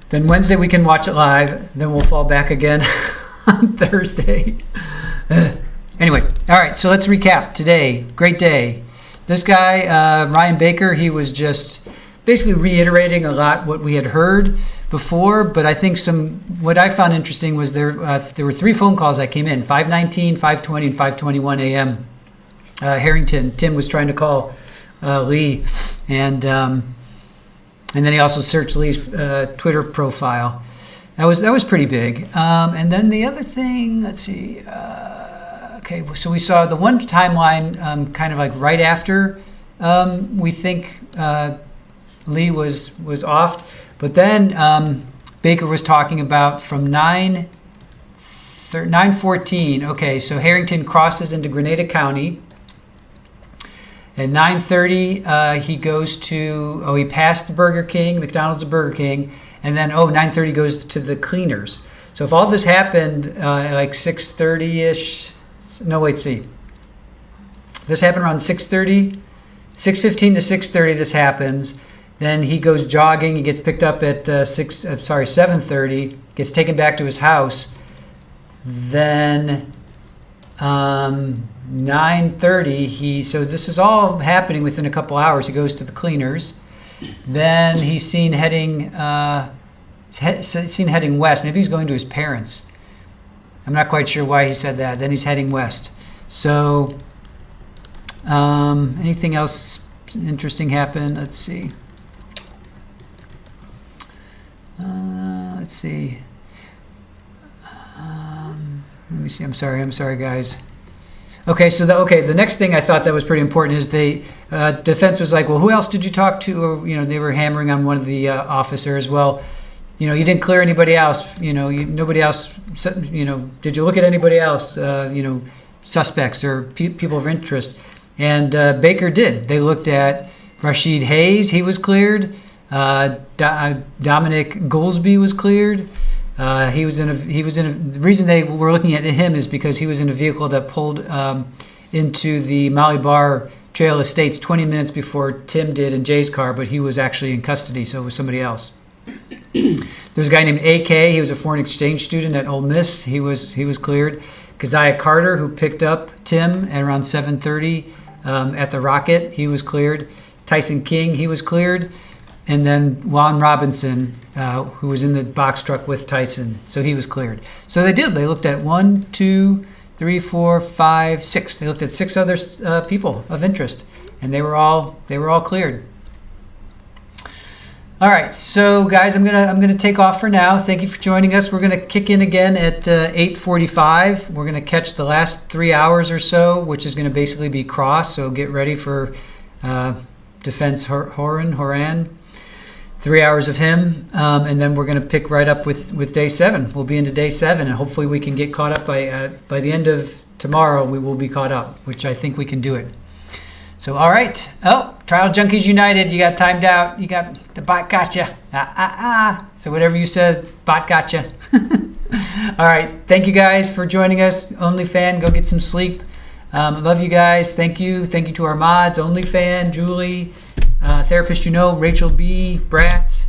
[SPEAKER 1] Then Wednesday, we can watch it live. Then we'll fall back again on Thursday. Anyway, all right, so let's recap today. Great day. This guy, Ryan Baker, he was just basically reiterating a lot what we had heard before, but I think what I found interesting was there were 3 phone calls that came in, 5:19, 5:20, and 5:21 a.m. Herrington, Tim was trying to call Lee, and then he also searched Lee's Twitter profile. That was pretty big. And then the other thing, let's see. Okay, so we saw the one timeline kind of like right after we think Lee was off, but then Baker was talking about from 9:14. Okay, so Herrington crosses into Grenada County. At 9:30, he goes to, he passed the Burger King, McDonald's and Burger King, and then 9:30 goes to the cleaners. So if all this happened at like 6:30-ish. No, wait, see. This happened around 6:30, 6:15 to 6:30 this happens. Then he goes jogging, he gets picked up at 7:30, gets taken back to his house. Then 9:30, so this is all happening within a couple hours. He goes to the cleaners. Then he's seen heading west. Maybe he's going to his parents. I'm not quite sure why he said that. Then he's heading west. So, anything else interesting happen? Let's see. Let me see. I'm sorry, guys. Okay, so the next thing I thought that was pretty important is the defense was like, well, who else did you talk to? Or they were hammering on one of the officers. Well, you didn't clear anybody else. Nobody else. Did you look at anybody else? Suspects or people of interest. And Baker did. They looked at Rashid Hayes. He was cleared. Dominic Goolsby was cleared. The reason they were looking at him is because he was in a vehicle that pulled into the Molly Bar Trail Estates 20 minutes before Tim did in Jay's car, but he was actually in custody, so it was somebody else. There's a guy named AK. He was a foreign exchange student at Ole Miss. He was cleared. Keziah Carter, who picked up Tim at around 7:30, at the Rocket, he was cleared. Tyson King, he was cleared. And then Juan Robinson, who was in the box truck with Tyson, so he was cleared. So they did. They looked at 1, 2, 3, 4, 5, 6. They looked at 6 other people of interest, and they were all cleared. All right, so guys, I'm gonna take off for now. Thank you for joining us. We're gonna kick in again at 8:45. We're gonna catch the last 3 hours or so, which is gonna basically be cross. So get ready for defense Horan. 3 hours of him, and then we're going to pick right up with day 7. We'll be into day 7, and hopefully we can get caught up by the end of tomorrow. We will be caught up, which I think we can do it. So, all right. Oh, Trial Junkies United, you got timed out. You got the bot gotcha. So whatever you said, bot gotcha. All right. Thank you guys for joining us. OnlyFan, go get some sleep. Love you guys. Thank you. Thank you to our mods, OnlyFan, Julie. Therapist, Rachel B, Brat,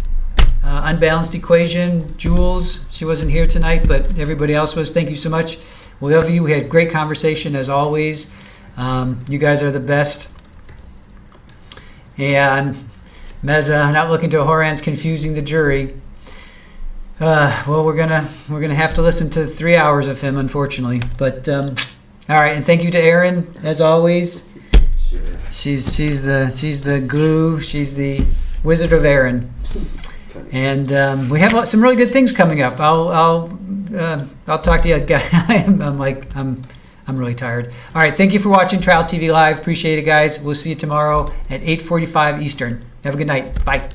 [SPEAKER 1] Unbalanced Equation, Jules. She wasn't here tonight, but everybody else was. Thank you so much. We love you. We had great conversation as always. You guys are the best. And Meza, not looking to Horan's confusing the jury. Well, we're gonna have to listen to 3 hours of him, unfortunately. But all right, and thank you to Erin as always. She's the glue. She's the Wizard of Erin, and we have some really good things coming up. I'll talk to you. I'm really tired. All right, thank you for watching Trial TV Live. Appreciate it, guys. We'll see you tomorrow at 8:45 Eastern. Have a good night. Bye.